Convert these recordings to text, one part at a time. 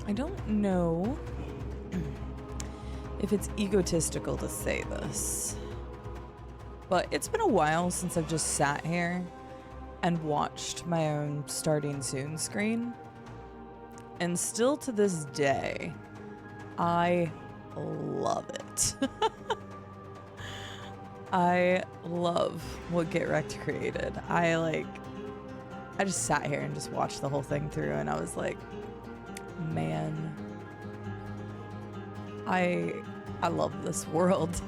I don't know if it's egotistical to say this, but it's been a while since I've just sat here and watched my own starting soon screen. And still to this day, I love it. I love what Get Wrecked created. I just sat here and just watched the whole thing through, and I was like, man, I love this world.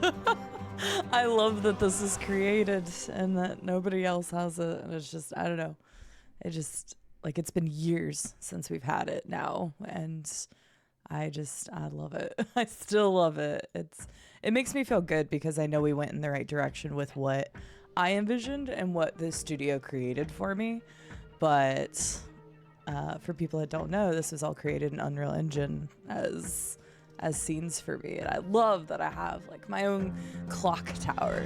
I love that this is created and that nobody else has it. And it's just, I don't know. It just, it's been years since we've had it now. And I love it. I still love it. It makes me feel good because I know we went in the right direction with what I envisioned and what this studio created for me. But for people that don't know, this was all created in Unreal Engine as scenes for me, and I love that I have my own clock tower.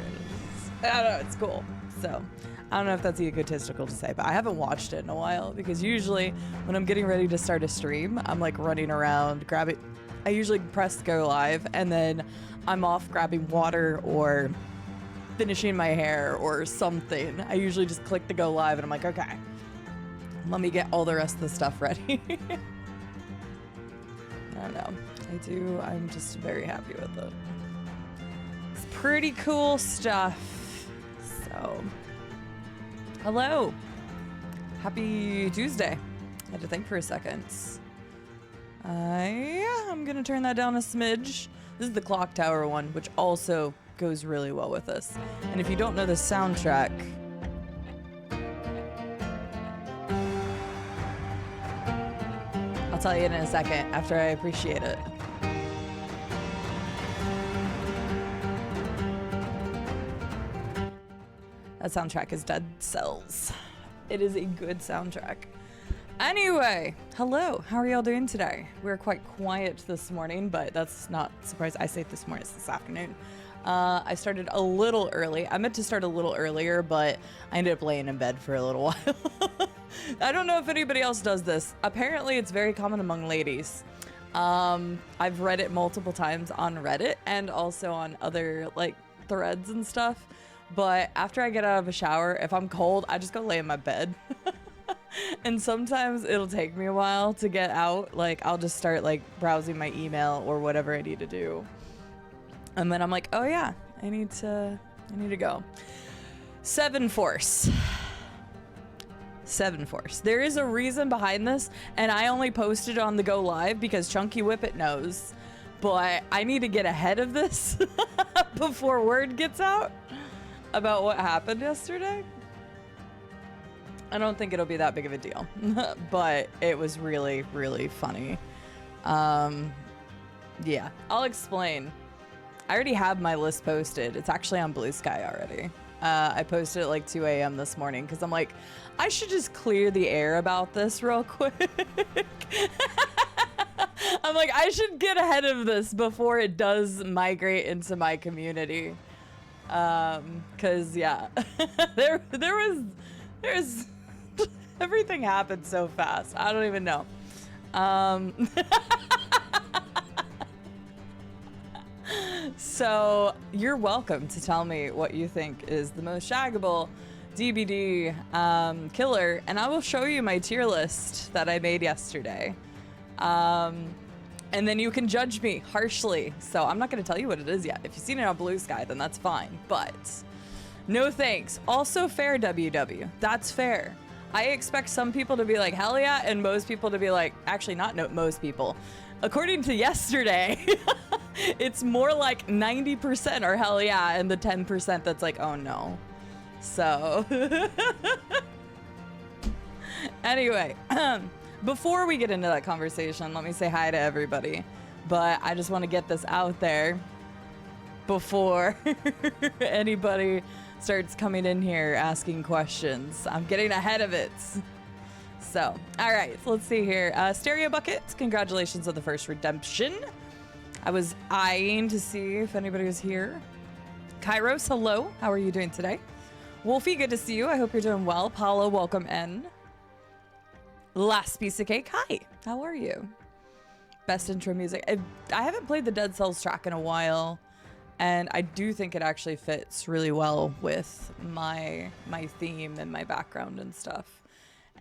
I don't know, it's cool. So I don't know if that's egotistical to say, but I haven't watched it in a while because usually when I'm getting ready to start a stream, I'm running around grabbing. I usually press go live and then I'm off grabbing water or finishing my hair or something. I usually just click the go live and I'm like, okay, let me get all the rest of the stuff ready. I don't know. I'm just very happy with it. It's pretty cool stuff. So, hello. Happy Tuesday. I had to think for a second. I'm going to turn that down a smidge. This is the clock tower one, which also goes really well with this. And if you don't know the soundtrack, I'll tell you in a second after I appreciate it. That soundtrack is Dead Cells. It is a good soundtrack. Anyway, hello. How are y'all doing today? We're quite quiet this morning, but that's not surprising. I say this morning, it's this afternoon. I started a little early. I meant to start a little earlier, but I ended up laying in bed for a little while. I don't know if anybody else does this. Apparently, it's very common among ladies. I've read it multiple times on Reddit and also on other threads and stuff. But after I get out of a shower, if I'm cold, I just go lay in my bed. And sometimes it'll take me a while to get out. I'll just start browsing my email or whatever I need to do. And then I'm like, oh yeah, I need to go. Seven Force. There is a reason behind this, and I only posted on the Go Live because Chunky Whippet knows. But I need to get ahead of this before word gets out about what happened yesterday. I don't think it'll be that big of a deal, but it was really, really funny. Yeah, I'll explain. I already have my list posted. It's actually on Blue Sky already. I posted at 2 a.m. this morning because I'm like, I should just clear the air about this real quick. I'm like, I should get ahead of this before it does migrate into my community. Cause yeah, there's everything happened so fast. I don't even know. So you're welcome to tell me what you think is the most shaggable DBD killer, and I will show you my tier list that I made yesterday. And then you can judge me harshly. So I'm not going to tell you what it is yet. If you've seen it on Blue Sky, then that's fine. But no thanks. Also fair, WW. That's fair. I expect some people to be like, hell yeah, and most people to be like, actually not most people. According to yesterday, it's more like 90% are hell yeah, and the 10% that's like, oh no. So anyway, before we get into that conversation, let me say hi to everybody. But I just want to get this out there before anybody starts coming in here asking questions. I'm getting ahead of it. So, all right, so let's see here. Stereo Buckets, congratulations on the first redemption. I was eyeing to see if anybody was here. Kairos, hello. How are you doing today? Wolfie, good to see you. I hope you're doing well. Paulo, welcome in. Last piece of cake, hi. How are you? Best intro music. I haven't played the Dead Cells track in a while, and I do think it actually fits really well with my theme and my background and stuff.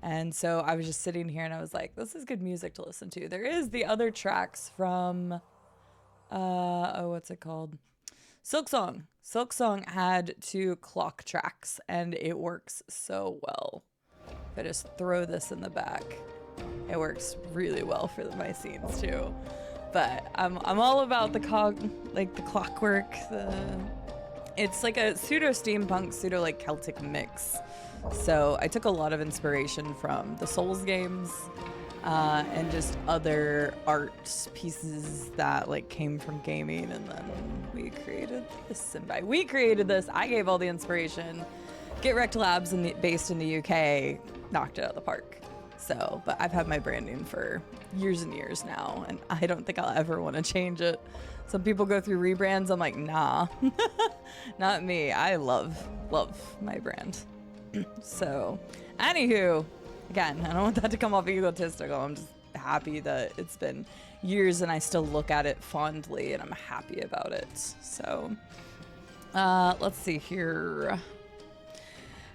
And so I was just sitting here and I was like, this is good music to listen to. There is the other tracks from, what's it called? Silksong. Silksong had 2 clock tracks, and it works so well. If I just throw this in the back, it works really well for my scenes too. But I'm all about the clockwork. It's like a pseudo steampunk, pseudo like Celtic mix. So I took a lot of inspiration from the Souls games, and just other art pieces that like came from gaming, and then we created this. And we created this, I gave all the inspiration. Get Wrecked Labs based in the UK knocked it out of the park. So, but I've had my branding for years and years now, and I don't think I'll ever want to change it. Some people go through rebrands. I'm like, nah, not me. I love my brand. So, anywho, again, I don't want that to come off egotistical. I'm just happy that it's been years and I still look at it fondly, and I'm happy about it. So, let's see here.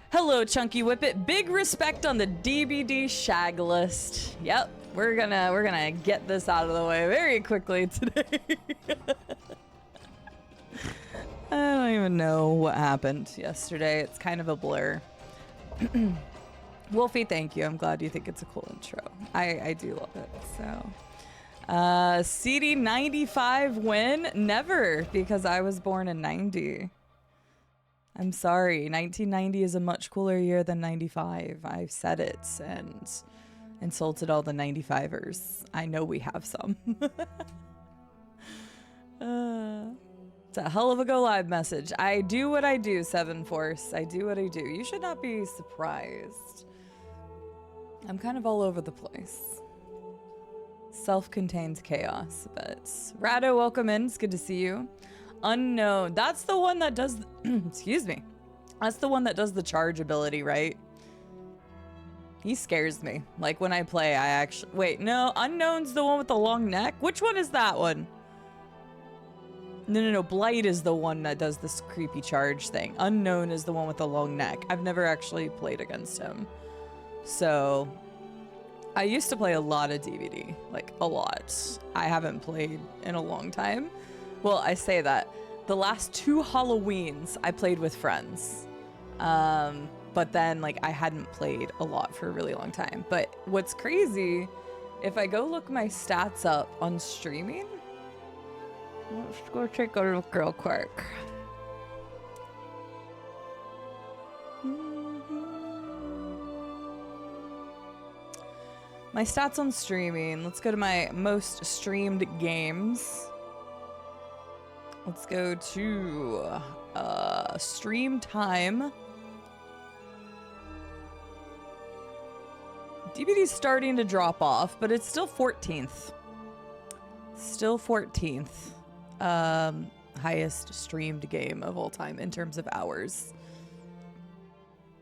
Hello, Chunky Whippet. Big respect on the DBD shag list. Yep, we're gonna get this out of the way very quickly today. I don't even know what happened yesterday. It's kind of a blur. Wolfie, thank you. I'm glad you think it's a cool intro. I do love it. So, CD95 win? Never, because I was born in 90. I'm sorry, 1990 is a much cooler year than 95. I've said it and insulted all the 95ers. I know we have some. It's a hell of a go live message. I do what I do, Seven Force. I do what I do. You should not be surprised. I'm kind of all over the place. Self-contained chaos, but Rado, welcome in. It's good to see you. Unknown. That's the one that does excuse me. That's the one that does the charge ability, right? He scares me. Like when I play, I actually wait, no, Unknown's the one with the long neck. Which one is that one? No. Blight is the one that does this creepy charge thing. Unknown is the one with the long neck. I've never actually played against him. So I used to play a lot of DVD, like a lot. I haven't played in a long time. Well, I say that. The last 2 Halloweens, I played with friends. But then, like, I hadn't played a lot for a really long time. But what's crazy, if I go look my stats up on streaming, let's go take a look real quick. My stats on streaming, let's go to my most streamed games. Let's go to stream time. DBD's starting to drop off, but it's still 14th. Still 14th. Highest streamed game of all time in terms of hours.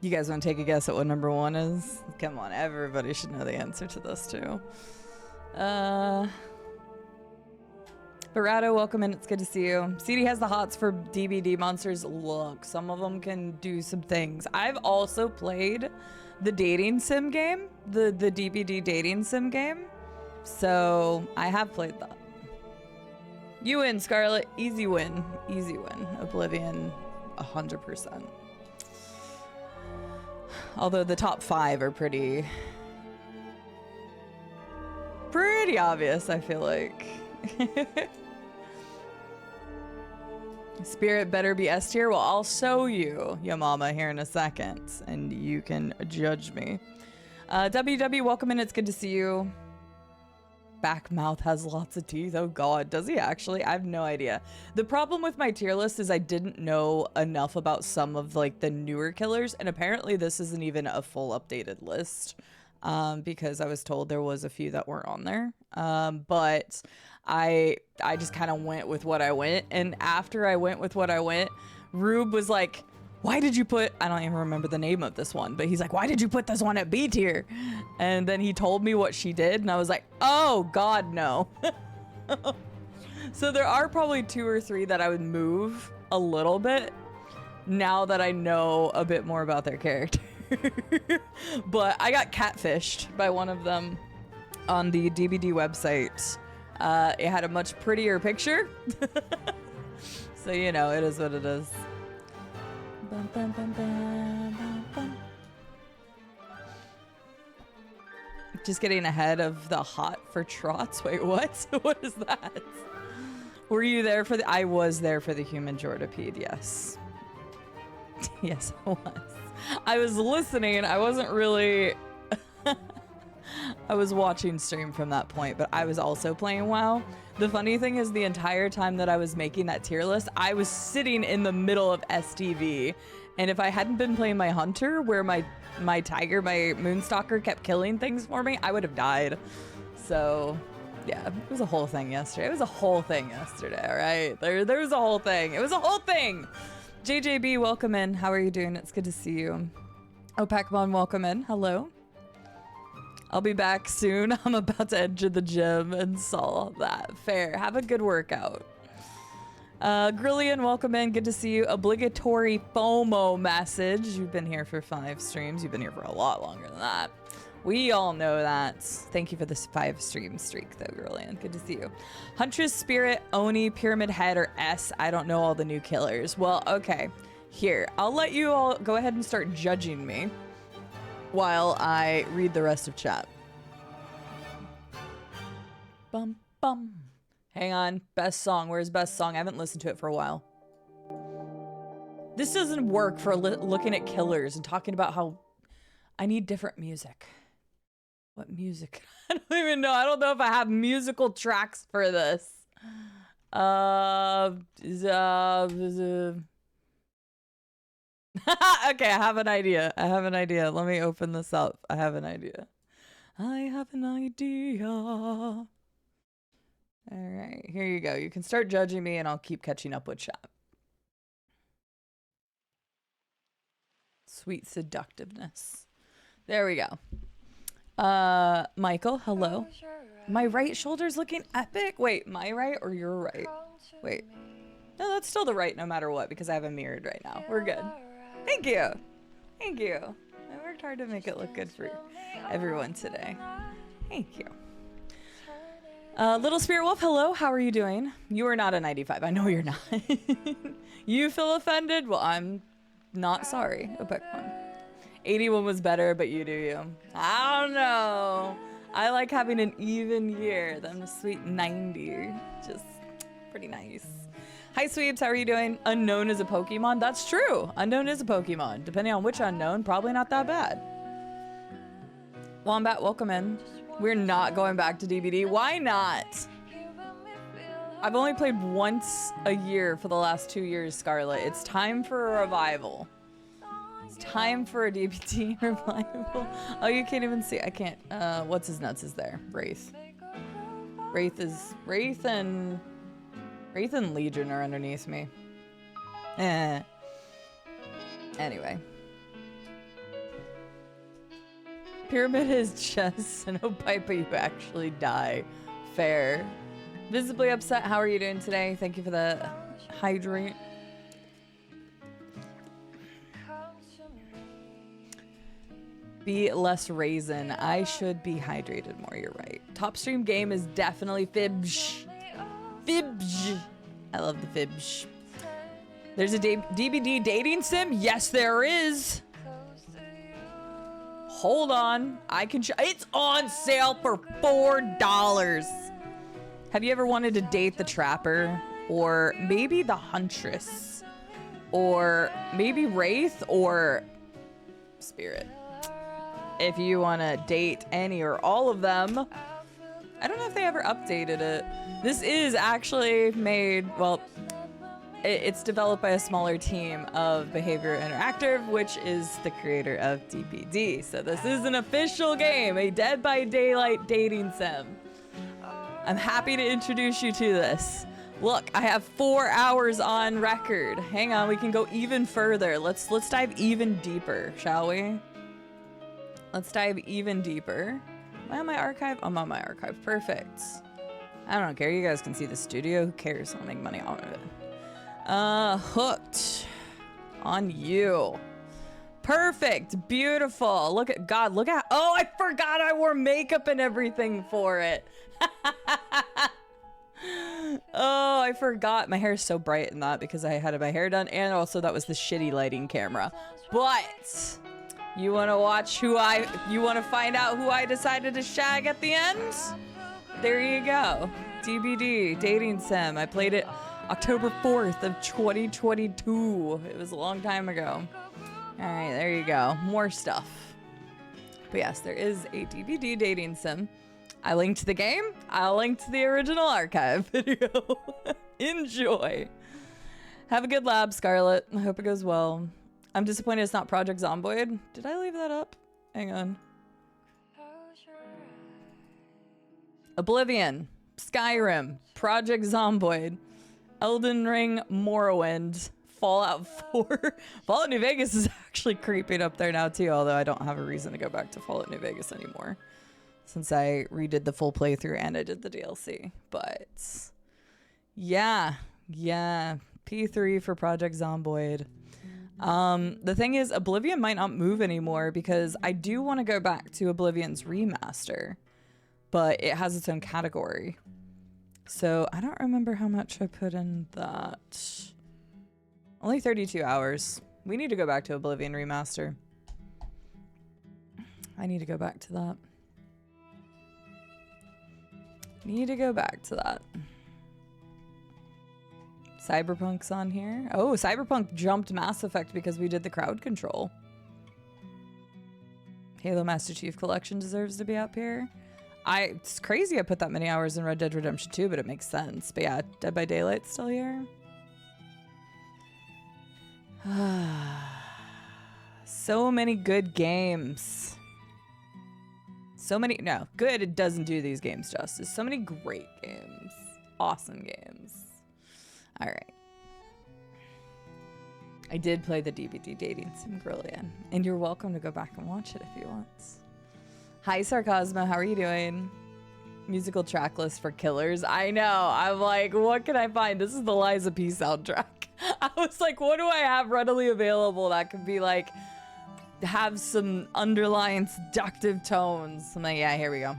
You guys want to take a guess at what number 1 is? Come on, everybody should know the answer to this too. Barado, welcome in. It's good to see you. CD has the hots for DBD monsters. Look, some of them can do some things. I've also played the dating sim game, the DBD dating sim game. So I have played that. You win, Scarlet. Easy win. Easy win. Oblivion, 100%. Although the top 5 are pretty obvious, I feel like. Spirit better be S tier. Well, I'll show you, Yamama, here in a second, and you can judge me. WW, welcome in. It's good to see you. Backmouth has lots of teeth. Oh god, does he actually? I have no idea. The problem with my tier list is I didn't know enough about some of like the newer killers, and apparently this isn't even a full updated list, because I was told there was a few that weren't on there. But I just kind of went with what I went, and after I went with what I went, Rube was like, why did you put, I don't even remember the name of this one, but he's like, why did you put this one at B tier? And then he told me what she did, and I was like, oh God, no. So there are probably 2 or 3 that I would move a little bit now that I know a bit more about their character. But I got catfished by one of them on the DBD website. It had a much prettier picture. So, you know, it is what it is. Bum, bum, bum, bum, bum, bum. Just getting ahead of the hot for trots. Wait, what? What is that? Were you there for the... I was there for the human Jordipede, yes. Yes, I was. I was listening. I wasn't really... I was watching stream from that point, but I was also playing WoW. The funny thing is the entire time that I was making that tier list, I was sitting in the middle of STV. And if I hadn't been playing my Hunter, where my Tiger, my Moonstalker kept killing things for me, I would have died. So... yeah, it was a whole thing yesterday. It was a whole thing yesterday, all right? There was a whole thing. It was a whole thing. JJB, welcome in. How are you doing? It's good to see you. Oh, Pacmon, welcome in. Hello. I'll be back soon. I'm about to enter the gym and saw that. Fair. Have a good workout. Grillian, welcome in. Good to see you. Obligatory FOMO message. You've been here for 5 streams. You've been here for a lot longer than that. We all know that. Thank you for this 5 stream streak, though, Grillian. Good to see you. Huntress, Spirit, Oni, Pyramid Head, or S. I don't know all the new killers. Well, okay. Here, I'll let you all go ahead and start judging me while I read the rest of chat. Bum, bum. Hang on. Best song. Where's best song? I haven't listened to it for a while. This doesn't work for looking at killers and talking about how I need different music. What music? I don't even know. I don't know if I have musical tracks for this. Okay, I have an idea. Let me open this up. I have an idea. All right, here you go. You can start judging me and I'll keep catching up with chat. Sweet seductiveness. There we go. Michael, hello. My right shoulder's looking epic. Wait, my right or your right? Wait. No, that's still the right no matter what because I have a mirrored right now. We're good. Thank you. Thank you. I worked hard to make it look good for everyone today. Thank you. Little Spirit Wolf, hello. How are you doing? You are not a 95. I know you're not. You feel offended? Well, I'm not sorry. A Pokemon. 81 was better, but you do you. I don't know. I like having an even year than a sweet 90. Just pretty nice. Hi, Sweeps. How are you doing? Unknown is a Pokemon? That's true. Unknown is a Pokemon. Depending on which unknown, probably not that bad. Wombat, welcome in. We're not going back to DBD. Why not? I've only played once a year for the last 2 years, Scarlet. It's time for a revival. It's time for a DBD revival. Oh, you can't even see. I can't. What's his nuts is there? Wraith. Wraith and Legion are underneath me. Anyway. Pyramid is just no pipe, but you actually die. Fair. Visibly upset. How are you doing today? Thank you for the hydrate. Be less raisin. I should be hydrated more. You're right. Top stream game is definitely Fibs. Fibs. I love the Fibs. There's a DBD dating sim? Yes, there is. Hold on. I can it's on sale for $4. Have you ever wanted to date the Trapper? Or maybe the Huntress? Or maybe Wraith or Spirit? If you want to date any or all of them. I don't know if they ever updated it. This is actually made, well, it's developed by a smaller team of Behavior Interactive, which is the creator of DBD. So this is an official game, a Dead by Daylight dating sim. I'm happy to introduce you to this. Look, I have 4 hours on record. Hang on, we can go even further. Let's dive even deeper, shall we? Let's dive even deeper. Am I on my archive? I'm on my archive. Perfect. I don't care. You guys can see the studio. Who cares? I'll make money out of it. Hooked on you. Perfect. Beautiful. Look at God. Look at. Oh, I forgot I wore makeup and everything for it. Oh, I forgot. My hair is so bright in that because I had my hair done, and also that was the shitty lighting camera. But you want to watch you want to find out who I decided to shag at the end? There you go. DBD dating sim. I played it October 4th of 2022. It was a long time ago. All right, there you go. More stuff. But yes, there is a DBD dating sim. I linked the game. I'll link to the original archive video. Enjoy. Have a good lab, Scarlett. I hope it goes well. I'm disappointed it's not Project Zomboid. Did I leave that up? Hang on. Oblivion, Skyrim, Project Zomboid, Elden Ring, Morrowind, Fallout 4. Fallout New Vegas is actually creeping up there now too, although I don't have a reason to go back to Fallout New Vegas anymore since I redid the full playthrough and I did the DLC. But yeah, P3 for Project Zomboid. The thing is, Oblivion might not move anymore because I do want to go back to Oblivion's remaster, but it has its own category. So I don't remember how much I put in that. Only 32 hours. We need to go back to Oblivion remaster. I need to go back to that. Need to go back to that. Cyberpunk's on here. Oh, Cyberpunk jumped Mass Effect because we did the crowd control. Halo Master Chief Collection deserves to be up here. It's crazy I put that many hours in Red Dead Redemption 2, but it makes sense. But yeah, Dead by Daylight's still here. So many good games. So many, no, good, it doesn't do these games justice. So many great games. Awesome games. All right. I did play the DBD Dating Sim Grillian, and you're welcome to go back and watch it if you want. Hi, Sarcasma, how are you doing? Musical track list for Killers. I know, I'm like, what can I find? This is the Liza P soundtrack. I was like, what do I have readily available that could be like, have some underlying seductive tones? I'm like, yeah, here we go.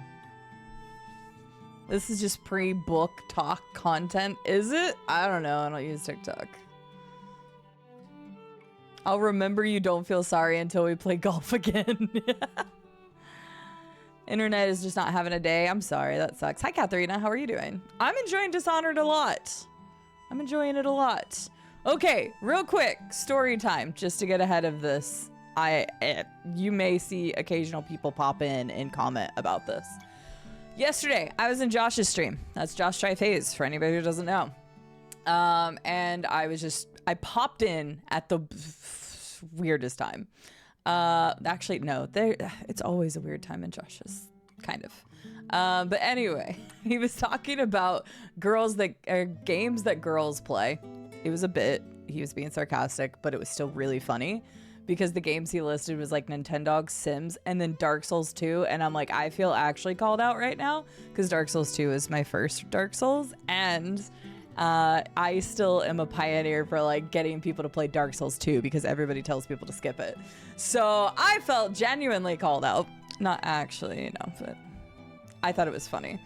This is just pre-book talk content, is it? I don't know, I don't use TikTok. I'll remember you, don't feel sorry until we play golf again. Internet is just not having a day. I'm sorry, that sucks. Hi, Katharina, how are you doing? I'm enjoying Dishonored a lot. I'm enjoying it a lot. Okay, real quick, story time, just to get ahead of this. You may see occasional people pop in and comment about this. Yesterday, I was in Josh's stream. That's Josh Tri-Phase, for anybody who doesn't know. And I popped in at the weirdest time. Actually, no, it's always a weird time in Josh's, kind of. But anyway, he was talking about games that girls play. It was a bit, he was being sarcastic, but it was still really funny. Because the games he listed was like Nintendo, Sims, and then Dark Souls 2. And I'm like, I feel actually called out right now because Dark Souls 2 is my first Dark Souls. And I still am a pioneer for like getting people to play Dark Souls 2 because everybody tells people to skip it. So I felt genuinely called out. Not actually, but I thought it was funny.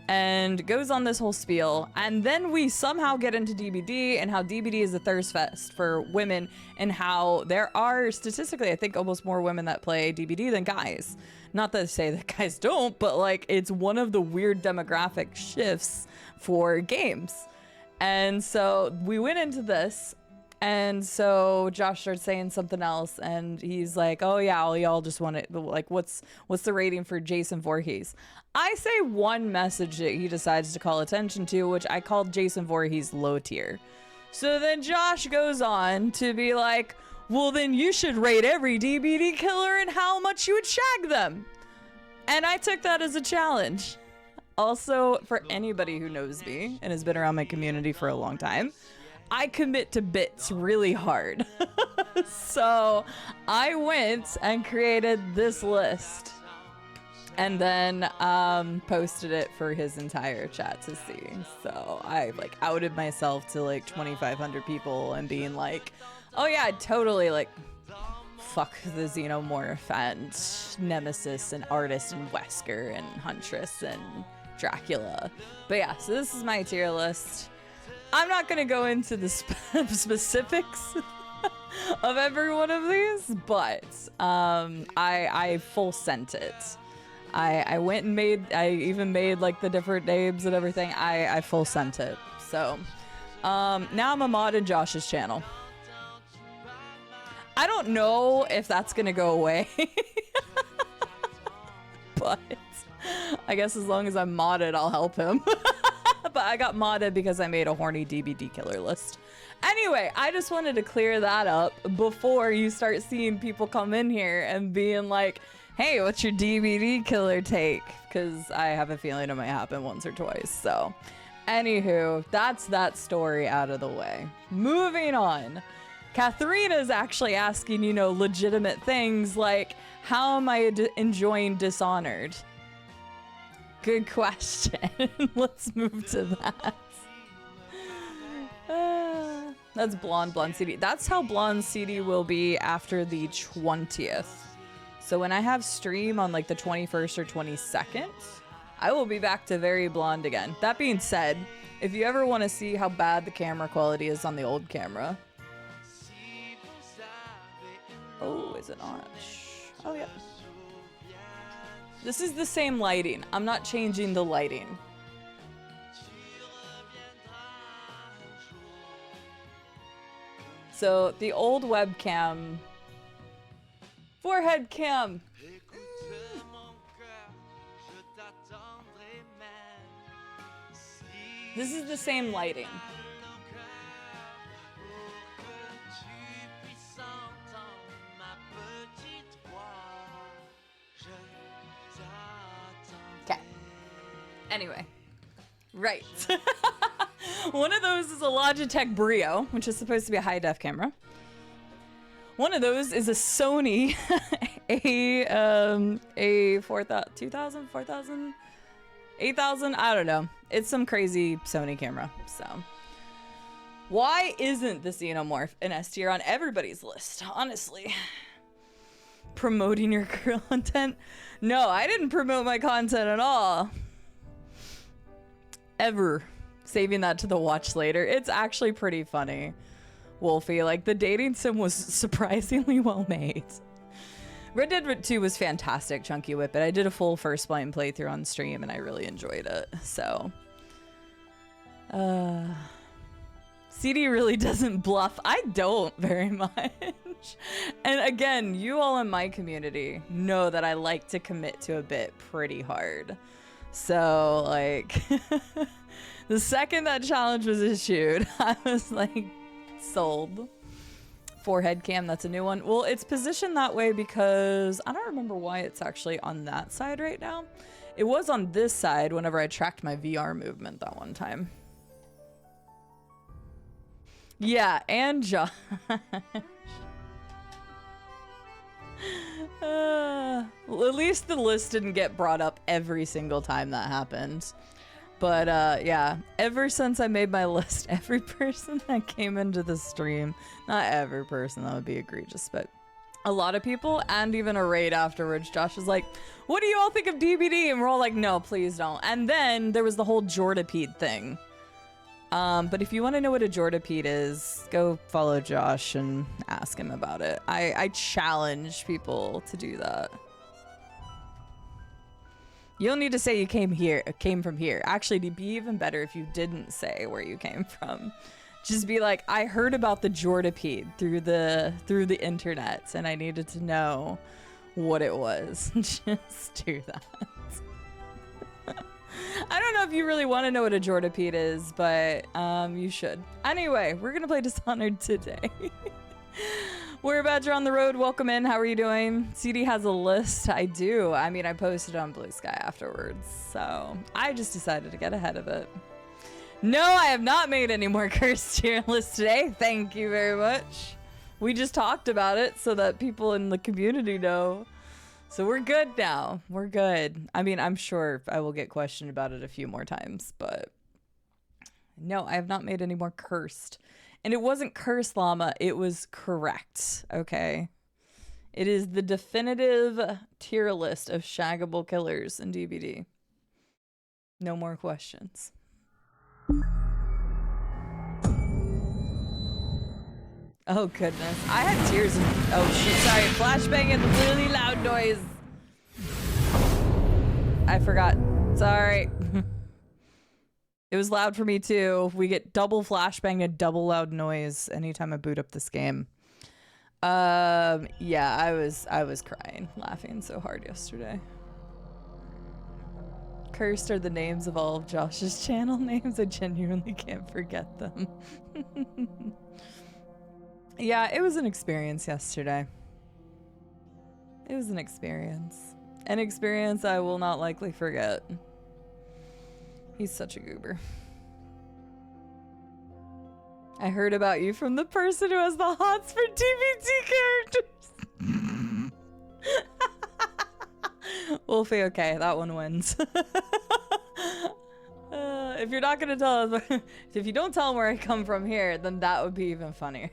And goes on this whole spiel, and then we somehow get into DBD and how DBD is a thirst fest for women, and how there are statistically, I think, almost more women that play DBD than guys. Not to say that guys don't, but like it's one of the weird demographic shifts for games. And so we went into this, and so Josh starts saying something else, and he's like, oh yeah, all y'all just want it, like what's the rating for Jason Voorhees? I say one message that he decides to call attention to, which I called Jason Voorhees low tier. So then Josh goes on to be like, well then you should rate every DBD killer and how much you would shag them. And I took that as a challenge. Also, for anybody who knows me and has been around my community for a long time, I commit to bits really hard. So I went and created this list and then posted it for his entire chat to see. So I like outed myself to like 2,500 people and being like, oh yeah, totally, like, fuck the Xenomorph and Nemesis and Artist and Wesker and Huntress and Dracula. But yeah, so this is my tier list. I'm not gonna go into the specifics of every one of these, but I full sent it. I went and I even made like the different names and everything. I full sent it. So now I'm a mod in Josh's channel. I don't know if that's gonna go away, but I guess as long as I'm modded, I'll help him. But I got modded because I made a horny DBD killer list. Anyway, I just wanted to clear that up before you start seeing people come in here and being like, hey, what's your DBD killer take? Because I have a feeling it might happen once or twice. So anywho, that's that story out of the way. Moving on. Katharina's actually asking, you know, legitimate things like, how am I enjoying Dishonored? Good question. Let's move to that. That's Blonde CD. That's how Blonde CD will be after the 20th. So when I have stream on like the 21st or 22nd, I will be back to very blonde again. That being said, if you ever want to see how bad the camera quality is on the old camera. Oh, is it not? Oh, yeah. This is the same lighting. I'm not changing the lighting. So the old webcam, forehead cam. This is the same lighting. Okay. Anyway, right. One of those is a Logitech Brio, which is supposed to be a high def camera. One of those is a Sony a 2000, 4000, 8000, I don't know. It's some crazy Sony camera. So why isn't the Xenomorph an S tier on everybody's list? Honestly, promoting your content? No, I didn't promote my content at all. Ever. Saving that to the watch later. It's actually pretty funny, Wolfie. Like, the dating sim was surprisingly well made. Red Dead 2 was fantastic, Chunky Whippet. I did a full first blind playthrough on stream and I really enjoyed it. So, CD really doesn't bluff. I don't very much. And again, you all in my community know that I like to commit to a bit pretty hard. So, like, the second that challenge was issued, I was like, sold. Forehead cam, that's a new one. Well, it's positioned that way because I don't remember why it's actually on that side right now. It was on this side whenever I tracked my VR movement that one time. Yeah, and Josh. Well, at least the list didn't get brought up every single time that happened. But yeah, ever since I made my list, every person that came into the stream, not every person, that would be egregious, but a lot of people, and even a raid afterwards, Josh was like, what do you all think of DBD? And we're all like, no, please don't. And then there was the whole Jordapede thing. But if you want to know what a Jordapede is, go follow Josh and ask him about it. I challenge people to do that. You don't need to say you came from here. Actually, it'd be even better if you didn't say where you came from. Just be like, I heard about the Jordapede through the internet, and I needed to know what it was. Just do that. I don't know if you really want to know what a Jordapede is, but you should. Anyway, we're gonna play Dishonored today. We're about on the road. Welcome in. How are you doing? CD has a list. I do. I mean, I posted on Blue Sky afterwards, so I just decided to get ahead of it. No, I have not made any more cursed tier lists today. Thank you very much. We just talked about it so that people in the community know. So we're good now. We're good. I mean, I'm sure I will get questioned about it a few more times, but no, I have not made any more cursed. And it wasn't cursed, llama. It was correct. Okay. It is the definitive tier list of shaggable killers in DBD. No more questions. Oh goodness. I had tears in, oh shit, sorry. Flashbang and really loud noise. I forgot. Sorry. It was loud for me too. We get double flashbang and double loud noise anytime I boot up this game. Yeah, I was crying, laughing so hard yesterday. Cursed are the names of all of Josh's channel names. I genuinely can't forget them. Yeah, it was an experience yesterday. It was an experience. An experience I will not likely forget. He's such a goober. I heard about you from the person who has the hots for TBT characters. Wolfie, okay, that one wins. If you're not gonna tell us, if you don't tell them where I come from here, then that would be even funnier.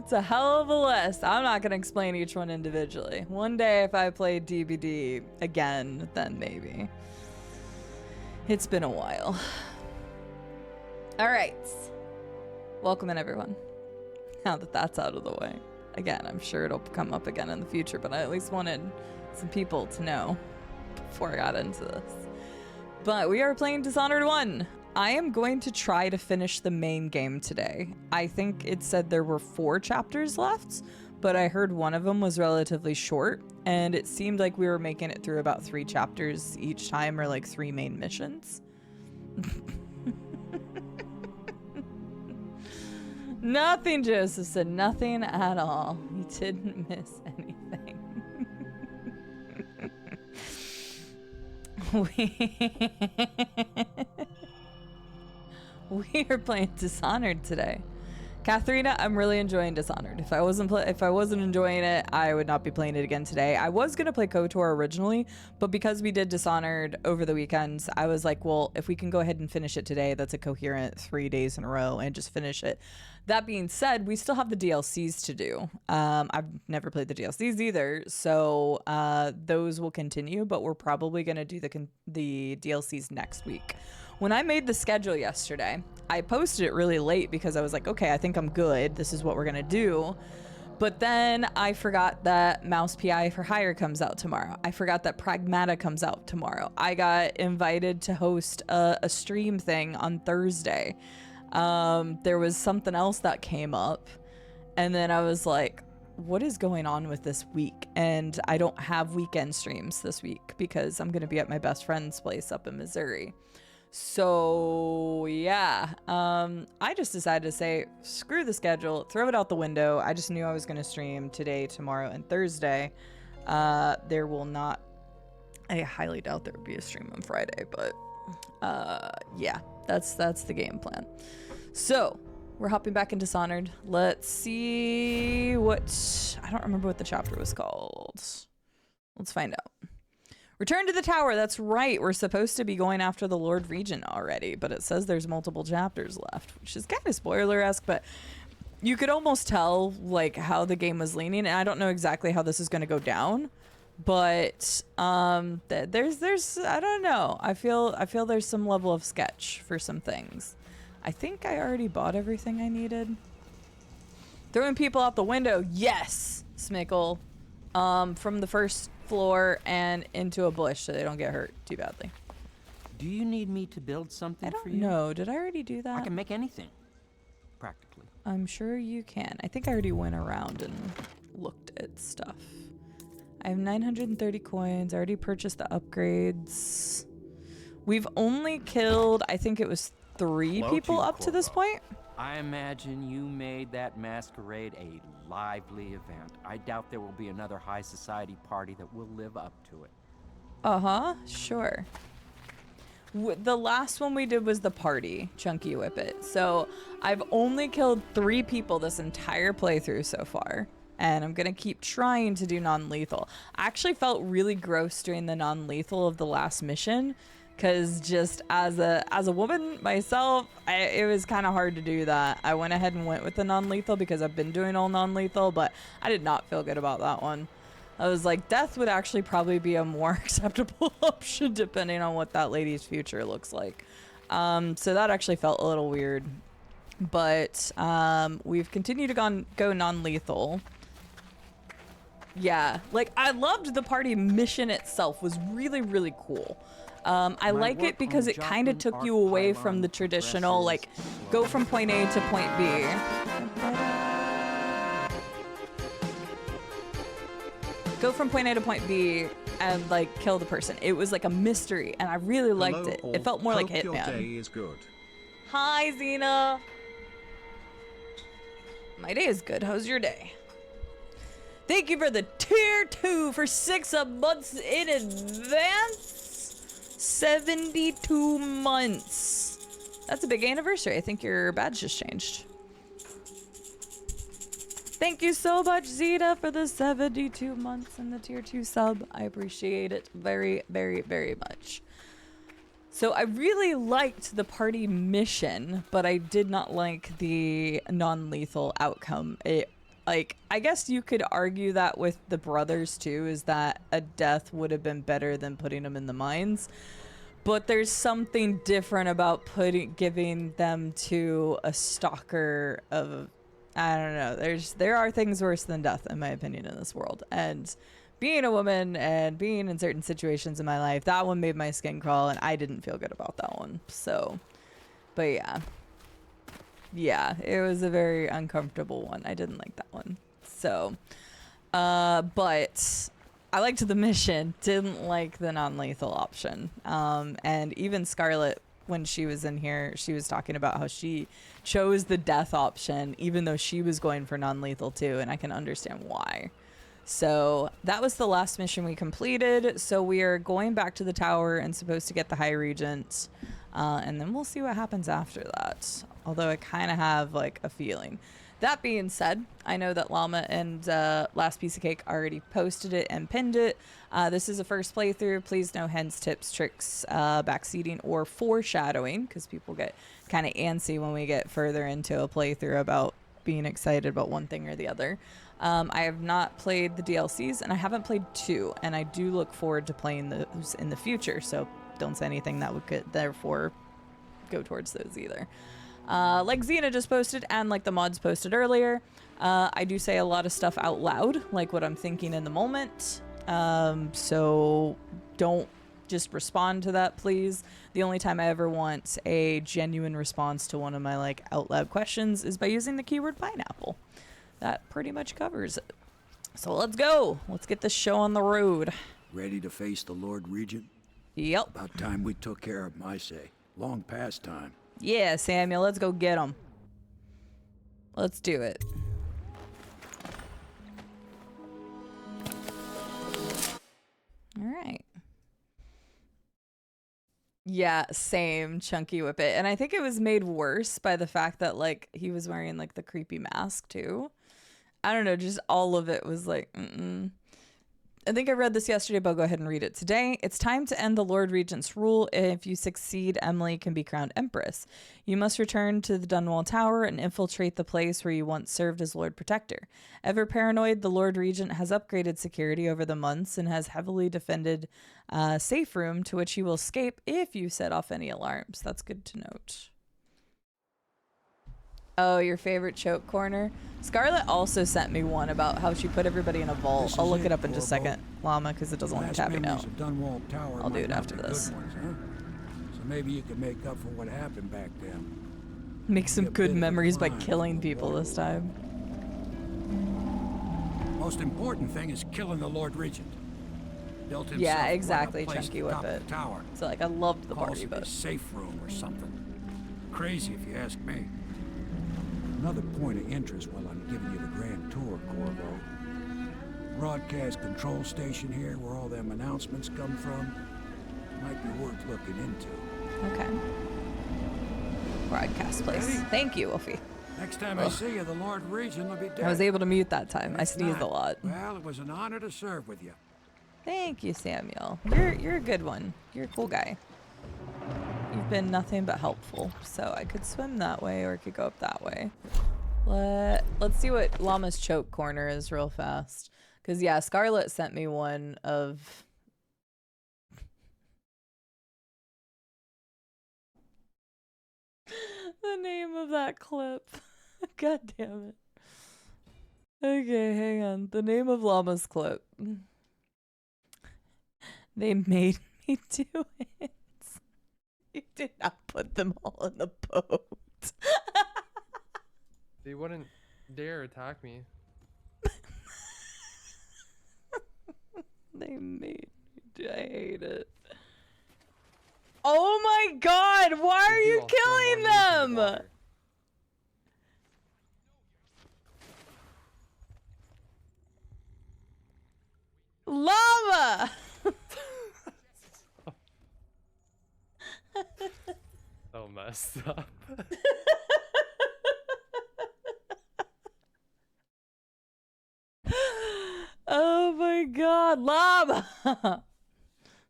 It's a hell of a list. I'm not gonna explain each one individually. One day if I play DBD again, then maybe. It's been a while. All right. Welcome in, everyone. Now that that's out of the way. Again, I'm sure it'll come up again in the future, but I at least wanted some people to know before I got into this. But we are playing Dishonored 1. I am going to try to finish the main game today. I think it said there were 4 chapters left, but I heard one of them was relatively short, and it seemed like we were making it through about 3 chapters each time, or like 3 main missions. Nothing, Joseph said. Nothing at all. He didn't miss anything. We are playing Dishonored today. Katharina, I'm really enjoying Dishonored. If I wasn't enjoying it, I would not be playing it again today. I was gonna play KOTOR originally, but because we did Dishonored over the weekends, I was like, well, if we can go ahead and finish it today, that's a coherent 3 days in a row and just finish it. That being said, we still have the DLCs to do. I've never played the DLCs either, so those will continue, but we're probably gonna do the DLCs next week. When I made the schedule yesterday, I posted it really late because I was like, okay, I think I'm good. This is what we're gonna do. But then I forgot that Mouse PI for Hire comes out tomorrow. I forgot that Pragmata comes out tomorrow. I got invited to host a stream thing on Thursday. There was something else that came up. And then I was like, what is going on with this week? And I don't have weekend streams this week because I'm gonna be at my best friend's place up in Missouri. So yeah, I just decided to say, screw the schedule, throw it out the window. I just knew I was going to stream today, tomorrow, and Thursday. There will not, I highly doubt there would be a stream on Friday, but yeah, that's the game plan. So we're hopping back into Dishonored. Let's see what, I don't remember what the chapter was called. Let's find out. Return to the tower. That's right. We're supposed to be going after the Lord Regent already, but it says there's multiple chapters left, which is kind of spoiler-esque, but you could almost tell like how the game was leaning, and I don't know exactly how this is going to go down, but there's I don't know. I feel there's some level of sketch for some things. I think I already bought everything I needed. Throwing people out the window. Yes, Smickle. From the first floor and into a bush so they don't get hurt too badly. Do you need me to build something for you? I don't know. Did I already do that? I can make anything, practically. I'm sure you can. I think I already went around and looked at stuff. I have 930 coins. I already purchased the upgrades. We've only killed, I think it was 3 people up to this point. I imagine you made that masquerade a lively event. I doubt there will be another high society party that will live up to it. Uh-huh, sure. The last one we did was the party, Chunky Whippet. So I've only killed 3 people this entire playthrough so far. And I'm gonna keep trying to do non-lethal. I actually felt really gross doing the non-lethal of the last mission, because just as a woman myself, it was kind of hard to do that. I went ahead and went with the non-lethal because I've been doing all non-lethal, but I did not feel good about that one. I was like, death would actually probably be a more acceptable option depending on what that lady's future looks like. So that actually felt a little weird. But we've continued to go non-lethal. Yeah, like I loved the party mission itself. Was really, really cool. I like it because it kind of took you away from the traditional, like, go from point A to point B. Go from point A to point B and, like, kill the person. It was like a mystery, and I really liked it. It felt more like Hitman. Your day is good. Hi, Xena. My day is good. How's your day? Thank you for the tier 2 for 6 months in advance. 72 months. That's a big anniversary. I think your badge just changed. Thank you so much, Zeta, for the 72 months and the tier 2 sub. I appreciate it very, very, very much. So I really liked the party mission, but I did not like the non-lethal outcome. Like, I guess you could argue that with the brothers too, is that a death would have been better than putting them in the mines. But there's something different about giving them to a stalker of, I don't know. There are things worse than death, in my opinion, in this world. And being a woman and being in certain situations in my life, that one made my skin crawl, and I didn't feel good about that one. So, but yeah. Yeah, it was a very uncomfortable one. I didn't like that one. So, but I liked the mission, didn't like the non-lethal option. And even Scarlett, when she was in here, she was talking about how she chose the death option, even though she was going for non-lethal too, and I can understand why. So that was the last mission we completed. So we are going back to the tower and supposed to get the High Regent. And then we'll see what happens after that. Although I kind of have like a feeling. That being said, I know that Llama and Last Piece of Cake already posted it and pinned it. This is a first playthrough. Please no hints, tips, tricks, backseating, or foreshadowing, because people get kind of antsy when we get further into a playthrough about being excited about one thing or the other. I have not played the DLCs, and I haven't played 2, and I do look forward to playing those in the future, so don't say anything that would therefore go towards those either. Like Xena just posted and like the mods posted earlier, I do say a lot of stuff out loud, like what I'm thinking in the moment. So don't just respond to that, please. The only time I ever want a genuine response to one of my like out loud questions is by using the keyword pineapple. That pretty much covers it. So let's go. Let's get this show on the road. Ready to face the Lord Regent? Yep. About time we took care of him, I say. Long past time. Yeah, Samuel, let's go get him. Let's do it. All right. Yeah, same, Chunky Whippet. And I think it was made worse by the fact that, like, he was wearing, like, the creepy mask, too. I don't know, just all of it was like, I think I read this yesterday, but I'll go ahead and read it today. It's time to end the Lord Regent's rule. If you succeed, Emily can be crowned Empress. You must return to the Dunwall Tower and infiltrate the place where you once served as Lord Protector. Ever paranoid, the Lord Regent has upgraded security over the months and has heavily defended a safe room to which you will escape if you set off any alarms. That's good to note. Oh, your favorite choke corner? Scarlett also sent me one about how she put everybody in a vault. I'll look it up in just a second, Llama, because it doesn't want to tap me now. I'll do it after this. Ones, huh? So maybe you can make up for what happened back then. Make some good memories by killing people this time. Most important thing is killing the Lord Regent. Built himself Yeah, exactly, a place Chunky atop Whippet. the tower. So, like, I loved the Calls party, it but... a safe room or something. Crazy if you ask me. Another point of interest while I'm giving you the grand tour, Corvo. Broadcast control station here where all them announcements come from. Might be worth looking into. Okay. Broadcast place. Ready? Thank you, Wolfie. Next time I see you, the Lord Regent will be dead. I was able to mute that time. I If sneezed a not, lot. Well, it was an honor to serve with you. Thank you, Samuel. You're a good one. You're a cool guy. You've been nothing but helpful. So I could swim that way or I could go up that way. Let's see what Llama's choke corner is real fast. Because, yeah, Scarlett sent me one of... the name of that clip. God damn it. Okay, hang on. The name of Llama's clip. They made me do it. You did not put them all in the boat. They wouldn't dare attack me. They made me do I hate it. Oh my god, why are you killing them? Llama! So messed up. Oh my god, Llama!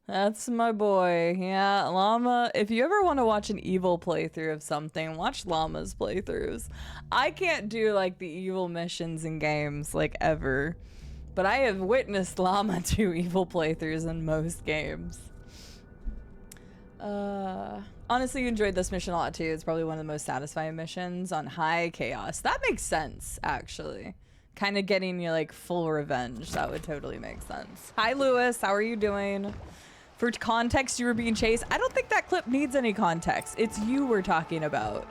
That's my boy. Yeah, Llama. If you ever want to watch an evil playthrough of something, watch Llama's playthroughs. I can't do like the evil missions in games like ever, but I have witnessed Llama do evil playthroughs in most games. Honestly, you enjoyed this mission a lot too. It's probably one of the most satisfying missions on high chaos. That makes sense, actually. Kind of getting you like full revenge. That would totally make sense. Hi, Lewis. How are you doing? For context, you were being chased. I don't think that clip needs any context. It's you we're talking about.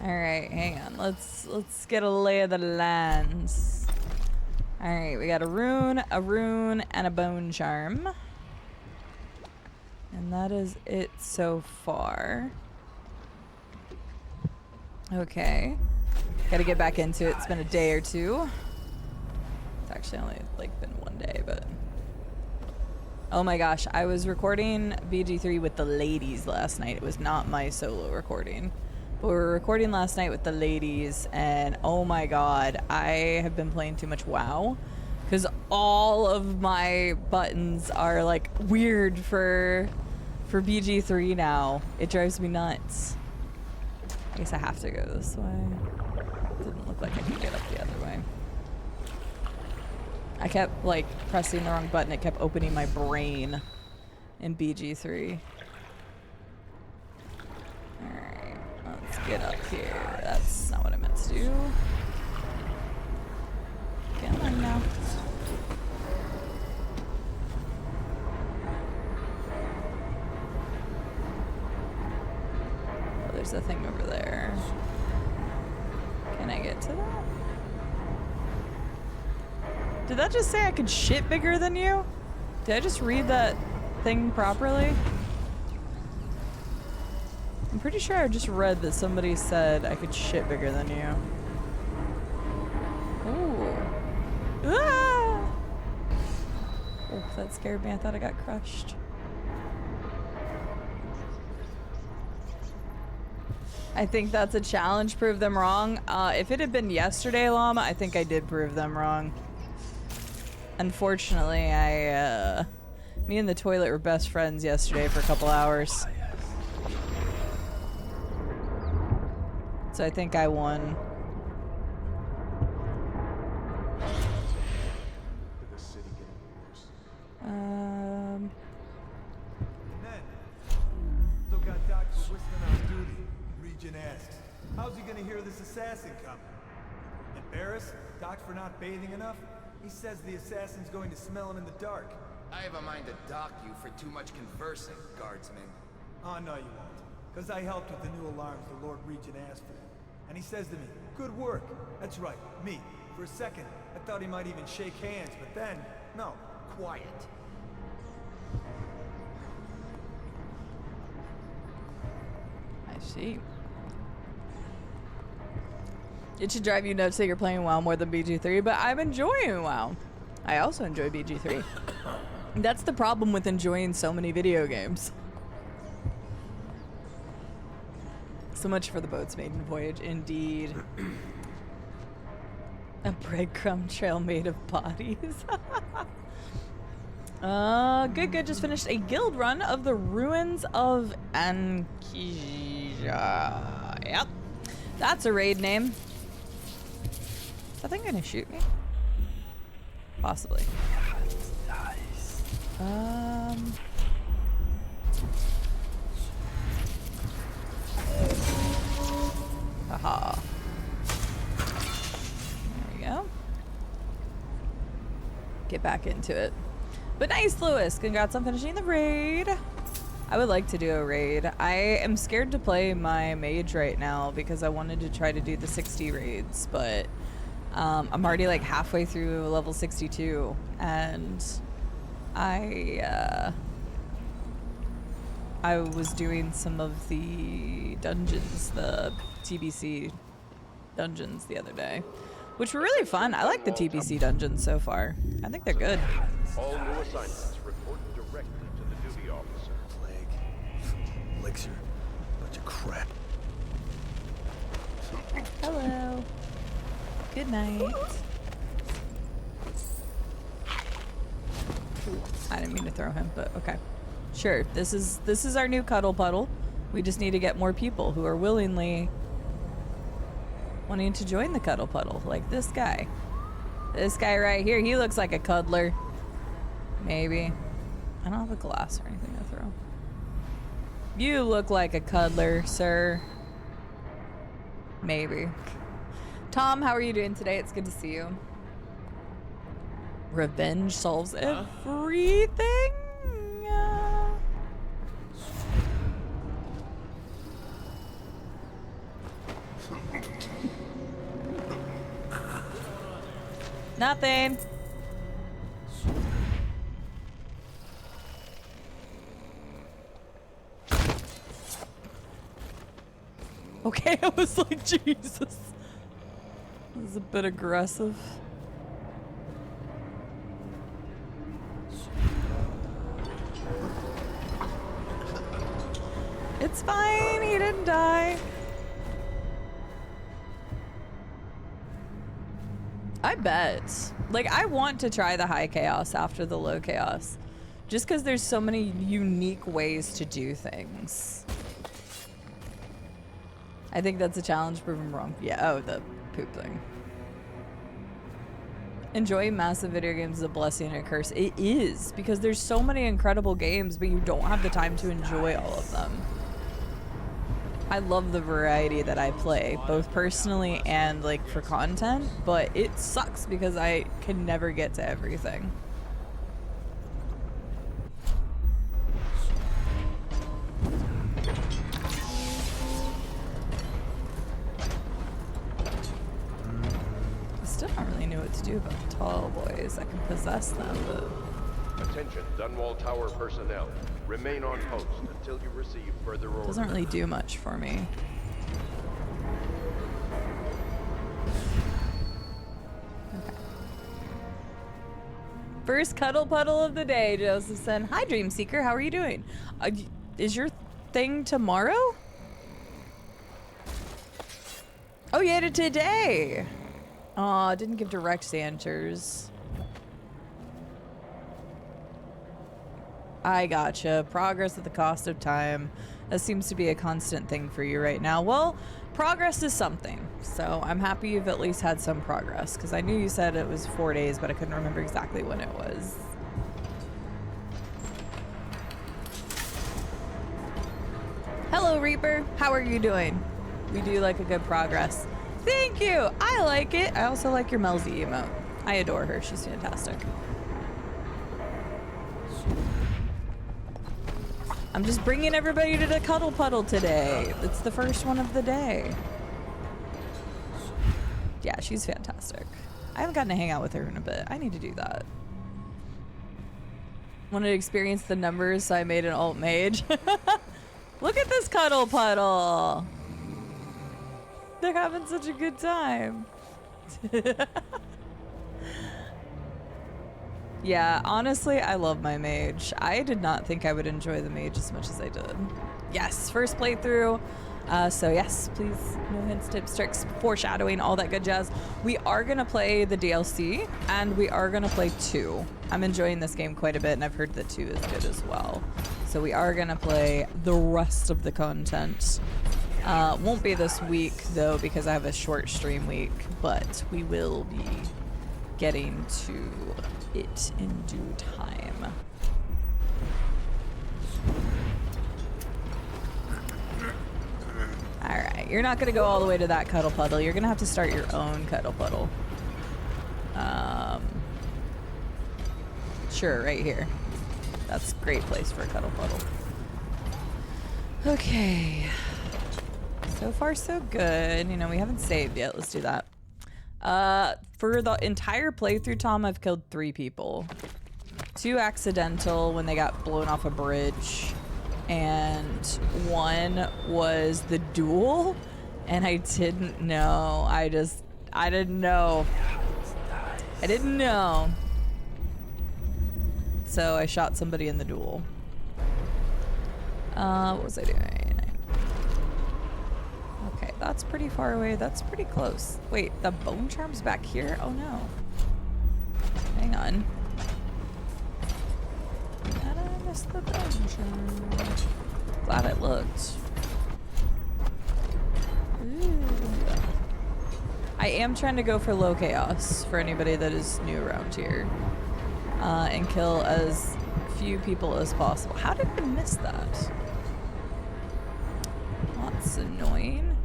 All right, hang on. Let's get a lay of the lands. All right, we got a rune, and a bone charm. And that is it so far. Okay. Gotta get back into it. It's been a day or two. It's actually only like been one day, but... Oh my gosh, I was recording BG3 with the ladies last night. It was not my solo recording. But we were recording last night with the ladies, and oh my god, I have been playing too much WoW. Because all of my buttons are like weird for BG3 now. It drives me nuts. I guess I have to go this way. Didn't look like I could get up the other way. I kept like pressing the wrong button. It kept opening my brain in BG3. Alright, let's get up here. That's not what I meant to do. Come on now. Oh, there's a thing over there. Can I get to that? Did that just say I could shit bigger than you? Did I just read that thing properly? I'm pretty sure I just read that somebody said I could shit bigger than you. Ooh. Ah! Oh, that scared me. I thought I got crushed. I think that's a challenge. Prove them wrong. If it had been yesterday, Llama, I think I did prove them wrong. Unfortunately, me and the toilet were best friends yesterday for a couple hours. So I think I won. Still got Doc for whistling on duty. Regent asks, how's he gonna hear this assassin coming? Embarrassed? Doc for not bathing enough? He says the assassin's going to smell him in the dark. I have a mind to dock you for too much conversing, guardsman. Oh, no you won't. Because I helped with the new alarms the Lord Regent asked for. And he says to me, good work. That's right, me. For a second, I thought he might even shake hands, but then, no. Quiet. I see. It should drive you nuts that you're playing WoW more than BG3, but I'm enjoying WoW. I also enjoy BG3. That's the problem with enjoying so many video games. So much for the boat's maiden voyage, indeed. A breadcrumb trail made of bodies. Good. Just finished a guild run of the ruins of Ankija. Yep. That's a raid name. Is that thing gonna shoot me? Possibly. Haha. There we go. Get back into it. But nice, Lewis. Congrats on finishing the raid. I would like to do a raid. I am scared to play my mage right now because I wanted to try to do the 60 raids, but I'm already like halfway through level 62, and I was doing some of the dungeons, the TBC dungeons the other day, which were really fun. I like the TBC dungeons so far. I think they're good. All new assignments report directly to the duty officer. Plague. Elixir. Bunch of crap. Hello. Good night. I didn't mean to throw him, but okay. Sure. This is our new cuddle puddle. We just need to get more people who are willingly wanting to join the cuddle puddle, like this guy. This guy right here, he looks like a cuddler. Maybe. I don't have a glass or anything to throw. You look like a cuddler, sir. Maybe. Tom, how are you doing today? It's good to see you. Revenge solves everything. Nothing. Okay, I was like, Jesus. This is a bit aggressive. It's fine, he didn't die. I bet. Like, I want to try the high chaos after the low chaos. Just because there's so many unique ways to do things. I think that's a challenge proven wrong. Yeah, oh, the poop thing. Enjoying massive video games is a blessing and a curse. It is, because there's so many incredible games, but you don't have the time to enjoy all of them. I love the variety that I play, both personally and like for content, but it sucks because I can never get to everything. I still don't really know what to do about the tall boys. I can possess them, but... Attention, Dunwall Tower personnel. Remain on post until you receive further orders. Doesn't really do much for me. Okay. First cuddle puddle of the day, Joseph said. Hi, Dream Seeker. How are you doing? Is your thing tomorrow? Oh, yeah, today. Aw, didn't give direct answers. I gotcha. Progress at the cost of time. That seems to be a constant thing for you right now. Well, progress is something. So I'm happy you've at least had some progress. Because I knew you said it was 4 days, but I couldn't remember exactly when it was. Hello, Reaper. How are you doing? We do like a good progress. Thank you. I like it. I also like your Melzy emote. I adore her. She's fantastic. I'm just bringing everybody to the cuddle puddle today. It's the first one of the day. Yeah, she's fantastic. I haven't gotten to hang out with her in a bit. I need to do that. Wanted to experience the numbers, so I made an alt mage. Look at this cuddle puddle. They're having such a good time. Yeah, honestly, I love my mage. I did not think I would enjoy the mage as much as I did. Yes, first playthrough. So yes, please, no hints, tips, tricks, foreshadowing, all that good jazz. We are gonna play the DLC, and we are gonna play 2. I'm enjoying this game quite a bit, and I've heard that 2 is good as well. So we are gonna play the rest of the content. Won't be this week though, because I have a short stream week, but we will be getting to it in due time. Alright, you're not gonna go all the way to that cuddle puddle. You're gonna have to start your own cuddle puddle. Sure, right here. That's a great place for a cuddle puddle. Okay. So far, so good. You know, we haven't saved yet. Let's do that. For the entire playthrough, Tom, I've killed 3 people. 2 accidental when they got blown off a bridge. And 1 was the duel. And I didn't know. I didn't know. I didn't know. So I shot somebody in the duel. What was I doing? Okay, that's pretty far away. That's pretty close. Wait, the bone charm's back here? Oh no. Hang on. How did I miss the bone charm? Glad it looked. Ooh. I am trying to go for low chaos for anybody that is new around here. And kill as few people as possible. How did we miss that? That's annoying.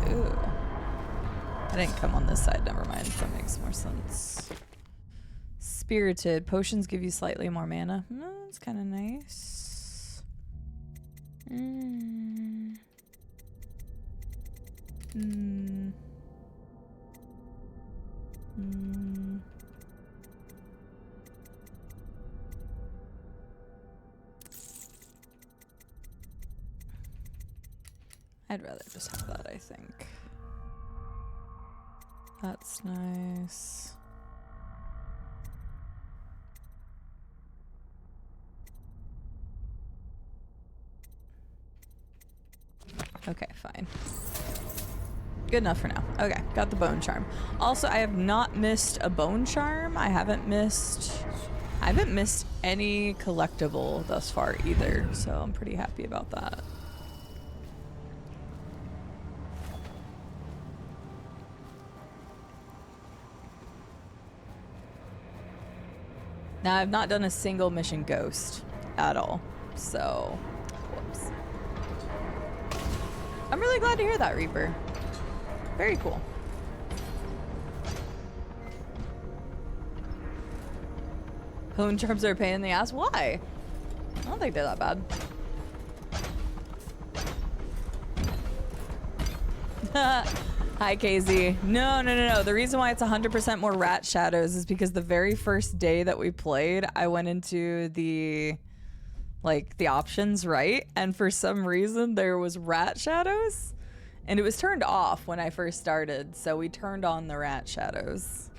Ooh. I didn't come on this side, never mind. That makes more sense. Spirited. Potions give you slightly more mana. That's kind of nice. I'd rather just have that, I think. That's nice. Okay, fine. Good enough for now. Okay, got the bone charm. Also, I have not missed a bone charm. I haven't missed any collectible thus far either, so I'm pretty happy about that. Now, I've not done a single mission ghost at all, so whoops. I'm really glad to hear that, Reaper. Very cool. Bone charms are a pain in the ass. Why? I don't think they're that bad. Hi, KZ. No. The reason why it's 100% more rat shadows is because the very first day that we played, I went into the options, right? And for some reason there was rat shadows and it was turned off when I first started. So we turned on the rat shadows.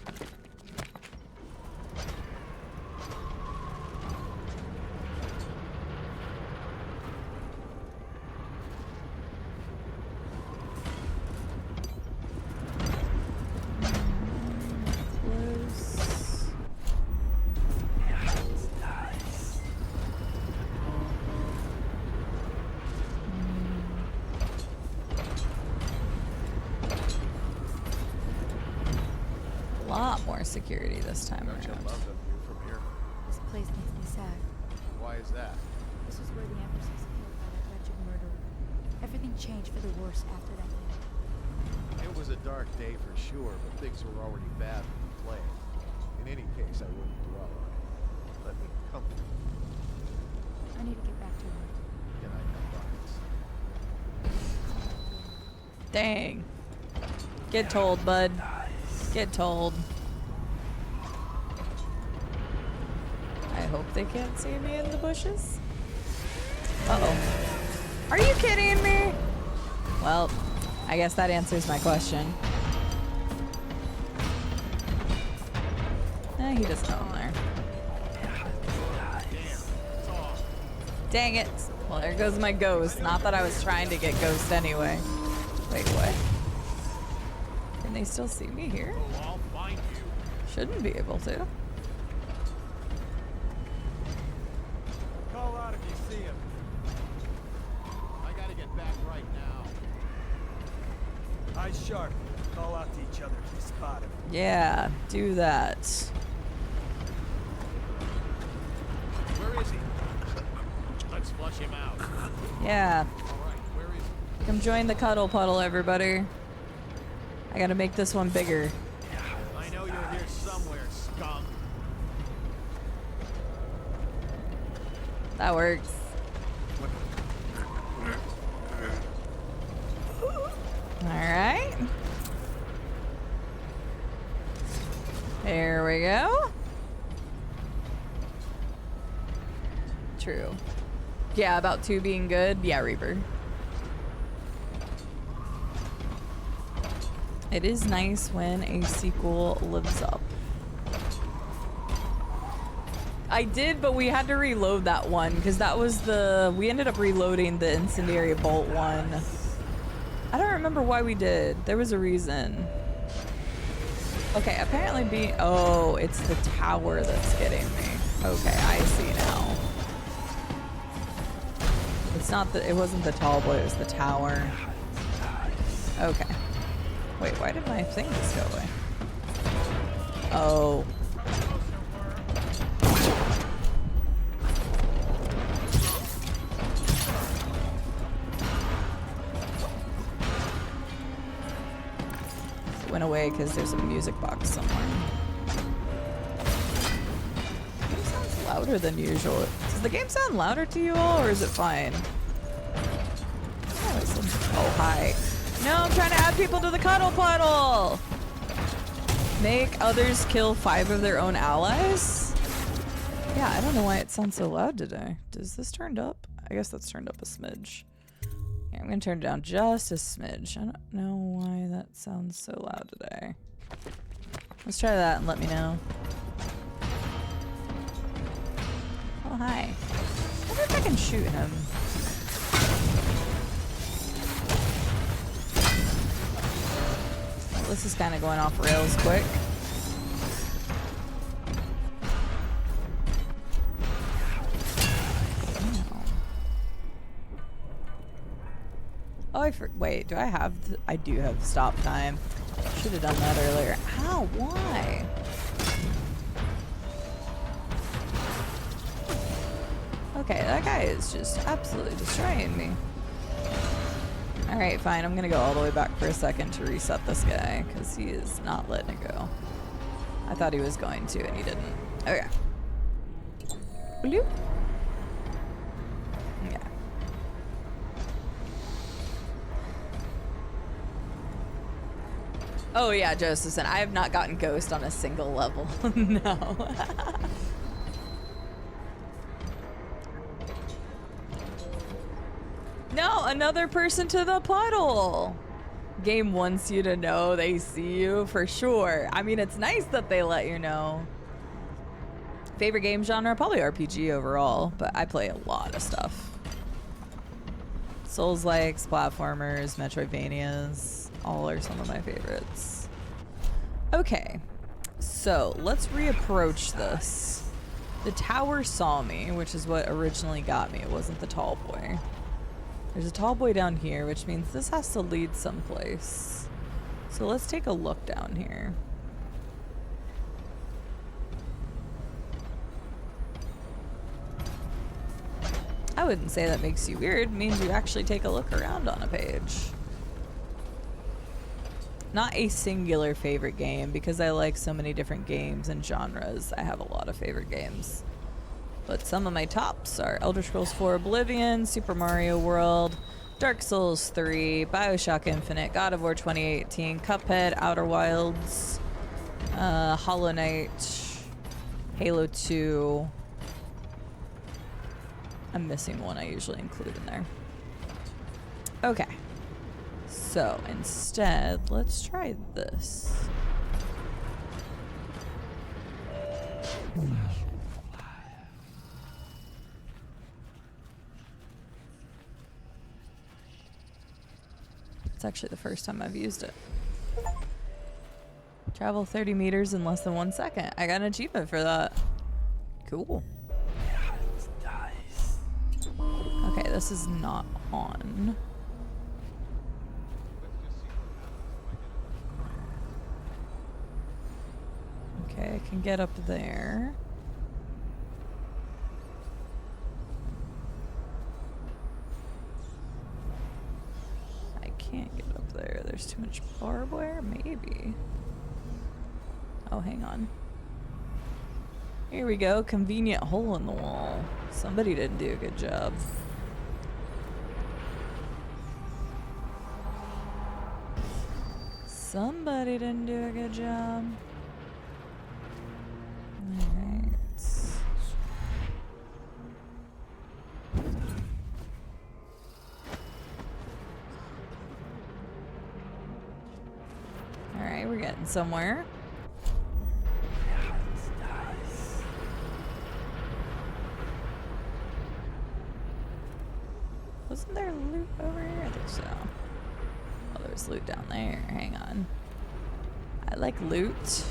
Security this time around. Love the view from here. This place makes me sad. Why is that? This is where the Empress was killed by that wretched murderer. Everything changed for the worse after that day. It was a dark day for sure, but things were already bad when we played. In any case, I wouldn't dwell on it. Let me comfort you. I need to get back to work. Can I come by? Dang. Get told, bud. Get told. I hope they can't see me in the bushes. Uh-oh. Are you kidding me? Well, I guess that answers my question. He doesn't know I'm there. Dang it. Well, there goes my ghost. Not that I was trying to get ghost anyway. Wait, what? Can they still see me here? Shouldn't be able to. Call out if you see him. I gotta get back right now. Eyes sharp. Call out to each other if you spot him. Yeah, do that. Where is he? Let's flush him out. Yeah. Alright, where is he? Come join the cuddle puddle, everybody. I gotta make this one bigger. I know you're here somewhere, scum. That works. Alright. There we go. True. Yeah, about 2 being good. Yeah, Reaper. It is nice when a sequel lives up. I did, but we had to reload that one because that was we ended up reloading the incendiary bolt one. I don't remember why we did. There was a reason. Okay, apparently oh, it's the tower that's getting me. Okay, I see now. It's not it wasn't the tall boy, it was the tower. Okay. Wait, why did my thing just go away? Oh. It went away because there's a music box somewhere. The game sounds louder than usual. Does the game sound louder to you all, or is it fine? Oh, hi. No, I'm trying to add people to the cuddle puddle! Make others kill 5 of their own allies? Yeah, I don't know why it sounds so loud today. Is this turned up? I guess that's turned up a smidge. Here, I'm gonna turn it down just a smidge. I don't know why that sounds so loud today. Let's try that and let me know. Oh, hi. I wonder if I can shoot him. Well, this is kind of going off rails quick. Oh, wait, do I have... I do have stop time. Should have done that earlier. Ow, why? Okay, that guy is just absolutely destroying me. Alright, fine. I'm gonna go all the way back for a second to reset this guy, because he is not letting it go. I thought he was going to, and he didn't. Okay. Bloop. Yeah. Oh yeah, Josephson, I have not gotten Ghost on a single level. No. No, another person to the puddle. Game wants you to know they see you for sure. I mean, it's nice that they let you know. Favorite game genre? Probably RPG overall, but I play a lot of stuff. Souls-likes, platformers, Metroidvanias, all are some of my favorites. Okay, so let's reapproach this. The tower saw me, which is what originally got me. It wasn't the tall boy. There's a tall boy down here, which means this has to lead someplace. So let's take a look down here. I wouldn't say that makes you weird. It means you actually take a look around on a page. Not a singular favorite game, because I like so many different games and genres. I have a lot of favorite games. But some of my tops are Elder Scrolls 4 Oblivion, Super Mario World, Dark Souls 3, Bioshock Infinite, God of War 2018, Cuphead, Outer Wilds, Hollow Knight, Halo 2. I'm missing one I usually include in there. Okay. So instead, let's try this. It's actually the first time I've used it. Travel 30 meters in less than 1 second. I got an achievement for that. Cool. Okay, this is not on. Okay, I can get up there. I can't get up there. There's too much barbed wire? Maybe. Oh, hang on. Here we go. Convenient hole in the wall. Somebody didn't do a good job. Somebody didn't do a good job. Alright. Alright, we're getting somewhere. Wasn't there loot over here? I think so. Oh, there's loot down there. Hang on. I like loot.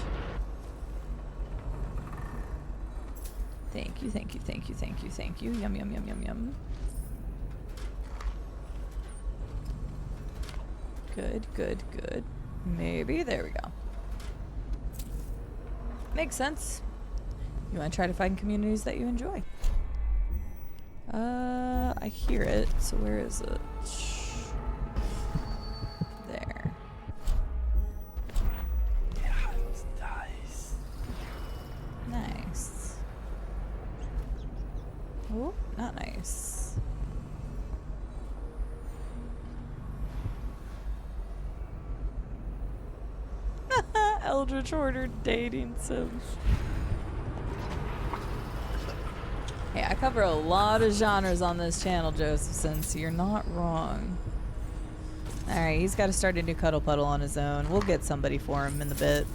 Thank you, thank you, thank you, thank you, thank you. Yum, yum, yum, yum, yum. Good, good, good. Maybe. There we go. Makes sense. You want to try to find communities that you enjoy. I hear it. So where is it? There. Nice. Oh, not nice. Eldritch Order dating sims. Hey, I cover a lot of genres on this channel, Josephson, so you're not wrong. Alright, he's got to start a new cuddle puddle on his own. We'll get somebody for him in the bit.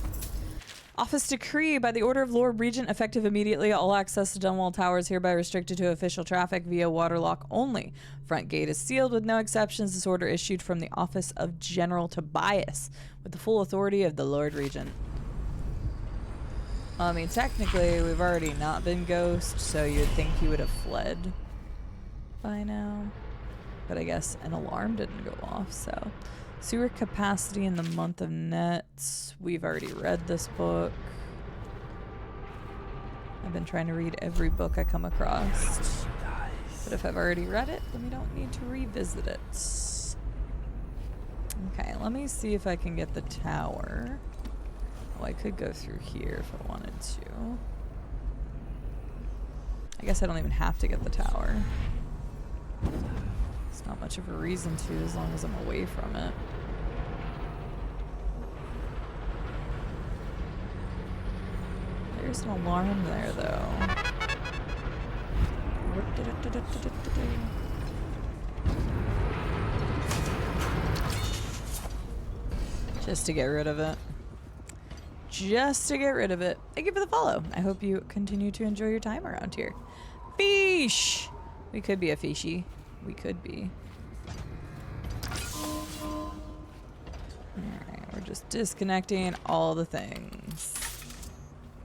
Office decree by the order of Lord Regent, effective immediately. All access to Dunwall Tower is hereby restricted to official traffic via waterlock only. Front gate is sealed with no exceptions. This order issued from the office of General Tobias with the full authority of the Lord Regent. I mean, technically, we've already not been ghost, so you'd think he would have fled by now. But I guess an alarm didn't go off, so. Sewer capacity in the month of nets. We've already read this book. I've been trying to read every book I come across. But if I've already read it, then we don't need to revisit it. Okay, let me see if I can get the tower. Oh, I could go through here if I wanted to. I guess I don't even have to get the tower. It's not much of a reason to, as long as I'm away from it. There's an alarm there, though. Just to get rid of it. Just to get rid of it. Thank you for the follow. I hope you continue to enjoy your time around here. Fish! We could be a fishy. We could be. Alright, we're just disconnecting all the things.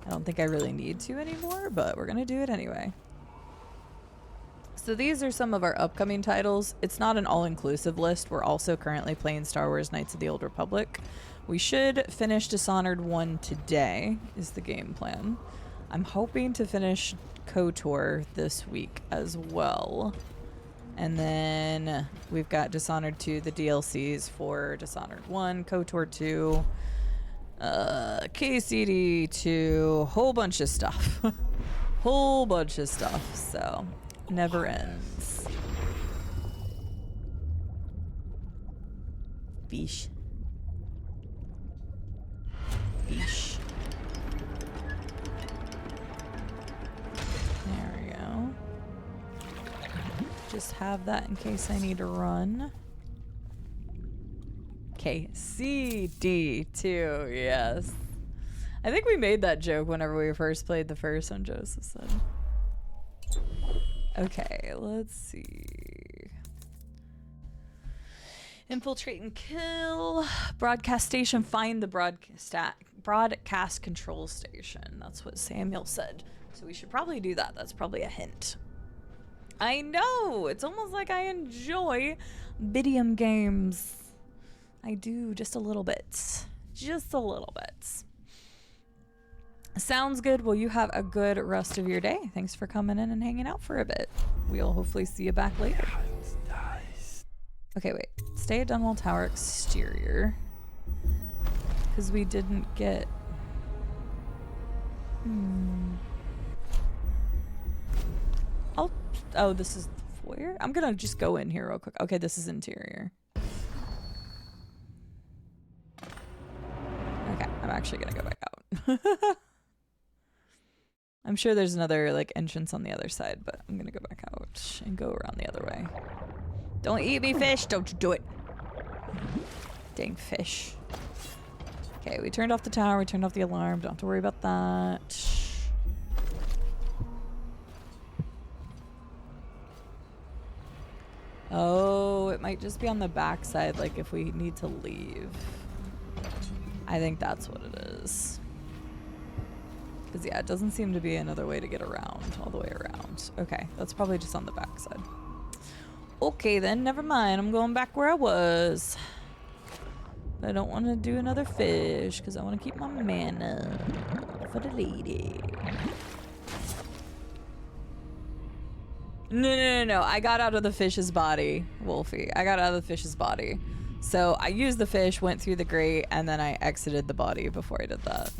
I don't think I really need to anymore, but we're gonna do it anyway. So these are some of our upcoming titles. It's not an all-inclusive list. We're also currently playing Star Wars Knights of the Old Republic. We should finish Dishonored 1 today, is the game plan. I'm hoping to finish KOTOR this week as well. And then we've got Dishonored 2, the DLCs for Dishonored 1, KOTOR 2, KCD 2, whole bunch of stuff. Whole bunch of stuff, so never ends. Fish. Fish. just have that in case I need to run. Okay, CD2, yes. I think we made that joke whenever we first played the first one, Joseph said. Okay, let's see. Infiltrate and kill. Broadcast station. Find the broadcast control station. That's what Samuel said. So we should probably do that. That's probably a hint. I know! It's almost like I enjoy video games. I do, just a little bit. Just a little bit. Sounds good. Well, you have a good rest of your day. Thanks for coming in and hanging out for a bit. We'll hopefully see you back later. Okay, wait. Stay at Dunwall Tower exterior. Because we didn't get... Oh, this is the foyer? I'm gonna just go in here real quick. Okay, this is interior. Okay, I'm actually gonna go back out. I'm sure there's another like entrance on the other side, but I'm gonna go back out and go around the other way. Don't eat me, fish! Don't you do it! Dang fish. Okay, we turned off the tower, we turned off the alarm. Don't have to worry about that. Oh, it might just be on the backside, like if we need to leave. I think that's what it is. Because yeah, it doesn't seem to be another way to get around, all the way around. Okay, that's probably just on the backside. Okay then, never mind. I'm going back where I was. But I don't want to do another fish, because I want to keep my mana for the lady. No. I got out of the fish's body, Wolfie. I got out of the fish's body. So I used the fish, went through the grate, and then I exited the body before I did that.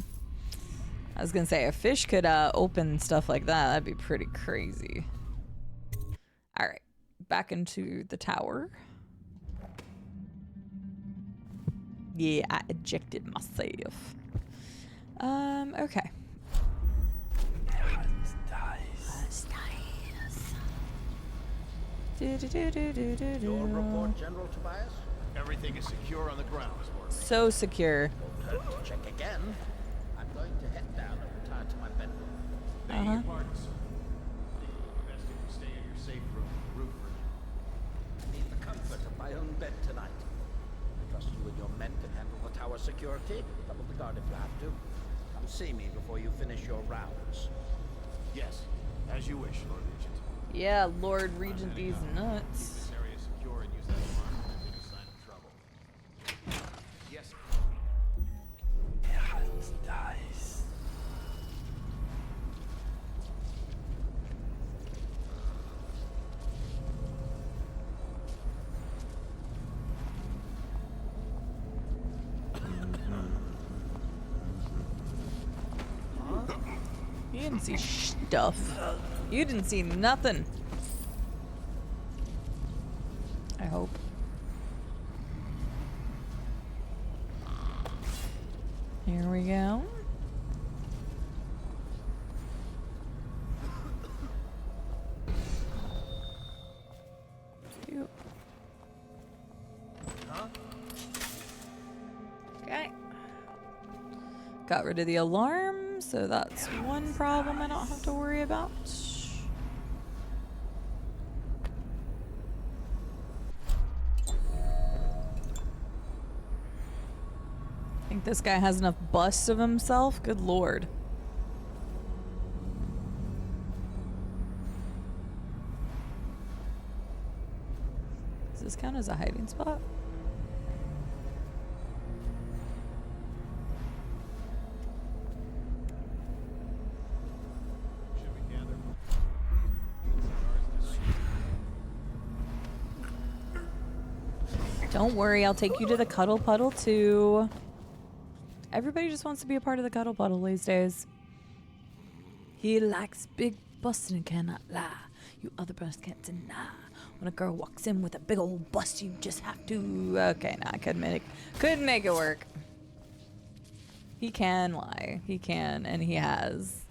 I was gonna say, a fish could open stuff like that. That'd be pretty crazy. Alright, back into the tower. Yeah, I ejected myself. Okay. Your report, General Tobias? Everything is secure on the ground. So secure. To check again. I'm going to head down and retire to my bedroom. Begging your pardon, sir. Best if you stay in your safe room, roof for now. I need the comfort of my own bed tonight. I trust you and your men can handle the tower security. Double the guard if you have to. Come see me before you finish your rounds. Yes, as you wish, Lord Regent. Yeah, Lord Regent these nuts. Keep this area secure and use that alarm if there's any sign of trouble. Yes, sir. You didn't see stuff. You didn't see nothing. I hope. Here we go. Cute. Okay. Got rid of the alarm, so that's one problem I don't have to worry about. Think this guy has enough busts of himself? Good lord. Does this count as a hiding spot? Should we gather? Don't worry, I'll take you to the Cuddle Puddle too. Everybody just wants to be a part of the Cuddle Puddle these days. He likes big busts and cannot lie. You other bros can't deny. When a girl walks in with a big old bust, you just have to... Okay, nah, I couldn't make it work. He can lie. He can, and he has.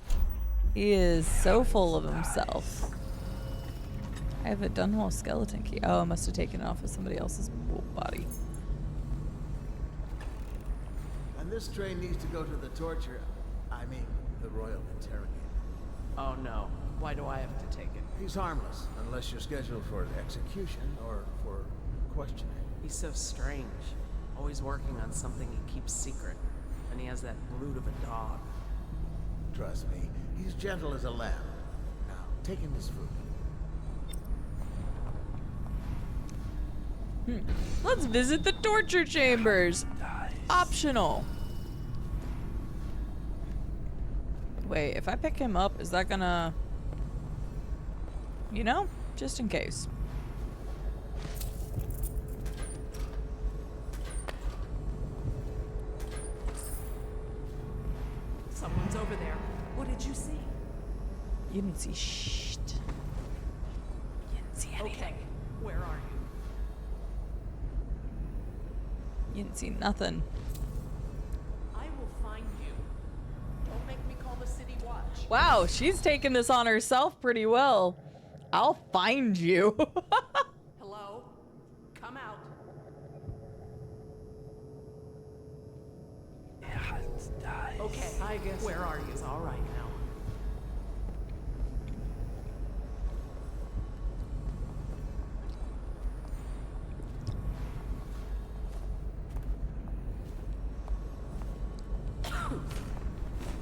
He is so full of himself. I have a Dunwall skeleton key. Oh, I must have taken it off of somebody else's body. And this train needs to go to the torture... I mean, the Royal Interrogator. Oh no. Why do I have to take it? He's harmless, unless you're scheduled for execution or for questioning. He's so strange. Always working on something he keeps secret. And he has that brute of a dog. Trust me, he's gentle as a lamb. Now, take him his food. Let's visit the torture chambers. Optional. Wait, if I pick him up, is that gonna... You know, just in case. Someone's over there. What did you see? You didn't see shit. You didn't see anything. Okay, where are you? You didn't see nothing. I will find you. Don't make me call the city watch. Wow, she's taking this on herself pretty well. I'll find you. Hello? Come out. Okay, I guess. Where are you? It's all right now.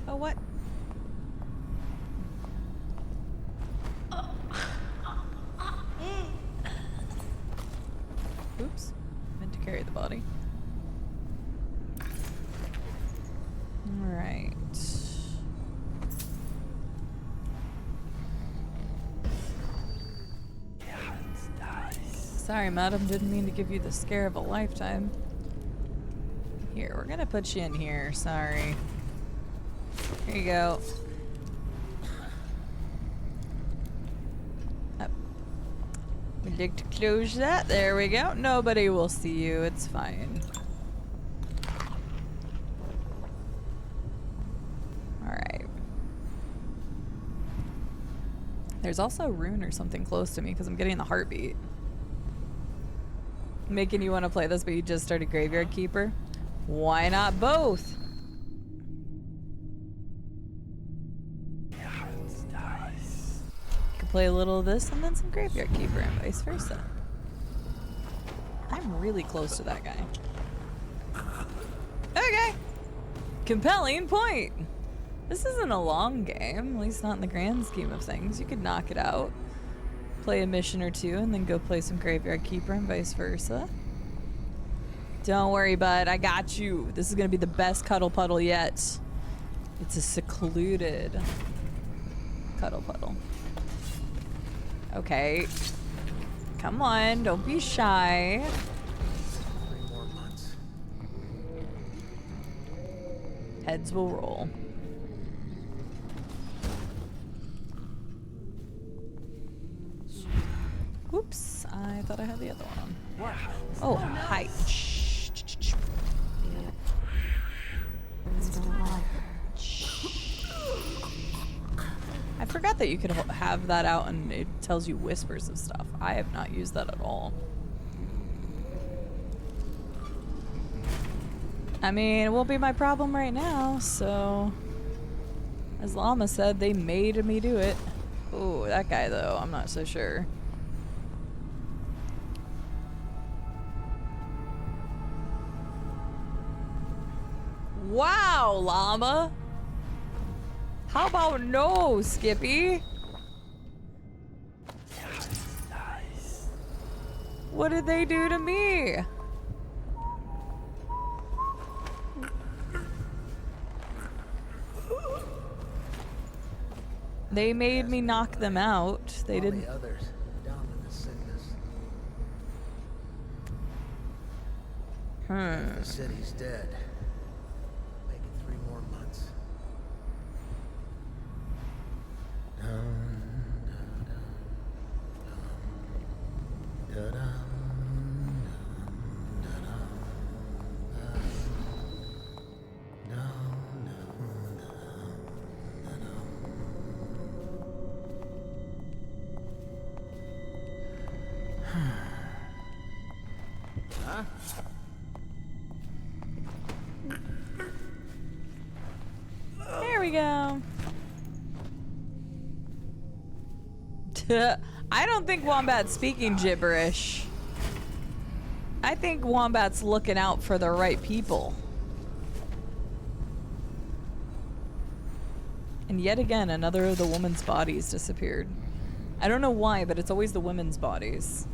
Oh, what? Oops. Meant to carry the body. Alright. Sorry, madam. Didn't mean to give you the scare of a lifetime. Here, we're gonna put you in here. Sorry. Here you go. Up. We'd like to close that. There we go. Nobody will see you. It's fine. Alright. There's also a rune or something close to me because I'm getting the heartbeat. Making you want to play this, but you just started Graveyard Keeper? Why not both? Play a little of this and then some Graveyard Keeper and vice versa. I'm really close to that guy. Okay. Compelling point. This isn't a long game, at least not in the grand scheme of things. You could knock it out, play a mission or two, and then go play some Graveyard Keeper and vice versa. Don't worry, bud. I got you. This is going to be the best cuddle puddle yet. It's a secluded cuddle puddle. Okay. Come on, don't be shy. 3 more months. Heads will roll. Oops, I thought I had the other one on. What? Oh, hi. I forgot that you could have that out and it tells you whispers of stuff. I have not used that at all. I mean, it won't be my problem right now, so... As Llama said, they made me do it. Ooh, that guy though, I'm not so sure. Wow, Llama! How about no, Skippy? What did they do to me? They made me knock them out. They All didn't. the others down with the sickness. If the city's dead. Make it 3 more months. There we go. I don't think Wombat's speaking gibberish. I think Wombat's looking out for the right people. And yet again, another of the woman's bodies disappeared. I don't know why, but it's always the women's bodies.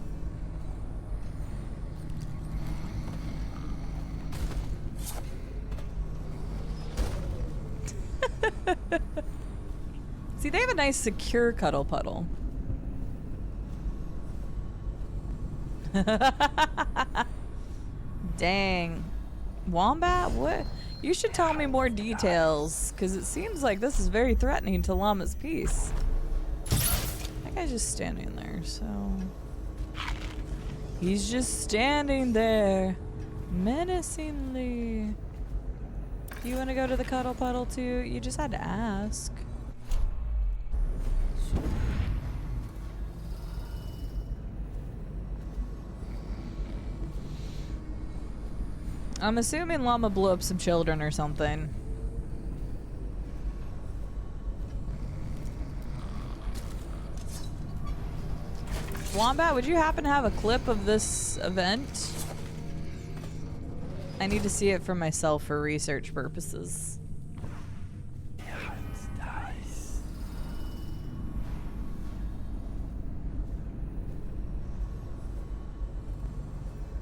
See, they have a nice secure cuddle puddle. Dang. Wombat? What? You should tell me more details, because it seems like this is very threatening to Llama's peace. That guy's just standing there, so... He's just standing there, menacingly. Do you want to go to the cuddle puddle too? You just had to ask. I'm assuming Llama blew up some children or something. Wombat, would you happen to have a clip of this event? I need to see it for myself for research purposes.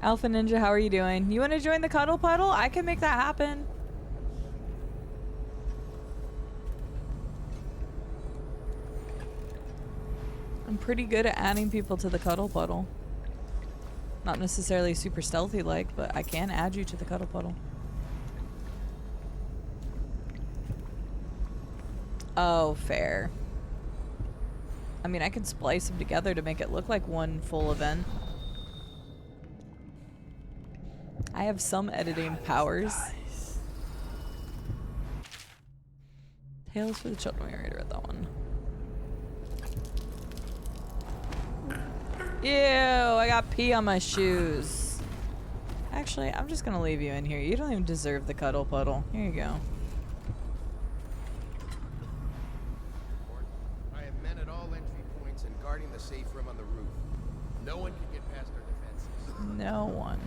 Alpha Ninja, how are you doing? You want to join the cuddle puddle? I can make that happen. I'm pretty good at adding people to the cuddle puddle. Not necessarily super stealthy like, but I can add you to the cuddle puddle. Oh, fair. I mean, I can splice them together to make it look like one full event. I have some editing powers. Tales for the Children. We already read that one. Ew, I got pee on my shoes. Actually, I'm just gonna leave you in here. You don't even deserve the cuddle puddle. Here you go. I have men at all entry points and guarding the safe room on the roof. No one can get past our defenses. No one.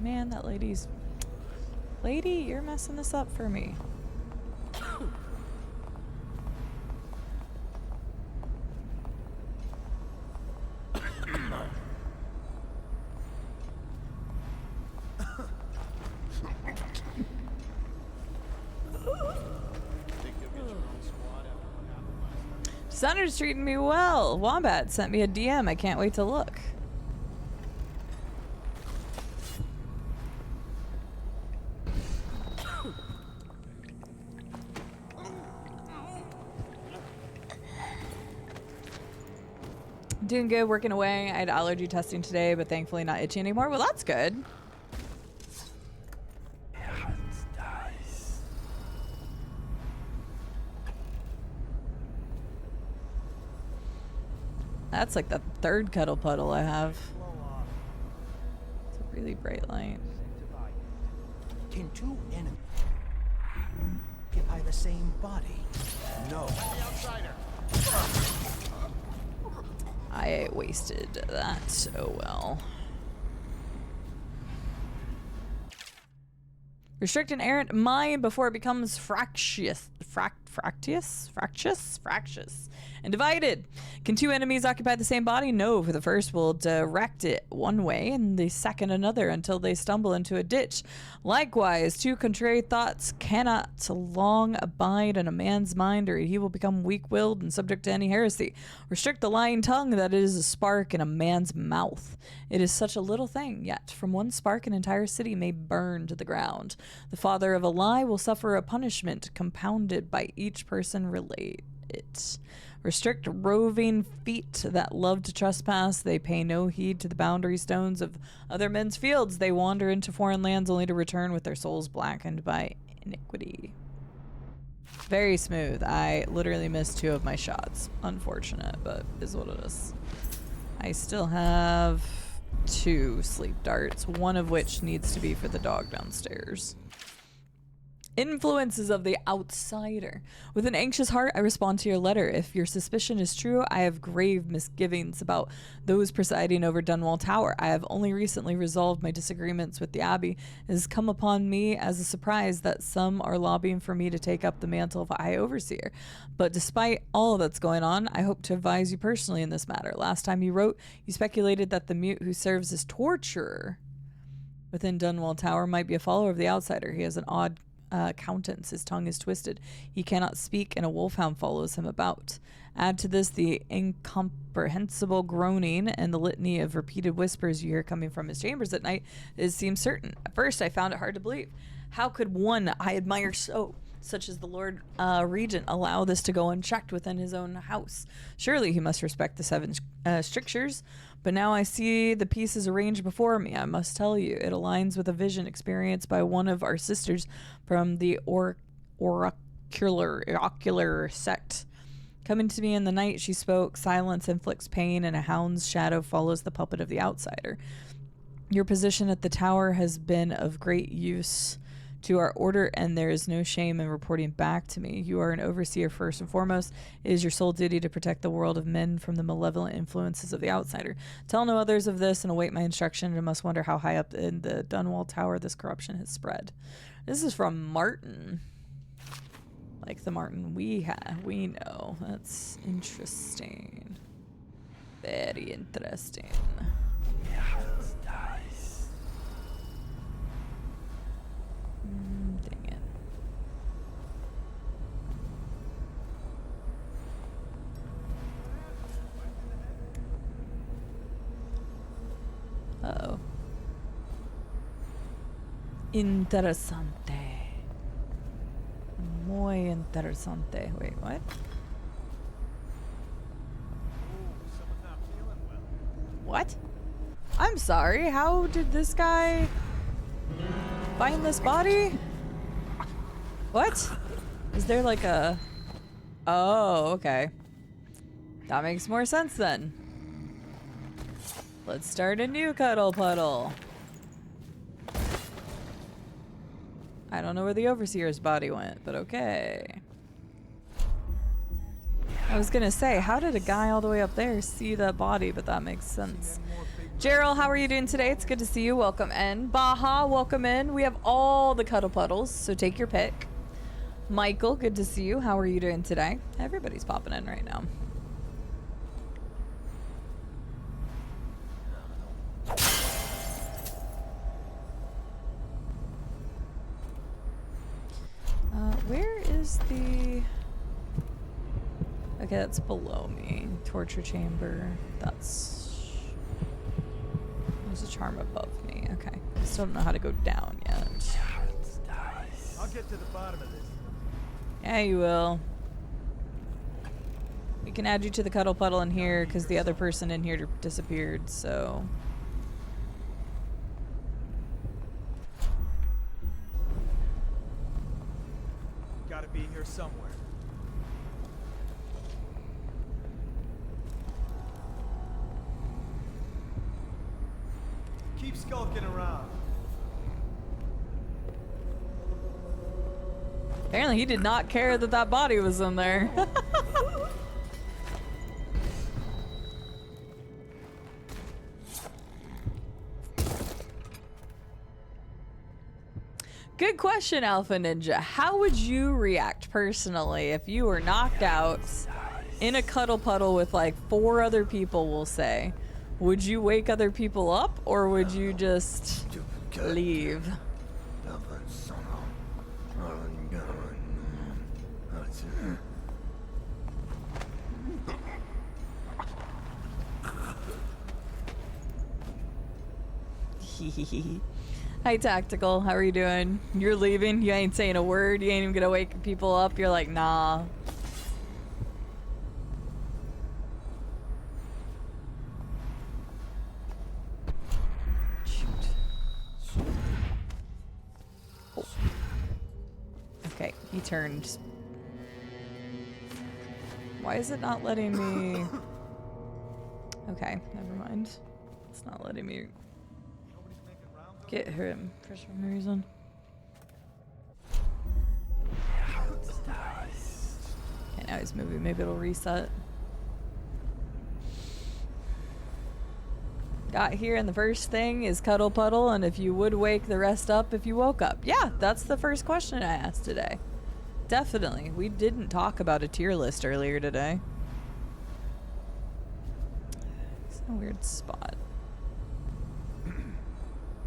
Man, that lady's... Lady, you're messing this up for me. Dishonored's treating me well. Wombat sent me a DM. I can't wait to look. Doing good, working away. I had allergy testing today, but thankfully not itchy anymore. Well, that's good. That's like the third cuddle puddle I have. It's a really bright light. Can two enemies occupy the same body? No. I wasted that. Oh well. Restrict an errant mind before it becomes fractious, and divided. Can two enemies occupy the same body? No, for the first will direct it one way and the second another until they stumble into a ditch. Likewise, two contrary thoughts cannot long abide in a man's mind, or he will become weak-willed and subject to any heresy. Restrict the lying tongue, that it is a spark in a man's mouth. It is such a little thing, yet from one spark an entire city may burn to the ground. The father of a lie will suffer a punishment compounded by each person relate it. Restrict roving feet that love to trespass. They pay no heed to the boundary stones of other men's fields. They wander into foreign lands only to return with their souls blackened by iniquity. Very smooth. I literally missed 2 of my shots. Unfortunate, but is what it is. I still have 2 sleep darts, one of which needs to be for the dog downstairs. Influences of the outsider. With an anxious heart, I respond to your letter. If your suspicion is true, I have grave misgivings about those presiding over Dunwall Tower. I have only recently resolved my disagreements with the Abbey. It has come upon me as a surprise that some are lobbying for me to take up the mantle of High Overseer. But despite all that's going on, I hope to advise you personally in this matter. Last time you wrote, you speculated that the mute who serves as torturer within Dunwall Tower might be a follower of the outsider. He has an odd countenance. His tongue is twisted. He cannot speak, and a wolfhound follows him about. Add to this the incomprehensible groaning and the litany of repeated whispers you hear coming from his chambers at night. It seems certain. At first, I found it hard to believe. How could one I admire so, such as the Lord Regent, allow this to go unchecked within his own house? Surely he must respect the 7 strictures. But now I see the pieces arranged before me. I must tell you, it aligns with a vision experienced by one of our sisters from the oracular sect. Coming to me in the night, she spoke, silence inflicts pain, and a hound's shadow follows the puppet of the outsider. Your position at the tower has been of great use to our order, and there is no shame in reporting back to me. You are an overseer first and foremost. It is your sole duty to protect the world of men from the malevolent influences of the outsider. Tell no others of this and await my instruction, and must wonder how high up in the Dunwall Tower this corruption has spread. This is from Martin. Like the Martin we know. That's interesting. Very interesting. Dang it. Uh-oh. Interesante. Muy interesante. Wait, what? What? I'm sorry, how did this guy find this body? What? Is there like a... Oh, okay. That makes more sense then. Let's start a new cuddle puddle. I don't know where the Overseer's body went, but okay. I was gonna say, how did a guy all the way up there see that body, but that makes sense. Gerald, how are you doing today? It's good to see you. Welcome in. Baha, welcome in. We have all the cuddle puddles, so take your pick. Michael, good to see you. How are you doing today? Everybody's popping in right now. Where is the... Okay, that's below me. Torture chamber. That's... There's a charm above me. Okay. I still don't know how to go down yet. I'll get to the bottom of this. Yeah, you will. We can add you to the cuddle puddle in here because the other person in here disappeared, so... Gotta be here somewhere. Keep skulking around. Apparently he did not care that that body was in there. Good question, Alpha Ninja. How would you react personally if you were knocked out in a cuddle puddle with like 4 other people, we'll say? Would you wake other people up or would you just leave? Hi, Tactical. How are you doing? You're leaving? You ain't saying a word? You ain't even gonna wake people up? You're like, nah. Okay, he turned. Why is it not letting me? Okay, never mind. It's not letting me get him for some reason. Okay, now he's moving. Maybe it'll reset. Got here, and the first thing is cuddle puddle, and if you would wake the rest up if you woke up. Yeah, that's the first question I asked today. Definitely. We didn't talk about a tier list earlier today. It's a weird spot.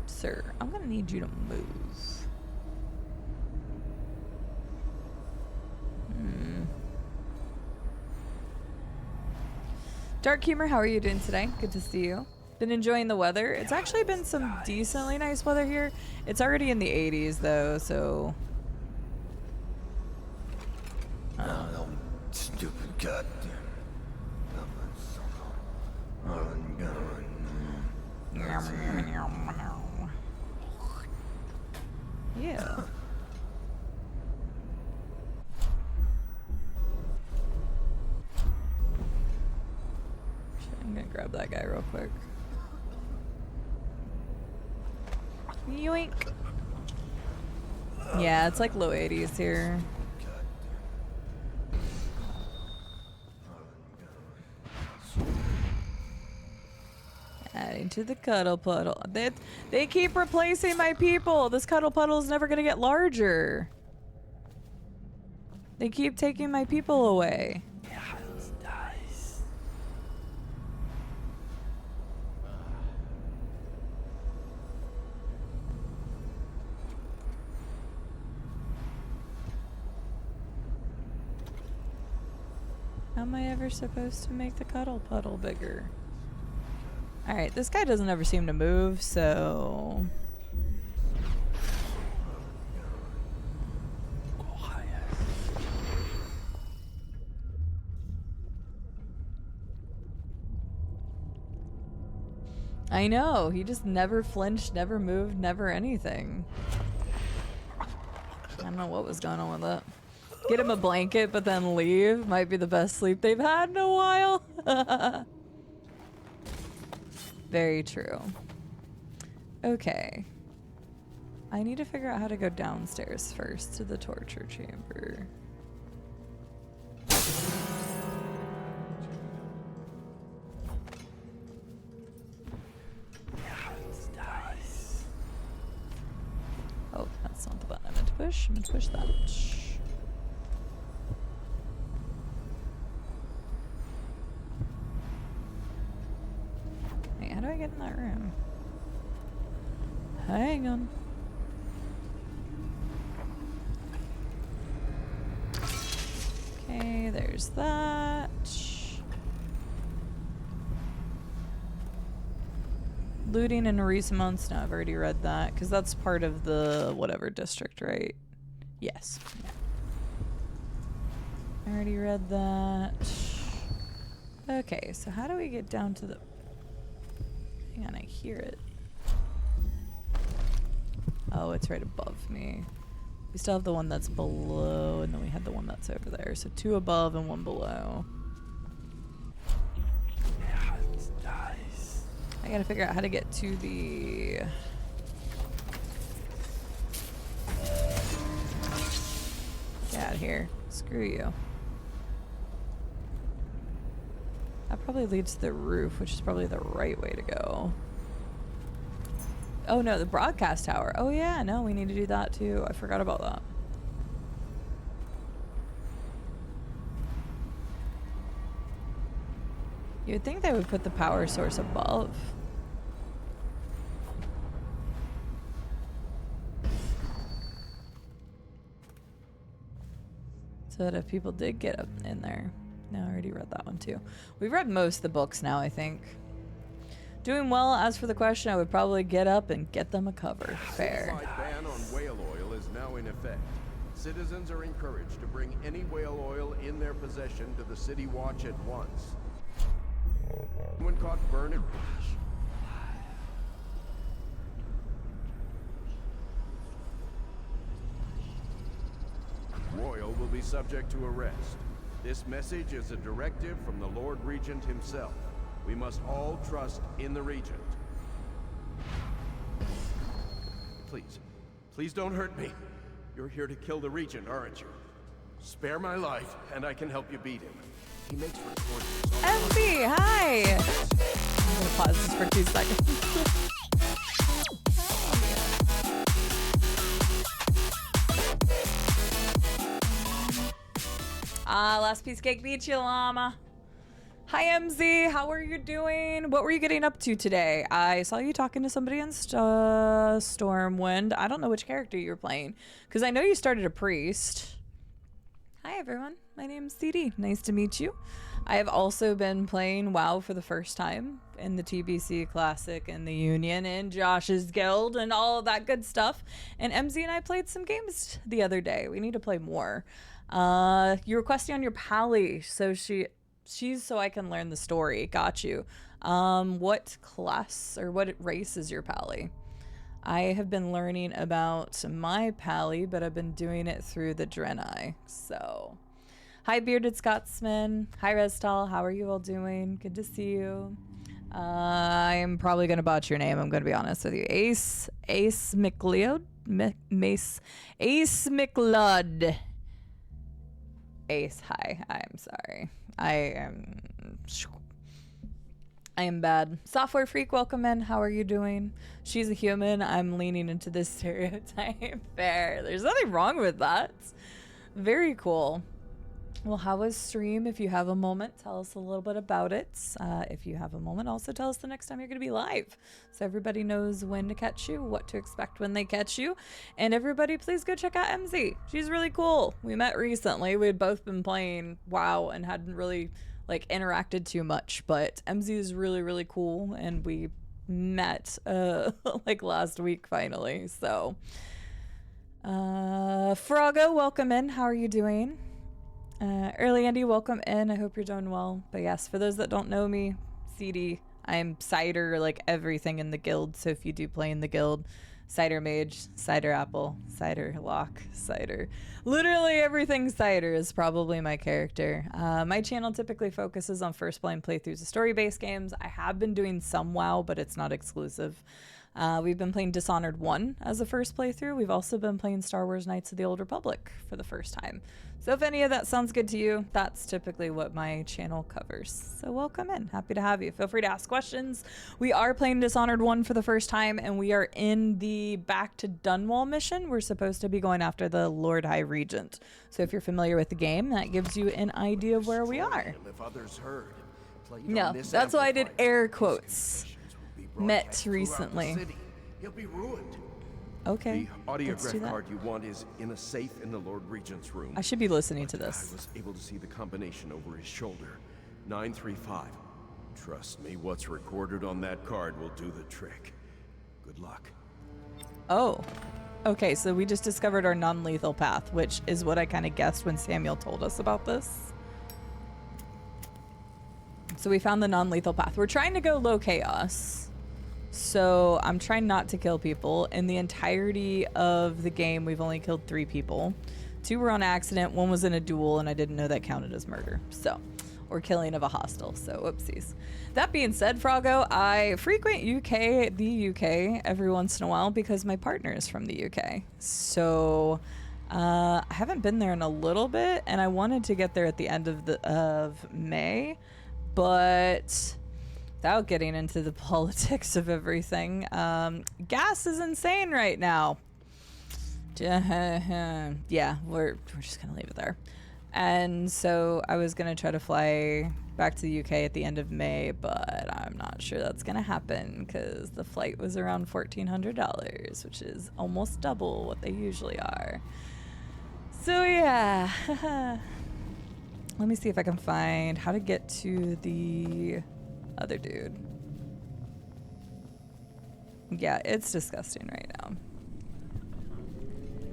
Sir, I'm gonna need you to move. Dark Humor, how are you doing today? Good to see you. Been enjoying the weather. It's actually been some decently nice weather here. It's already in the 80s though, so... Stupid goddamn. Yeah. I'm gonna grab that guy real quick. Yoink. Yeah, it's like low 80s here. Adding to the cuddle puddle. They keep replacing my people. This cuddle puddle is never gonna get larger. They keep taking my people away. How am I ever supposed to make the cuddle puddle bigger? Alright, this guy doesn't ever seem to move, so... I know, he just never flinched, never moved, never anything. I don't know what was going on with that. Get him a blanket, but then leave. Might be the best sleep they've had in a while. Very true. Okay. I need to figure out how to go downstairs first to the torture chamber. Oh, that's not the button I meant to push. I meant to push that. Wait, how do I get in that room? Hang on. Okay, there's that. Looting and resummonts. No, I've already read that because that's part of the whatever district, right? Yes. Yeah. I already read that. Okay, so how do we get down to the... Hang on, I hear it. Oh, it's right above me. We still have the one that's below, and then we had the one that's over there. So 2 above and 1 below. I gotta figure out how to get to the... Get out of here. Screw you. That probably leads to the roof, which is probably the right way to go. Oh no, the broadcast tower. Oh yeah, no, we need to do that too. I forgot about that. You would think they would put the power source above. So that if people did get up in there. No, I already read that one too. We've read most of the books now, I think. Doing well. As for the question, I would probably get up and get them a cover. Fair. A ban on whale oil is now in effect. Citizens are encouraged to bring any whale oil in their possession to the City Watch at once. When caught burning... will be subject to arrest. This message is a directive from the Lord Regent himself. We must all trust in the Regent. Please, please don't hurt me. You're here to kill the Regent, aren't you? Spare my life, and I can help you beat him. He makes recordings. MB, hi! I'm gonna pause this for 2 seconds. Last piece cake beat you, llama. Hi, MZ. How are you doing? What were you getting up to today? I saw you talking to somebody in Stormwind. I don't know which character you were playing, because I know you started a priest. Hi, everyone. My name's Cide. Nice to meet you. I have also been playing WoW for the first time in the TBC Classic and the Union and Josh's Guild and all of that good stuff. And MZ and I played some games the other day. We need to play more. You're requesting on your pally, so she's so I can learn the story. Got you. What class or what race is your pally? I have been learning about my pally, but I've been doing it through the Draenei. So, hi, Bearded Scotsman. Hi, Restal. How are you all doing? Good to see you. I am probably going to botch your name. I'm going to be honest with you. Ace McLeod? Ace McLeod. Ace, hi. I'm sorry. I am bad. Software Freak, welcome in. How are you doing? She's a human. I'm leaning into this stereotype. Fair. There's nothing wrong with that. Very cool. Well, how was stream? If you have a moment, tell us a little bit about it. If you have a moment, also tell us the next time you're going to be live, so everybody knows when to catch you, what to expect when they catch you. And everybody, please go check out MZ. She's really cool. We met recently. We had both been playing WoW and hadn't really interacted too much, but MZ is really, really cool, and we met last week finally. So Froggo, welcome in. How are you doing? Early Andy, welcome in. I hope you're doing well. But yes, for those that don't know me, CD, I'm Cider, everything in the guild. So if you do play in the guild, Cider Mage, Cider Apple, Cider Lock, Cider. Literally everything Cider is probably my character. My channel typically focuses on first playing playthroughs of story-based games. I have been doing some WoW, but it's not exclusive. We've been playing Dishonored 1 as a first playthrough. We've also been playing Star Wars Knights of the Old Republic for the first time. So if any of that sounds good to you, that's typically what my channel covers. So welcome in. Happy to have you. Feel free to ask questions. We are playing Dishonored 1 for the first time, and we are in the Back to Dunwall mission. We're supposed to be going after the Lord High Regent. So if you're familiar with the game, that gives you an idea of where we are. No, that's why I did air quotes. Met recently. He'll be ruined. Okay. The audiograph card you want is in a safe in the Lord Regent's room. I should be listening to this. I was able to see the combination over his shoulder. 935. Trust me, what's recorded on that card will do the trick. Good luck. Oh. Okay, so we just discovered our non-lethal path, which is what I kind of guessed when Samuel told us about this. So we found the non-lethal path. We're trying to go low chaos. So I'm trying not to kill people. In the entirety of the game, we've only killed 3 people. 2 were on accident, 1 was in a duel, and I didn't know that counted as murder. So, or killing of a hostile, so whoopsies. That being said, Froggo, I frequent the UK every once in a while because my partner is from the UK. So I haven't been there in a little bit, and I wanted to get there at the end of May, but without getting into the politics of everything, gas is insane right now. Yeah, we're just gonna leave it there. And so I was gonna try to fly back to the UK at the end of May, but I'm not sure that's gonna happen because the flight was around $1,400, which is almost double what they usually are. So yeah, let me see if I can find how to get to the other dude. Yeah, it's disgusting right now.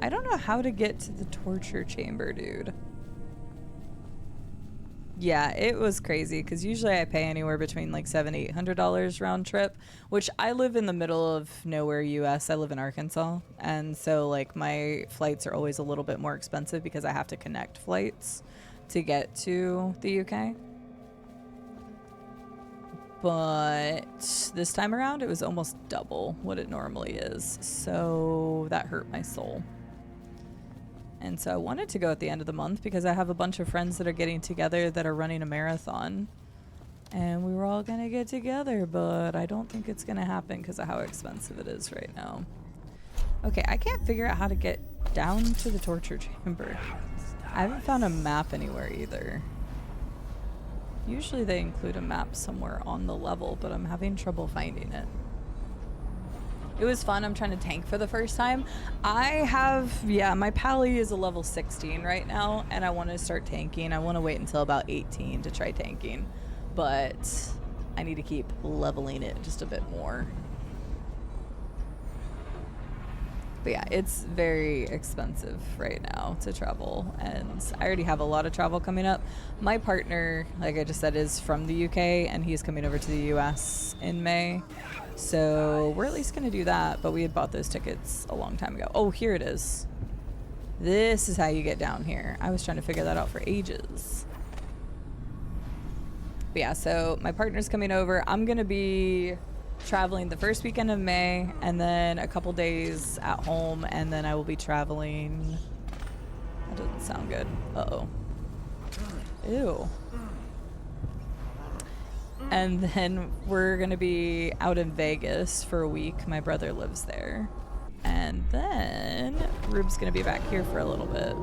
I don't know how to get to the torture chamber, dude. Yeah, it was crazy because usually I pay anywhere between like $700-800 round trip, which I live in the middle of nowhere, U.S. I live in Arkansas, and so like my flights are always a little bit more expensive because I have to connect flights to get to the UK. But this time around, it was almost double what it normally is, so that hurt my soul. And so I wanted to go at the end of the month because I have a bunch of friends that are getting together that are running a marathon. And we were all going to get together, but I don't think it's going to happen because of how expensive it is right now. Okay, I can't figure out how to get down to the torture chamber. I haven't found a map anywhere either. Usually they include a map somewhere on the level, but I'm having trouble finding it. It was fun. I'm trying to tank for the first time. My pally is a level 16 right now, and I want to start tanking. I want to wait until about 18 to try tanking, but I need to keep leveling it just a bit more. But yeah, it's very expensive right now to travel, and I already have a lot of travel coming up. My partner, like I just said, is from the UK, and he's coming over to the US in May. So we're at least going to do that, but we had bought those tickets a long time ago. Oh, here it is. This is how you get down here. I was trying to figure that out for ages. But yeah, so my partner's coming over. I'm going to be traveling the first weekend of May, and then a couple days at home, and then I will be traveling. That doesn't sound good. Uh-oh. Ew. And then we're going to be out in Vegas for a week. My brother lives there. And then Rube's going to be back here for a little bit.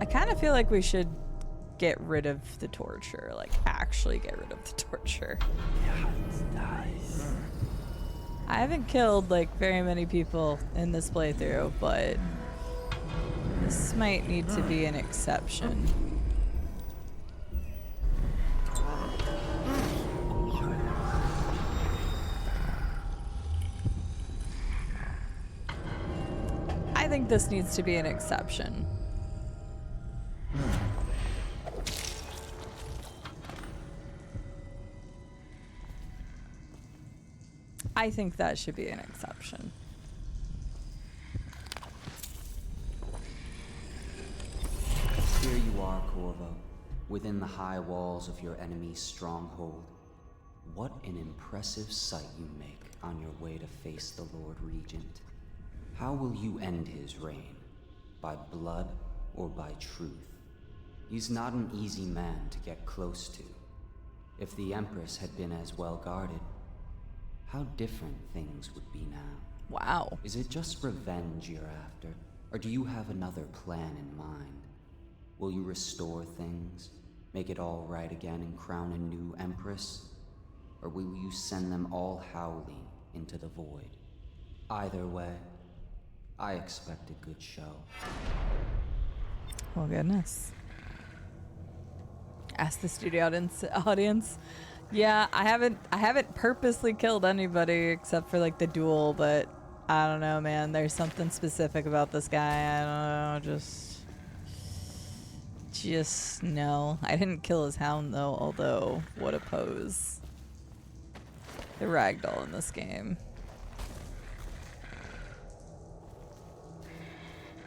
I kind of feel like we should get rid of the torture. Like, actually get rid of the torture. I haven't killed, like, very many people in this playthrough, but this might need to be an exception. I think this needs to be an exception. I think that should be an exception. Here you are, Corvo, within the high walls of your enemy's stronghold. What an impressive sight you make on your way to face the Lord Regent. How will you end his reign? By blood or by truth? He's not an easy man to get close to. If the Empress had been as well guarded, how different things would be now. Wow. Is it just revenge you're after, or do you have another plan in mind? Will you restore things, make it all right again, and crown a new Empress? Or will you send them all howling into the void? Either way, I expect a good show. Oh goodness. Ask the studio audience. Yeah, I haven't purposely killed anybody except for like the duel, but I don't know, man. There's something specific about this guy. I don't know, just no. I didn't kill his hound though, although what a pose. The ragdoll in this game.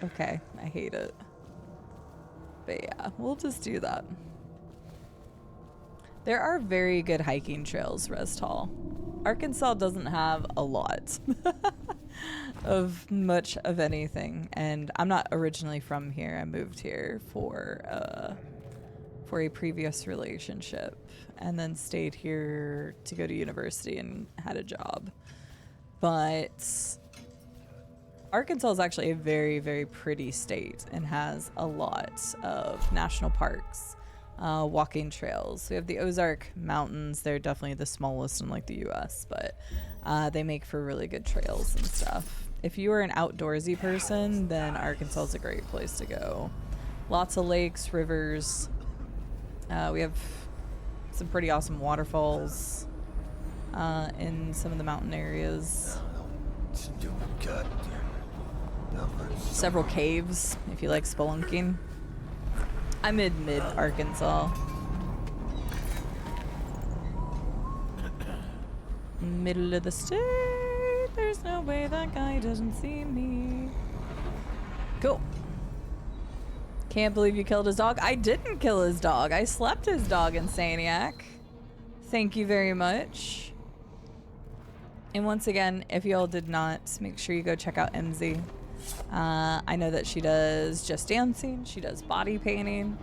Okay, I hate it. But yeah, we'll just do that. There are very good hiking trails, Restall. Arkansas doesn't have a lot of much of anything, and I'm not originally from here. I moved here for a previous relationship, and then stayed here to go to university and had a job. But Arkansas is actually a very, very pretty state and has a lot of national parks. Walking trails. We have the Ozark Mountains. They're definitely the smallest in like the US, but they make for really good trails and stuff. If you are an outdoorsy person, then Arkansas is a great place to go. Lots of lakes, rivers. We have some pretty awesome waterfalls in some of the mountain areas. several caves if you like spelunking. I'm in mid Arkansas. Middle of the state. There's no way that guy doesn't see me. Cool. Can't believe you killed his dog. I didn't kill his dog. I slept his dog in Saniac. Thank you very much. And once again, if y'all did not, make sure you go check out MZ. I know that she does just dancing. She does body painting.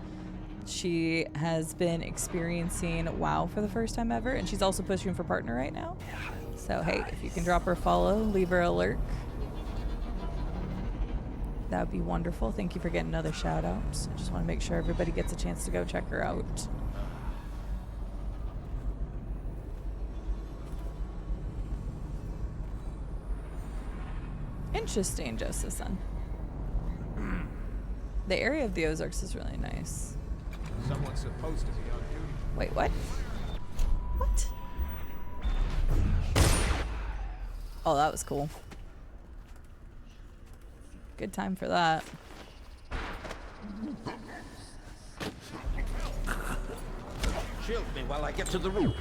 She has been experiencing WoW for the first time ever, and she's also pushing for partner right now. So hey, if you can drop her a follow, leave her a lurk. That would be wonderful. Thank you for getting another shout out. I just want to make sure everybody gets a chance to go check her out. Interesting, Justice Son. The area of the Ozarks is really nice. Someone's supposed to be on duty. Wait, what? What? Oh, that was cool. Good time for that. Shield me while I get to the roof.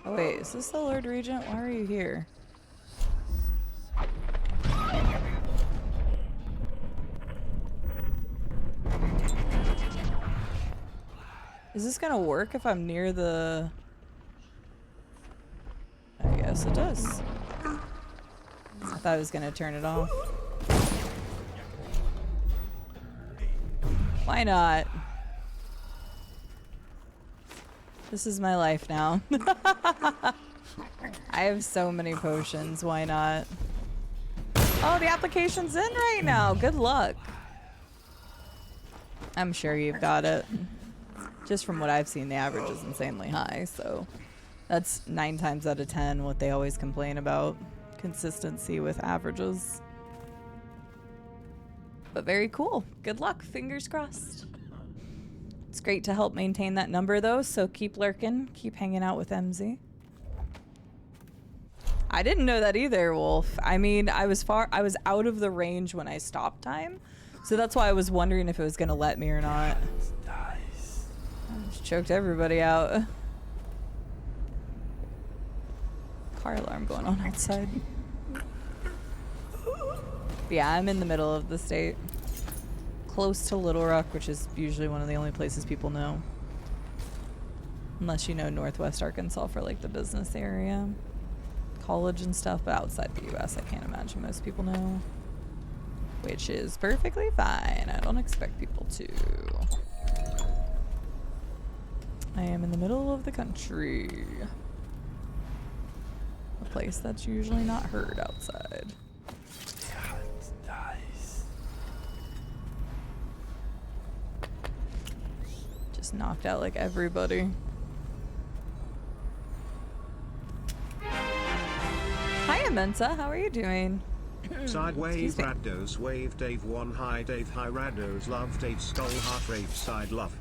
Oh wait, is this the Lord Regent? Why are you here? Is this gonna work if I'm near the... I guess it does. I thought I was gonna turn it off. Why not? This is my life now. I have so many potions, why not? Oh, the application's in right now. Good luck. I'm sure you've got it. Just from what I've seen, the average is insanely high, so that's 9 times out of 10 what they always complain about. Consistency with averages. But very cool. Good luck. Fingers crossed. It's great to help maintain that number though, so keep lurking. Keep hanging out with MZ. I didn't know that either, Wolf. I mean, I was out of the range when I stopped time. So that's why I was wondering if it was gonna let me or not. Nice. I just choked everybody out. Car alarm going on outside. Yeah, I'm in the middle of the state. Close to Little Rock, which is usually one of the only places people know. Unless you know Northwest Arkansas for like the business area. College and stuff, but outside the US I can't imagine most people know. Which is perfectly fine. I don't expect people to. I am in the middle of the country. A place that's usually not heard outside. Yeah, it's nice. Just knocked out like everybody. Hi, Amensa. How are you doing? Side wave Rados wave Dave 1 hi Dave hi Rados love Dave skull heart rave side love.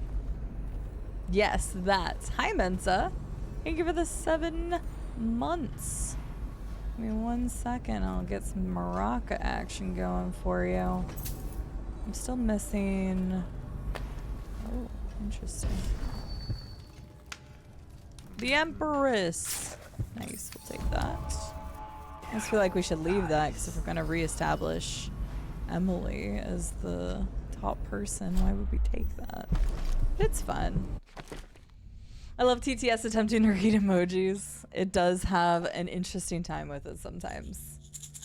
Yes, that's. Hi, Mensa. Thank you for the 7 months. Give me 1 second. I'll get some Maraca action going for you. I'm still missing... Oh, interesting. The Empress. Nice, we'll take that. I just feel like we should leave that because if we're going to reestablish Emily as the top person, why would we take that? It's fun. I love TTS attempting to read emojis. It does have an interesting time with it sometimes.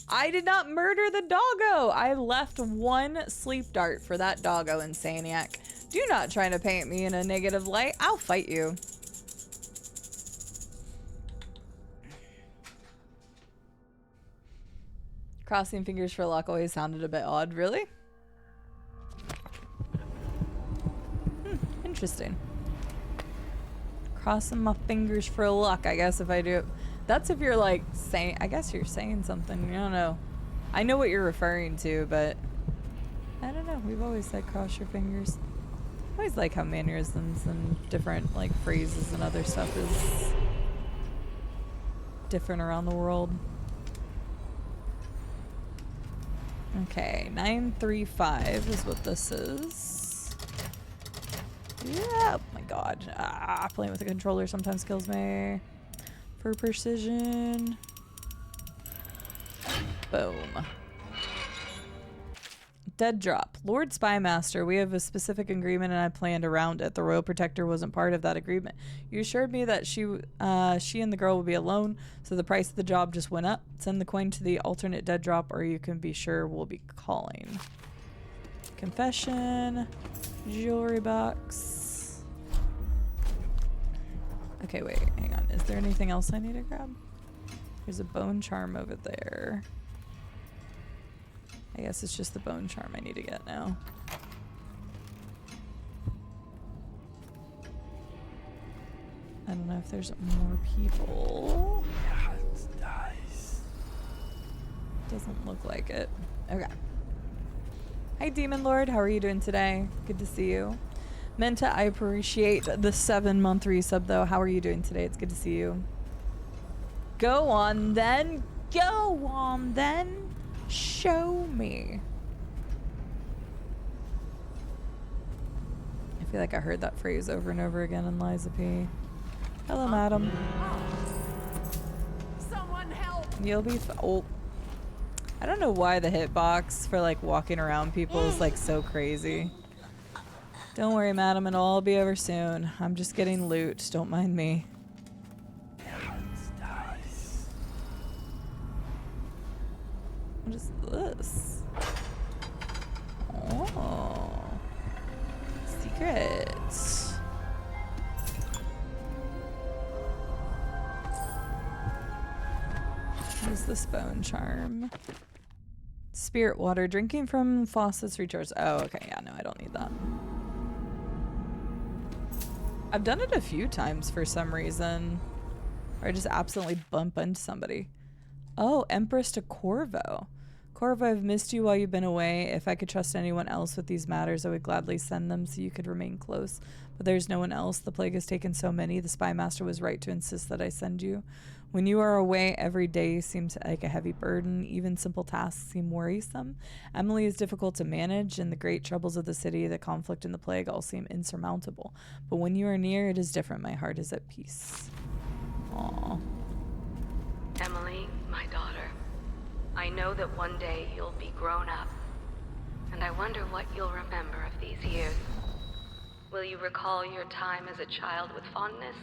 I did not murder the doggo. I left 1 sleep dart for that doggo in Saniac. Do not try to paint me in a negative light. I'll fight you. Crossing fingers for luck always sounded a bit odd. Really? Interesting. Crossing my fingers for luck, I guess, if I do it. That's if you're like saying, I guess you're saying something. I don't know. I know what you're referring to, but I don't know. We've always said cross your fingers. I always like how mannerisms and different like phrases and other stuff is different around the world. Okay, 935 is what this is. Yeah, oh my god. Playing with the controller sometimes kills me. For precision. Boom. Dead drop. Lord Spymaster, we have a specific agreement and I planned around it. The Royal Protector wasn't part of that agreement. You assured me that she and the girl would be alone, so the price of the job just went up. Send the coin to the alternate dead drop or you can be sure we'll be calling. Confession. Jewelry box. Okay, wait, hang on. Is there anything else I need to grab? There's a bone charm over there. I guess it's just the bone charm I need to get now. I don't know if there's more people. Doesn't look like it. Okay. Hi, Demon Lord. How are you doing today? Good to see you. Menta, I appreciate the 7-month resub, though. How are you doing today? It's good to see you. Go on, then. Go on, then. Show me. I feel like I heard that phrase over and over again in Liza P. Hello, madam. Someone help! You'll be oh. I don't know why the hitbox for like walking around people is like so crazy. Don't worry, madam, it'll all be over soon. I'm just getting loot. Don't mind me. What is this? Oh. Secrets. What is this bone charm? Spirit water. Drinking from faucets recharges. Oh, okay. Yeah, no, I don't need that. I've done it a few times for some reason. Or I just absolutely bump into somebody. Oh, Empress to Corvo. Corvo, I've missed you while you've been away. If I could trust anyone else with these matters, I would gladly send them so you could remain close. But there's no one else. The plague has taken so many. The Spymaster was right to insist that I send you. When you are away, every day seems like a heavy burden. Even simple tasks seem worrisome. Emily is difficult to manage, and the great troubles of the city, the conflict and the plague all seem insurmountable. But when you are near, it is different. My heart is at peace. Aww. Emily, my daughter, I know that one day you'll be grown up, and I wonder what you'll remember of these years. Will you recall your time as a child with fondness?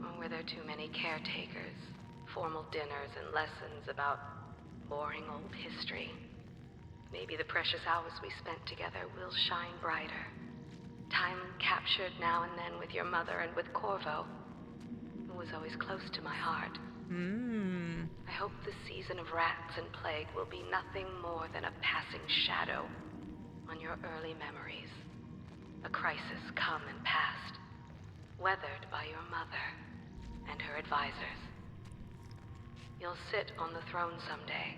Or were there too many caretakers, formal dinners, and lessons about boring old history? Maybe the precious hours we spent together will shine brighter. Time captured now and then with your mother and with Corvo, who was always close to my heart. I hope the season of rats and plague will be nothing more than a passing shadow on your early memories. A crisis come and past, weathered by your mother and her advisors. You'll sit on the throne someday,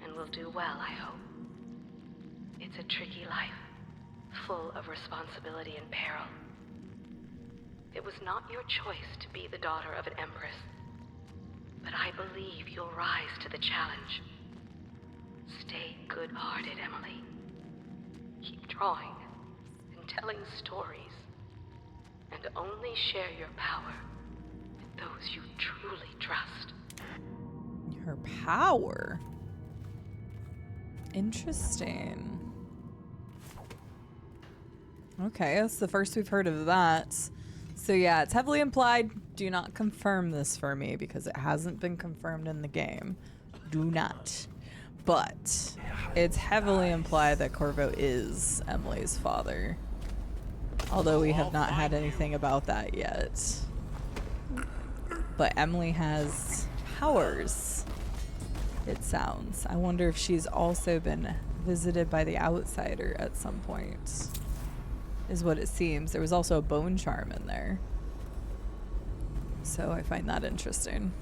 and will do well, I hope. It's a tricky life, full of responsibility and peril. It was not your choice to be the daughter of an empress, but I believe you'll rise to the challenge. Stay good-hearted, Emily. Keep drawing and telling stories, and only share your power with those you truly trust. Her power? Interesting. Okay, that's the first we've heard of that. So yeah, it's heavily implied. Do not confirm this for me because it hasn't been confirmed in the game. Do not. But it's heavily implied that Corvo is Emily's father. Although we have not had anything about that yet. But Emily has powers, it sounds. I wonder if she's also been visited by the outsider at some point. Is what it seems. There was also a bone charm in there. So I find that interesting.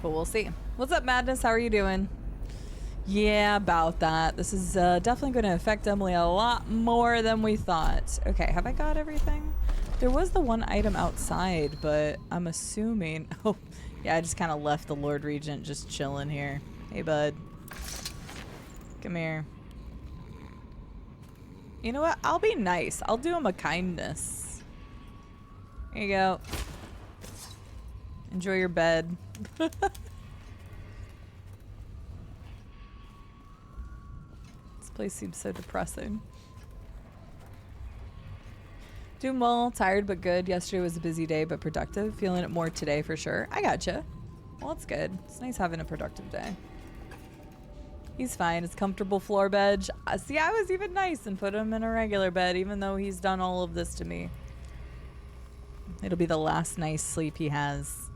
But we'll see. What's up, Madness? How are you doing? Yeah, about that. This is definitely going to affect Emily a lot more than we thought. Okay, have I got everything? There was the one item outside, but I'm assuming... Oh, Yeah, I just kind of left the Lord Regent just chilling here. Hey, bud. Come here. You know what? I'll be nice. I'll do him a kindness. Here you go. Enjoy your bed. This place seems so depressing. Doing well, tired but good. Yesterday was a busy day but productive. Feeling it more today for sure. I gotcha. Well, it's good. It's nice having a productive day. He's fine. It's comfortable floor bed. See, I was even nice and put him in a regular bed even though he's done all of this to me. It'll be the last nice sleep he has.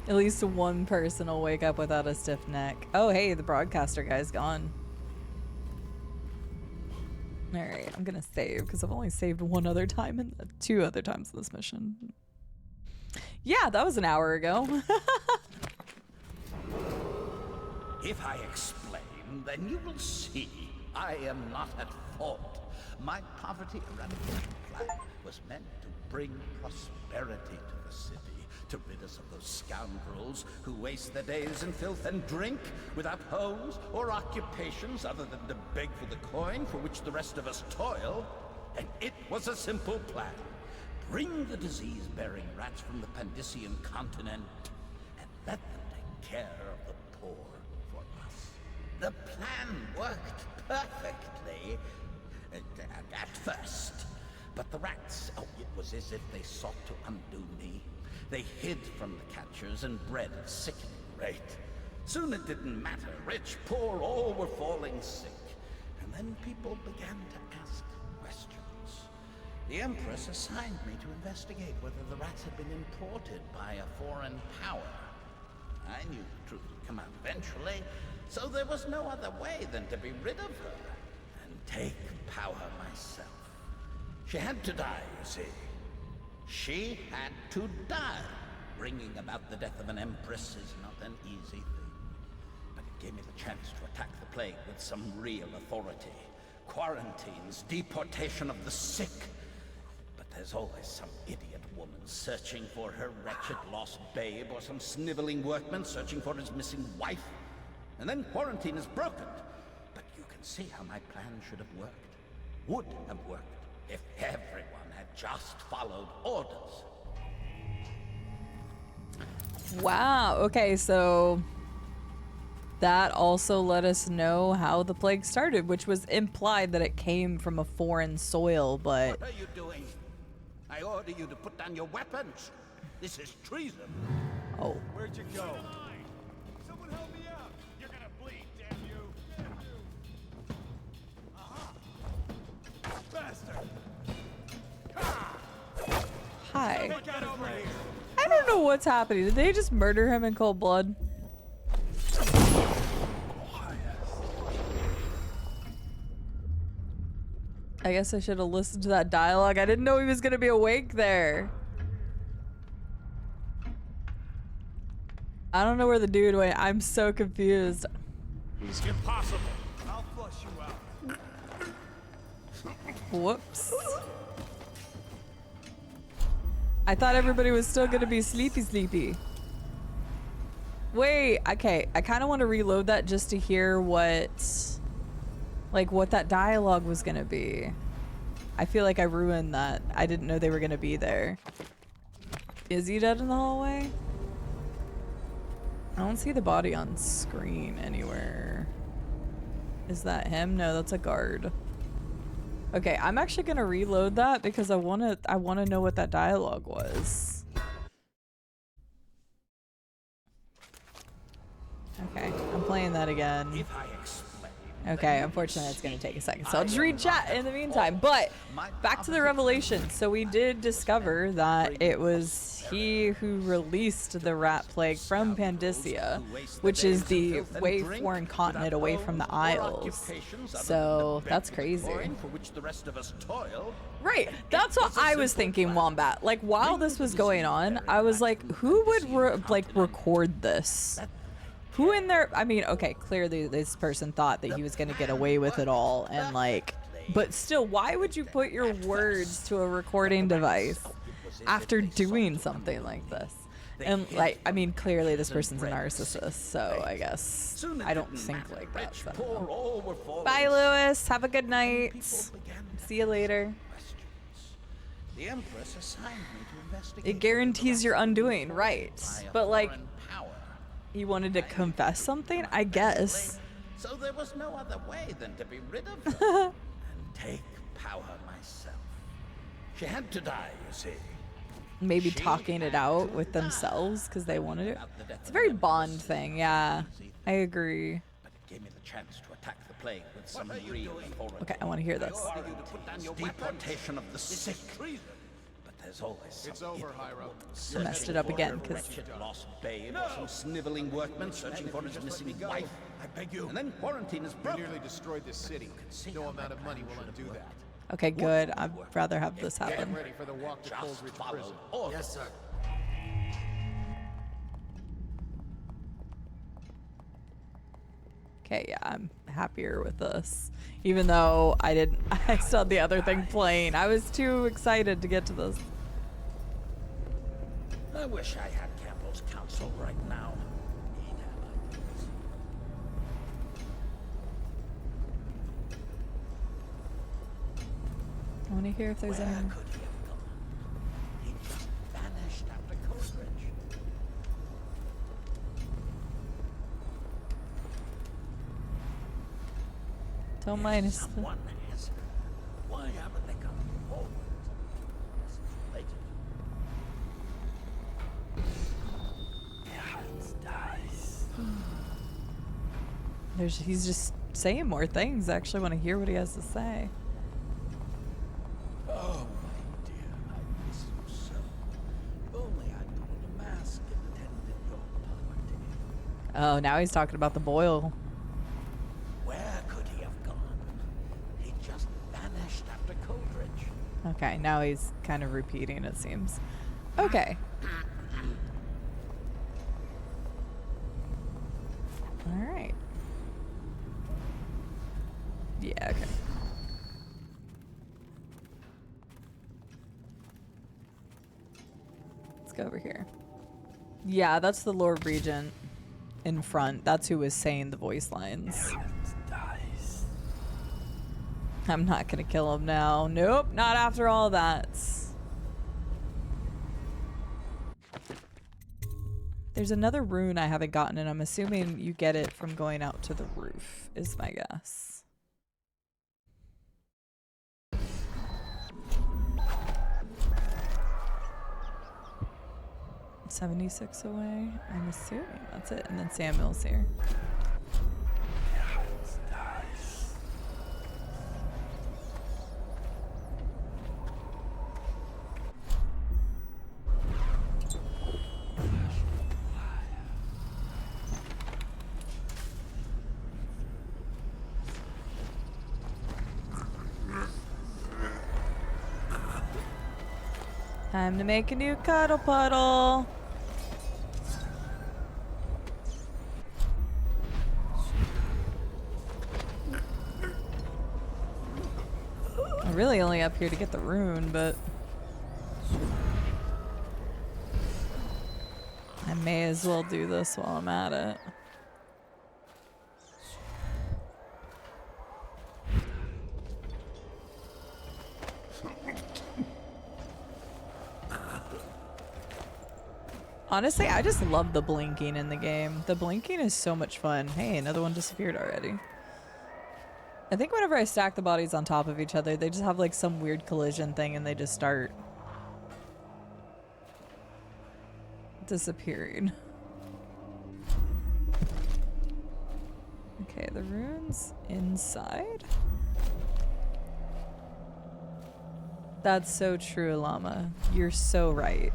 At least one person will wake up without a stiff neck. Oh, hey, the broadcaster guy's gone. Alright, I'm gonna save because I've only saved one other time and 2 other times in this mission. Yeah, that was an hour ago. If I explain, then you will see I am not at fault. My poverty eradication plan was meant to bring prosperity to the city, to rid us of those scoundrels who waste their days in filth and drink without homes or occupations other than to beg for the coin for which the rest of us toil. And it was a simple plan. Bring the disease-bearing rats from the Pandician continent and let them take care of the poor for us. The plan worked perfectly at first. But the rats, oh, it was as if they sought to undo me. They hid from the catchers and bred at sickening rate. Soon it didn't matter. Rich, poor, all were falling sick. And then people began to ask questions. The Empress assigned me to investigate whether the rats had been imported by a foreign power. I knew the truth would come out eventually, so there was no other way than to be rid of her and take power myself. She had to die, you see. She had to die. Bringing about the death of an empress is not an easy thing. But it gave me the chance to attack the plague with some real authority. Quarantines, deportation of the sick. But there's always some idiot woman searching for her wretched lost babe, or some sniveling workman searching for his missing wife. And then quarantine is broken. But you can see how my plan should have worked. Would have worked if everyone had just followed orders. Wow. Okay, so that also let us know how the plague started, which was implied that it came from a foreign soil, but... What are you doing? I order you to put down your weapons. This is treason. Oh. Where'd you go? Someone help me out. You're gonna bleed, damn you. Bastard. Hi. I don't know what's happening. Did they just murder him in cold blood? I guess I should have listened to that dialogue. I didn't know he was gonna be awake there. I don't know where the dude went. I'm so confused. It's impossible. I'll flush you out. Whoops. I thought everybody was still gonna be sleepy. Wait, okay. I kind of want to reload that just to hear what that dialogue was gonna be. I feel like I ruined that. I didn't know they were gonna be there. Is he dead in the hallway? I don't see the body on screen anywhere. Is that him? No, that's a guard. Okay, I'm actually gonna reload that because I wanna know what that dialogue was. Okay, I'm playing that again. Okay, unfortunately it's gonna take a second, so I'll just read chat in the meantime. But back to the revelation. So we did discover that it was he who released the rat plague from Pandicia, which is the way foreign continent away from the Isles. So that's crazy. Right, that's what I was thinking, Wombat. Like while this was going on, I was like, who would record this? Who in there? I mean, okay, clearly this person thought that he was gonna get away with it all, and like, but still, why would you put your words to a recording device? after doing something like this. And like, I mean, clearly this person's a narcissist, so I guess I don't think like that. So I don't know. Bye, Lewis. Have a good night. See you later. The Empress assigned me to investigate. It guarantees your undoing, right? But like, you wanted to confess something, I guess. So there was no other way than to be rid of her and take power myself. She had to die, you see. Maybe talking it out with themselves because they wanted it. It's a very Bond thing, yeah. I agree. But it gave me the chance to attack the plague with some real authority. Okay, I want to hear this. Deportation of the sick. But there's always It's over, Hiram. I messed it up again because lost babe or some sniveling workman searching for his missing wife. I beg you. And then quarantine is You broken. nearly destroyed this city. No amount of money will undo that. okay, good. I'd rather have this Get happen. ready for the walk to Coldridge Prison. Yes, sir. Okay, yeah, I'm happier with this. Even though I saw the other thing playing. I was too excited to get to this. I wish I had Campbell's counsel right now. I want to hear if there's any. Could he have gone? He just vanished after Coldridge. Don't mind us. Someone has her. Why haven't they come forward? Unless it's related. He's just saying more things. I actually want to hear what he has to say. Oh, my dear, I miss you so. If only I'd put on a mask and attended your party. Oh, now he's talking about the boil. Where could he have gone? He just vanished after Coldridge. Okay, now he's kind of repeating, it seems. Okay. All right. Yeah, okay. Let's go over here. Yeah, that's the Lord Regent in front. That's who was saying the voice lines. I'm not gonna kill him now. Nope, not after all that. There's another rune I haven't gotten, and I'm assuming you get it from going out to the roof, is my guess. $76 away. I'm assuming that's it. And then Samuel's here. Time to make a new cuddle puddle. I'm really only up here to get the rune, but I may as well do this while I'm at it. Honestly, I just love the blinking in the game. The blinking is so much fun. Hey, another one disappeared already. I think whenever I stack the bodies on top of each other, they just have like some weird collision thing and they just start disappearing. Okay, the rune's inside. That's so true, Llama. You're so right.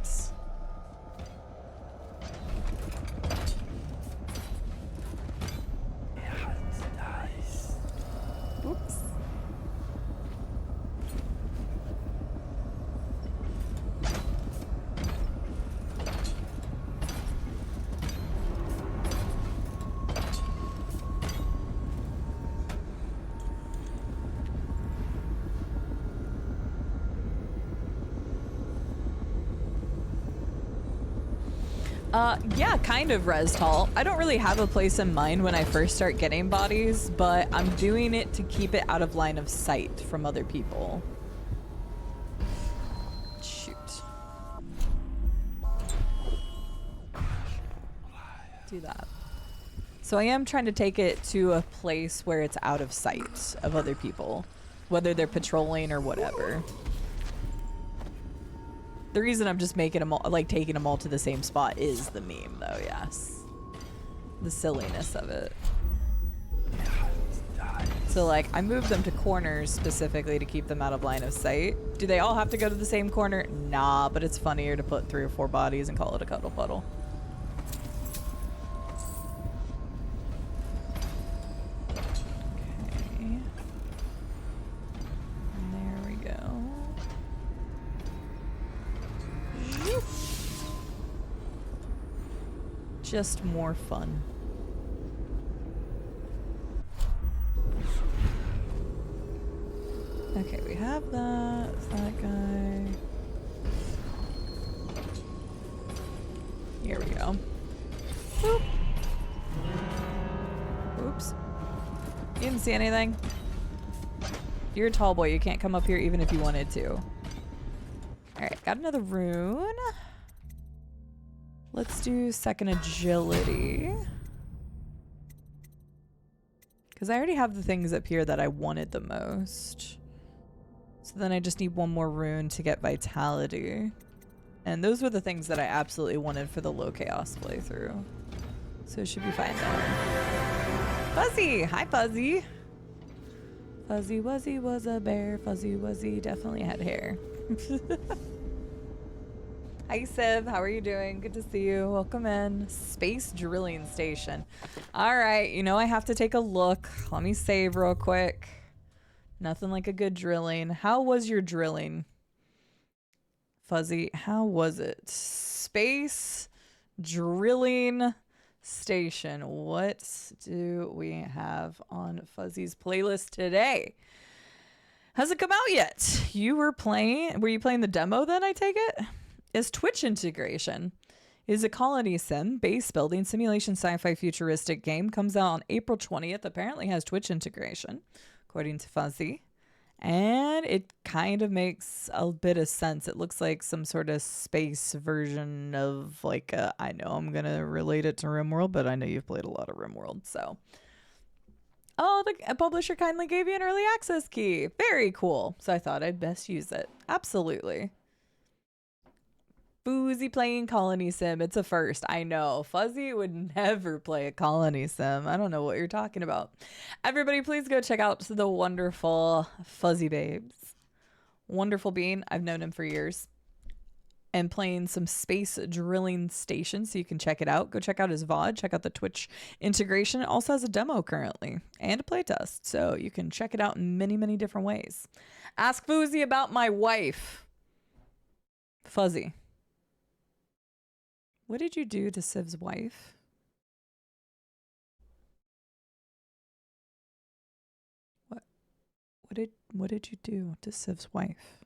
Oops. Yeah, kind of res tall. I don't really have a place in mind when I first start getting bodies, but I'm doing it to keep it out of line of sight from other people. Shoot. Do that. So I am trying to take it to a place where it's out of sight of other people, whether they're patrolling or whatever. The reason I'm just making them all, like taking them all to the same spot is the meme though, yes. The silliness of it. So like I moved them to corners specifically to keep them out of line of sight. Do they all have to go to the same corner? Nah, but it's funnier to put 3 or 4 bodies and call it a cuddle puddle. Okay. And there we go. Just more fun. Okay, we have that. That guy. Here we go. Boop. Oops. You didn't see anything? You're a tall boy. You can't come up here even if you wanted to. Alright, got another rune. Let's do second agility. Because I already have the things up here that I wanted the most. So then I just need one more rune to get vitality. And those were the things that I absolutely wanted for the low chaos playthrough. So it should be fine there. Fuzzy! Hi, Fuzzy! Fuzzy Wuzzy was a bear. Fuzzy Wuzzy definitely had hair. Hi, Civ. How are you doing? Good to see you. Welcome in. Space drilling station. All right. You know I have to take a look. Let me save real quick. Nothing like a good drilling. How was your drilling? Fuzzy, how was it? Space drilling station. What do we have on Fuzzy's playlist today? Has it come out yet? Were you playing the demo then, I take it? Is Twitch integration. Is a colony sim, base building, simulation, sci-fi, futuristic game. Comes out on April 20th. Apparently has Twitch integration, according to Fuzzy. And it kind of makes a bit of sense. It looks like some sort of space version of like, I know I'm going to relate it to RimWorld, but I know you've played a lot of RimWorld, so. Oh, the publisher kindly gave you an early access key. Very cool. So I thought I'd best use it. Absolutely. Boozy playing colony sim. It's a first. I know. Fuzzy would never play a colony sim. I don't know what you're talking about. Everybody, please go check out the wonderful Fuzzy Babes. Wonderful being. I've known him for years. And playing some space drilling station, so you can check it out. Go check out his VOD. Check out the Twitch integration. It also has a demo currently and a playtest. So you can check it out in many, many different ways. Ask Fuzzy about my wife. Fuzzy. What did you do to Civ's wife? What did you do to Civ's wife?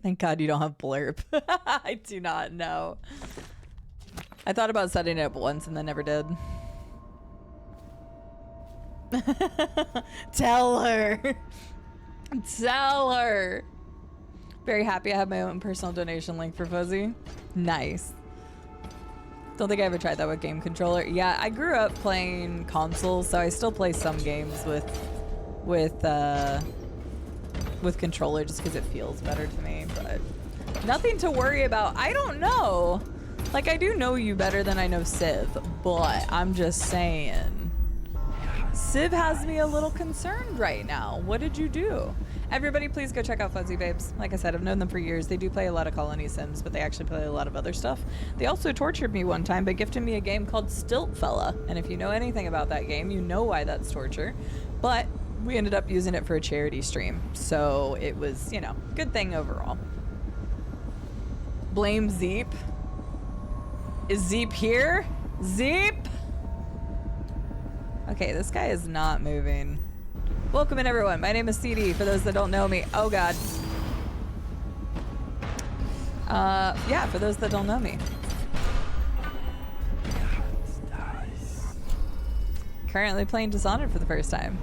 Thank God you don't have blurb. I do not know. I thought about setting it up once and then never did. Tell her. Tell her. Very happy I have my own personal donation link for Fuzzy. Nice. Don't think I ever tried that with game controller. Yeah, I grew up playing consoles, so I still play some games with controller just because it feels better to me, but nothing to worry about. I don't know. Like, I do know you better than I know Civ, but I'm just saying. Civ has me a little concerned right now. What did you do? Everybody, please go check out Fuzzy Babes. Like I said, I've known them for years. They do play a lot of colony sims, but they actually play a lot of other stuff. They also tortured me one time by gifting me a game called Stilt Fella. And if you know anything about that game, you know why that's torture. But we ended up using it for a charity stream. So it was, you know, good thing overall. Blame Zeep. Is Zeep here? Zeep? Okay, this guy is not moving. Welcome in, everyone. My name is Cide, for those that don't know me. Oh, God. Yeah, for those that don't know me. Currently playing Dishonored for the first time.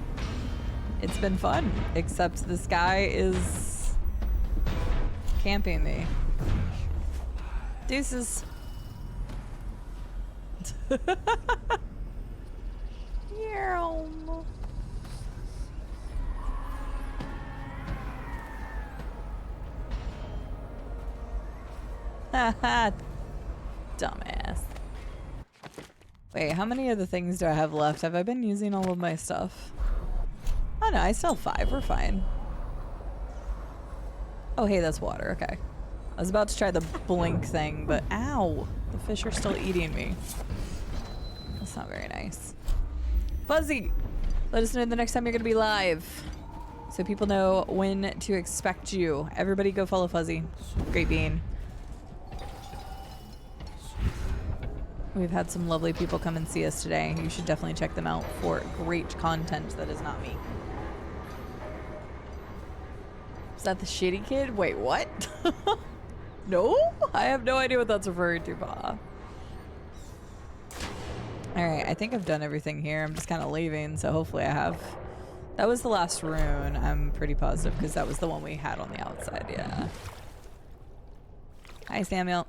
It's been fun, except this guy is camping me. Deuces. Haha. Dumbass. Wait, how many of the things do I have left? Have I been using all of my stuff? Oh no, I still have 5. We're fine. Oh hey, that's water. Okay. I was about to try the blink thing, but ow! The fish are still eating me. That's not very nice. Fuzzy! Let us know the next time you're gonna be live, so people know when to expect you. Everybody go follow Fuzzy. Great bean. We've had some lovely people come and see us today. You should definitely check them out for great content that is not me. Is that the shitty kid? Wait, what? No? I have no idea what that's referring to, Ba. Alright, I think I've done everything here. I'm just kind of leaving, so hopefully I have. That was the last rune, I'm pretty positive, because that was the one we had on the outside, yeah. Hi, Samuel.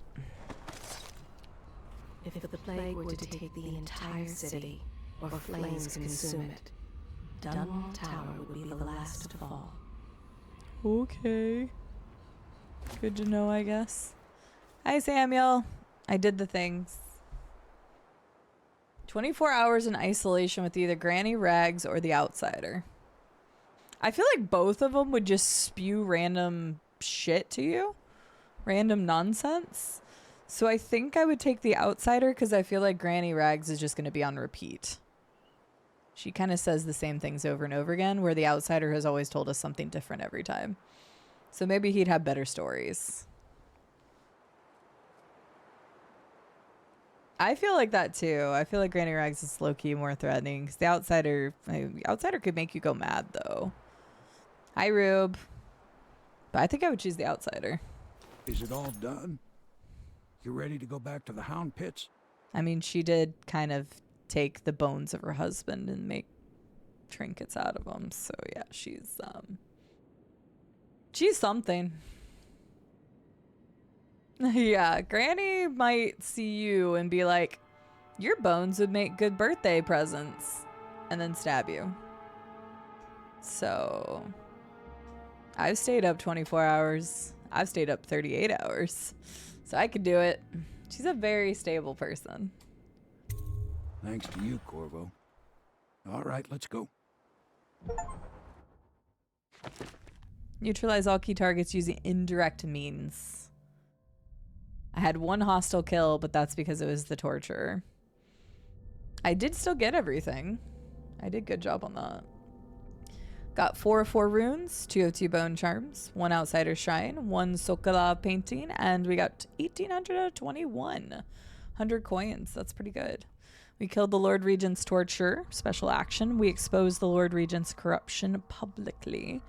If the plague were to take the entire city, or flames consume it, Dunwall Tower would be the last to fall. Okay. Good to know, I guess. Hi, Samuel. I did the things. 24 hours in isolation with either Granny Rags or the Outsider. I feel like both of them would just spew random shit to you. Random nonsense. So I think I would take the Outsider because I feel like Granny Rags is just going to be on repeat. She kind of says the same things over and over again, where the Outsider has always told us something different every time. So maybe he'd have better stories. I feel like that too. I feel like Granny Rags is low-key more threatening because the Outsider could make you go mad though. Hi, Rube. But I think I would choose the Outsider. Is it all done? You ready to go back to the Hound Pits? I mean, she did kind of take the bones of her husband and make trinkets out of them. So yeah, she's something. Yeah, Granny might see you and be like, your bones would make good birthday presents, and then stab you. So I've stayed up 24 hours. I've stayed up 38 hours. So I could do it. She's a very stable person. Thanks to you, Corvo. All right, let's go. Neutralize all key targets using indirect means. I had 1 hostile kill, but that's because it was the torturer. I did still get everything. I did good job on that. Got 4 of 4 runes, 2 of 2 bone charms, 1 outsider shrine, 1 Sokola painting, and we got 1,800 out of 21. 100 coins. That's pretty good. We killed the Lord Regent's torturer. Special action. We exposed the Lord Regent's corruption publicly.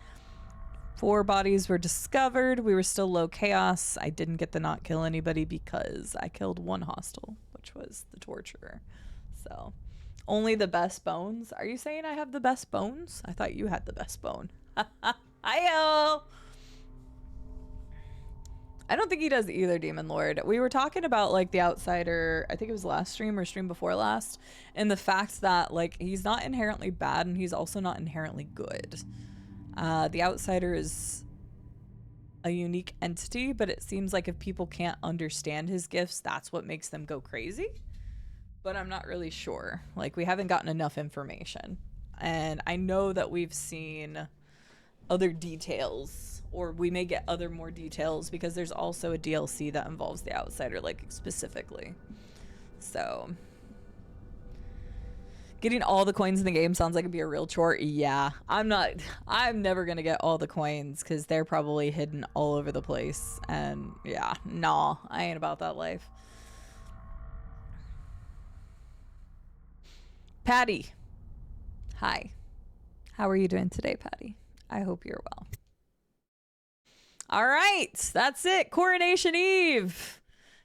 4 bodies were discovered. We were still low chaos. I didn't get to not kill anybody because I killed 1 hostile, which was the torturer. So, only the best bones. Are you saying I have the best bones? I thought you had the best bone. Hi-yo! I don't think he does either, Demon Lord. We were talking about like the Outsider, I think it was last stream or stream before last, and the fact that like he's not inherently bad and he's also not inherently good. The Outsider is a unique entity, but it seems like if people can't understand his gifts, that's what makes them go crazy. But I'm not really sure. Like, we haven't gotten enough information. And I know that we've seen other details, or we may get other more details because there's also a DLC that involves the Outsider, like, specifically. So getting all the coins in the game sounds like it'd be a real chore. Yeah, I'm never gonna get all the coins because they're probably hidden all over the place. And yeah, nah, I ain't about that life. Patty. Hi. How are you doing today, Patty? I hope you're well. All right, that's it. Coronation Eve.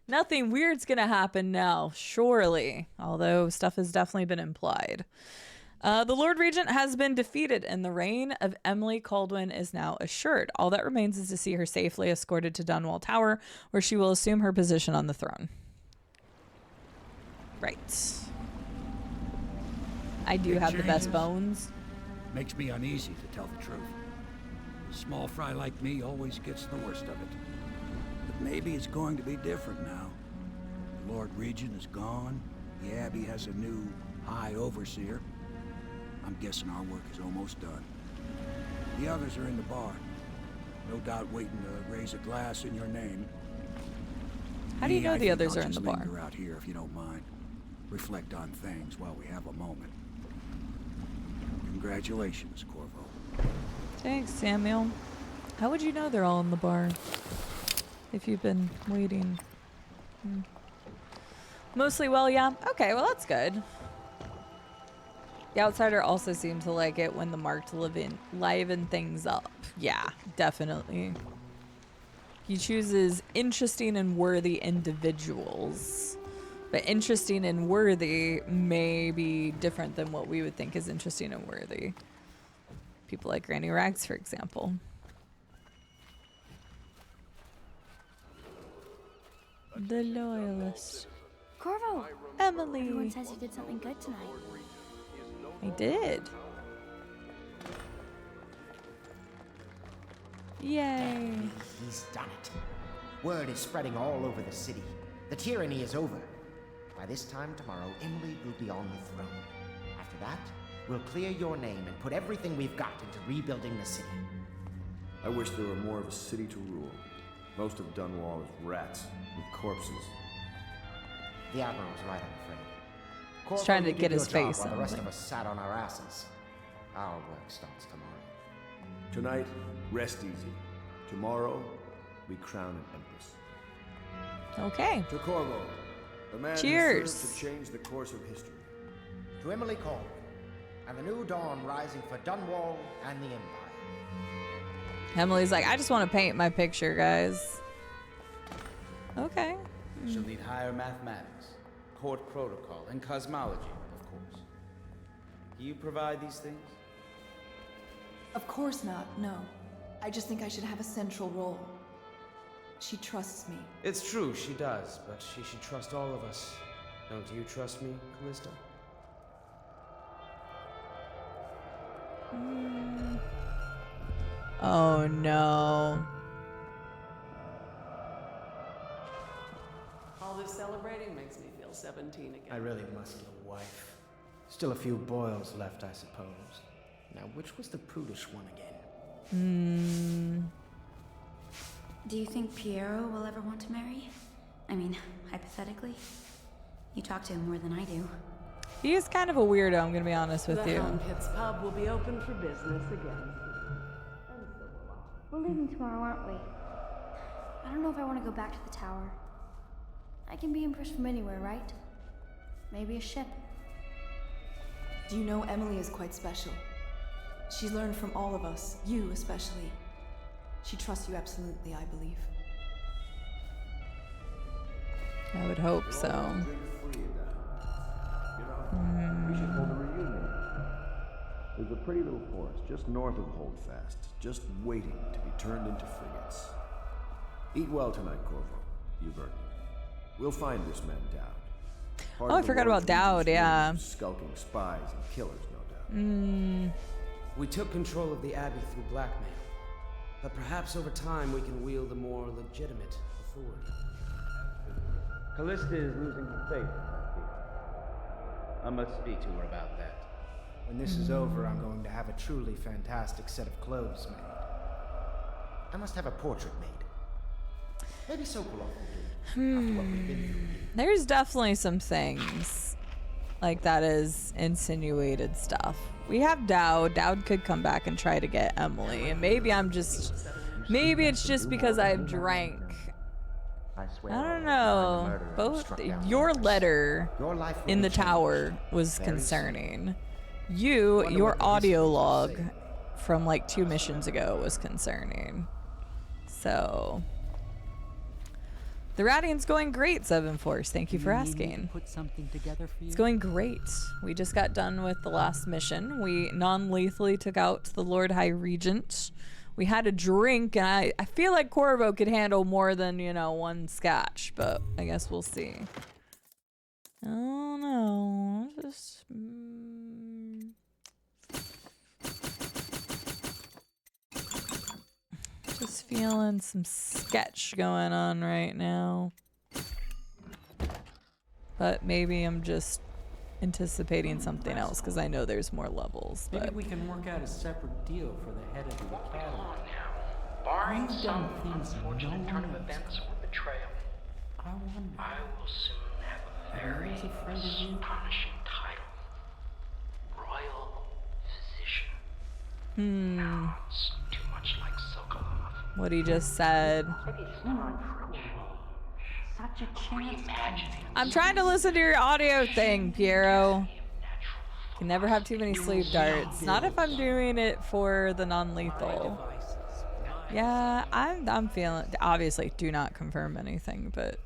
Nothing weird's gonna happen now, surely. Although stuff has definitely been implied. The Lord Regent has been defeated, and the reign of Emily Caldwin is now assured. All that remains is to see her safely escorted to Dunwall Tower, where she will assume her position on the throne. Right. I do have the best bones. Makes me uneasy, to tell the truth. A small fry like me always gets the worst of it. But maybe it's going to be different now. The Lord Regent is gone. The Abbey has a new High Overseer. I'm guessing our work is almost done. The others are in the bar. No doubt waiting to raise a glass in your name. How do you know the others are in the bar? Linger out here if you don't mind. Reflect on things while we have a moment. Congratulations, Corvo. Thanks, Samuel. How would you know they're all in the bar? If you've been waiting. Mostly well, yeah. Okay, well that's good. The Outsider also seemed to like it when the marked liven things up. Yeah, definitely. He chooses interesting and worthy individuals. But interesting and worthy may be different than what we would think is interesting and worthy. People like Granny Rags, for example. The Loyalist. Corvo! Emily! Everyone says you did something good tonight. I did. Yay. He's done it. Word is spreading all over the city. The tyranny is over. By this time tomorrow, Emily will be on the throne. After that, we'll clear your name and put everything we've got into rebuilding the city. I wish there were more of a city to rule. Most of Dunwall is rats and corpses. The Admiral's right, I'm afraid. He's trying to get his face while the rest on. of us sat on our asses. Our work starts tomorrow. Tonight, rest easy. Tomorrow, we crown an empress. Okay. To Corvo, the man Cheers. who served to change the course of history. To Emily Caldwin, and the new dawn rising for Dunwall and the Empire. Emily's like, I just want to paint my picture, guys. Okay. She'll need higher mathematics, court protocol, and cosmology, of course. Do you provide these things? Of course not, no. I just think I should have a central role. She trusts me. It's true, she does, but she should trust all of us. Don't you trust me, Callisto? Oh no. All this celebrating makes me feel 17 again. I really must get a wife. Still a few boils left, I suppose. Now, which was the prudish one again? Do you think Piero will ever want to marry? I mean, hypothetically. You talk to him more than I do. He is kind of a weirdo, I'm gonna be honest with The you. Home Pits pub will be open for business again. We're leaving tomorrow, aren't we? I don't know if I want to go back to the tower. I can be impressed from anywhere, right? Maybe a ship. Do you know Emily is quite special? She's learned from all of us, you especially. She trusts you absolutely, I believe. I would hope so. We should hold a reunion. There's a pretty little forest just north of Holdfast, just waiting to be turned into frigates. Eat well tonight, Corvo. You've earned it. We'll find this man Dowd. Part Oh, of I the forgot Lord's about Dowd, Regent's yeah. men, skulking spies and killers, no doubt. We took control of the Abbey through blackmail. But perhaps over time we can wield a more legitimate authority. Callista is losing her faith, I fear. I must speak to her about that. When this is over, I'm going to have a truly fantastic set of clothes made. I must have a portrait made. Maybe Sokolov will do it. After what we've been through. There's definitely some things like that is insinuated stuff. We have Dowd. Dowd could come back and try to get Emily. And maybe it's just because I've drank. I don't know. Both your letter in the tower was concerning. Your audio log from like 2 missions ago was concerning. So the ratting's going great, Seven Force. Thank you for asking. Put something together for you. It's going great. We just got done with the last mission. We non-lethally took out the Lord High Regent. We had a drink, and I feel like Corvo could handle more than, you know, one scotch, but I guess we'll see. Oh no, just just feeling some sketch going on right now. But maybe I'm just anticipating something else because I know there's more levels. Maybe But we can work out a separate deal for the head of the academy. Barring You've some done things unfortunate no turn of one else events or betrayal, I wonder. I will soon have a very was afraid of you. astonishing title. Royal Physician. Sounds too much like Sokolov. what he just said. Maybe it's time for a change. Such a chance. Reimagining. I'm trying to listen to your audio thing, Piero. Can never have too many sleep darts. Not if I'm doing it for the non-lethal. Yeah, I'm feeling. Obviously, do not confirm anything, but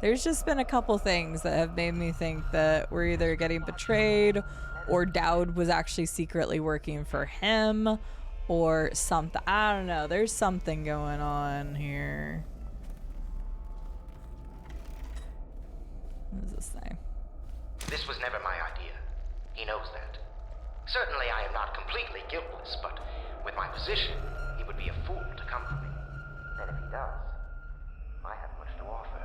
there's just been a couple things that have made me think that we're either getting betrayed, or Dowd was actually secretly working for him, or something. I don't know. There's something going on here. What does this say? This was never my idea. He knows that. Certainly I am not completely guiltless, but with my position, he would be a fool to come for me. And if he does, I have much to offer.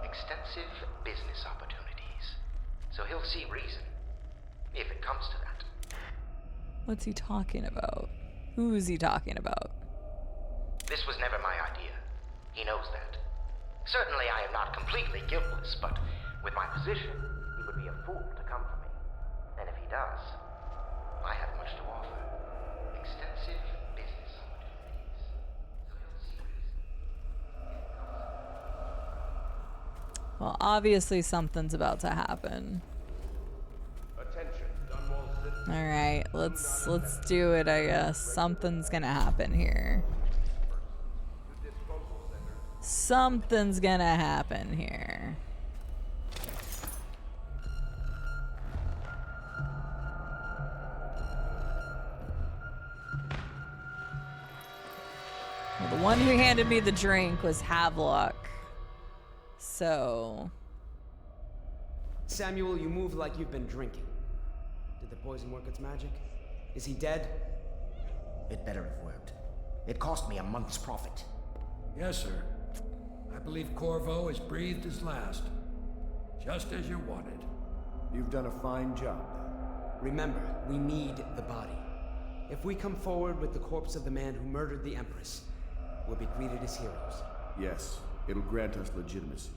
Extensive business opportunities. So he'll see reason, if it comes to that. What's he talking about? Who is he talking about? This was never my idea. He knows that. Certainly I am not completely guiltless, but with my position, he would be a fool to come for me. And if he does, I have much to offer. Extensive business opportunities. So he'll see reason. Well, obviously something's about to happen. Attention, Dunwall citizens. All right, let's do it, I guess. Something's gonna happen here. Something's gonna happen here. Well, the one who handed me the drink was Havelock. So... Samuel, you move like you've been drinking. Did the poison work its magic? Is he dead? It better have worked. It cost me a month's profit. Yes, sir. I believe Corvo has breathed his last. Just as you wanted. You've done a fine job, Remember, we need the body. If we come forward with the corpse of the man who murdered the Empress, we'll be greeted as heroes. Yes, it'll grant us legitimacy.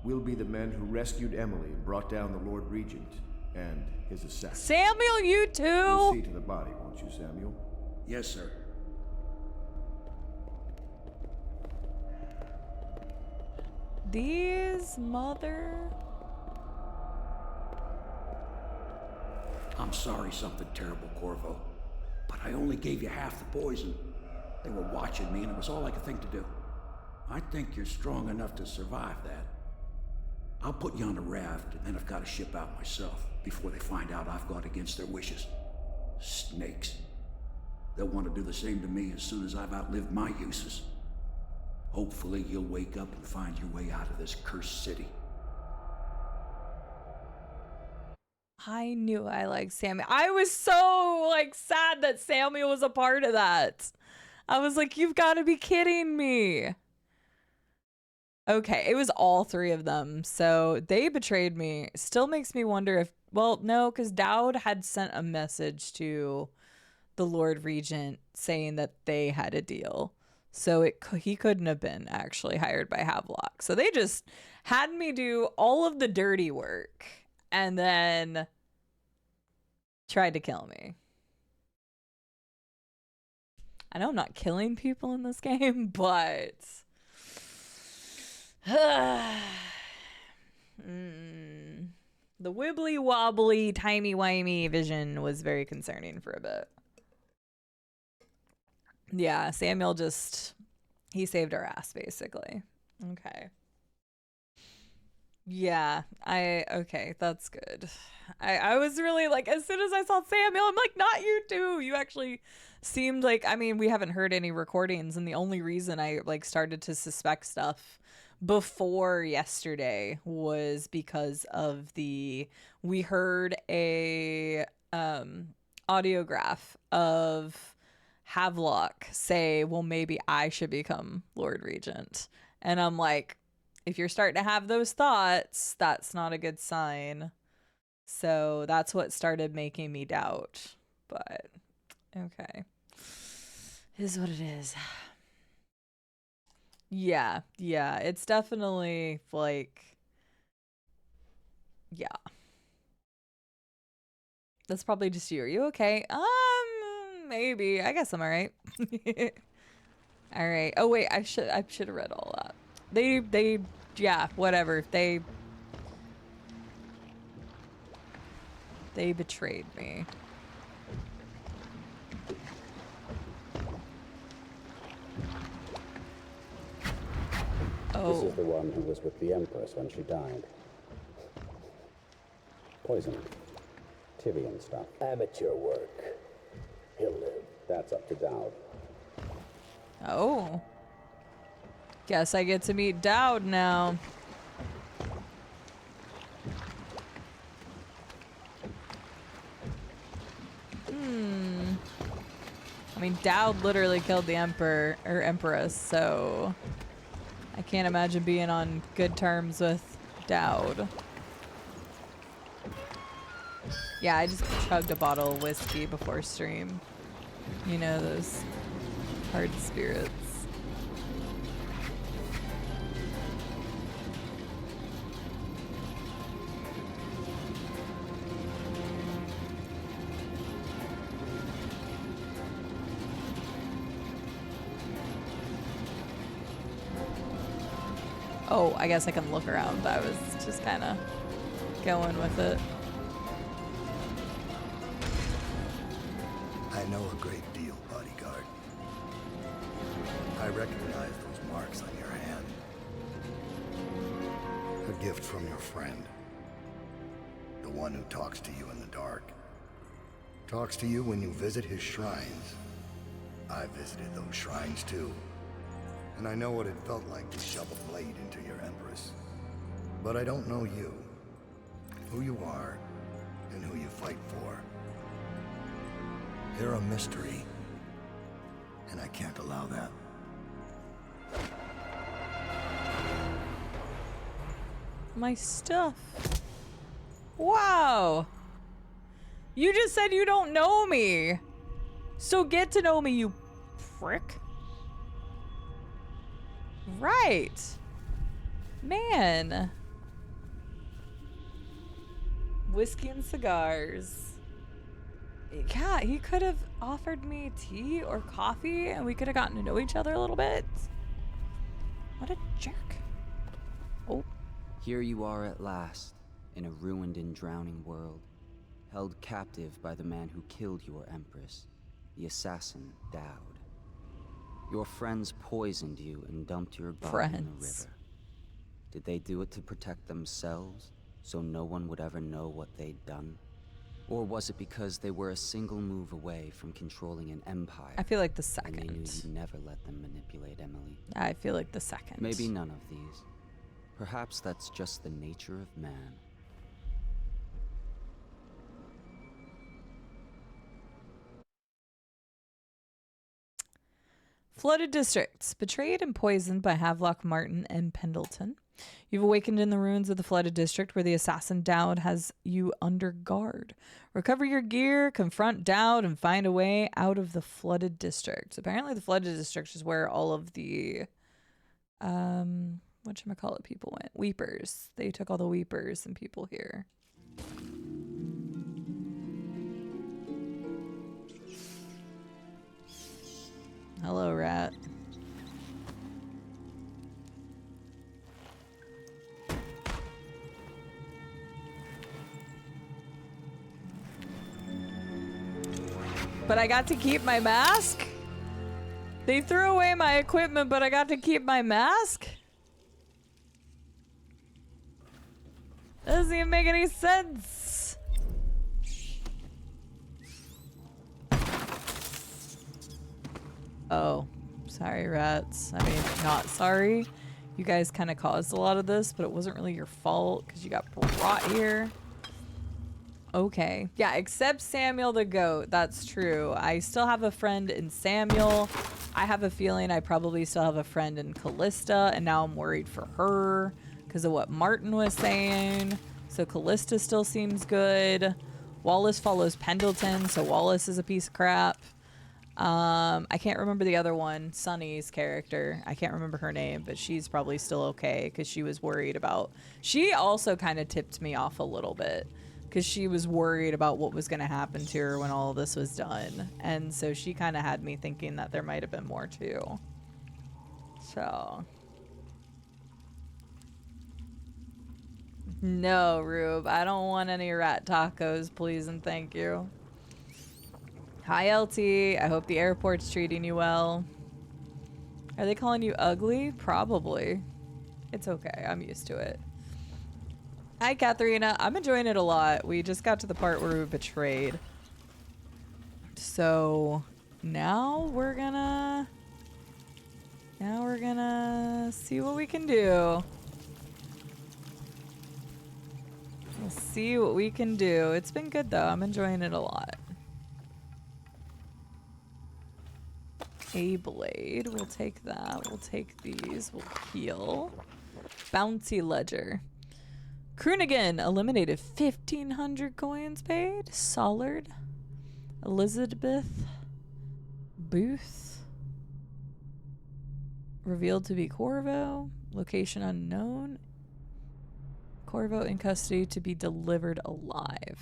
We'll be the men who rescued Emily and brought down the Lord Regent and his assassin. Samuel, you too! You'll see to the body, won't you, Samuel? Yes, sir. These mother... I'm sorry something terrible, Corvo. But I only gave you half the poison. They were watching me and it was all I could think to do. I think you're strong enough to survive that. I'll put you on a raft and then I've got to ship out myself before they find out I've gone against their wishes. Snakes. They'll want to do the same to me as soon as I've outlived my uses. Hopefully you'll wake up and find your way out of this cursed city. I knew I liked Samuel. I was so sad that Samuel was a part of that. I was like, you've got to be kidding me. Okay, it was all three of them. So they betrayed me. Still makes me wonder if, well, no, because Dowd had sent a message to the Lord Regent saying that they had a deal. So he couldn't have been actually hired by Havelock. So they just had me do all of the dirty work and then tried to kill me. I know I'm not killing people in this game, but the wibbly wobbly timey wimey vision was very concerning for a bit. Yeah, Samuel just He saved our ass, basically. Okay. Yeah, okay, that's good. I was really like, as soon as I saw Samuel, I'm like, not you too. You actually seemed like, I mean, we haven't heard any recordings, and the only reason I like started to suspect stuff before yesterday was because of we heard a audiograph of Havelock say, well, maybe I should become Lord Regent. And I'm like, if you're starting to have those thoughts, that's not a good sign. So that's what started making me doubt. But okay. It is what it is. Yeah, it's definitely like, yeah. That's probably just you. Are you okay? Maybe. I guess I'm all right. All right. Oh wait, I should have read all that. They yeah, whatever. They betrayed me. This is the one who was with the Empress when she died. Poisoned. Tivian stuff. Amateur work. He'll live. That's up to Dowd. Oh. Guess I get to meet Dowd now. I mean, Dowd literally killed the Emperor or Empress, so I can't imagine being on good terms with Dowd. Yeah, I just chugged a bottle of whiskey before stream. You know, those hard spirits. Oh, I guess I can look around. I was just kind of going with it. I know a great deal, bodyguard. I recognize those marks on your hand. A gift from your friend. The one who talks to you in the dark. Talks to you when you visit his shrines. I visited those shrines too. And I know what it felt like to shove a blade into your Empress. But I don't know you. Who you are, and who you fight for. You're a mystery. And I can't allow that. My stuff. Wow. You just said you don't know me. So get to know me, you prick. Right. Man. Whiskey and cigars. Yeah, he could have offered me tea or coffee and we could have gotten to know each other a little bit. What a jerk. Oh. Here you are at last, in a ruined and drowning world, held captive by the man who killed your Empress, the assassin Dowd. Your friends poisoned you and dumped your body in the river. Did they do it to protect themselves, so no one would ever know what they'd done? Or was it because they were a single move away from controlling an empire? I feel like the second. And they knew you'd never let them manipulate Emily. I feel like the second. Maybe none of these. Perhaps that's just the nature of man. Flooded districts, betrayed and poisoned by Havelock, Martin, and Pendleton. You've awakened in the ruins of the flooded district where the assassin Dowd has you under guard. Recover your gear, confront Dowd, and find a way out of the flooded district. Apparently the flooded district is where all of the, whatchamacallit people went. Weepers. They took all the weepers and people here. Hello, rat. But I got to keep my mask? They threw away my equipment, but I got to keep my mask? That doesn't even make any sense. Oh, sorry, rats. I mean, not sorry. You guys kind of caused a lot of this, but it wasn't really your fault because you got brought here. Okay. Yeah, except Samuel the goat. That's true. I still have a friend in Samuel. I have a feeling I probably still have a friend in Callista, and now I'm worried for her because of what Martin was saying. So Callista still seems good. Wallace follows Pendleton, so Wallace is a piece of crap. I can't remember the other one, Sunny's character. I can't remember her name, but she's probably still okay because she was worried about... She also kind of tipped me off a little bit because she was worried about what was going to happen to her when all of this was done. And so she kind of had me thinking that there might have been more too. So... No, Rube, I don't want any rat tacos, please and thank you. Hi, LT. I hope the airport's treating you well. Are they calling you ugly? Probably. It's okay. I'm used to it. Hi, Katharina. I'm enjoying it a lot. We just got to the part where we were betrayed. So now we're gonna see what we can do. We'll see what we can do. It's been good though. I'm enjoying it a lot. A blade. We'll take that. We'll take these. We'll heal. Bounty ledger. Kroonigan eliminated 1,500 coins paid. Solid. Elizabeth. Booth. Revealed to be Corvo. Location unknown. Corvo in custody to be delivered alive.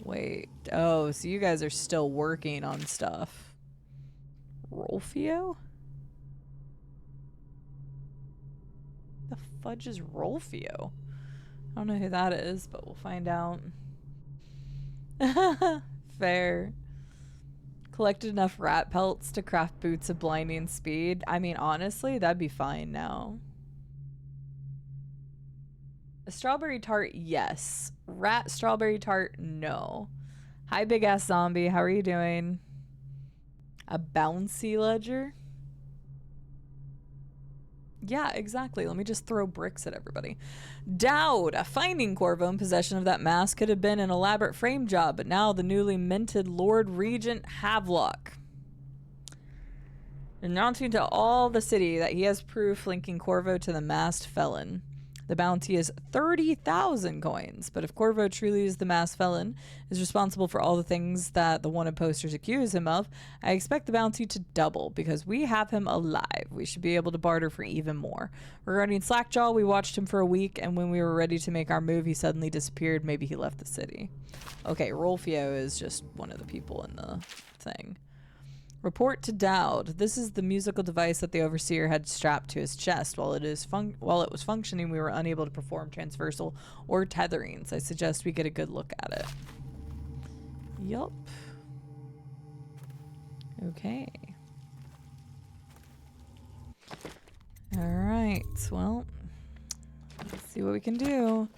Wait. Oh, so you guys are still working on stuff. Rolfio? The fudge is Rolfio? I don't know who that is, but we'll find out. Fair. Collected enough rat pelts to craft boots of blinding speed. I mean, honestly, that'd be fine now. A strawberry tart, yes. Rat strawberry tart, no. Hi, big ass zombie. How are you doing? A bouncy ledger? Yeah, exactly. Let me just throw bricks at everybody. Dowd, finding Corvo in possession of that mask could have been an elaborate frame job, but now the newly minted Lord Regent Havelock, announcing to all the city that he has proof linking Corvo to the masked felon. The bounty is 30,000 coins, but if Corvo truly is the masked felon, is responsible for all the things that the wanted posters accuse him of, I expect the bounty to double because we have him alive. We should be able to barter for even more. Regarding Slackjaw, we watched him for a week, and when we were ready to make our move, he suddenly disappeared. Maybe he left the city. Okay, Rolfio is just one of the people in the thing. Report to Dowd. This is the musical device that the Overseer had strapped to his chest. While it was functioning, we were unable to perform transversal or tetherings. I suggest we get a good look at it. Yup. Okay. Alright, well, let's see what we can do.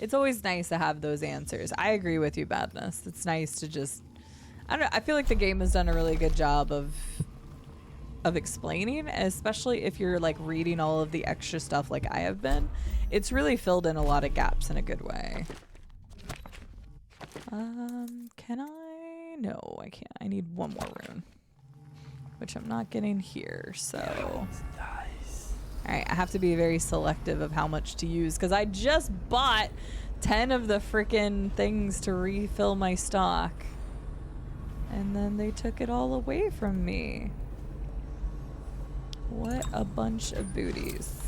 It's always nice to have those answers. I agree with you, Badness. It's nice to just... I don't know, I feel like the game has done a really good job of explaining, especially if you're like reading all of the extra stuff like I have been. It's really filled in a lot of gaps in a good way. Can I? No, I can't. I need one more rune, which I'm not getting here, so. Alright, I have to be very selective of how much to use because I just bought 10 of the freaking things to refill my stock. And then they took it all away from me. What a bunch of booties.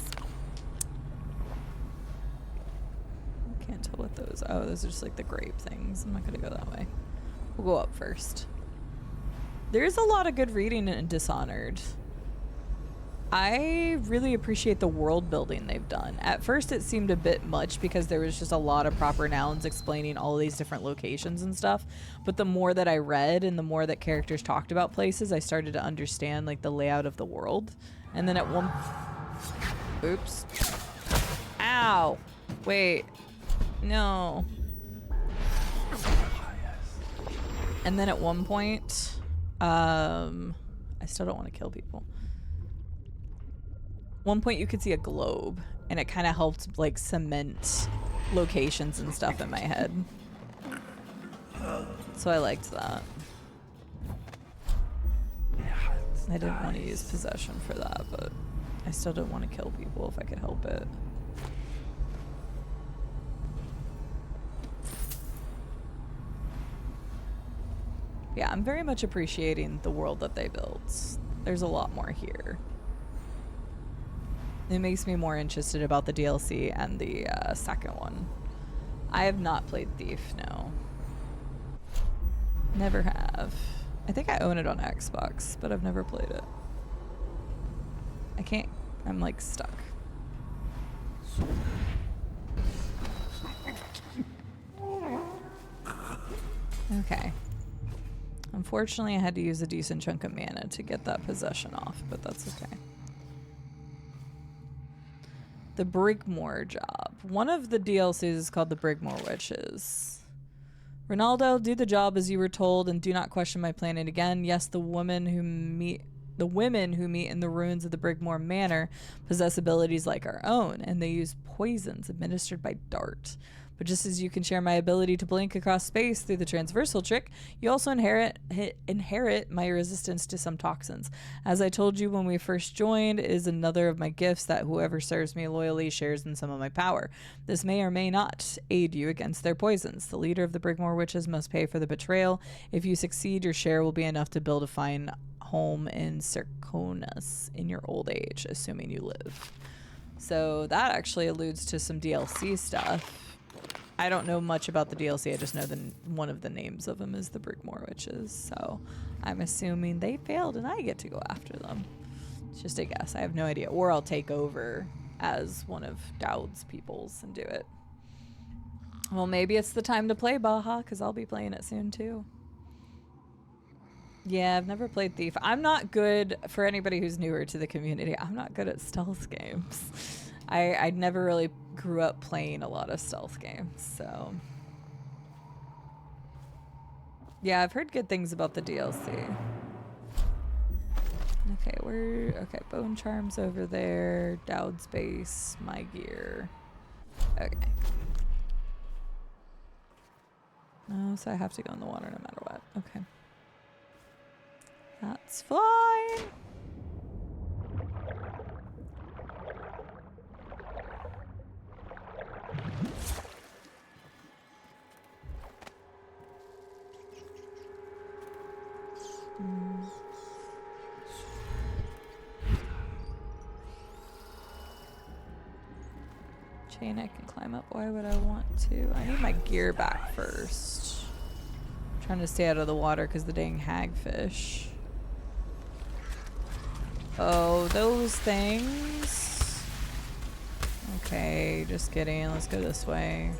I can't tell what those... Oh, those are just like the grape things. I'm not going to go that way. We'll go up first. There's a lot of good reading in Dishonored. I really appreciate the world building they've done. At first it seemed a bit much because there was just a lot of proper nouns explaining all these different locations and stuff. But the more that I read and the more that characters talked about places, I started to understand like the layout of the world. And then at one... Oops. Ow! Wait. No. And then at one point, I still don't want to kill people. One point you could see a globe, and it kind of helped like cement locations and stuff in my head. So I liked that. I didn't want to use possession for that, but I still didn't want to kill people if I could help it. Yeah, I'm very much appreciating the world that they built. There's a lot more here. It makes me more interested about the DLC and the second one. I have not played Thief, no. Never have. I think I own it on Xbox, but I've never played it. I can't, I'm like stuck. Okay. Unfortunately, I had to use a decent chunk of mana to get that possession off, but that's okay. The Brigmore job. One of the DLCs is called the Brigmore Witches. Ronaldo, do the job as you were told and do not question my planning again. Yes, the women who meet in the ruins of the Brigmore Manor possess abilities like our own, and they use poisons administered by dart. But just as you can share my ability to blink across space through the transversal trick, you also inherit my resistance to some toxins. As I told you when we first joined, it is another of my gifts that whoever serves me loyally shares in some of my power. This may or may not aid you against their poisons. The leader of the Brigmore Witches must pay for the betrayal. If you succeed, your share will be enough to build a fine home in Circonus in your old age, assuming you live. So that actually alludes to some DLC stuff. I don't know much about the DLC. I just know one of the names of them is the Brigmore Witches. So I'm assuming they failed and I get to go after them. It's just a guess. I have no idea. Or I'll take over as one of Dowd's peoples and do it. Well, maybe it's the time to play Baja because I'll be playing it soon too. Yeah, I've never played Thief. I'm not good, for anybody who's newer to the community, I'm not good at stealth games. I never really grew up playing a lot of stealth games, so. Yeah, I've heard good things about the DLC. Okay, Bone Charm's over there, Dowd's base, my gear. Okay. Oh, so I have to go in the water no matter what. Okay. That's fine. Chain I can climb up. Why would I want to? I need my gear back first. I'm trying to stay out of the water because the dang hagfish. Oh, those things. Okay, just kidding. Let's go this way.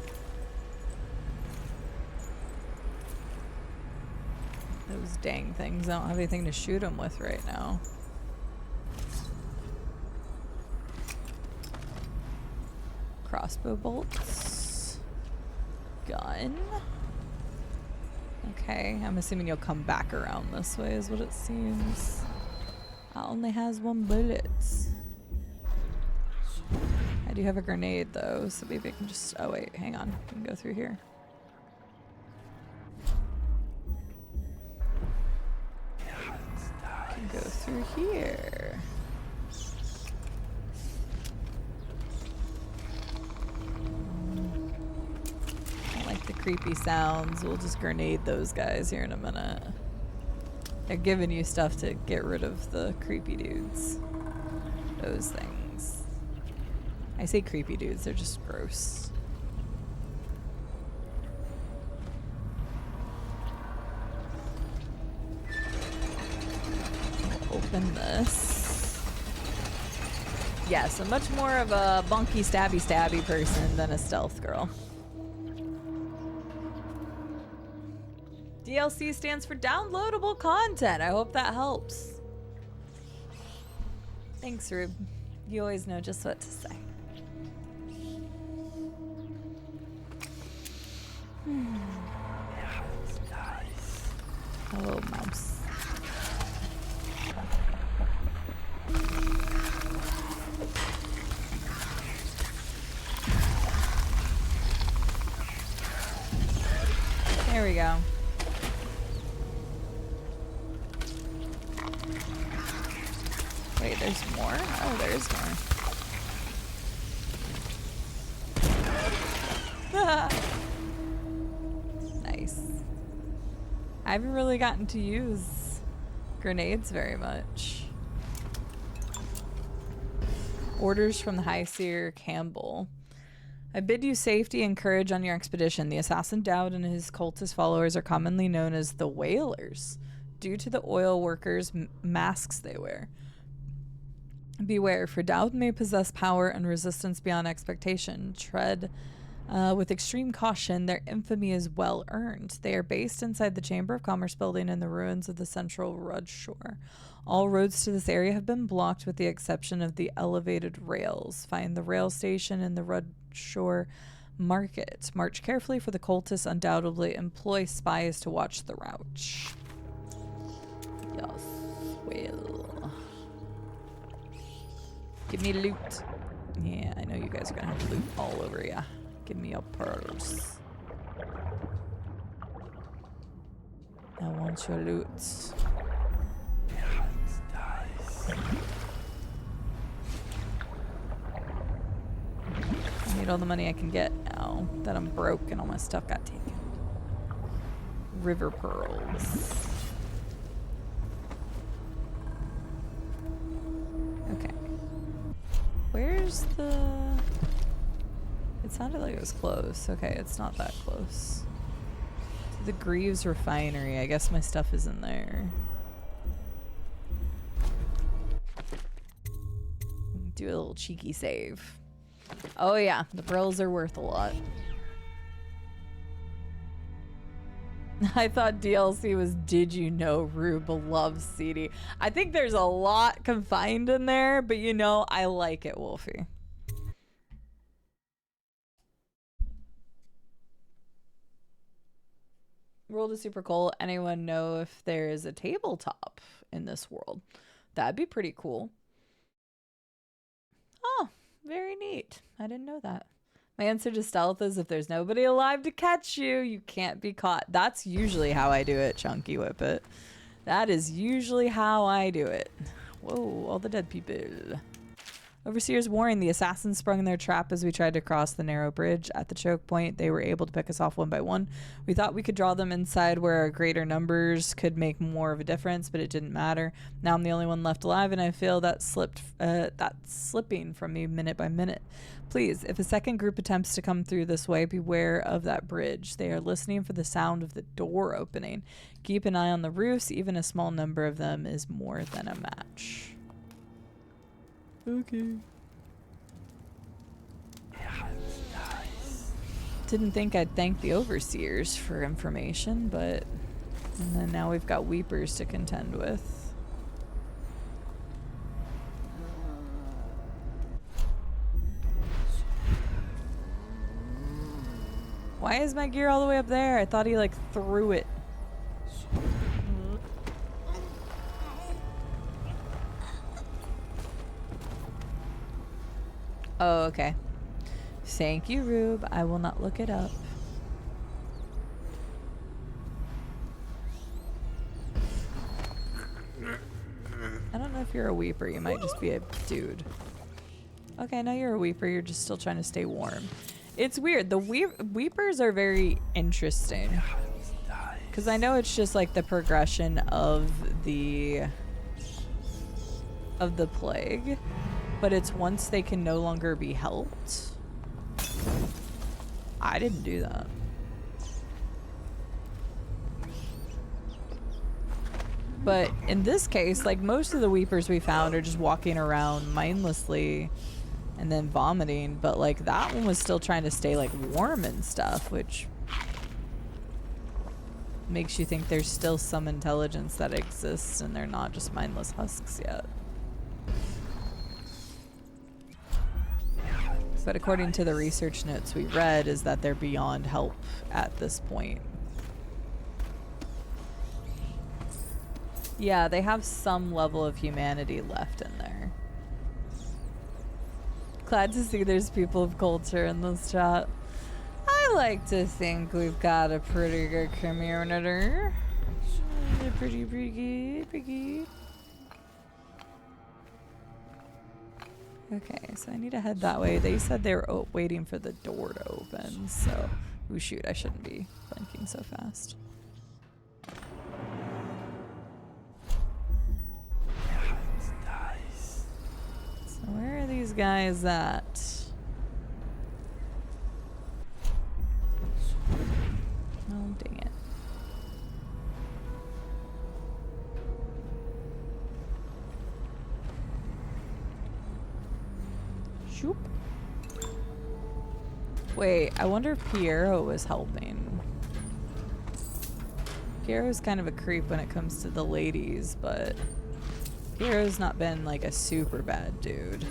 Those dang things. I don't have anything to shoot them with right now. Crossbow bolts. Gun. Okay, I'm assuming you'll come back around this way is what it seems. It only has one bullet. I do have a grenade though, so maybe I can just, oh wait, hang on. I can go through here. I can go through here. I don't like the creepy sounds. We'll just grenade those guys here in a minute. They're giving you stuff to get rid of the creepy dudes. Those things. I say creepy dudes, they're just gross. Open this. Yes, I'm much more of a bunky stabby person than a stealth girl. DLC stands for downloadable content. I hope that helps. Thanks, Rube. You always know just what to say. Hello, mouse. There we go. Wait, there's more? Oh, there is more. Nice. I haven't really gotten to use grenades very much. Orders from the High Seer Campbell. I bid you safety and courage on your expedition. The assassin Dowd and his cultist followers are commonly known as the Whalers, due to the oil workers' masks they wear. Beware, for Dowd may possess power and resistance beyond expectation. Tread with extreme caution, their infamy is well earned. They are based inside the Chamber of Commerce building in the ruins of the central Rudd Shore. All roads to this area have been blocked with the exception of the elevated rails. Find the rail station in the Rudd Shore Market. March carefully, for the cultists undoubtedly employ spies to watch the route. Yes, well. Give me loot. Yeah, I know you guys are gonna have loot all over ya. Give me your pearls. I want your loot. I need all the money I can get now that I'm broke and all my stuff got taken. River pearls. Okay. Where's the... It sounded like it was close. Okay, it's not that close. To the Greaves Refinery. I guess my stuff is in there. Do a little cheeky save. Oh yeah, the pearls are worth a lot. I thought DLC was Did You Know Rube loves CD. I think there's a lot confined in there, but you know, I like it, Wolfie. World is super cool. Anyone know if there is a tabletop in this world? That'd be pretty cool. Oh, very neat. I didn't know that. My answer to stealth is if there's nobody alive to catch you, you can't be caught. That's usually how I do it, Chunky Whippet. That is usually how I do it. Whoa, all the dead people. Overseer's warning, the assassins sprung their trap as we tried to cross the narrow bridge. At the choke point, they were able to pick us off one by one. We thought we could draw them inside where our greater numbers could make more of a difference, but it didn't matter. Now I'm the only one left alive, and I feel that slipping from me minute by minute. Please, if a second group attempts to come through this way, beware of that bridge. They are listening for the sound of the door opening. Keep an eye on the roofs. Even a small number of them is more than a match. Okay. Didn't think I'd thank the overseers for information, but and then now we've got weepers to contend with. Why is my gear all the way up there? I thought he like threw it. Oh, okay. Thank you, Rube. I will not look it up. I don't know if you're a weeper. You might just be a dude. Okay, now you're a weeper. You're just still trying to stay warm. It's weird. The weepers are very interesting. Because I know it's just like the progression of the plague. But it's once they can no longer be helped. I didn't do that. But in this case, like, most of the Weepers we found are just walking around mindlessly and then vomiting, but like that one was still trying to stay like warm and stuff, which makes you think there's still some intelligence that exists and they're not just mindless husks yet. But according to the research notes we read, is that they're beyond help at this point. Yeah, they have some level of humanity left in there. Glad to see there's people of culture in this chat. I like to think we've got a pretty good community. Pretty good. Okay, so I need to head that way. They said they were waiting for the door to open, so... Ooh, shoot, I shouldn't be blinking so fast. So where are these guys at? Oh, dang it. Shoop. Wait, I wonder if Piero was helping. Piero's kind of a creep when it comes to the ladies, but Piero's not been like a super bad dude.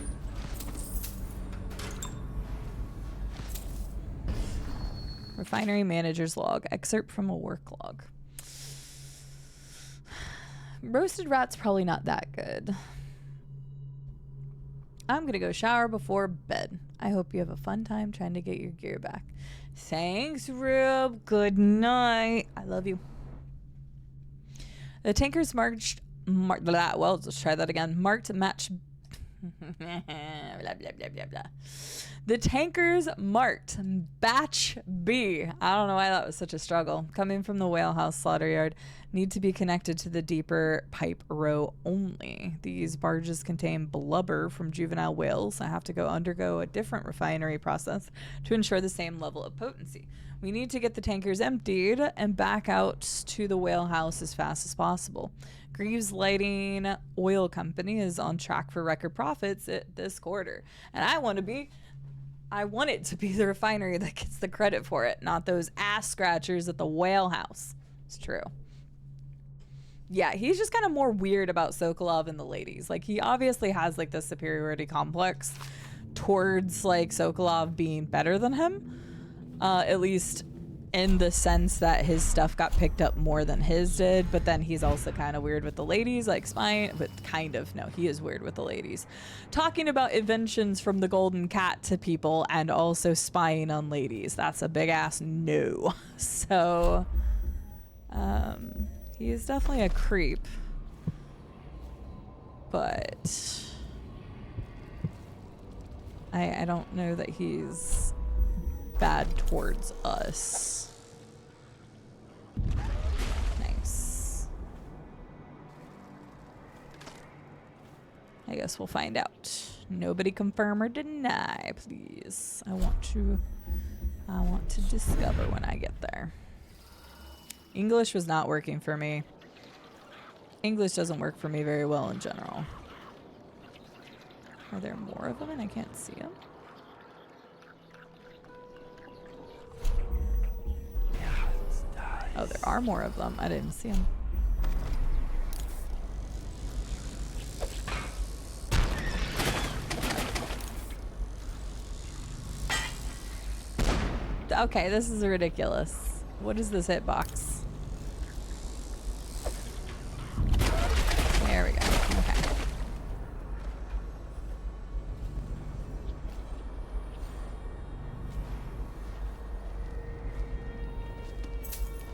Refinery manager's log. Excerpt from a work log. Roasted rat's probably not that good. I'm gonna go shower before bed. I hope you have a fun time trying to get your gear back. Thanks, Rube. Good night. I love you. The tankers marched... well, let's try that again. Marked match... blah, blah, blah, blah, blah. The tankers marked Batch B. I don't know why that was such a struggle. Coming from the whalehouse slaughter yard. Need to be connected to the deeper pipe row only. These barges contain blubber from juvenile whales. I have to go undergo a different refinery process to ensure the same level of potency. We need to get the tankers emptied and back out to the whalehouse as fast as possible. Greaves Lighting Oil Company is on track for record profits this quarter. And I want it to be the refinery that gets the credit for it, not those ass scratchers at the whalehouse. It's true. Yeah, he's just kind of more weird about Sokolov and the ladies. Like, he obviously has like this superiority complex towards like Sokolov being better than him. At least in the sense that his stuff got picked up more than his did, but then he's also kind of weird with the ladies, like spying, but kind of, no, he is weird with the ladies. Talking about inventions from the Golden Cat to people and also spying on ladies. That's a big ass no. So, he is definitely a creep, but I don't know that he's bad towards us. Nice. I guess we'll find out. Nobody confirm or deny, please. I want to discover when I get there. English was not working for me. English doesn't work for me very well in general. Are there more of them and I can't see them? Oh, there are more of them. I didn't see them. Okay, this is ridiculous. What is this hitbox? There we go. Okay.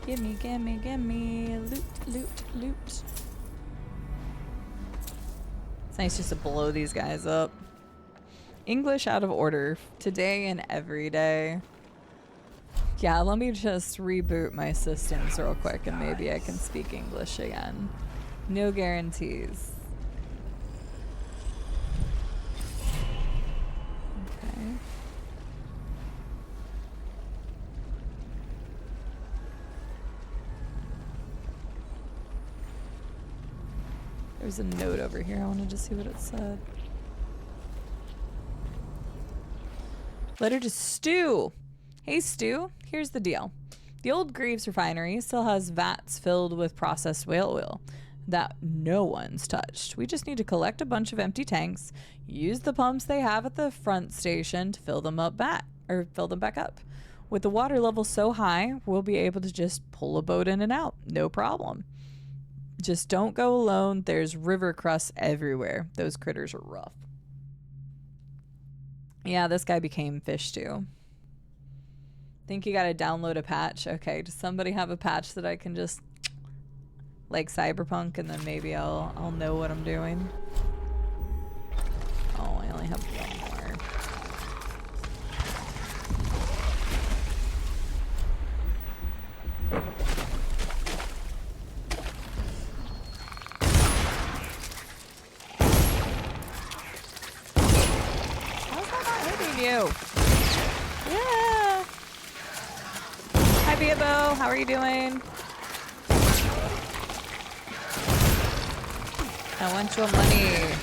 Gimme, gimme, gimme. Loot, loot, loot. It's nice just to blow these guys up. English out of order. Today and every day. Yeah, let me just reboot my systems real quick and maybe I can speak English again. No guarantees. Okay. There's a note over here. I wanted to see what it said. Letter to Stu. Hey, Stu. Here's the deal. The old Greaves refinery still has vats filled with processed whale oil that no one's touched. We just need to collect a bunch of empty tanks, use the pumps they have at the front station to fill them back up. With the water level so high, we'll be able to just pull a boat in and out. No problem. Just don't go alone. There's river crusts everywhere. Those critters are rough. Yeah, this guy became fish too. Think you gotta download a patch? Okay, does somebody have a patch that I can just like Cyberpunk, and then maybe I'll know what I'm doing? Oh, I only have one more. How's that not hitting you? Yeah. Hi, Biabo. How are you doing? I want your money.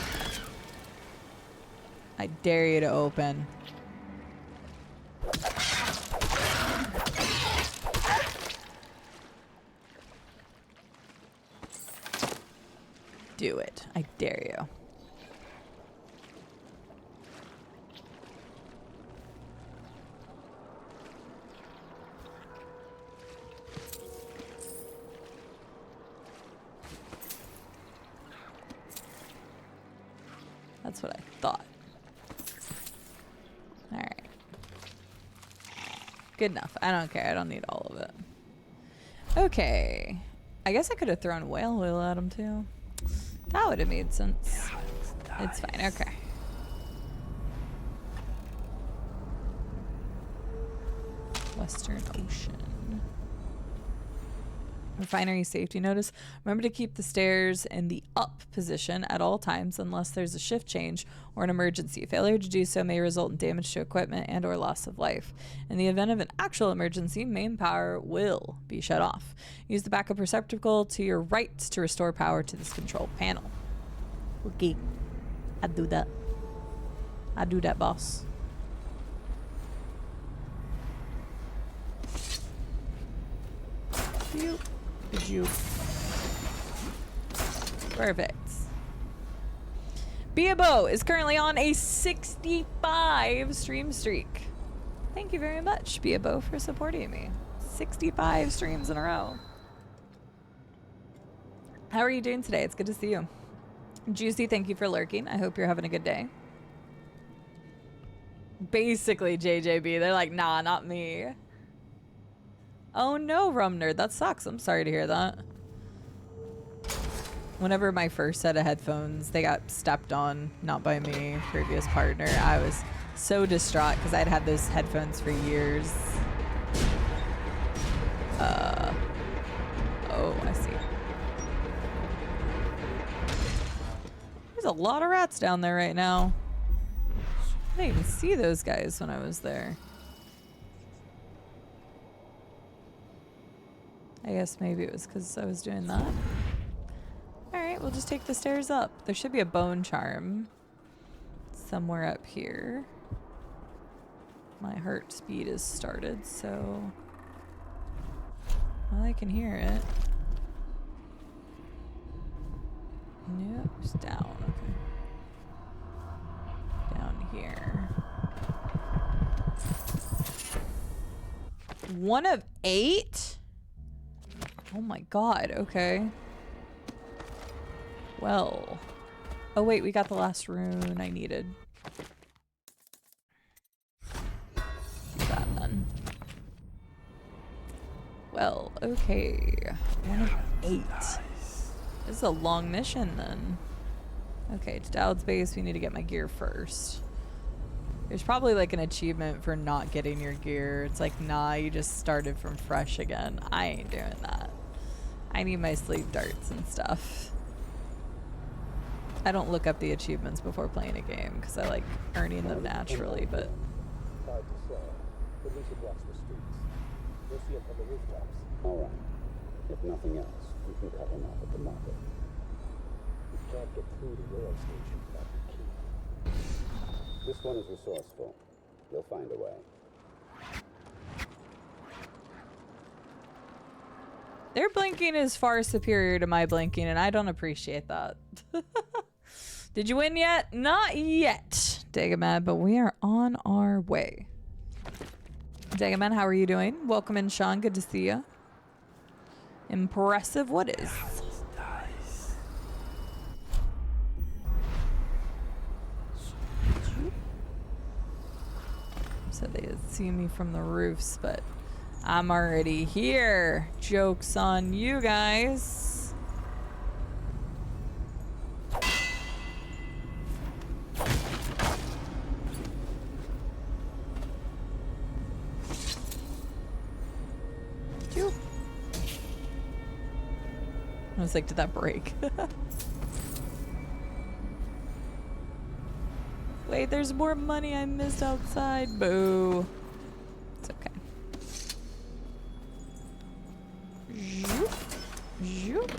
I dare you to open. Do it. I dare you. That's what I thought. Alright. Good enough. I don't care. I don't need all of it. Okay. I guess I could have thrown whale oil at him too. That would have made sense. It's fine. Okay. Western Ocean. Refinery safety notice. Remember to keep the stairs in the up position at all times unless there's a shift change or an emergency. Failure to do so may result in damage to equipment and or loss of life. In the event of an actual emergency, main power will be shut off. Use the backup receptacle to your right to restore power to this control panel. Okay. I do that. I do that, boss. You. Did you? Perfect. Biabo is currently on a 65 stream streak. Thank you very much, Biabo, for supporting me. 65 streams in a row. How are you doing today? It's good to see you. Juicy, thank you for lurking. I hope you're having a good day. Basically, JJB, they're like, nah, not me. Oh no, Rum Nerd, that sucks. I'm sorry to hear that. Whenever my first set of headphones, they got stepped on, not by me, previous partner, I was so distraught because I'd had those headphones for years. Oh, I see. There's a lot of rats down there right now. I didn't even see those guys when I was there. I guess maybe it was because I was doing that. Alright, we'll just take the stairs up. There should be a bone charm somewhere up here. My heart speed is started, so... Well, I can hear it. Nope, it's down. Okay. Down here. 1 of 8? Oh my god, okay. Well. Oh wait, we got the last rune I needed. Do that then. Well, okay. 1 of 8. This is a long mission then. Okay, to Dowd's base, we need to get my gear first. There's probably like an achievement for not getting your gear. It's like, nah, you just started from fresh again. I ain't doing that. I need my sleep darts and stuff. I don't look up the achievements before playing a game because I like earning them naturally, but... Hard to say, but we should watch the streets. We'll see him from the rooftops. All right. If nothing else, we can cut him off at the market. can't get through the rail station without the key. This one is resourceful. You'll find a way. Their blinking is far superior to my blinking, and I don't appreciate that. Did you win yet? Not yet, Dagamad, but we are on our way. Dagamad, how are you doing? Welcome in, Sean. Good to see you. Impressive. What is? So they see me from the roofs, but I'm already here. Joke's on you guys. Phew. I was like, did that break? Wait, there's more money I missed outside. Boo. It's okay. Zoop. Zoop.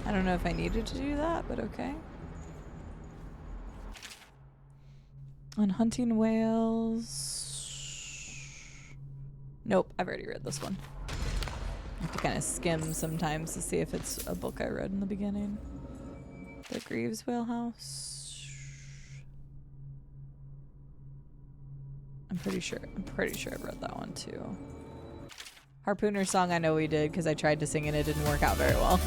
I don't know if I needed to do that, but okay. On hunting whales. Nope, I've already read this one. I have to kind of skim sometimes to see if it's a book I read in the beginning. The Greaves Whale House. I'm pretty sure I've read that one too. Harpooner Song, I know we did because I tried to sing and it didn't work out very well.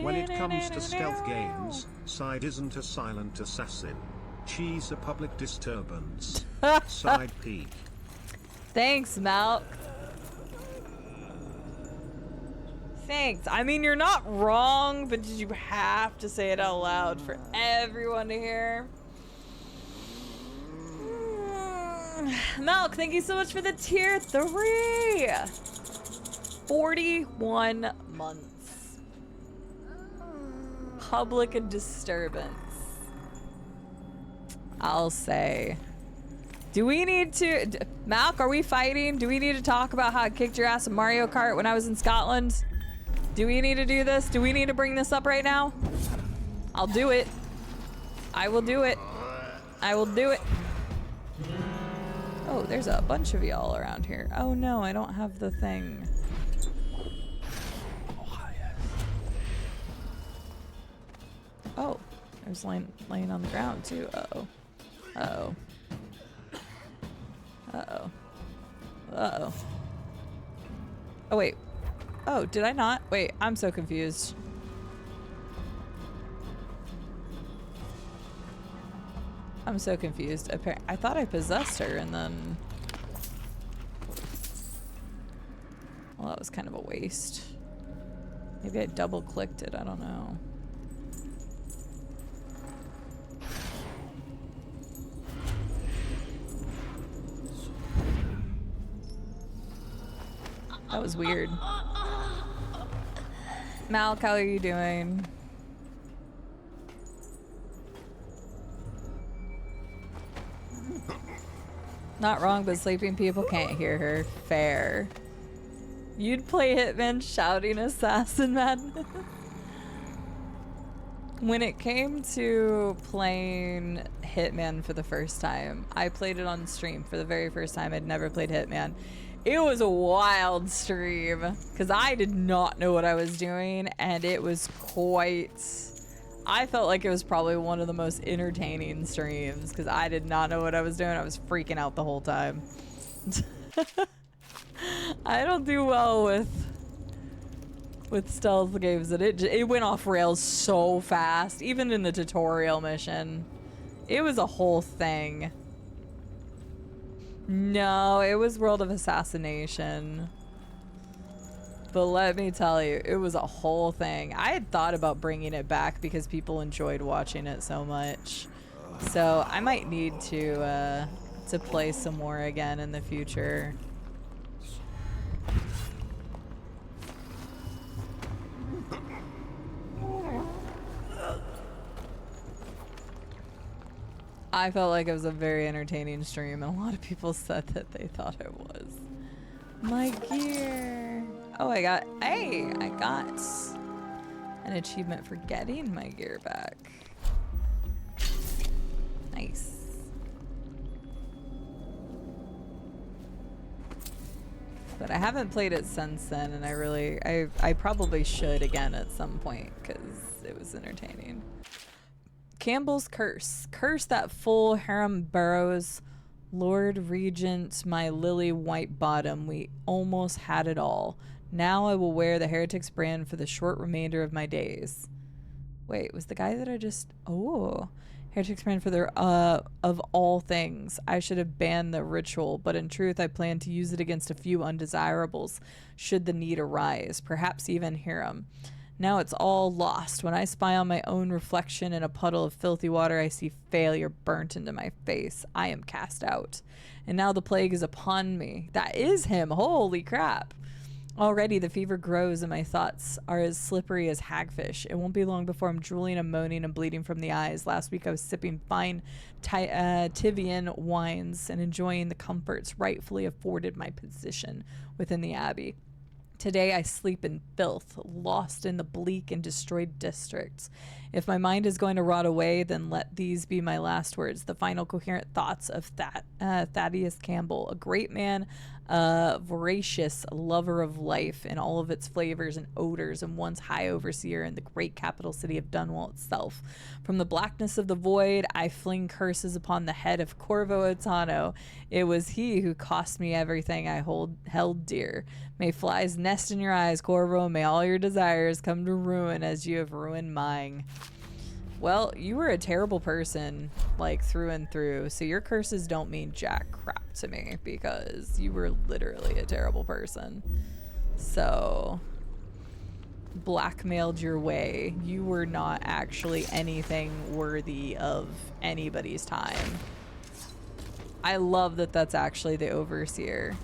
When it comes to stealth games, Cide isn't a silent assassin. She's a public disturbance. Cide peak. Thanks, Malk. Thanks. I mean, you're not wrong, but did you have to say it out loud for everyone to hear? Malk, thank you so much for the tier 3. 41 months. Public disturbance. I'll say. Do we need to... Malk, are we fighting? Do we need to talk about how I kicked your ass in Mario Kart when I was in Scotland? Do we need to do this? Do we need to bring this up right now? I'll do it. I will do it. I will do it. Oh, there's a bunch of y'all around here. Oh no, I don't have the thing. Oh, there's laying on the ground too. Uh-oh. Uh-oh. Uh-oh. Uh-oh. Oh, wait. Oh, did I not? Wait, I'm so confused. I'm so confused. I thought I possessed her and then... Well, that was kind of a waste. Maybe I double-clicked it. I don't know. That was weird. Malk, how are you doing? Not wrong, but sleeping people can't hear her. Fair. You'd play Hitman shouting Assassin Madness? When it came to playing Hitman for the first time, I played it on stream for the very first time. I'd never played Hitman. It was a wild stream because I did not know what I was doing, and it was quite... I felt like it was probably one of the most entertaining streams because I did not know what I was doing. I was freaking out the whole time. I don't do well with stealth games, and it went off rails so fast, even in the tutorial mission. It was a whole thing. No, it was World of Assassination. But let me tell you, it was a whole thing. I had thought about bringing it back because people enjoyed watching it so much. So I might need to play some more again in the future. I felt like it was a very entertaining stream, and a lot of people said that they thought it was. My gear. Oh, I got an achievement for getting my gear back. Nice. But I haven't played it since then, and I probably should again at some point because it was entertaining. Campbell's Curse. Curse that full harem burrows. Lord Regent, my lily white bottom. We almost had it all. Now I will wear the Heretic's brand for the short remainder of my days. Wait, was the guy that I just... Oh. Heretic's brand for the... of all things. I should have banned the ritual, but in truth I plan to use it against a few undesirables, should the need arise. Perhaps even harem. Now it's all lost. When I spy on my own reflection in a puddle of filthy water, I see failure burnt into my face. I am cast out. And now the plague is upon me. That is him. Holy crap. Already the fever grows and my thoughts are as slippery as hagfish. It won't be long before I'm drooling and moaning and bleeding from the eyes. Last week I was sipping fine Tivian wines and enjoying the comforts rightfully afforded my position within the abbey. Today I sleep in filth, lost in the bleak and destroyed districts. If my mind is going to rot away, then let these be my last words, the final coherent thoughts of Thaddeus Campbell, a great man, voracious lover of life in all of its flavors and odors, and once high overseer in the great capital city of Dunwall itself. From the blackness of the void, I fling curses upon the head of Corvo Otano. It was he who cost me everything I held dear. May flies nest in your eyes, Corvo. May all your desires come to ruin as you have ruined mine. Well, you were a terrible person, like, through and through, so your curses don't mean jack crap to me, because you were literally a terrible person. So, blackmailed your way. You were not actually anything worthy of anybody's time. I love that that's actually the overseer.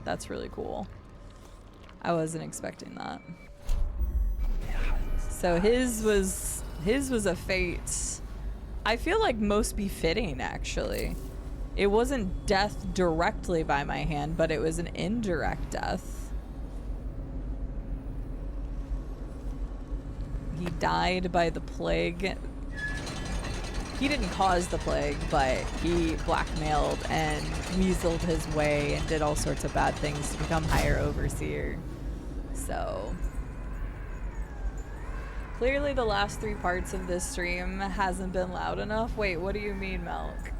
That's really cool. I wasn't expecting that. So his was a fate I feel like most befitting, actually. It wasn't death directly by my hand, but it was an indirect death. He died by the plague. He didn't cause the plague, but he blackmailed and weaseled his way and did all sorts of bad things to become higher overseer. So clearly the last 3 parts of this stream hasn't been loud enough. Wait, what do you mean, Milk?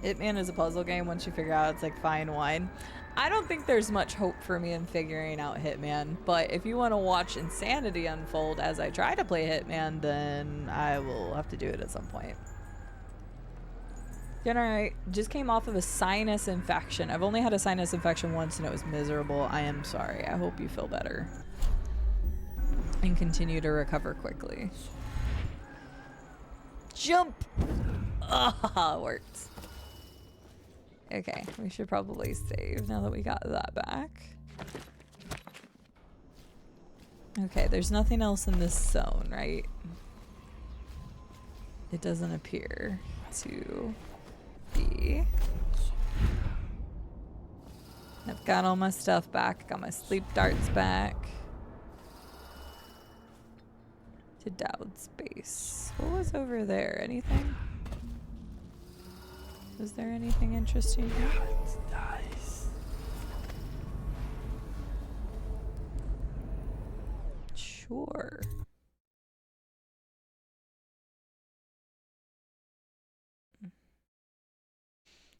Hitman is a puzzle game once you figure out it's like fine wine. I don't think there's much hope for me in figuring out Hitman, but if you want to watch insanity unfold as I try to play Hitman, then I will have to do it at some point. I just came off of a sinus infection. I've only had a sinus infection once and it was miserable. I am sorry. I hope you feel better and continue to recover quickly. Jump! Ah, worked. Okay, we should probably save now that we got that back. Okay, there's nothing else in this zone, right? It doesn't appear to be. I've got all my stuff back. Got my sleep darts back. To Dowd's base. What was over there? Anything? Was there anything interesting here? Nice. Sure.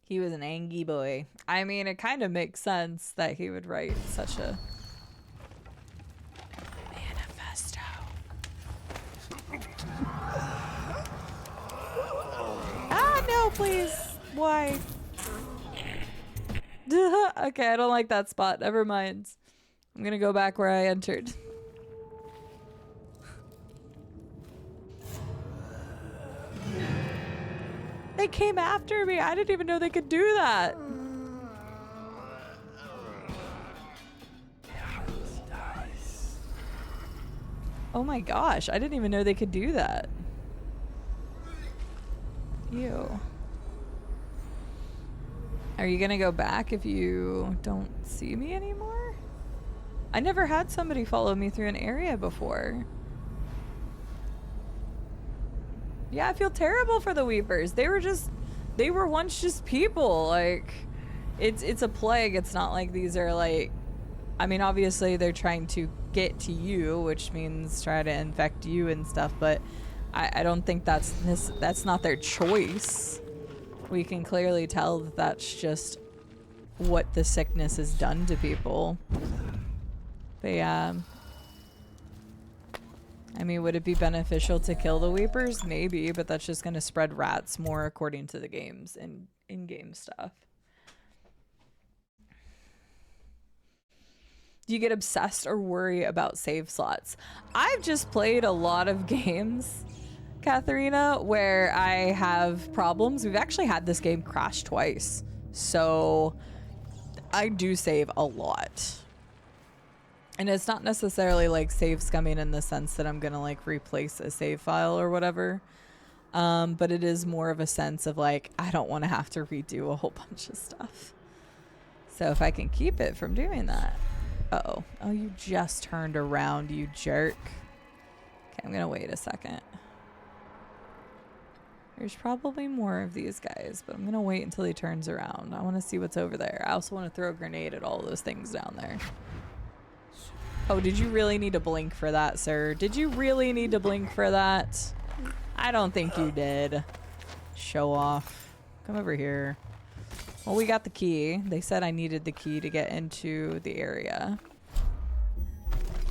He was an angry boy. I mean, it kind of makes sense that he would write such a manifesto. Ah, no, please. Why? Okay, I don't like that spot. Never mind. I'm gonna go back where I entered. They came after me. I didn't even know they could do that. Oh my gosh, I didn't even know they could do that. Ew. Are you gonna go back if you don't see me anymore? I never had somebody follow me through an area before. Yeah, I feel terrible for the Weepers. They were once just people. Like, it's a plague. It's not like these are like, I mean, obviously they're trying to get to you, which means try to infect you and stuff, but I don't think that's not their choice. We can clearly tell that that's just what the sickness has done to people. But yeah. I mean, would it be beneficial to kill the Weepers? Maybe, but that's just going to spread rats more according to the games and in-game stuff. Do you get obsessed or worry about save slots? I've just played a lot of games, Katharina, where I have problems. We've actually had this game crash twice. So I do save a lot. And it's not necessarily like save scumming in the sense that I'm going to like replace a save file or whatever. But it is more of a sense of like, I don't want to have to redo a whole bunch of stuff. So if I can keep it from doing that. Uh-oh. Oh, you just turned around, you jerk. Okay, I'm going to wait a second. There's probably more of these guys, but I'm going to wait until he turns around. I want to see what's over there. I also want to throw a grenade at all those things down there. Oh, did you really need to blink for that, sir? Did you really need to blink for that? I don't think you did. Show off. Come over here. Well, we got the key. They said I needed the key to get into the area.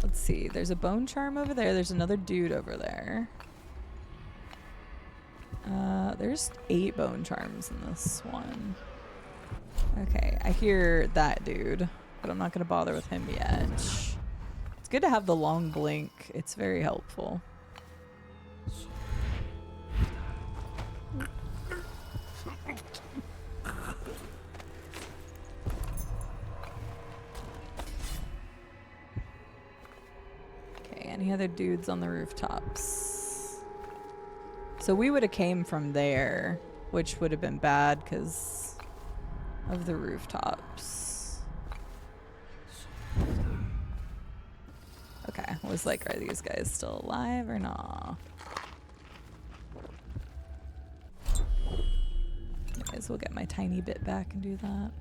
Let's see. There's a bone charm over there. There's another dude over there. There's 8 bone charms in this one. Okay, I hear that dude, but I'm not going to bother with him yet. It's good to have the long blink. It's very helpful. Okay, any other dudes on the rooftops? So we would have came from there, which would have been bad because of the rooftops. Okay, I was like, are these guys still alive or not? Anyways, we'll get my tiny bit back and do that.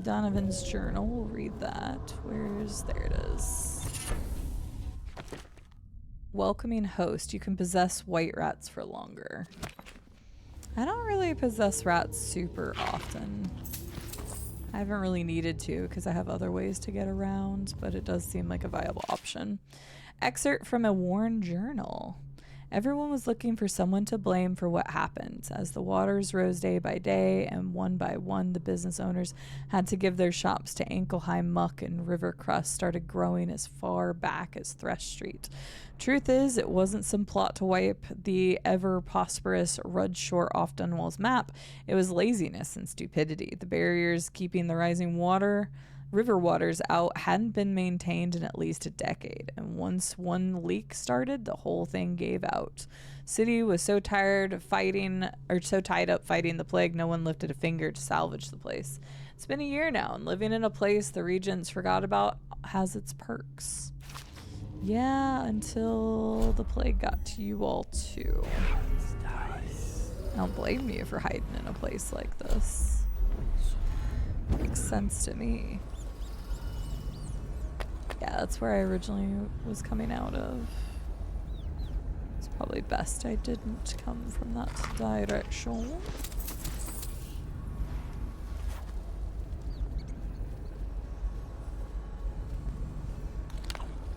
Donovan's journal, we'll read that. There it is. Welcoming host, you can possess white rats for longer. I don't really possess rats super often. I haven't really needed to because I have other ways to get around, but it does seem like a viable option. Excerpt from a worn journal. Everyone was looking for someone to blame for what happened. As the waters rose day by day, and one by one the business owners had to give their shops to ankle-high muck, and river crust started growing as far back as Thresh Street. Truth is, it wasn't some plot to wipe the ever-prosperous Rudshore off Dunwall's map. It was laziness and stupidity. The barriers keeping the rising river waters out hadn't been maintained in at least a decade, and once one leak started, the whole thing gave out. City was so tied up fighting the plague, no one lifted a finger to salvage the place. It's been a year now, and living in a place the Regents forgot about has its perks. Yeah, until the plague got to you all too. I don't blame you for hiding in a place like this. Makes sense to me. Yeah, that's where I originally was coming out of. It's probably best I didn't come from that direction.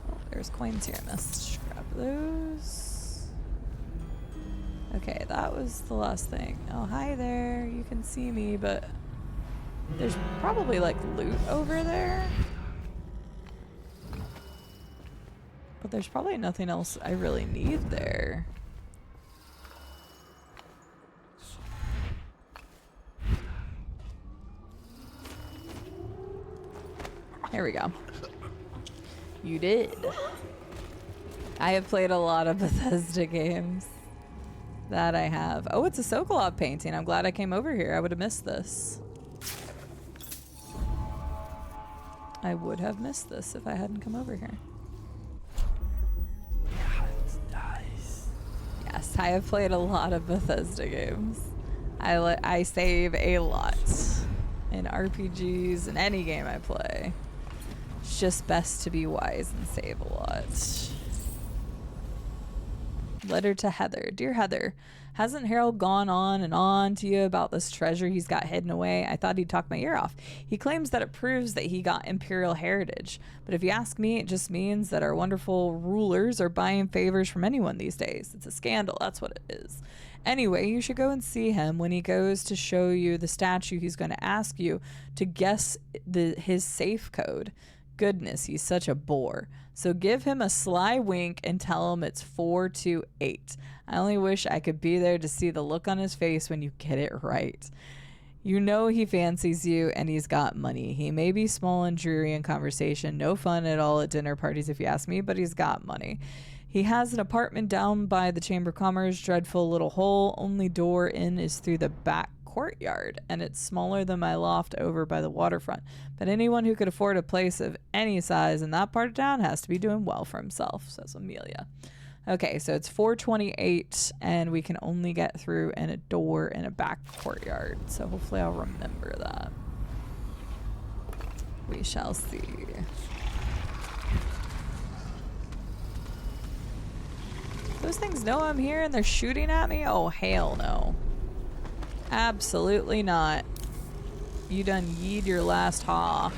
Oh, there's coins here. I must grab those. Okay, that was the last thing. Oh, hi there. You can see me, but there's probably like loot over there. But there's probably nothing else I really need there. Here we go. You did. I have played a lot of Bethesda games. That I have. Oh, it's a Sokolov painting. I'm glad I came over here. I would have missed this. I would have missed this if I hadn't come over here. Nice. Yes, I have played a lot of Bethesda games. I save a lot in RPGs and any game I play. It's just best to be wise and save a lot. Letter to Heather. Dear Heather, hasn't Harold gone on and on to you about this treasure he's got hidden away? I thought he'd talk my ear off. He claims that it proves that he got imperial heritage. But if you ask me, it just means that our wonderful rulers are buying favors from anyone these days. It's a scandal. That's what it is. Anyway, you should go and see him when he goes to show you the statue. He's going to ask you to guess his safe code. Goodness, he's such a bore. So give him a sly wink and tell him it's 428. I only wish I could be there to see the look on his face when you get it right. You know he fancies you and he's got money. He may be small and dreary in conversation, no fun at all at dinner parties if you ask me, but he's got money. He has an apartment down by the Chamber of Commerce, dreadful little hole. Only door in is through the back courtyard, and it's smaller than my loft over by the waterfront. But anyone who could afford a place of any size in that part of town has to be doing well for himself, says Amelia. Okay, so it's 428, and we can only get through in a door in a back courtyard. So hopefully I'll remember that. We shall see. Those things know I'm here and they're shooting at me? Oh, hell no. Absolutely not. You done yeed your last haw.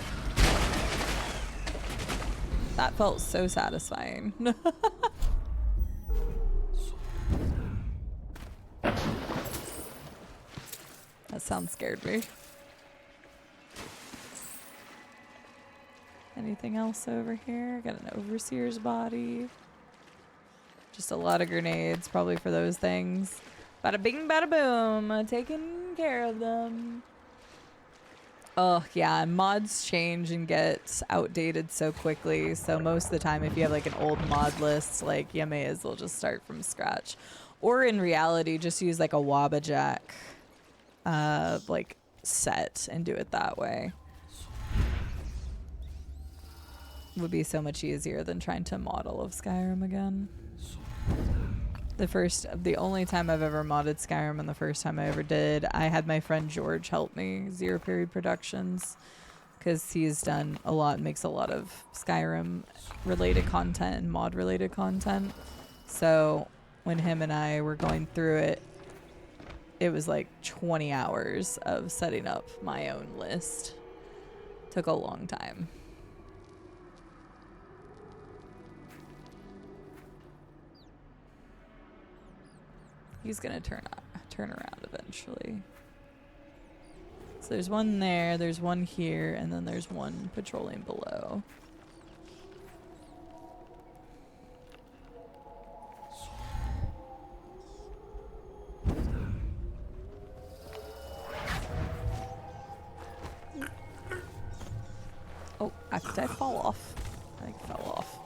That felt so satisfying. That sound scared me. Anything else over here? Got an overseer's body. Just a lot of grenades, probably for those things. Bada bing, bada boom. Taking care of them. Oh, yeah. Mods change and get outdated so quickly. So most of the time, if you have like an old mod list, like you may as well just start from scratch. Or in reality, just use like a Wabajack like set and do it that way. Would be so much easier than trying to mod all of Skyrim again. The only time I've ever modded Skyrim and the first time I ever did, I had my friend George help me, Zero Period Productions, because he's done a lot and makes a lot of Skyrim related content and mod related content. So when him and I were going through it, it was like 20 hours of setting up my own list. Took a long time. He's gonna turn around eventually. So there's one there, there's one here, and then there's one patrolling below. Oh, did I fall off? I think I fell off.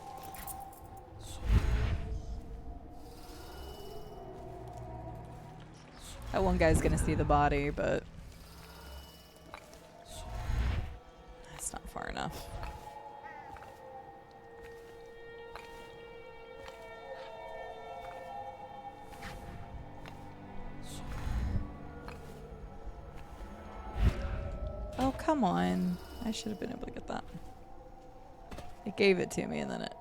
That one guy's gonna see the body, but that's not far enough. Oh, come on. I should have been able to get that. It gave it to me and then it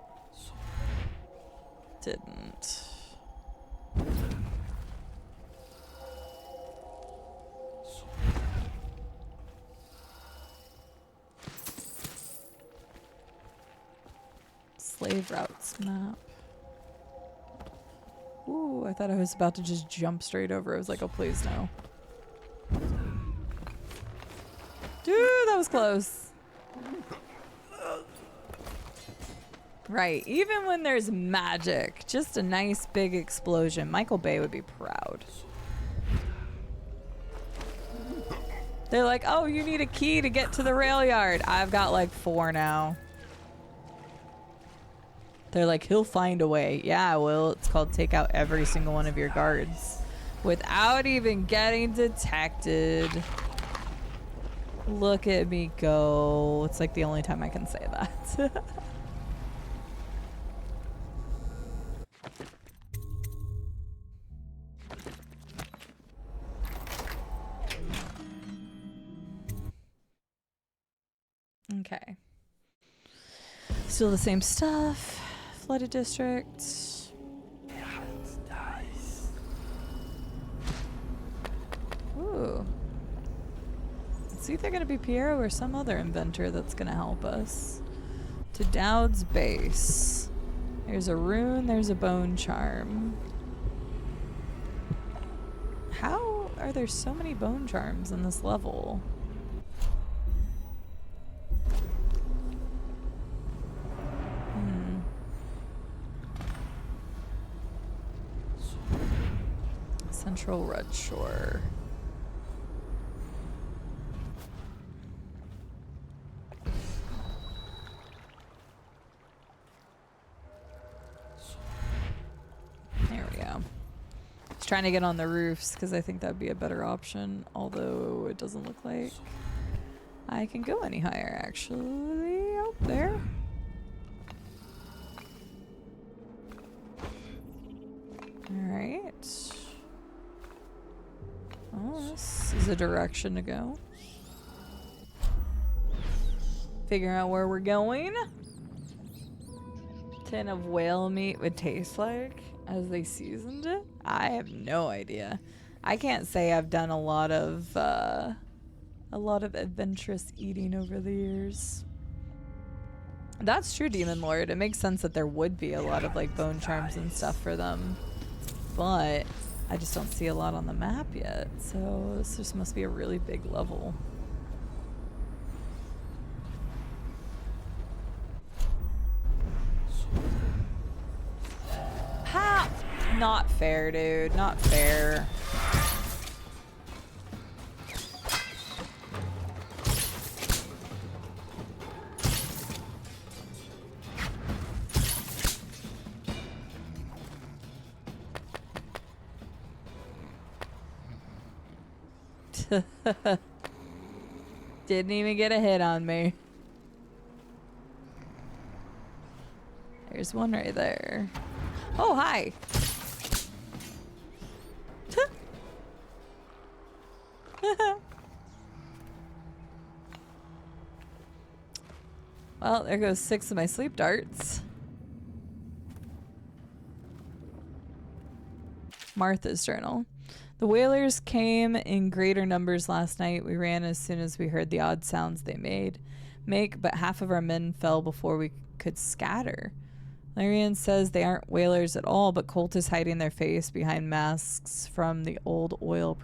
didn't. Slave routes map. Ooh, I thought I was about to just jump straight over. I was like, oh, please no. Dude, that was close. Right, even when there's magic, just a nice big explosion. Michael Bay would be proud. They're like, oh, you need a key to get to the rail yard. I've got like 4 now. They're like, he'll find a way. Yeah, I will. It's called take out every single one of your guards without even getting detected. Look at me go. It's like the only time I can say that. Okay. Still the same stuff. Flooded district. Ooh. It's either going to be Piero or some other inventor that's going to help us. To Dowd's base. There's a rune, there's a bone charm. How are there so many bone charms in this level? Central Red Shore. There we go. Just trying to get on the roofs because I think that'd be a better option, although it doesn't look like I can go any higher actually out there. Alright. Oh, this is a direction to go. Figuring out where we're going. Tin of whale meat would taste like as they seasoned it. I have no idea. I can't say I've done a lot of adventurous eating over the years. That's true, Demon Lord. It makes sense that there would be a lot of like bone charms and stuff for them. But I just don't see a lot on the map yet, so this just must be a really big level. Ha! Not fair, dude. Not fair. Didn't even get a hit on me. There's one right there. Oh, hi. Well, there goes 6 of my sleep darts. Martha's journal. The whalers came in greater numbers last night. We ran as soon as we heard the odd sounds they make, but half of our men fell before we could scatter. Larian says they aren't whalers at all, but Colt is hiding their face behind masks from the old oil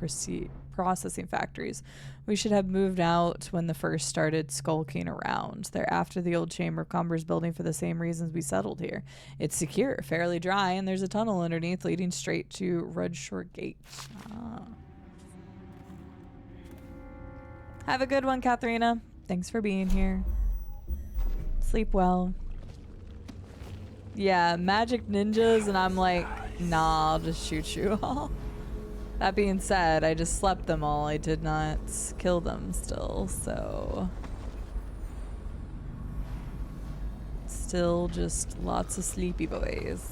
processing factories. We should have moved out when the first started skulking around. They're after the old Chamber of Commerce building for the same reasons we settled here. It's secure, fairly dry, and there's a tunnel underneath leading straight to Red Shore Gate. Ah. Have a good one, Katharina. Thanks for being here. Sleep well. Yeah, magic ninjas, and I'm like, nah, I'll just shoot you all. That being said, I just slept them all. I did not kill them still, so... Still just lots of sleepy boys.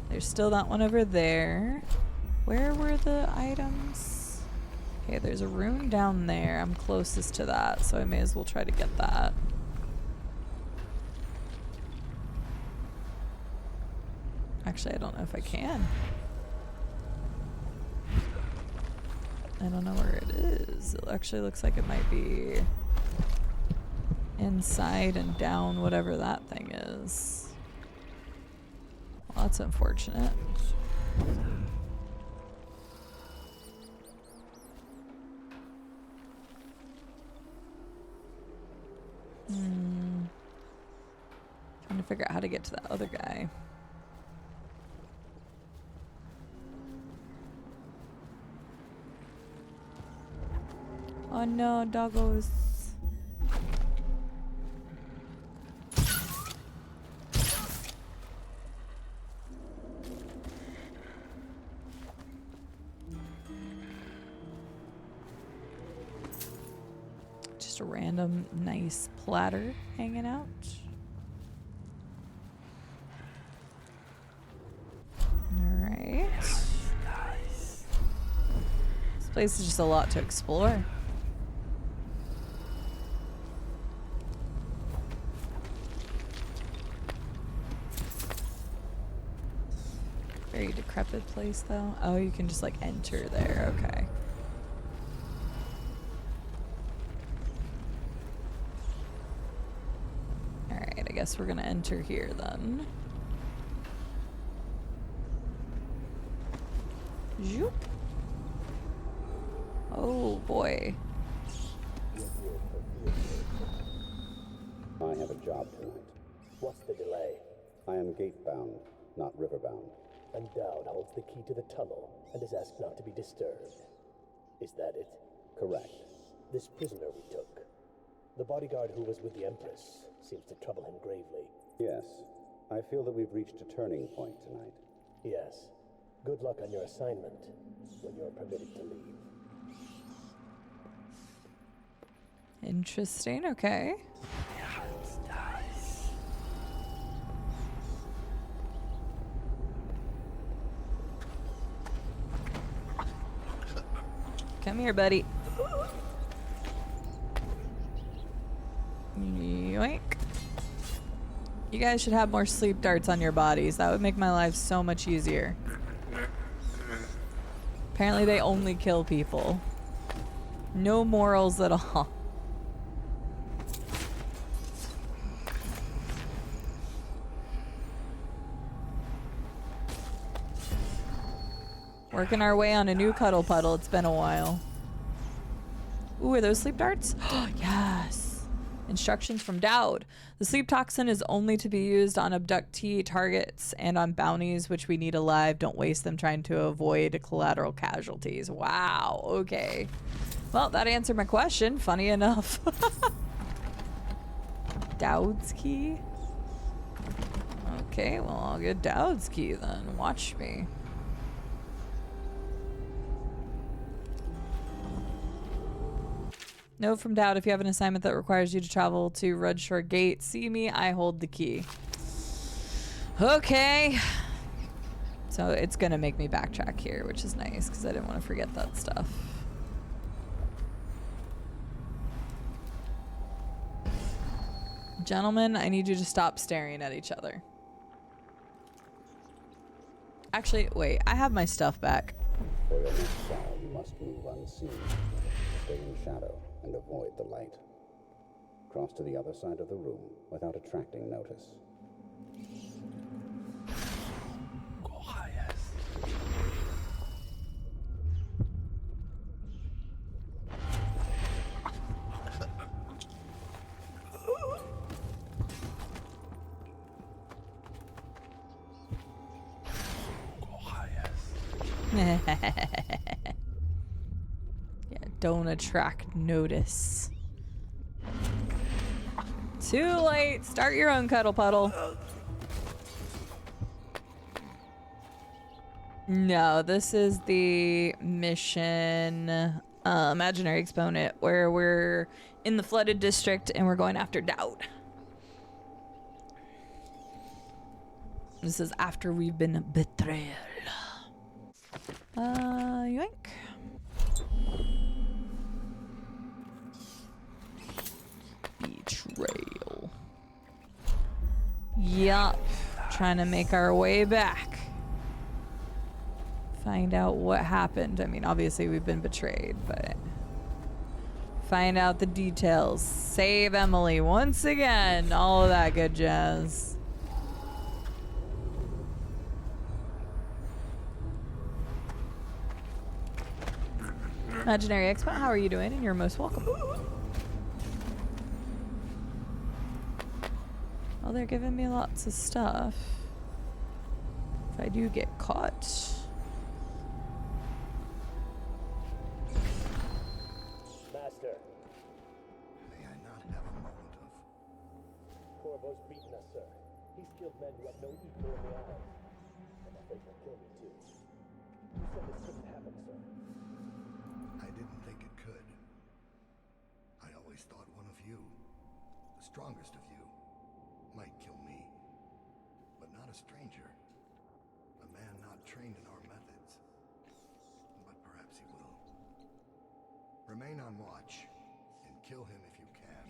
There's still that one over there. Where were the items? Okay, there's a room down there. I'm closest to that, so I may as well try to get that. Actually, I don't know if I can. I don't know where it is. It actually looks like it might be inside and down whatever that thing is. Well, that's unfortunate. Trying to figure out how to get to that other guy. Oh no, doggos. Just a random nice platter hanging out. Alright. This place is just a lot to explore. Very decrepit place though. Oh, you can just like enter there. Okay. Alright, I guess we're gonna enter here then. Zoop. Oh boy. I have a job tonight. What's the delay? I am gate-bound, not river-bound. And Dowd holds the key to the tunnel and is asked not to be disturbed. Is that it? Correct. This prisoner we took. The bodyguard who was with the Empress seems to trouble him gravely. Yes. I feel that we've reached a turning point tonight. Yes. Good luck on your assignment when you're permitted to leave. Interesting, okay. Come here, buddy. Yoink. You guys should have more sleep darts on your bodies. That would make my life so much easier. Apparently they only kill people. No morals at all. Working our way on a new cuddle puddle. It's been a while. Ooh, are those sleep darts? Yes. Instructions from Dowd. The sleep toxin is only to be used on abductee targets and on bounties, which we need alive. Don't waste them trying to avoid collateral casualties. Wow. Okay. Well, that answered my question. Funny enough. Dowd's key? Okay, well, I'll get Dowd's key then. Watch me. Note from Dowd, if you have an assignment that requires you to travel to Rudshore Gate, see me, I hold the key. Okay. So it's gonna make me backtrack here, which is nice, because I didn't want to forget that stuff. Gentlemen, I need you to stop staring at each other. Actually, wait, I have my stuff back. For your next trial, you must move unseen. Stay in shadow and avoid the light. Cross to the other side of the room without attracting notice. Yeah, don't attract notice. Too late. Start your own cuddle puddle. No, this is the mission imaginary exponent where we're in the flooded district and we're going after Dowd. This is after we've been betrayed. Yoink. Betrayal. Yup. Trying to make our way back. Find out what happened. I mean, obviously we've been betrayed, but find out the details. Save Emily once again. All of that good jazz. Imaginary Expo, how are you doing? And you're most welcome. Well, they're giving me lots of stuff. If I do get caught. Master, May I not have a moment of... Corvo's beaten us, sir. He's killed men who have no equal in the Isles. I'm afraid he'll kill me, too. You said this couldn't happen, sir. I didn't think it could. I always thought one of you, the strongest of you, might kill me. But not a stranger. A man not trained in our methods. But perhaps he will. Remain on watch, and kill him if you can.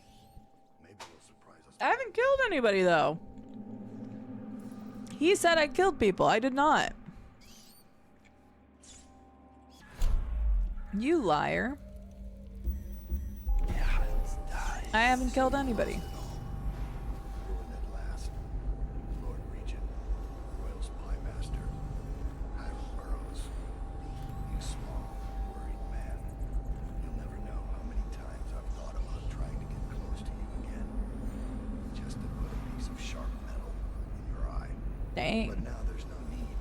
Maybe he'll surprise us. I haven't killed anybody, though. He said I killed people. I did not. You liar. I haven't killed anybody. Ruined at last. Lord Regent, Royal Spy Master, Hiram Burroughs. You small, worried man. You'll never know how many times I've thought about trying to get close to you again. Just to put a piece of sharp metal in your eye. Dang. But now there's no need.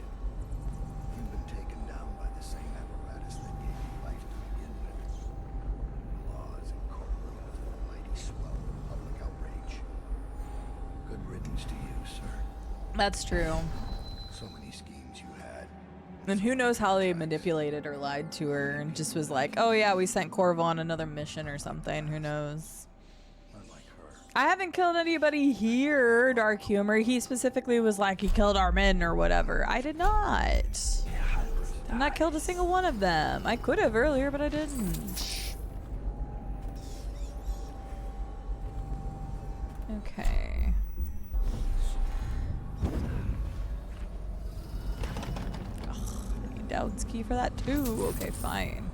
You've been taken down by the same apparatus that gave you life to begin with. Laws and courtroom to the mighty swell of public outrage. Good riddance to you, sir. That's true. So many schemes you had. And who knows how they manipulated or lied to her and just was like, oh yeah, we sent Corvo on another mission or something. Who knows? I haven't killed anybody here, Dark Humor. He specifically was like, he killed our men or whatever. I did not. I've not killed a single one of them. I could have earlier, but I didn't. Okay. Need Dowd's key for that too. Okay, fine.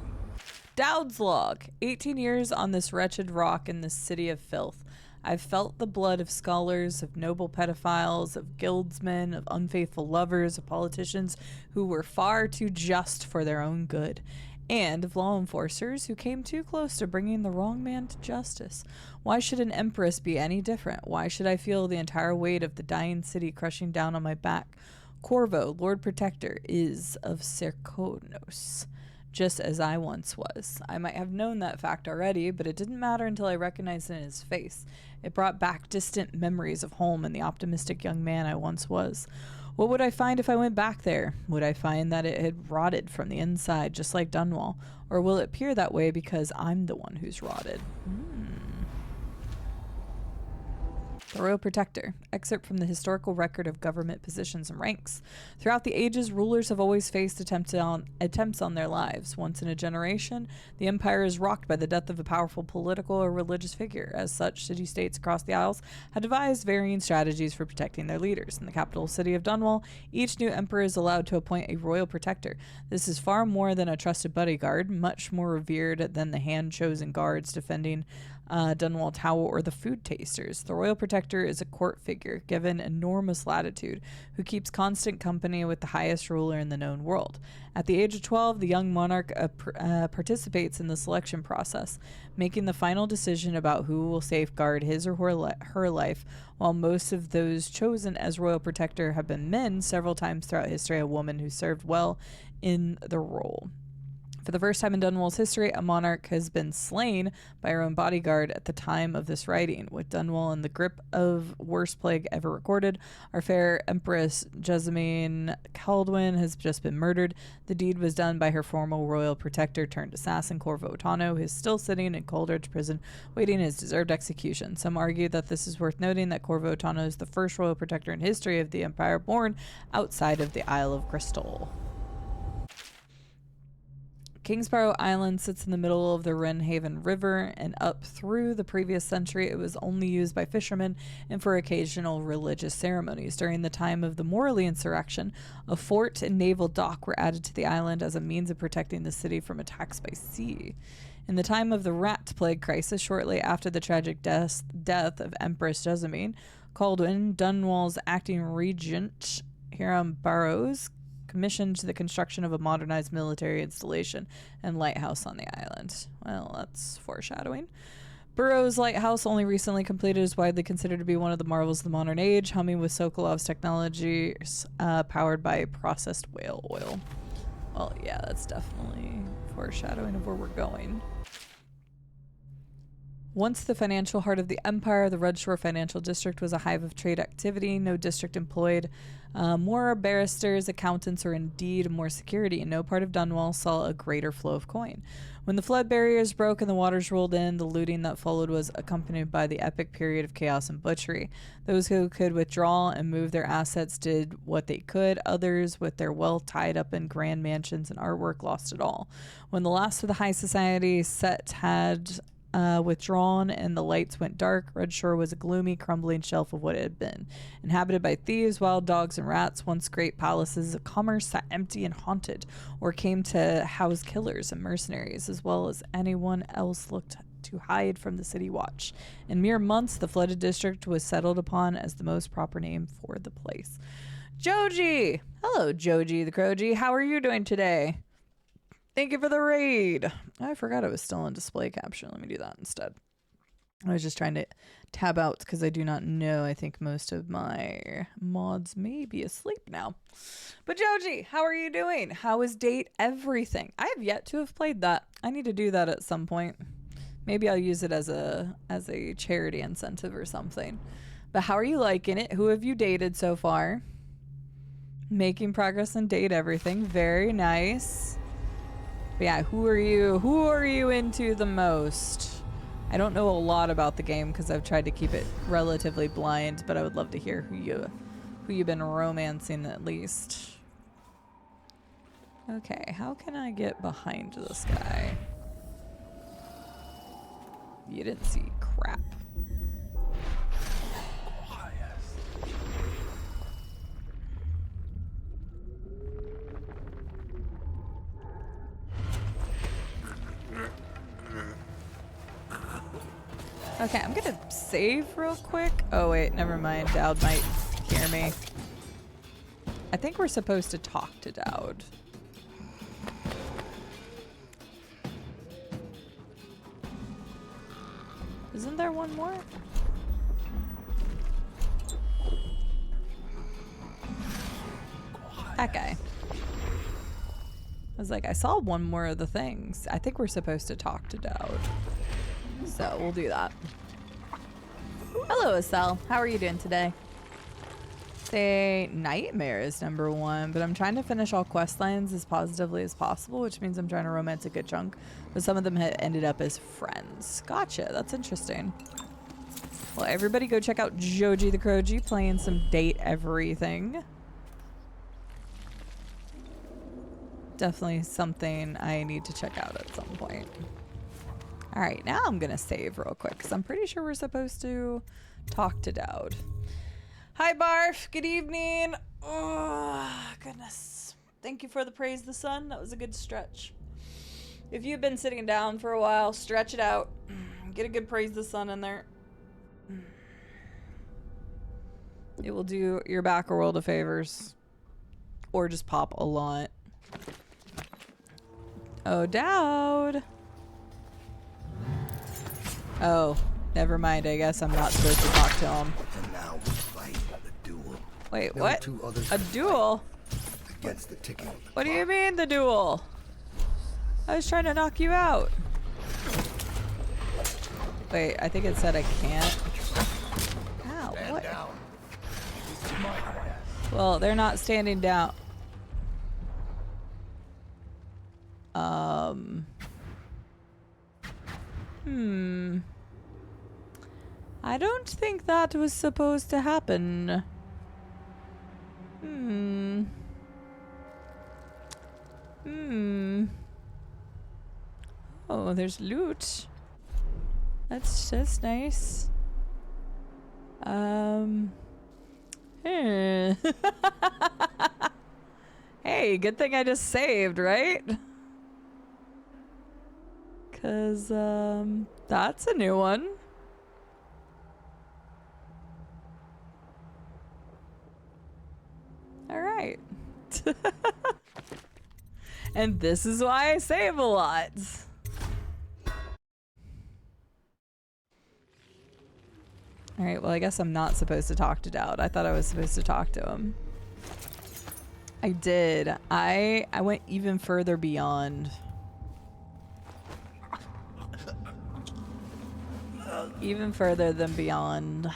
Dowd's log. 18 years on this wretched rock in this city of filth. I've felt the blood of scholars, of noble pedophiles, of guildsmen, of unfaithful lovers, of politicians who were far too just for their own good, and of law enforcers who came too close to bringing the wrong man to justice. Why should an empress be any different? Why should I feel the entire weight of the dying city crushing down on my back? Corvo, Lord Protector, is of Serkonos, just as I once was. I might have known that fact already, but it didn't matter until I recognized it in his face. It brought back distant memories of home and the optimistic young man I once was. What would I find if I went back there? Would I find that it had rotted from the inside, just like Dunwall? Or will it appear that way because I'm the one who's rotted? The Royal Protector. Excerpt from the historical record of government positions and ranks. Throughout the ages, rulers have always faced attempts on their lives. Once in a generation, the empire is rocked by the death of a powerful political or religious figure. As such, city-states across the Isles had devised varying strategies for protecting their leaders. In the capital city of Dunwall, each new emperor is allowed to appoint a Royal Protector. This is far more than a trusted bodyguard, much more revered than the hand-chosen guards defending Dunwall Tower or the food tasters. The Royal Protector is a court figure given enormous latitude who keeps constant company with the highest ruler in the known world. At the age of 12, the young monarch participates in the selection process, making the final decision about who will safeguard his or her life. While most of those chosen as Royal Protector have been men, several times throughout history a woman who served well in the role. For the first time in Dunwall's history, a monarch has been slain by her own bodyguard at the time of this writing. With Dunwall in the grip of worst plague ever recorded, our fair Empress Jessamine Caldwin has just been murdered. The deed was done by her former royal protector turned assassin Corvo Otano, who is still sitting in Coldridge Prison waiting his deserved execution. Some argue that this is worth noting that Corvo Otano is the first royal protector in history of the empire born outside of the Isle of Crystal. Kingsborough Island sits in the middle of the Wrenhaven River, and up through the previous century it was only used by fishermen and for occasional religious ceremonies. During the time of the Morley insurrection, a fort and naval dock were added to the island as a means of protecting the city from attacks by sea. In the time of the rat plague crisis, shortly after the tragic death of Empress Jessamine Caldwin, Dunwall's acting regent, Hiram Burroughs, commissioned the construction of a modernized military installation and lighthouse on the island. Well, that's foreshadowing. Burroughs Lighthouse, only recently completed, is widely considered to be one of the marvels of the modern age, humming with Sokolov's technologies powered by processed whale oil. Well, yeah, that's definitely foreshadowing of where we're going. Once the financial heart of the empire, the Red Shore Financial District was a hive of trade activity. No district employed more barristers, accountants, or indeed more security, and no part of Dunwall saw a greater flow of coin. When the flood barriers broke and the waters rolled in, the looting that followed was accompanied by the epic period of chaos and butchery. Those who could withdraw and move their assets did what they could. Others, with their wealth tied up in grand mansions and artwork, lost it all. When the last of the high society set had withdrawn and the lights went dark, Red Shore was a gloomy, crumbling shelf of what it had been. Inhabited by thieves, wild dogs, and rats, once great palaces of commerce sat empty and haunted, or came to house killers and mercenaries, as well as anyone else looked to hide from the city watch. In mere months, the flooded district was settled upon as the most proper name for the place. Joji! Hello, Joji the Croji. How are you doing today? Thank you for the raid. I forgot it was still on display caption. Let me do that instead. I was just trying to tab out because I do not know. I think most of my mods may be asleep now. But Joji, how are you doing? How is Date Everything? I have yet to have played that. I need to do that at some point. Maybe I'll use it as a charity incentive or something. But how are you liking it? Who have you dated so far? Making progress in Date Everything. Very nice. But yeah, who are you into the most? I don't know a lot about the game because I've tried to keep it relatively blind, but I would love to hear who you've been romancing at least. Okay, how can I get behind this guy? You didn't see crap. Okay, I'm gonna save real quick. Oh wait, never mind. Dowd might hear me. I think we're supposed to talk to Dowd. Isn't there one more? That guy. I was like, I saw one more of the things. I think we're supposed to talk to Dowd. So we'll do that. Hello, Estelle. How are you doing today? Say Nightmare is number 1, but I'm trying to finish all quest lines as positively as possible, which means I'm trying to romance a good chunk, but some of them had ended up as friends. Gotcha. That's interesting. Well, everybody go check out Joji the Croji playing some Date Everything. Definitely something I need to check out at some point. All right, now I'm gonna save real quick because I'm pretty sure we're supposed to talk to Dowd. Hi, Barf. Good evening. Oh, goodness. Thank you for the praise the sun. That was a good stretch. If you've been sitting down for a while, stretch it out. Get a good praise the sun in there. It will do your back a world of favors. Or just pop a lot. Oh, Dowd. Oh, never mind. I guess I'm not supposed to talk to him. And now we fight the duel. Wait, There what? are 2 others A duel? against the ticking. What do you mean, the duel? I was trying to knock you out. Wait, I think it said I can't. Ow, what? Well, they're not standing down. I don't think that was supposed to happen. Oh, there's loot. That's nice. Hey, good thing I just saved, right? 'Cause, that's a new one. All right. And this is why I save a lot. Alright, well I guess I'm not supposed to talk to Dowd. I thought I was supposed to talk to him. I did. I went even further beyond. Even further than beyond.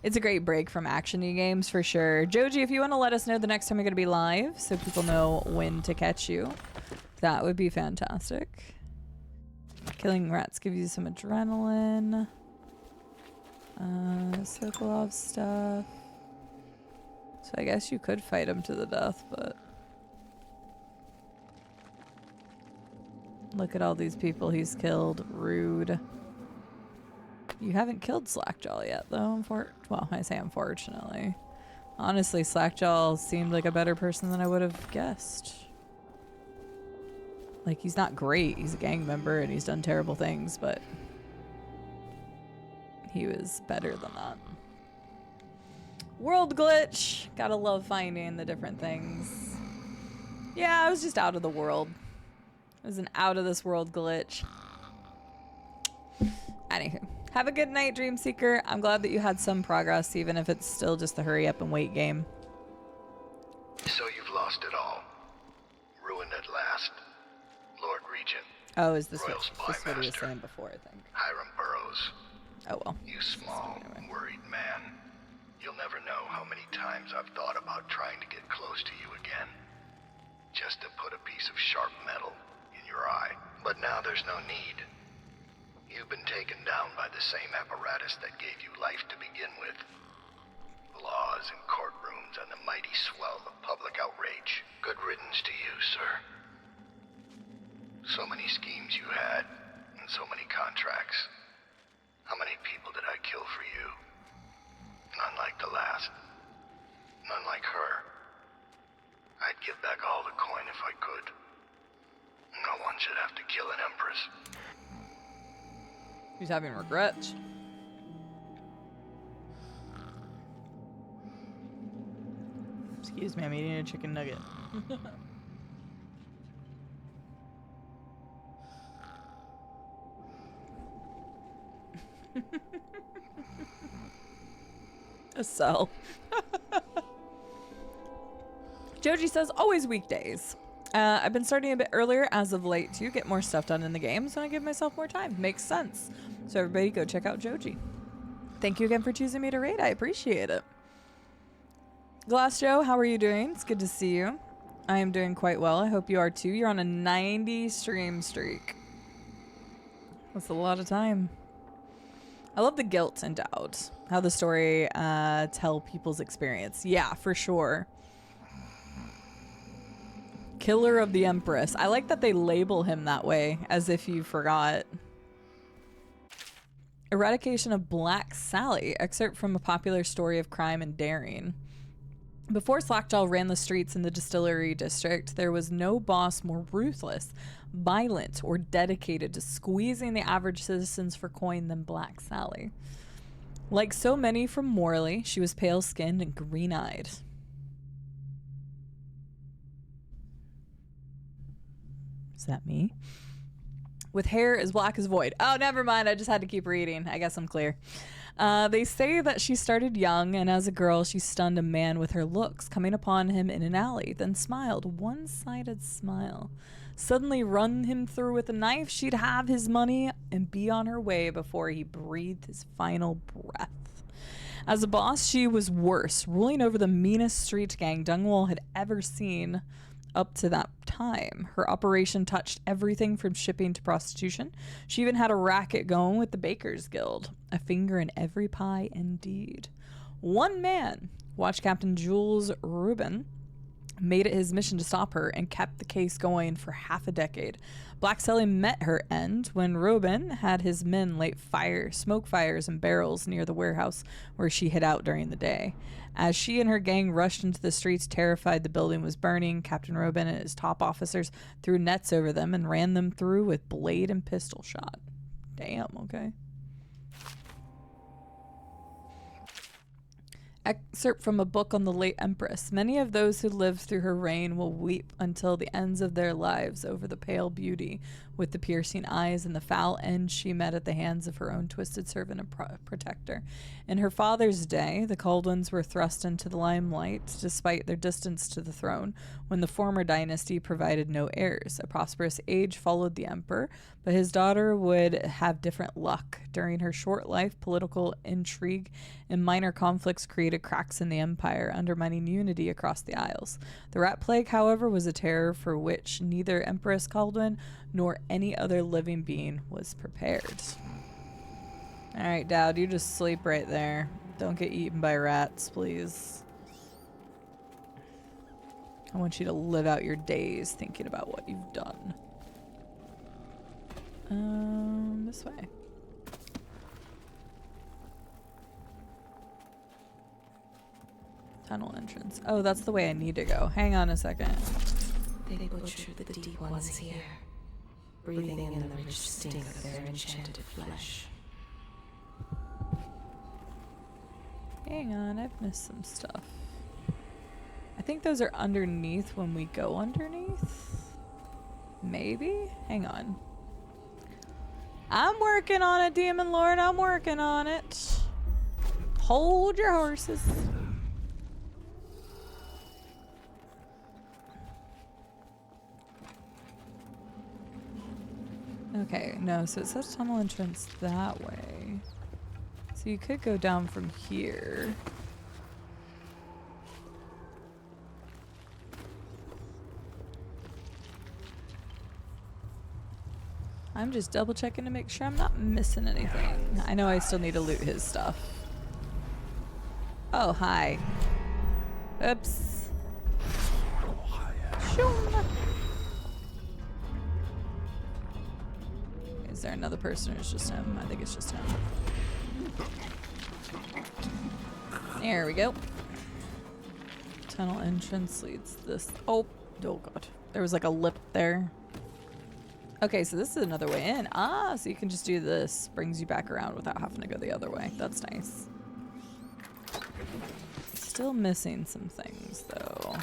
It's a great break from action-y games for sure. Joji, if you want to let us know the next time you're going to be live so people know when to catch you, that would be fantastic. Killing rats give you some adrenaline. Sokolov stuff. So I guess you could fight him to the death, but... Look at all these people he's killed. Rude. You haven't killed Slackjaw yet, though. Well, I say unfortunately. Honestly, Slackjaw seemed like a better person than I would have guessed. Like, he's not great. He's a gang member and he's done terrible things, but he was better than that. World glitch. Gotta love finding the different things. Yeah, I was just out of the world. It was an out of this world glitch. Anywho. Have a good night, Dreamseeker. I'm glad that you had some progress, even if it's still just the hurry up and wait game. So you've lost it all. Ruined at last. Lord Regent. Oh, is this Royal what Spy he was Master. saying before, I think. Hiram Burrows. Oh, well. You small, worried man. You'll never know how many times I've thought about trying to get close to you again. Just to put a piece of sharp metal in your eye. But now there's no need. You've been taken down by the same apparatus that gave you life to begin with. Laws and courtrooms and the mighty swell of public outrage. Good riddance to you, sir. So many schemes you had, and so many contracts. How many people did I kill for you? None like the last. None like her. I'd give back all the coin if I could. No one should have to kill an empress. He's having regrets. Excuse me, I'm eating a chicken nugget. A cell. Joji says, always weekdays. I've been starting a bit earlier as of late to get more stuff done in the game, so I give myself more time. Makes sense. So everybody go check out Joji. Thank you again for choosing me to raid. I appreciate it. Glass Joe, how are you doing? It's good to see you. I am doing quite well. I hope you are too. You're on a 90 stream streak. That's a lot of time. I love the guilt and doubt. How the story tell people's experience. Yeah, for sure. Killer of the Empress. I like that they label him that way, as if you forgot. Eradication of Black Sally. Excerpt from a popular story of crime and daring. Before Slackjaw ran the streets in the Distillery District, there was no boss more ruthless, violent, or dedicated to squeezing the average citizens for coin than Black Sally. Like so many from Morley, she was pale-skinned and green-eyed. Is that me? With hair as black as void. Oh, never mind. I just had to keep reading. I guess I'm clear. They say that she started young, and as a girl, she stunned a man with her looks, coming upon him in an alley, then smiled, one-sided smile. Suddenly run him through with a knife, she'd have his money and be on her way before he breathed his final breath. As a boss, she was worse, ruling over the meanest street gang Dungwall had ever seen up to that time. Her operation touched everything from shipping to prostitution. She even had a racket going with the Bakers Guild. A finger in every pie indeed. One man, Watch Captain Jules Rubin, made it his mission to stop her and kept the case going for half a decade. Black Sally met her end when Rubin had his men light smoke fires and barrels near the warehouse where she hid out during the day. As she and her gang rushed into the streets, terrified the building was burning, Captain Rubin and his top officers threw nets over them and ran them through with blade and pistol shot. Damn, okay. Excerpt from a book on the late Empress. Many of those who lived through her reign will weep until the ends of their lives over the pale beauty with the piercing eyes and the foul end she met at the hands of her own twisted servant and protector. In her father's day, the Kaldwins were thrust into the limelight despite their distance to the throne, when the former dynasty provided no heirs. A prosperous age followed the emperor, but his daughter would have different luck. During her short life, political intrigue and minor conflicts created cracks in the empire, undermining unity across the Isles. The Rat Plague, however, was a terror for which neither Empress Kaldwin nor any other living being was prepared. Alright, Dowd, you just sleep right there. Don't get eaten by rats, please. I want you to live out your days thinking about what you've done. This way. Tunnel entrance. Oh, that's the way I need to go. Hang on a second. They butchered the deep ones here, breathing in the rich stink of their enchanted flesh. Hang on, I've missed some stuff. I think those are underneath when we go underneath. Maybe? Hang on. I'm working on it, Demon Lord. I'm working on it. Hold your horses. Okay, no, so it says tunnel entrance that way. So you could go down from here. I'm just double checking to make sure I'm not missing anything. I know I still need to loot his stuff. Oh, hi. Oops. Shoom. Is there another person or is it just him? I think it's just him. There we go. Tunnel entrance leads this. Oh god. There was like a lip there. Okay, so this is another way in. Ah, so you can just do this. Brings you back around without having to go the other way. That's nice. Still missing some things, though.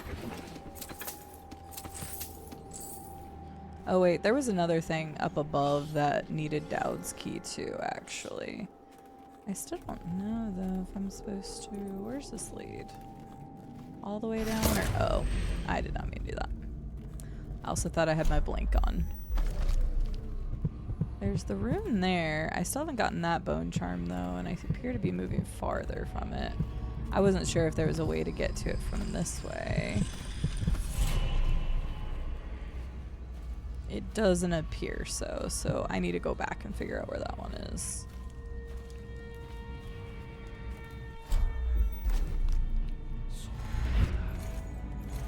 Oh, wait. There was another thing up above that needed Dowd's key, too, actually. I still don't know, though, if I'm supposed to... Where's this lead? All the way down? Or... Oh, I did not mean to do that. I also thought I had my blink on. There's the room there. I still haven't gotten that bone charm, though, and I appear to be moving farther from it. I wasn't sure if there was a way to get to it from this way. It doesn't appear so I need to go back and figure out where that one is.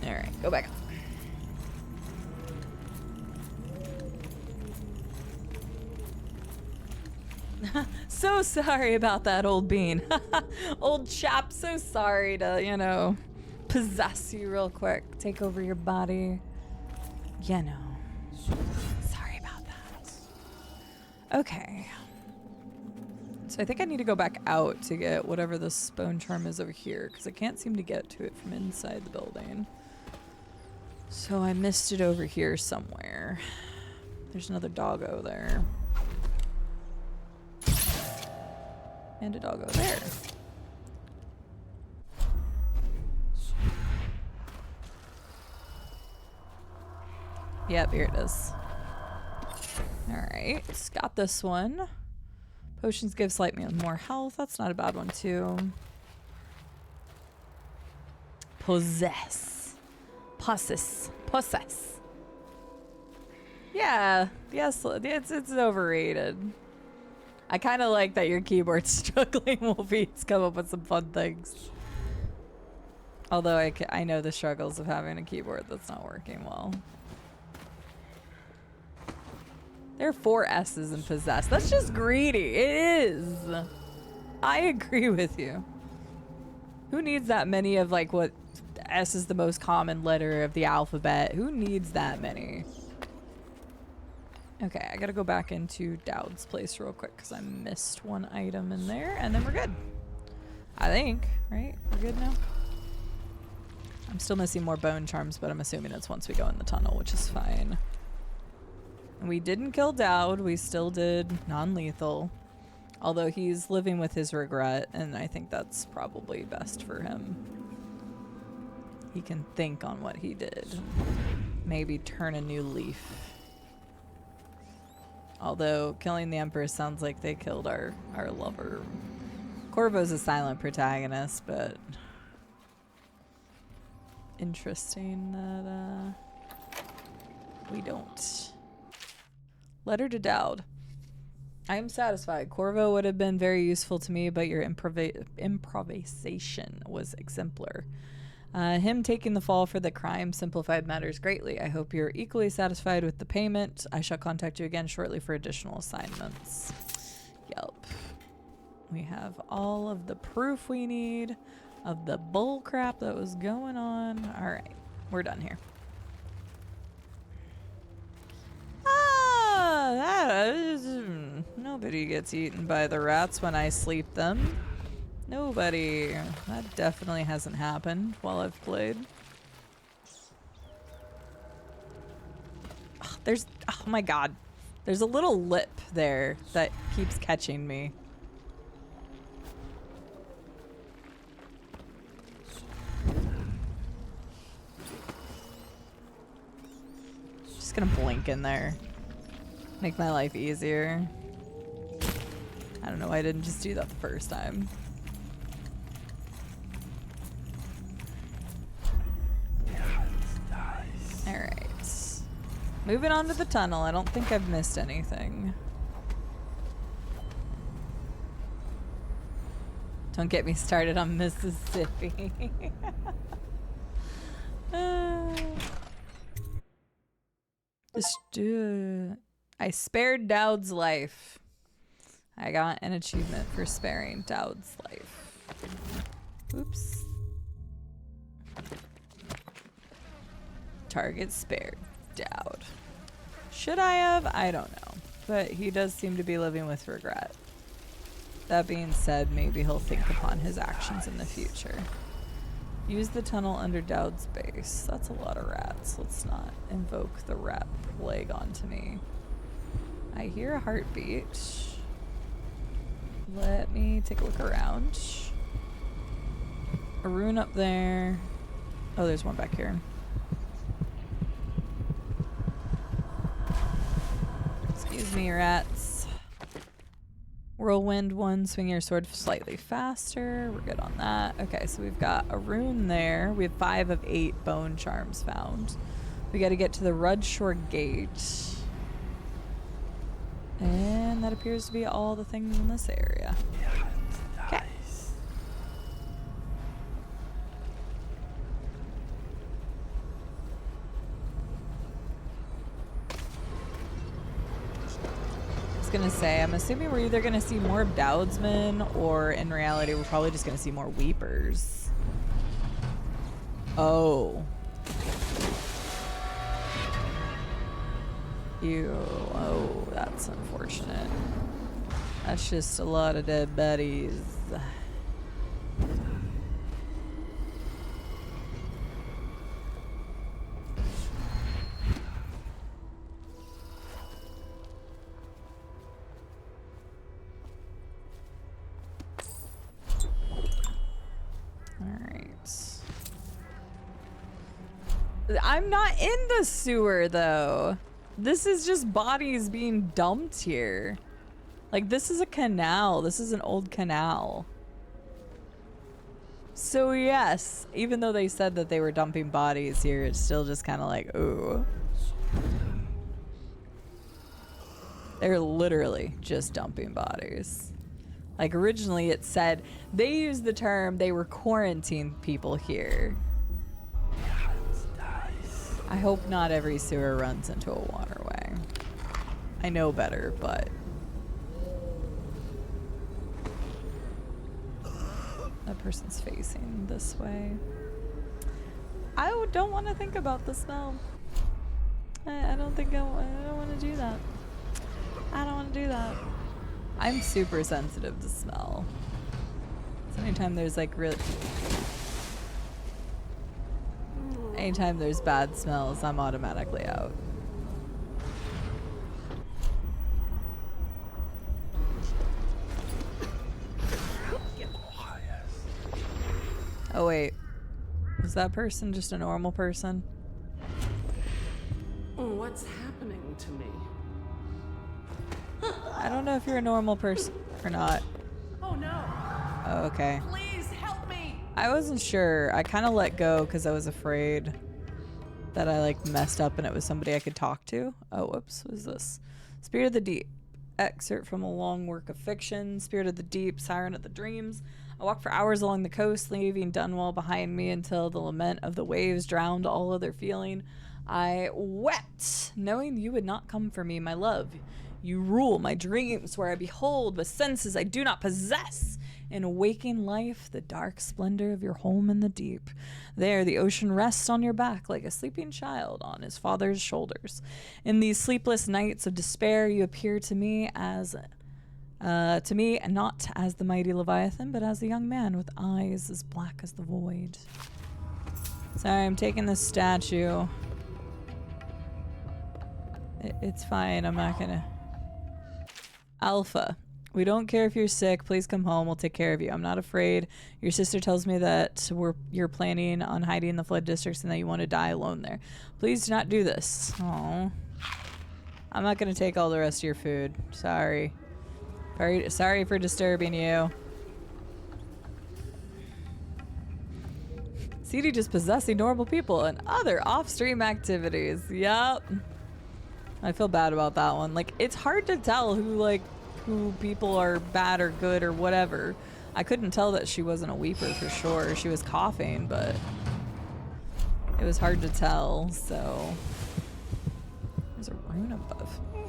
Alright, go back up. So sorry about that, old bean. Old chap, so sorry to, you know, possess you real quick. Take over your body. You know. Sorry about that. Okay. So I think I need to go back out to get whatever this bone charm is over here, because I can't seem to get to it from inside the building. So I missed it over here somewhere. There's another doggo there. And a doggo there. Yep, here it is. Alright, got this one. Potions give slightly more health. That's not a bad one, too. Possess. Possess. Yeah, yes, it's overrated. I kind of like that your keyboard's struggling while Pete's come up with some fun things. Although I know the struggles of having a keyboard that's not working well. There are 4 S's in possess. That's just greedy. It is. I agree with you. Who needs that many of like what S is the most common letter of the alphabet? Who needs that many? Okay, I gotta go back into Dowd's place real quick because I missed one item in there, and then we're good. I think, right? We're good now? I'm still missing more bone charms, but I'm assuming it's once we go in the tunnel, which is fine. And we didn't kill Dowd. We still did non-lethal. Although he's living with his regret, and I think that's probably best for him. He can think on what he did. Maybe turn a new leaf. Although killing the Empress sounds like they killed our lover. Corvo's a silent protagonist, but interesting that we don't. Letter to Dowd. I am satisfied. Corvo would have been very useful to me, but your improvisation was exemplar. Him taking the fall for the crime simplified matters greatly. I hope you're equally satisfied with the payment. I shall contact you again shortly for additional assignments. Yep. We have all of the proof we need of the bull crap that was going on. All right, we're done here. Nobody gets eaten by the rats when I sleep them. Nobody. That definitely hasn't happened while I've played. Oh my god. There's a little lip there that keeps catching me. Just gonna blink in there. Make my life easier. I don't know why I didn't just do that the first time. Alright. Moving on to the tunnel. I don't think I've missed anything. Don't get me started on Mississippi. I spared Dowd's life. I got an achievement for sparing Dowd's life. Oops. Target spared. Dowd. Should I have? I don't know. But he does seem to be living with regret. That being said, maybe he'll think upon his actions in the future. Use the tunnel under Dowd's base. That's a lot of rats. Let's not invoke the rat plague onto me. I hear a heartbeat. Let me take a look around. A rune up there. Oh, there's one back here. Excuse me, rats. Whirlwind 1, swing your sword slightly faster. We're good on that. Okay, so we've got a rune there. We have 5 of 8 bone charms found. We got to get to the Rudshore Gate. And that appears to be all the things in this area. Okay. I was gonna say, I'm assuming we're either gonna see more of Dowd's men, or in reality, we're probably just gonna see more Weepers. Oh. Ew. Oh, that's unfortunate. That's just a lot of dead bodies. Alright. I'm not in the sewer, though. This is just bodies being dumped here. Like, this is a canal. This is an old canal. So, yes, even though they said that they were dumping bodies here, it's still just kind of like, ooh. They're literally just dumping bodies. Like, originally it said, they used the term, they were quarantined people here. I hope not every sewer runs into a waterway. I know better, but... that person's facing this way. I don't want to think about the smell. I don't think I don't want to do that. I don't want to do that. I'm super sensitive to smell. Anytime there's like anytime there's bad smells, I'm automatically out. Oh wait, is that person just a normal person? What's happening to me? I don't know if you're a normal person or not. Oh no! Oh, okay. Please help me! I wasn't sure. I kind of let go because I was afraid that I like messed up and it was somebody I could talk to. Oh, whoops. What is this? Spirit of the Deep. Excerpt from a long work of fiction. Spirit of the Deep, Siren of the Dreams. I walked for hours along the coast, leaving Dunwall behind me until the lament of the waves drowned all other feeling. I wept, knowing you would not come for me, my love. You rule my dreams, where I behold with senses I do not possess. In waking life, the dark splendor of your home in the deep. There, the ocean rests on your back like a sleeping child on his father's shoulders. In these sleepless nights of despair, you appear to me and not as the mighty Leviathan, but as a young man with eyes as black as the void. Sorry, I'm taking this statue. It's fine, I'm not gonna... Alpha. We don't care if you're sick. Please come home. We'll take care of you. I'm not afraid. Your sister tells me that you're planning on hiding in the flood districts and that you want to die alone there. Please do not do this. Aww. I'm not going to take all the rest of your food. Sorry. Sorry for disturbing you. Cide just possessing normal people and other off-stream activities. Yup. I feel bad about that one. Like, it's hard to tell who people are bad or good or whatever. I couldn't tell that she wasn't a weeper for sure. She was coughing, but it was hard to tell, so. There's a rune above me.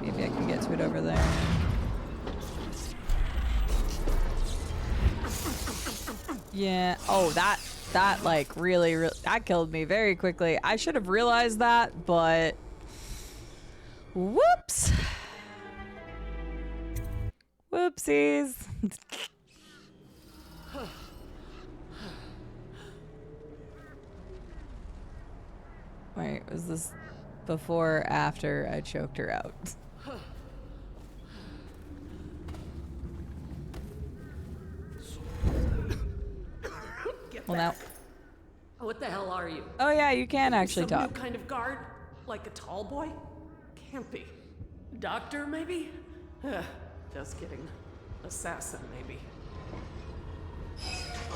Maybe I can get to it over there. Yeah. Oh, that like really that killed me very quickly. I should have realized that, but whoops. Whoopsies. Wait, was this before or after I choked her out? Well, now. What the hell are you? Oh yeah, you can actually Some talk. new kind of guard? Like a tall boy? Can't be. Doctor, maybe? Just kidding. Assassin, maybe.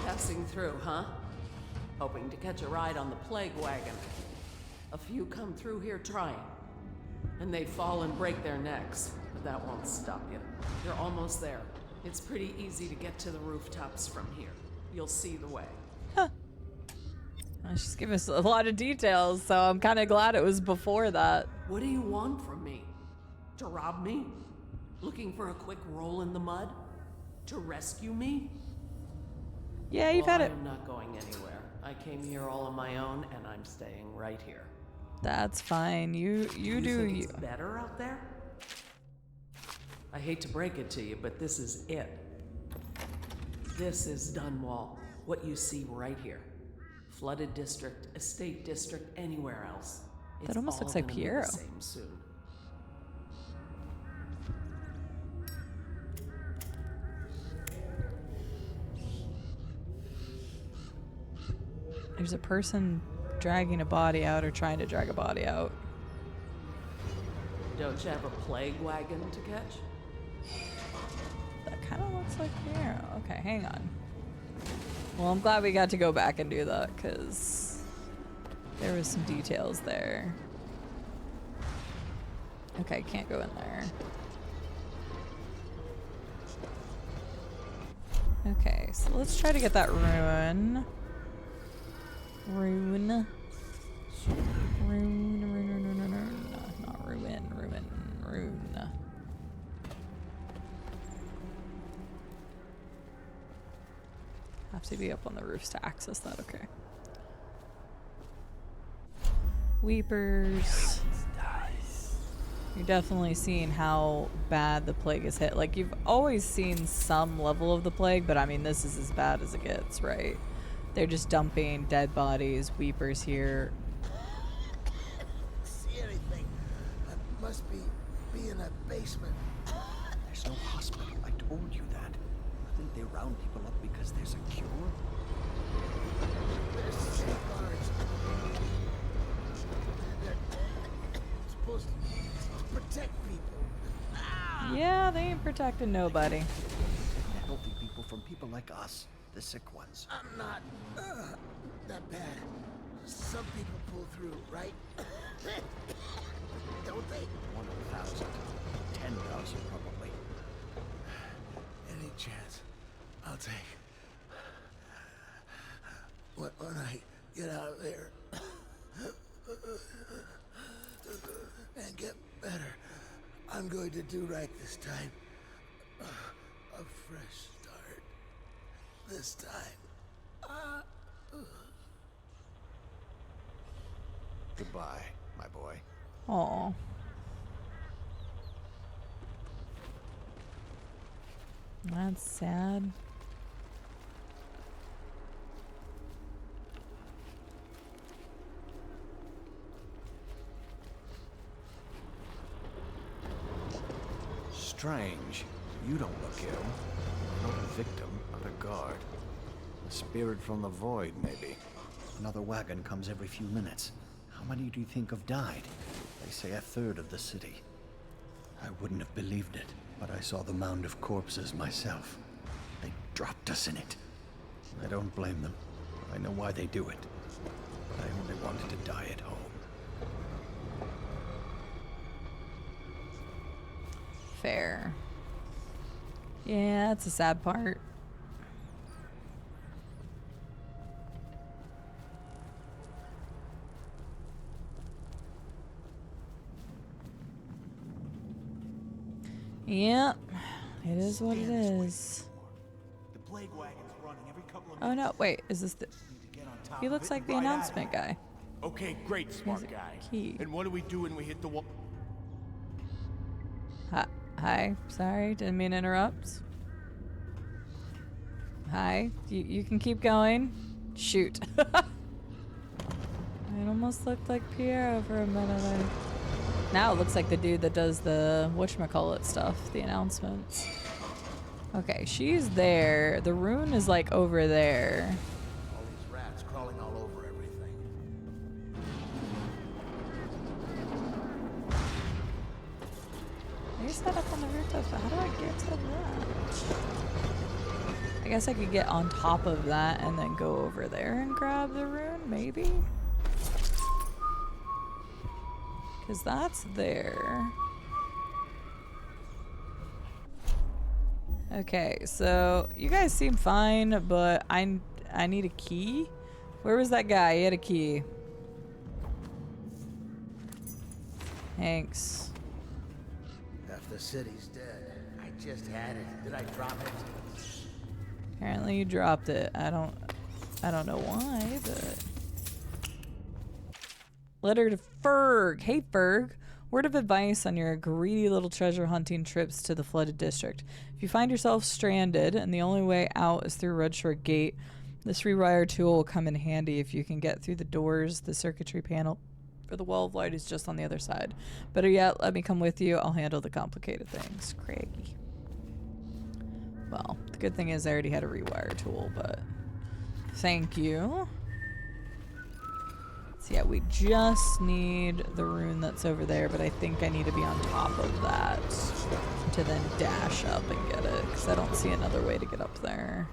Passing through, huh? Hoping to catch a ride on the plague wagon. A few come through here trying. And they fall and break their necks. But that won't stop you. You're almost there. It's pretty easy to get to the rooftops from here. You'll see the way. Huh. She's giving us a lot of details, so I'm kind of glad it was before that. What do you want from me? To rob me? Looking for a quick roll in the mud? To rescue me? Yeah, you've had it. I'm not going anywhere. I came here all on my own, and I'm staying right here. That's fine. You do think you. It's better out there? I hate to break it to you, but this is it. This is Dunwall. What you see right here. Flooded district, estate district, anywhere else. It's That almost all looks like gonna be Piero. the same soon. There's a person dragging a body out or trying to drag a body out. Don't you have a plague wagon to catch? That kind of looks like Piero. Okay, hang on. Well, I'm glad we got to go back and do that because there was some details there. Okay, can't go in there. Okay, so let's try to get that rune. Rune. Not ruin, rune. Have to be up on the roofs to access that, okay. Weepers. You're definitely seeing how bad the plague is hit. Like, you've always seen some level of the plague, but I mean, this is as bad as it gets, right? They're just dumping dead bodies, weepers here. See anything? I must be in a basement. There's no hospital. I told you that. I think they round people up because there's a cure. There's safeguards. They're supposed to protect people. Yeah, they ain't protecting nobody. Healthy people from people like us, the sick ones. I'm not that bad. Some people pull through, right? Don't they? 1,000. 10,000 probably. Any chance I'll take. When I get out of there and get better, I'm going to do right this time. A fresh start. This time. Goodbye, my boy. Aw. That's sad. Strange. You don't look ill. Not a victim, not a guard. A spirit from the void, maybe. Another wagon comes every few minutes. How many do you think have died? They say 1/3 of the city. I wouldn't have believed it, but I saw the mound of corpses myself. They dropped us in it. I don't blame them. I know why they do it. But I only wanted to die at home. Fair. Yeah, that's a sad part. Yep, it is what it is. The plague wagon's running every couple of Oh no, wait, is this the... He looks like the announcement guy. Okay, great, smart He's a guy. key. And what do we do when we hit the wall? Hi, sorry, didn't mean to interrupt. Hi, you can keep going. Shoot. It almost looked like Pierre for a minute. Now it looks like the dude that does the whatchamacallit stuff, the announcements. Okay, she's there. The rune is like over there. All these rats crawling all over everything. They set up on the rooftop, so how do I get to that? I guess I could get on top of that and then go over there and grab the rune, maybe? Because that's there. Okay, so you guys seem fine, but I need a key. Where was that guy? He had a key. Thanks. Half the city's dead. I just had it. Did I drop it? Apparently you dropped it. I don't know why, but... Letter to Ferg. Hey Ferg. Word of advice on your greedy little treasure hunting trips to the flooded district. If you find yourself stranded and the only way out is through Red Shore Gate, this rewire tool will come in handy if you can get through the doors. The circuitry panel for the wall of light is just on the other side. Better yet, let me come with you. I'll handle the complicated things. Craigie. Well, the good thing is I already had a rewire tool, but thank you. So yeah, we just need the rune that's over there, but I think I need to be on top of that to then dash up and get it, because I don't see another way to get up there.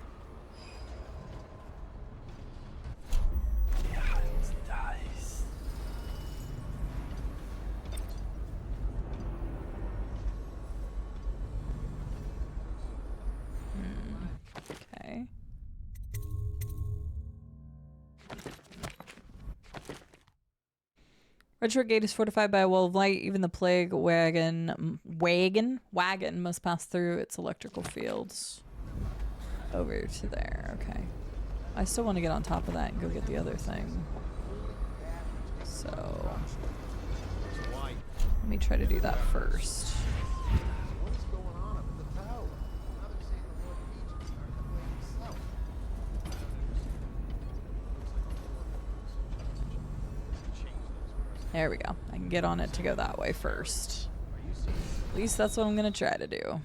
Okay. Red Shore Gate is fortified by a wall of light. Even the plague wagon must pass through its electrical fields. Over to there. Okay. I still want to get on top of that and go get the other thing. So. Let me try to do that first. What is going on up at the tower? Now they're saying the Lord Regent started the flame himself. There we go. I can get on it to go that way first. At least that's what I'm gonna try to do.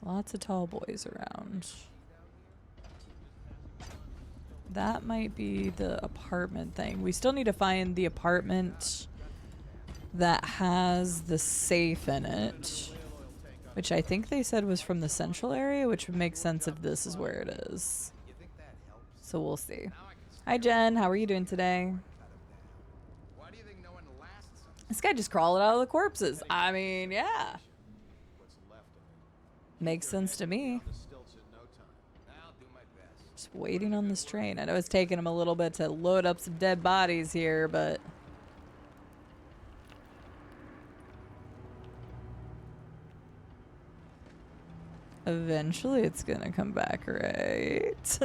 Lots of tall boys around. That might be the apartment thing. We still need to find the apartment that has the safe in it, which I think they said was from the central area, which would make sense if this is where it is. So we'll see. Hi Jen, how are you doing today? This guy just crawled out of the corpses. I mean, yeah. Makes sense to me. Just waiting on this train. I know it's taking him a little bit to load up some dead bodies here, but eventually it's gonna come back, right?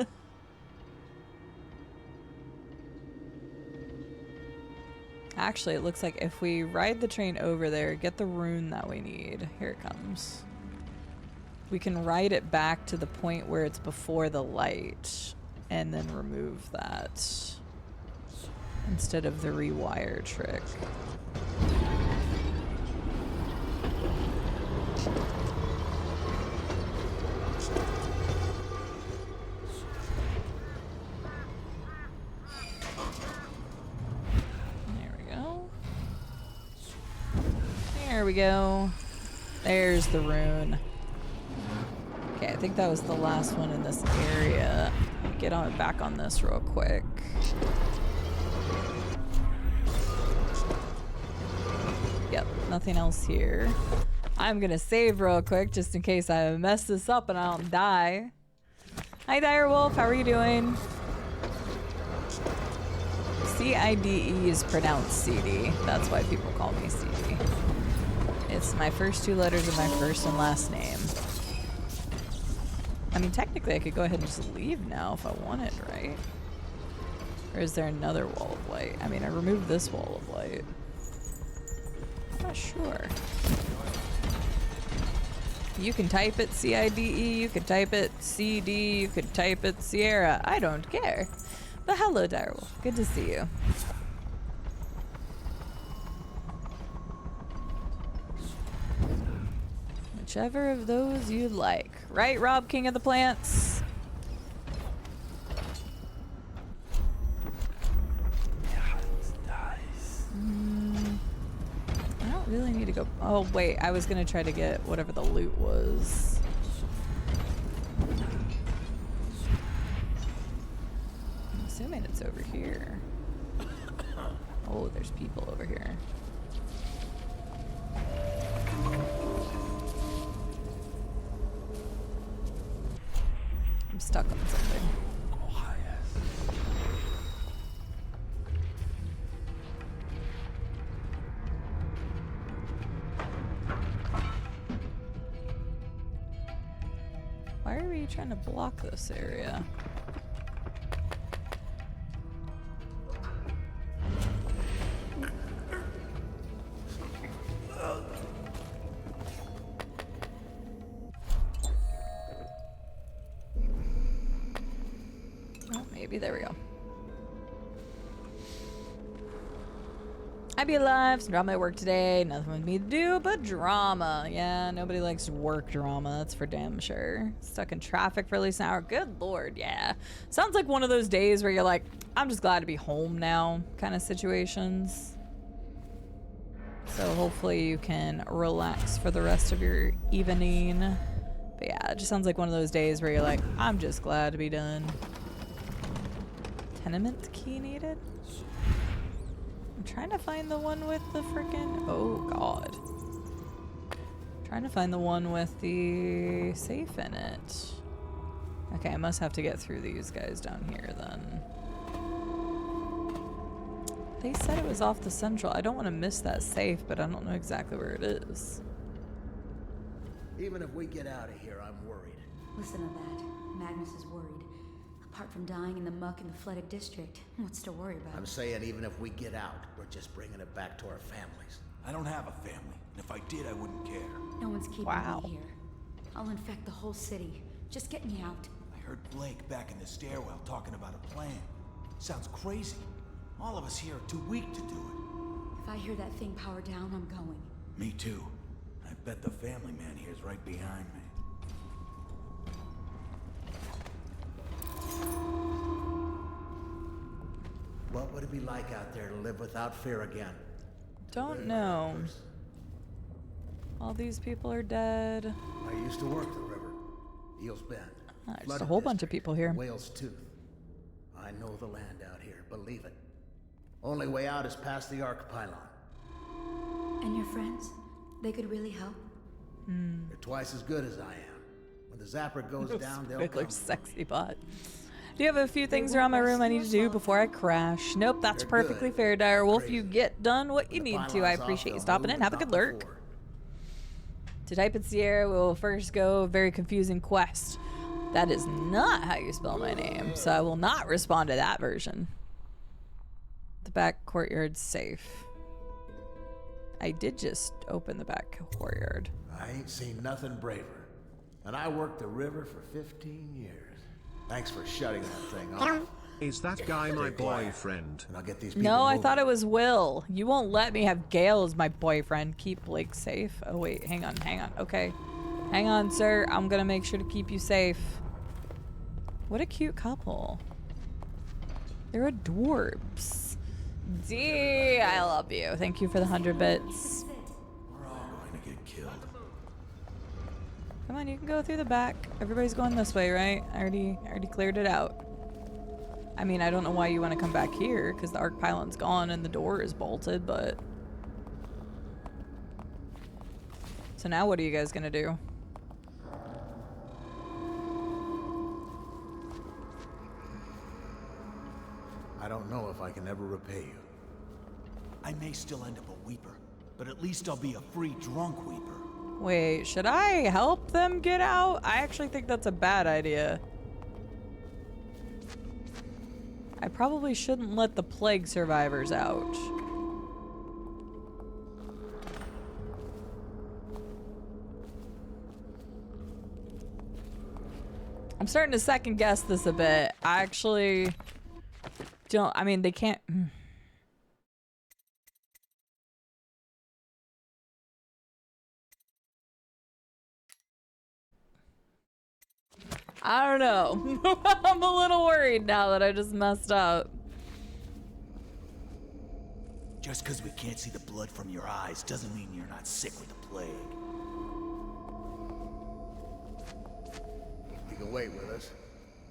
Actually, it looks like if we ride the train over there, get the rune that we need. Here it comes. We can ride it back to the point where it's before the light and then remove that instead of the rewire trick. There we go. There we go. There's the rune. Okay, I think that was the last one in this area. Get on back on this real quick. Yep, nothing else here. I'm gonna save real quick just in case I mess this up and I don't die. Hi Direwolf, how are you doing? Cide is pronounced CD. That's why people call me CD. It's my first two letters of my first and last name. I mean, technically I could go ahead and just leave now if I wanted, right? Or is there another wall of light? I mean, I removed this wall of light. I'm not sure. You can type it CIDE, you could type it CD, you could type it Sierra. I don't care. But hello, Direwolf. Good to see you. Whichever of those you'd like. Right, Rob, King of the Plants? I don't really need to go. Oh, wait. I was going to try to get whatever the loot was. I'm assuming it's over here. Oh, there's people over here. I'm stuck on something. Why are we trying to block this area? Oh, maybe. There we go. I'd be alive. Some drama at work today. Nothing with me to do but drama. Yeah, nobody likes work drama. That's for damn sure. Stuck in traffic for at least an hour. Good lord, yeah. Sounds like one of those days where you're like, I'm just glad to be home now kind of situations. So hopefully you can relax for the rest of your evening. But yeah, it just sounds like one of those days where you're like, I'm just glad to be done. Tenement key needed? I'm trying to find the one with the frickin'... Oh, God. Trying to find the one with the safe in it. Okay, I must have to get through these guys down here, then. They said it was off the central. I don't want to miss that safe, but I don't know exactly where it is. Even if we get out of here, I'm worried. Listen to that. Magnus is worried. Apart from dying in the muck in the flooded district, what's to worry about? I'm saying even if we get out, we're just bringing it back to our families. I don't have a family, and if I did, I wouldn't care. No one's keeping me here. I'll infect the whole city. Just get me out. I heard Blake back in the stairwell talking about a plan. Sounds crazy. All of us here are too weak to do it. If I hear that thing power down, I'm going. Me too. I bet the family man here is right behind me. What would it be like out there to live without fear again? Don't know. All these people are dead. I used to work the river. Eels Bend. There's a whole bunch of people here. Whale's Tooth. I know the land out here, believe it. Only way out is past the Arc Pylon. And your friends? They could really help? They're twice as good as I am. When the zapper goes down, they'll Fiddler's come. sexy bot. Do you have a few things around my room I need to do before I crash? Nope, that's perfectly fair, Dire Wolf. You get done what you need to. I appreciate you stopping in. Have a good lurk. To type in Sierra, we'll first go very confusing quest. That is not how you spell my name, so I will not respond to that version. The back courtyard's safe. I did just open the back courtyard. I ain't seen nothing braver. And I worked the river for 15 years. Thanks for shutting that thing off. Is that guy my boyfriend? And I'll get these people No, I moving. thought it was Will. You won't let me have Gale as my boyfriend. Keep Blake safe. Oh, wait. Hang on. Okay. Hang on, sir. I'm gonna make sure to keep you safe. What a cute couple. They're adorbs. D, I love you. Thank you for the 100 bits. We're all going to get killed. Come on, you can go through the back. Everybody's going this way, right? I already cleared it out. I mean, I don't know why you want to come back here, because the arc pylon's gone and the door is bolted, but... So now what are you guys gonna do? I don't know if I can ever repay you. I may still end up a weeper, but at least I'll be a free drunk weeper. Wait, should I help them get out? I actually think that's a bad idea. I probably shouldn't let the plague survivors out. I'm starting to second guess this a bit. I actually don't, I mean, they can't. I don't know. I'm a little worried now that I just messed up. Just because we can't see the blood from your eyes doesn't mean you're not sick with the plague. You can wait with us,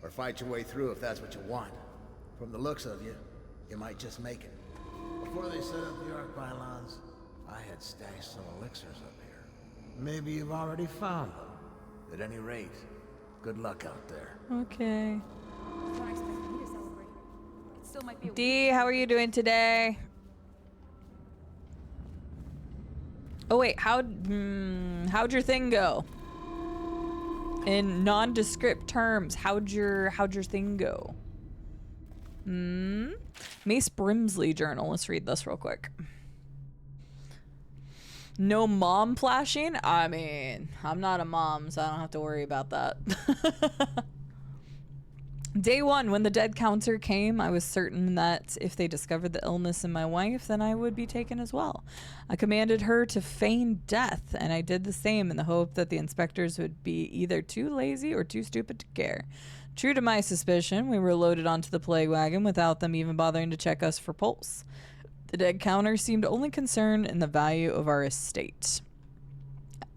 or fight your way through if that's what you want. From the looks of you, you might just make it. Before they set up the arc pylons, I had stashed some elixirs up here. Maybe you've already found them. At any rate, good luck out there. Okay. Don't expect me to celebrate. It still might be a D, how are you doing today? Oh wait, how'd your thing go? In nondescript terms, how'd your thing go? Mace Brimsley journal. Let's read this real quick. No mom flashing? I mean, I'm not a mom, so I don't have to worry about that. Day one, when the dead counter came, I was certain that if they discovered the illness in my wife, then I would be taken as well. I commanded her to feign death, and I did the same in the hope that the inspectors would be either too lazy or too stupid to care. True to my suspicion, we were loaded onto the plague wagon without them even bothering to check us for pulse. The dead counter seemed only concerned in the value of our estate.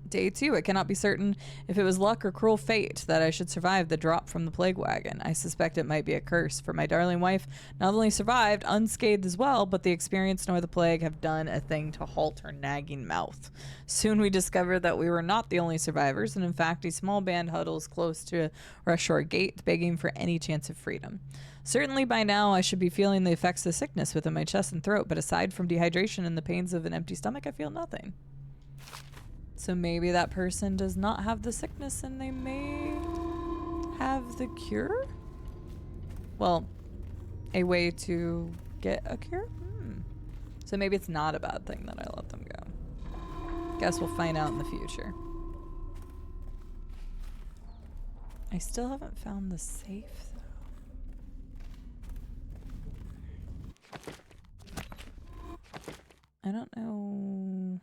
Day two, I cannot be certain if it was luck or cruel fate that I should survive the drop from the plague wagon. I suspect it might be a curse, for my darling wife not only survived unscathed as well, but the experience nor the plague have done a thing to halt her nagging mouth. Soon we discovered that we were not the only survivors, and in fact a small band huddles close to Rushshore Gate, begging for any chance of freedom. Certainly by now I should be feeling the effects of the sickness within my chest and throat, but aside from dehydration and the pains of an empty stomach, I feel nothing. So maybe that person does not have the sickness and they may have the cure? Well, a way to get a cure? So maybe it's not a bad thing that I let them go. Guess we'll find out in the future. I still haven't found the safe, though. I don't know.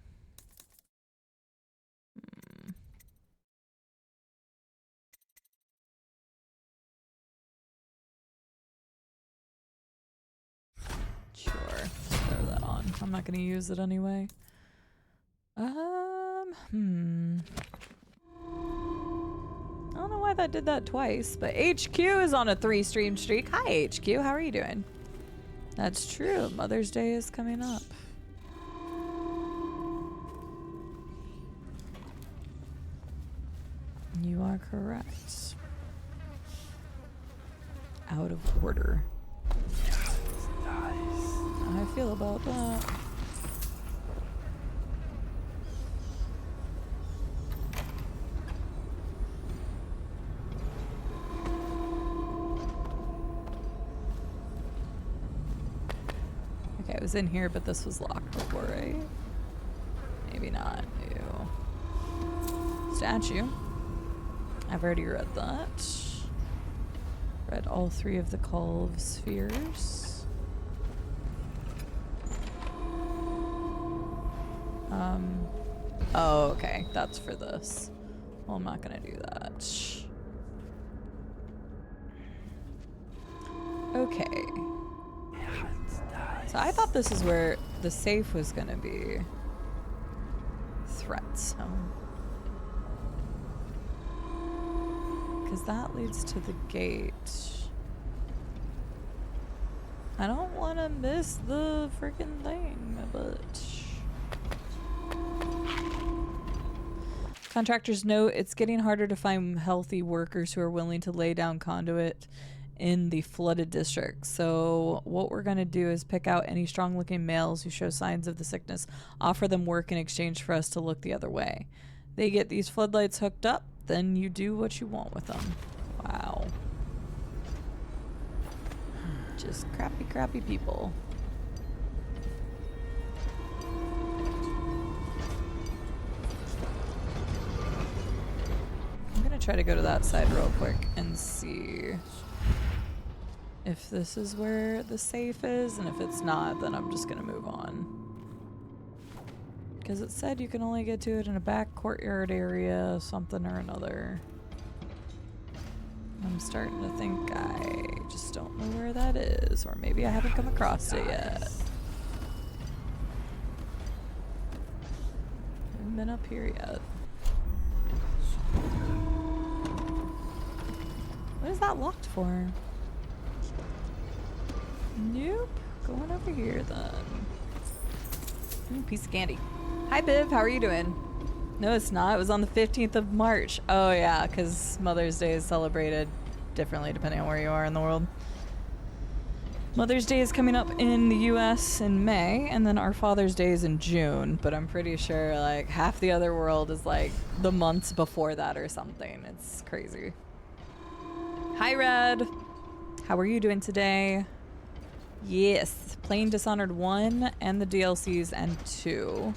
Sure, throw that on. I'm not gonna use it anyway. I don't know why that did that twice, but HQ is on a 3-stream streak. Hi HQ, how are you doing? That's true, Mother's Day is coming up. You are correct. Out of order. How I feel about that. Okay, I was in here, but this was locked before, right? Maybe not. Ew. Statue. I've already read that. Read all 3 of the Call of Spheres. Oh, okay. That's for this. Well, I'm not gonna do that. Okay. So I thought this is where the safe was gonna be. Threats. Because that leads to the gate. I don't want to miss the freaking thing, but... Contractors note it's getting harder to find healthy workers who are willing to lay down conduit in the flooded district. So what we're going to do is pick out any strong-looking males who show signs of the sickness, offer them work in exchange for us to look the other way. They get these floodlights hooked up, then you do what you want with them. Wow. Just crappy people. I'm gonna try to go to that side real quick and see if this is where the safe is, and if it's not, then I'm just gonna move on. Because it said you can only get to it in a back courtyard area, something or another. I'm starting to think I just don't know where that is, or maybe I haven't come across it yet. Haven't been up here yet. What is that locked for? Nope. Going over here then. Piece of candy. Hi Biv, how are you doing? No, it's not. It was on the 15th of March. Oh yeah, because Mother's Day is celebrated differently depending on where you are in the world. Mother's Day is coming up in the US in May, and then our Father's Day is in June, but I'm pretty sure like half the other world is like the months before that or something. It's crazy. Hi Red. How are you doing today? Yes, playing Dishonored 1 and the DLCs and 2.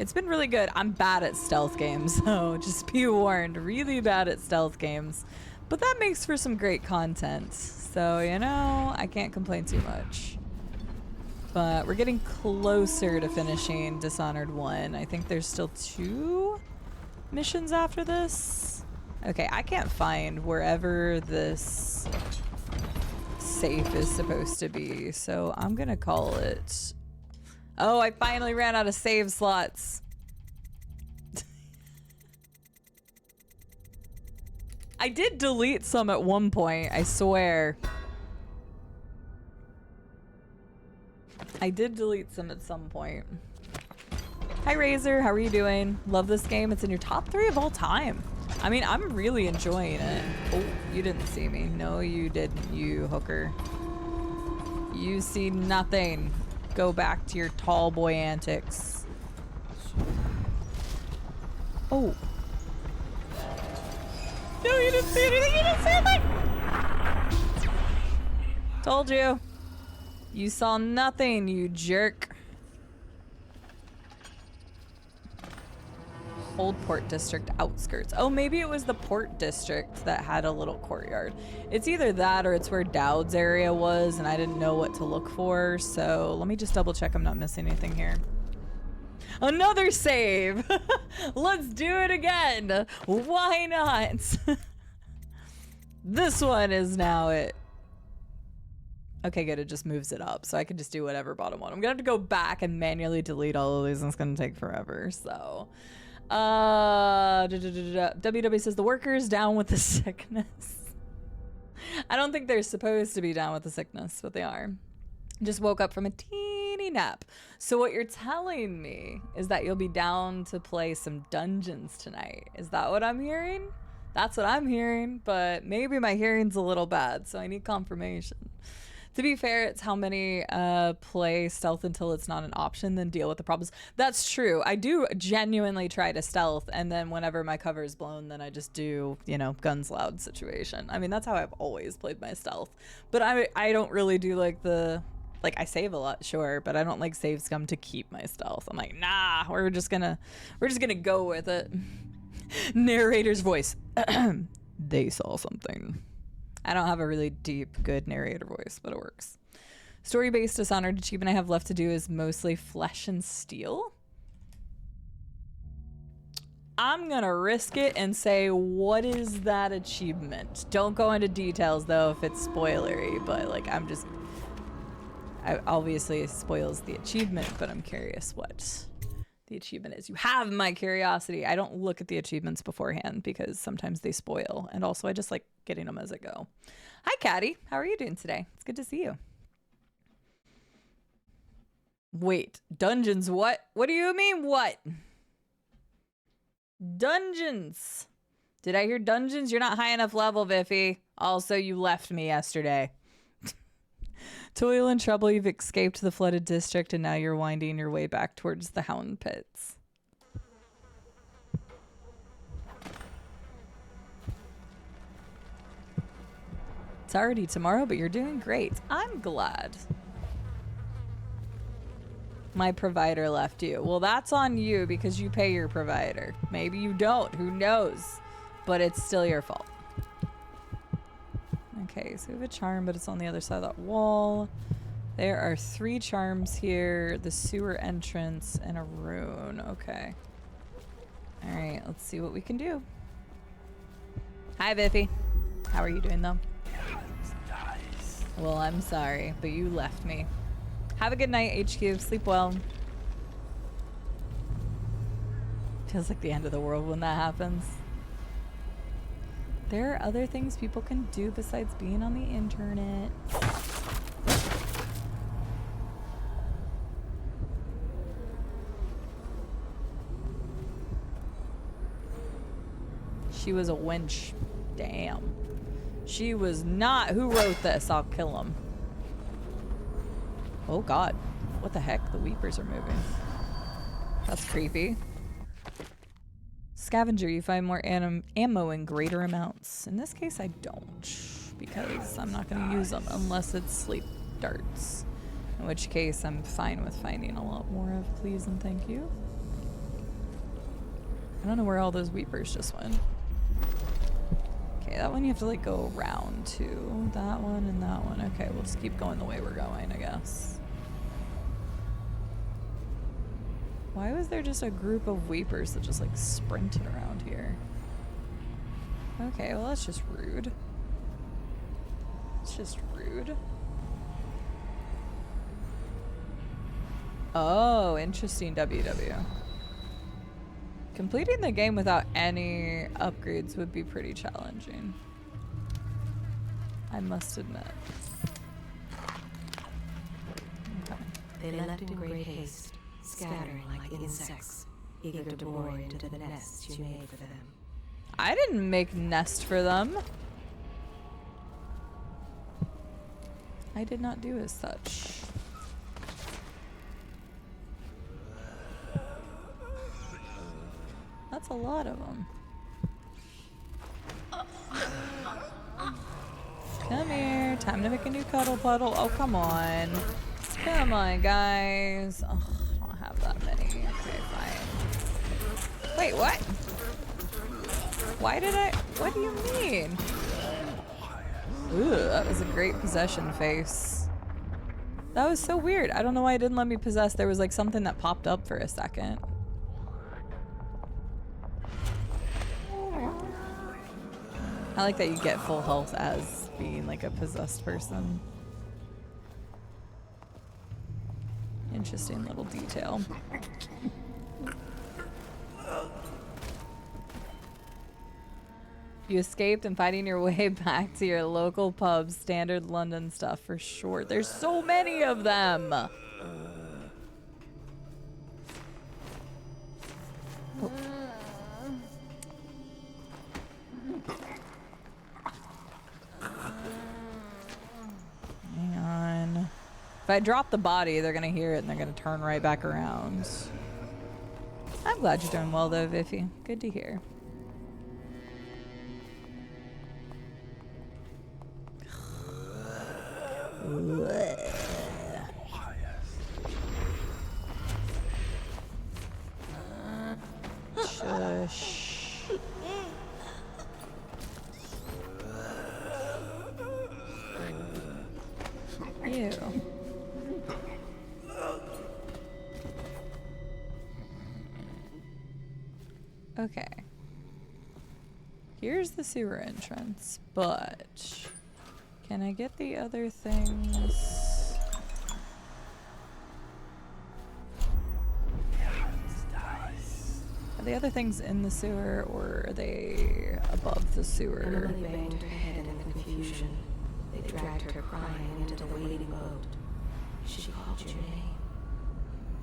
It's been really good. I'm bad at stealth games, so just be warned. Really bad at stealth games. But that makes for some great content. So, you know, I can't complain too much. But we're getting closer to finishing Dishonored 1. I think there's still 2 missions after this. Okay, I can't find wherever this safe is supposed to be, so I'm gonna call it... Oh, I finally ran out of save slots. I did delete some at one point, I swear. I did delete some at some point. Hi Razor, how are you doing? Love this game. It's in your top 3 of all time. I mean, I'm really enjoying it. Oh, you didn't see me. No, you didn't, you hooker. You see nothing. Go back to your tall boy antics. Oh. No, you didn't see anything. You didn't see anything. Told you. You saw nothing, you jerk. Old Port District outskirts. Oh, maybe it was the Port District that had a little courtyard. It's either that or it's where Dowd's area was and I didn't know what to look for. So let me just double check I'm not missing anything here. Another save. Let's do it again. Why not? This one is now it. Okay, good. It just moves it up. So I can just do whatever bottom one. I'm going to have to go back and manually delete all of these and it's going to take forever. So... WW says the workers down with the sickness. I don't think they're supposed to be down with the sickness, but they are. Just woke up from a teeny nap. So what you're telling me is that you'll be down to play some dungeons tonight. Is that what I'm hearing? That's what I'm hearing, but maybe my hearing's a little bad, so I need confirmation. To be fair, it's how many play stealth until it's not an option, then deal with the problems. That's true. I do genuinely try to stealth, and then whenever my cover is blown, then I just do, you know, guns loud situation. I mean, that's how I've always played my stealth. But I don't really do like the... Like, I save a lot, sure, but I don't like save scum to keep my stealth. I'm like, nah, we're just gonna go with it. Narrator's voice. They saw something. I don't have a really deep, good narrator voice, but it works. Story-based Dishonored achievement I have left to do is mostly Flesh and Steel. I'm gonna risk it and say, what is that achievement? Don't go into details, though, if it's spoilery, but, like, obviously it spoils the achievement, but I'm curious what the achievement is. You have my curiosity. I don't look at the achievements beforehand because sometimes they spoil. And also I just like getting them as I go. Hi, Caddy. How are you doing today? It's good to see you. Wait, dungeons what? What do you mean what? Dungeons. Did I hear dungeons? You're not high enough level, Viffy. Also, you left me yesterday. Toil and trouble, you've escaped the flooded district and now you're winding your way back towards the Hound Pits. It's already tomorrow, but you're doing great. I'm glad. My provider left you. Well, that's on you because you pay your provider. Maybe you don't. Who knows? But it's still your fault. Okay, so we have a charm, but it's on the other side of that wall. There are 3 charms here, the sewer entrance, and a rune. Okay. Alright, let's see what we can do. Hi, Biffy. How are you doing, though? Well, I'm sorry, but you left me. Have a good night, HQ. Sleep well. Feels like the end of the world when that happens. There are other things people can do besides being on the internet. She was a wench. Damn. She was not. Who wrote this? I'll kill him. Oh god. What the heck? The Weepers are moving. That's creepy. Scavenger, you find more ammo in greater amounts. In this case, I don't, because I'm not going to use them unless it's sleep darts. In which case, I'm fine with finding a lot more of, please and thank you. I don't know where all those Weepers just went. Okay, that one you have to like go around to. That one and that one. Okay, we'll just keep going the way we're going, I guess. Why was there just a group of Weepers that just like sprinted around here? Okay, well that's just rude. It's just rude. Oh, interesting, WW. Completing the game without any upgrades would be pretty challenging, I must admit. Okay. They left in great haste, scattering like insects, eager to bore into the nests you made for them. I didn't make nest for them. I did not do as such. That's a lot of them. Come here, Time to make a new cuddle puddle. Oh, come on. Come on, guys. Oh, I don't have that many. Okay, fine. Wait, what? Why did I? What do you mean? Ooh, that was a great possession face. That was so weird. I don't know why it didn't let me possess. There was like something that popped up for a second. I like that you get full health as being like a possessed person. Interesting little detail. You escaped and fighting your way back to your local pub. Standard London stuff for sure. There's so many of them. Oh. Hang on. If I drop the body, they're gonna hear it and they're gonna turn right back around. I'm glad you're doing well though, Viffy. Good to hear. Shush. Ew. Okay. Here's the sewer entrance, but can I get the other things? Are the other things in the sewer or are they above the sewer? Emily banged her head in the confusion. They dragged her crying into the waiting boat. She called your name.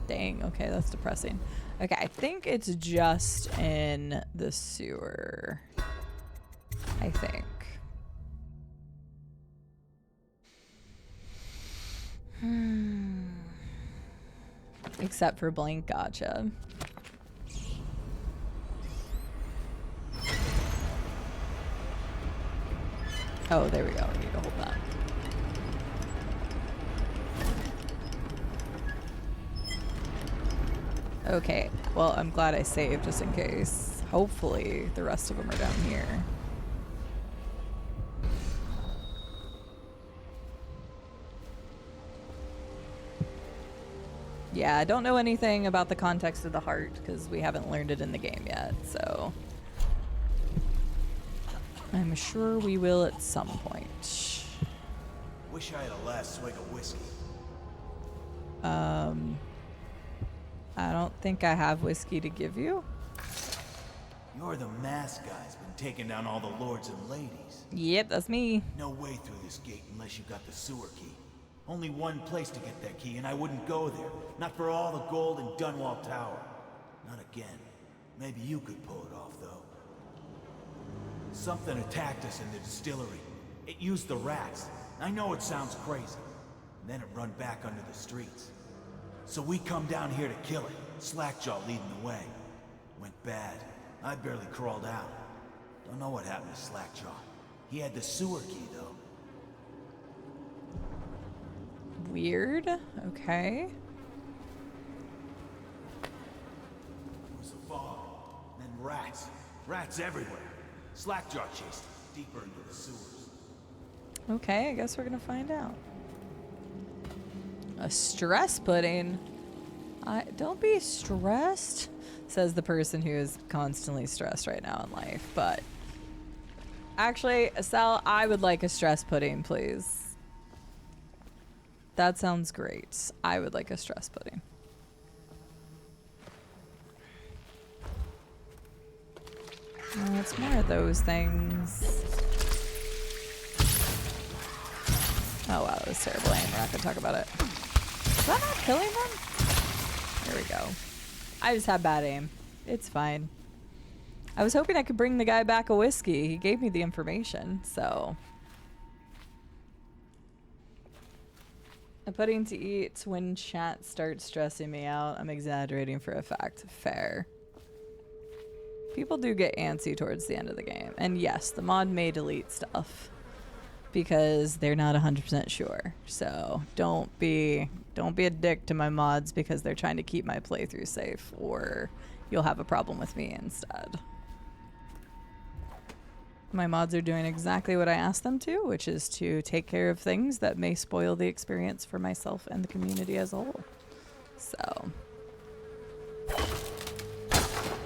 Dang, okay, that's depressing. Okay, I think it's just in the sewer. I think. Except for blank gotcha. Oh, there we go. We need to hold that. Okay, well, I'm glad I saved just in case. Hopefully, the rest of them are down here. Yeah, I don't know anything about the context of the heart because we haven't learned it in the game yet, so I'm sure we will at some point. Wish I had a last swig of whiskey. I don't think I have whiskey to give you. You're the masked guy's been taking down all the lords and ladies. Yep, that's me. No way through this gate unless you got the sewer key. Only one place to get that key, and I wouldn't go there. Not for all the gold in Dunwall Tower. Not again. Maybe you could pull it off, though. Something attacked us in the distillery. It used the rats. I know it sounds crazy. And then it run back under the streets. So we come down here to kill it. Slackjaw leading the way. Went bad. I barely crawled out. Don't know what happened to Slackjaw. He had the sewer key, though. Weird. Okay. It was a fog. Then rats. Rats everywhere. Slackjaw chased deeper into the sewers. Okay, I guess we're gonna find out. A stress pudding? Don't be stressed, says the person who is constantly stressed right now in life. But actually, Sal, I would like a stress pudding, please. That sounds great. I would like a stress pudding. Oh, it's more of those things. Oh wow, that was terrible. We're not gonna talk about it. Is that not killing them? There we go. I just had bad aim. It's fine. I was hoping I could bring the guy back a whiskey. He gave me the information, so. A pudding to eat when chat starts stressing me out. I'm exaggerating for a fact. Fair. People do get antsy towards the end of the game. And yes, the mod may delete stuff. because they're not 100% sure. So don't be a dick to my mods because they're trying to keep my playthrough safe, or you'll have a problem with me instead. My mods are doing exactly what I asked them to, which is to take care of things that may spoil the experience for myself and the community as a whole. So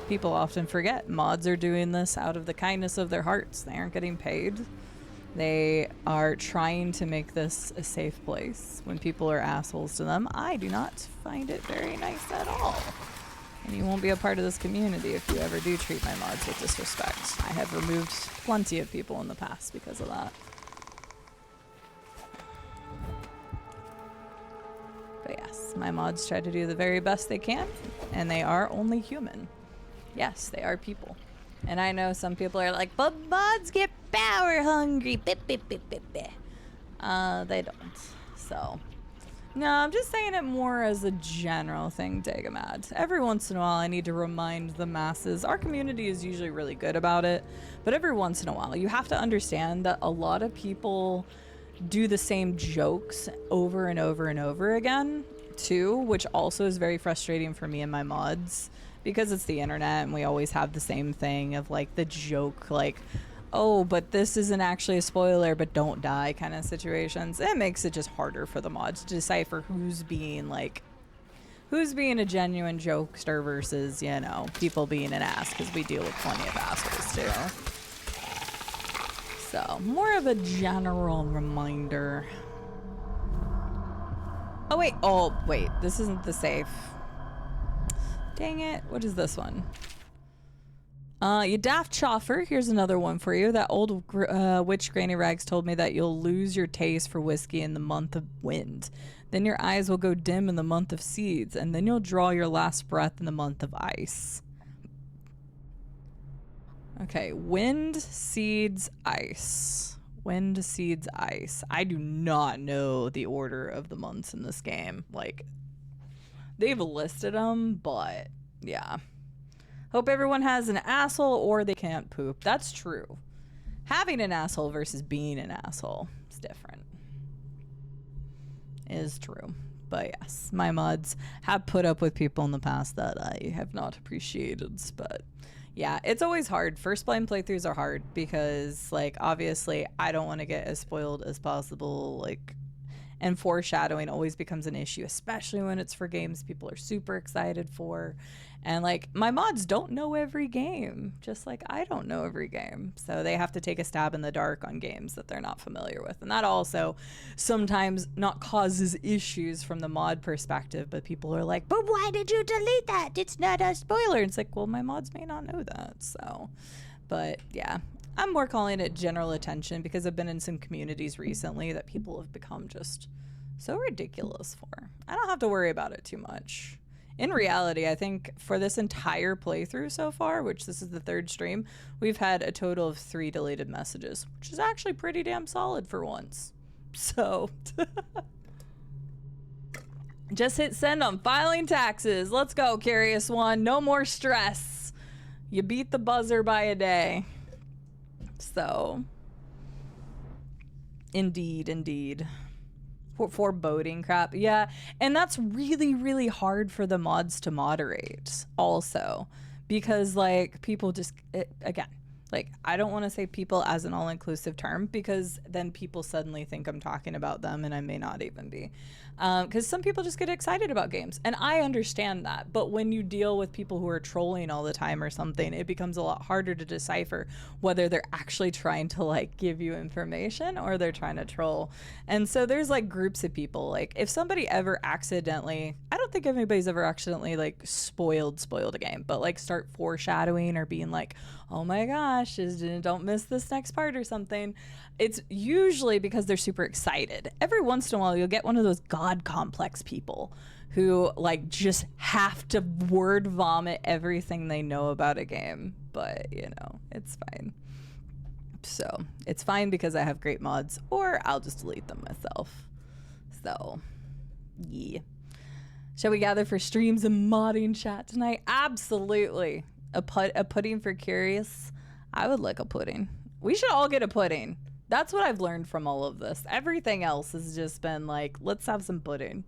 people often forget mods are doing this out of the kindness of their hearts. They aren't getting paid. They are trying to make this a safe place. When people are assholes to them, I do not find it very nice at all. And you won't be a part of this community if you ever do treat my mods with disrespect. I have removed plenty of people in the past because of that. But yes, my mods try to do the very best they can, and they are only human. Yes, they are people. And I know some people are like, but mods get power hungry. They don't. So, no, I'm just saying it more as a general thing, Dagamad. Every once in a while, I need to remind the masses. Our community is usually really good about it, but every once in a while, you have to understand that a lot of people do the same jokes over and over and over again, too, which also is very frustrating for me and my mods. Because it's the internet and we always have the same thing of like the joke, like, oh, but this isn't actually a spoiler, but don't die kind of situations. It makes it just harder for the mods to decipher who's being a genuine jokester versus, you know, people being an ass, because we deal with plenty of assholes too. So, more of a general reminder. Oh wait, this isn't the safe. Dang it. What is this one? You daft choffer. Here's another one for you. That old witch Granny Rags told me that you'll lose your taste for whiskey in the month of wind. Then your eyes will go dim in the month of seeds. And then you'll draw your last breath in the month of ice. Okay. Wind, seeds, ice. Wind, seeds, ice. I do not know the order of the months in this game. Like, they've listed them, but yeah. Hope everyone has an asshole or they can't poop. That's true. Having an asshole versus being an asshole is different. Is true. But yes, my mods have put up with people in the past that I have not appreciated. But yeah, it's always hard. First blind playthroughs are hard because, like, obviously I don't want to get as spoiled as possible. Like, and foreshadowing always becomes an issue, especially when it's for games people are super excited for. And like, my mods don't know every game, just like I don't know every game. So they have to take a stab in the dark on games that they're not familiar with. And that also sometimes not causes issues from the mod perspective, but people are like, but why did you delete that? It's not a spoiler. And it's like, well, my mods may not know that. So, but yeah. I'm more calling it general attention because I've been in some communities recently that people have become just so ridiculous for. I don't have to worry about it too much. In reality, I think for this entire playthrough so far, which this is the third stream, we've had a total of 3 deleted messages, which is actually pretty damn solid for once. So, just hit send on filing taxes. Let's go, Curious One. No more stress. You beat the buzzer by a day. So, indeed. Foreboding crap. Yeah, and that's really, really hard for the mods to moderate also. Because, like, people just, again, like, I don't want to say people as an all-inclusive term because then people suddenly think I'm talking about them and I may not even be. Because some people just get excited about games, and I understand that. But when you deal with people who are trolling all the time or something, it becomes a lot harder to decipher whether they're actually trying to, like, give you information or they're trying to troll. And so there's, like, groups of people. Like, if somebody ever accidentally, I don't think anybody's ever accidentally, like, spoiled a game, but, like, start foreshadowing or being like, oh my gosh, don't miss this next part or something. It's usually because they're super excited. Every once in a while, you'll get one of those God complex people who, like, just have to word vomit everything they know about a game. But, you know, it's fine. So, it's fine because I have great mods, or I'll just delete them myself. So, yeah. Shall we gather for streams and modding chat tonight? Absolutely. A pudding for Curious. I would like a pudding. We should all get a pudding. That's what I've learned from all of this. Everything else has just been like, let's have some pudding.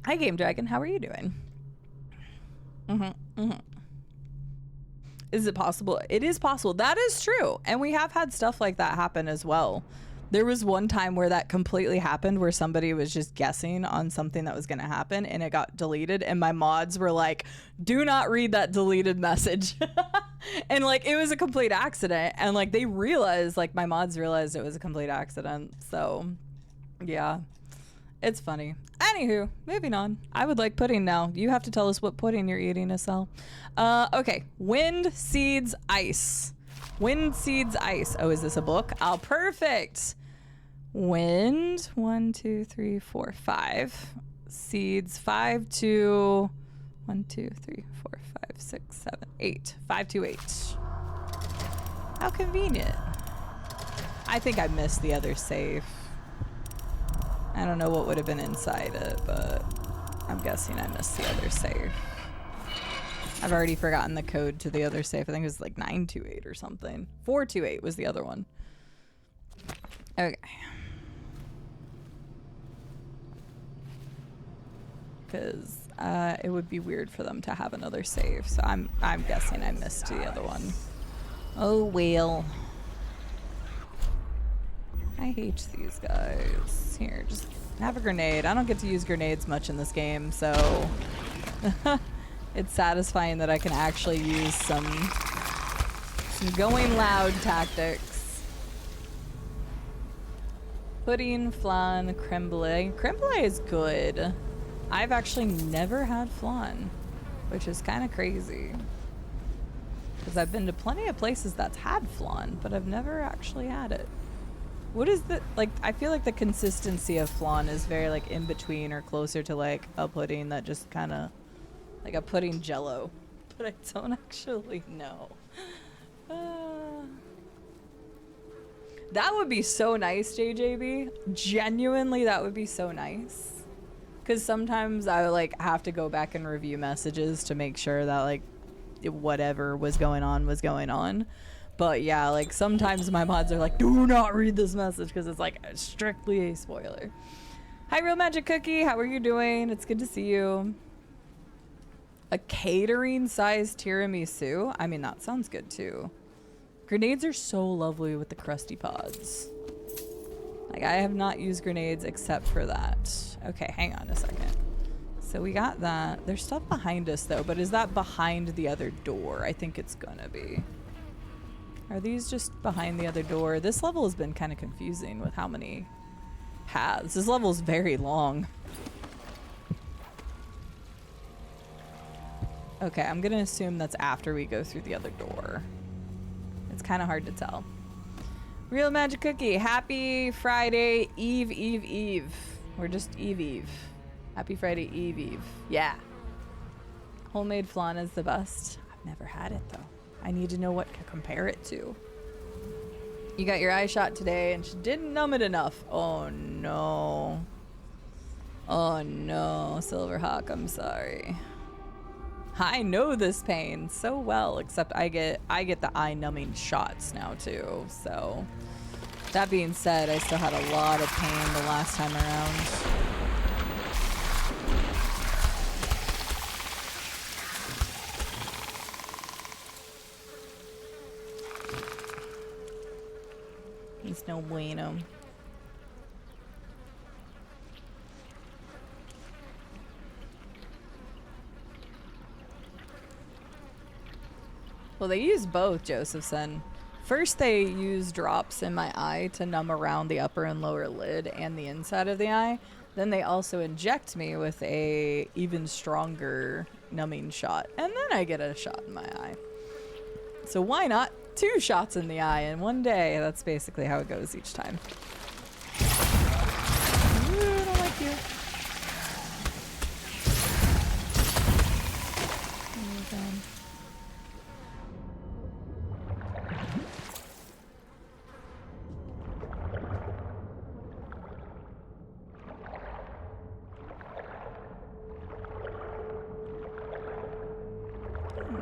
Hi, Game Dragon. How are you doing? Is it possible? It is possible. That is true. And we have had stuff like that happen as well. There was one time where that completely happened, where somebody was just guessing on something that was going to happen and it got deleted, and my mods were like, do not read that deleted message. And like, it was a complete accident, and like they realized, like my mods realized it was a complete accident. So yeah, it's funny. Anywho, moving on. I would like pudding now. You have to tell us what pudding you're eating, Estelle. Okay, Wind Seeds Ice. Wind Seeds Ice. Oh, is this a book? Oh, perfect. Wind, 1, 2, 3, 4, 5. Seeds, 5 to 1, 2, 3, 4, 5, 6, 7, 8. 5 to 8. How convenient. I think I missed the other safe. I don't know what would have been inside it, but I'm guessing I missed the other safe. I've already forgotten the code to the other safe. I think it was like 928 or something. 428 was the other one. Okay. Because it would be weird for them to have another save. So I'm guessing I missed the other one. Oh, well. I hate these guys. Here, just have a grenade. I don't get to use grenades much in this game, so it's satisfying that I can actually use some going loud tactics. Pudding, flan, creme brulee. Creme brulee is good. I've actually never had flan, which is kind of crazy. Because I've been to plenty of places that's had flan, but I've never actually had it. What is the, like, I feel like the consistency of flan is very, like, in between or closer to, like, a pudding that just kind of, like a pudding jello. But I don't actually know. That would be so nice, JJB. Genuinely, that would be so nice. Because sometimes I, like, have to go back and review messages to make sure that, like, whatever was going on was going on. But yeah, like sometimes my mods are like, do not read this message because it's like strictly a spoiler. Hi, Real Magic Cookie. How are you doing? It's good to see you. A catering sized tiramisu. I mean, that sounds good too. Grenades are so lovely with the crusty pods. Like, I have not used grenades except for that. Okay, hang on a second. So we got that. There's stuff behind us though, but is that behind the other door? I think it's gonna be. Are these just behind the other door? This level has been kind of confusing with how many paths. This level is very long. Okay, I'm gonna assume that's after we go through the other door. It's kind of hard to tell. Real Magic Cookie, happy Friday Eve, Eve, Eve. Or just Eve, Eve. Happy Friday Eve, Eve. Yeah. Homemade flan is the best. I've never had it though. I need to know what to compare it to. You got your eye shot today and she didn't numb it enough. Oh no. Oh no, Silverhawk, I'm sorry. I know this pain so well, except I get the eye numbing shots now too. So that being said, I still had a lot of pain the last time around. It's no bueno. Well, they use both, Josephson. First, they use drops in my eye to numb around the upper and lower lid and the inside of the eye. Then they also inject me with a even stronger numbing shot. And then I get a shot in my eye. So why not 2 shots in the eye in one day? That's basically how it goes each time. Ooh, I don't like you.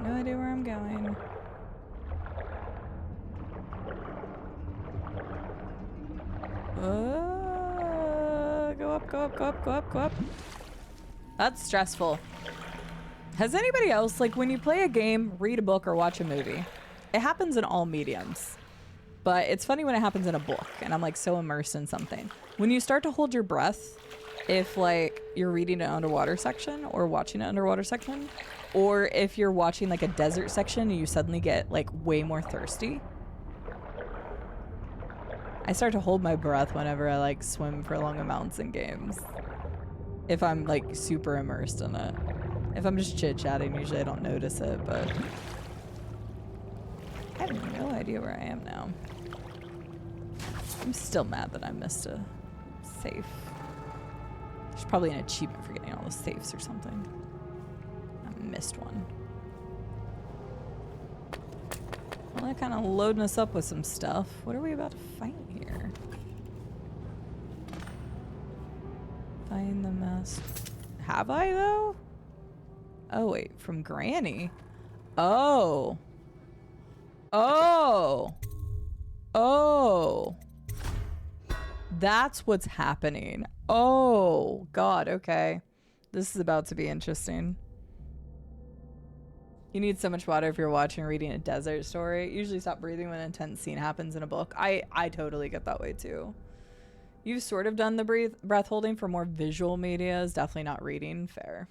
No idea where I'm going. go up, go up, go up, go up. That's stressful. Has anybody else, like when you play a game, read a book, or watch a movie, it happens in all mediums. But it's funny when it happens in a book and I'm like so immersed in something. When you start to hold your breath, if like you're reading an underwater section or watching an underwater section, or if you're watching like a desert section and you suddenly get like way more thirsty. I start to hold my breath whenever I like swim for long amounts in games. If I'm like super immersed in it. If I'm just chit-chatting, usually I don't notice it, but I have no idea where I am now. I'm still mad that I missed a safe. There's probably an achievement for getting all the safes or something. I missed one. Well, they're kind of loading us up with some stuff. What are we about to fight here? Find the mask. Have I, though? Oh, wait. From Granny? Oh. Oh. Oh. That's what's happening. Oh, God. Okay. This is about to be interesting. You need so much water if you're watching or reading a desert story. Usually stop breathing when an intense scene happens in a book. I totally get that way, too. You've sort of done the breath holding for more visual media. Is definitely not reading. Fair.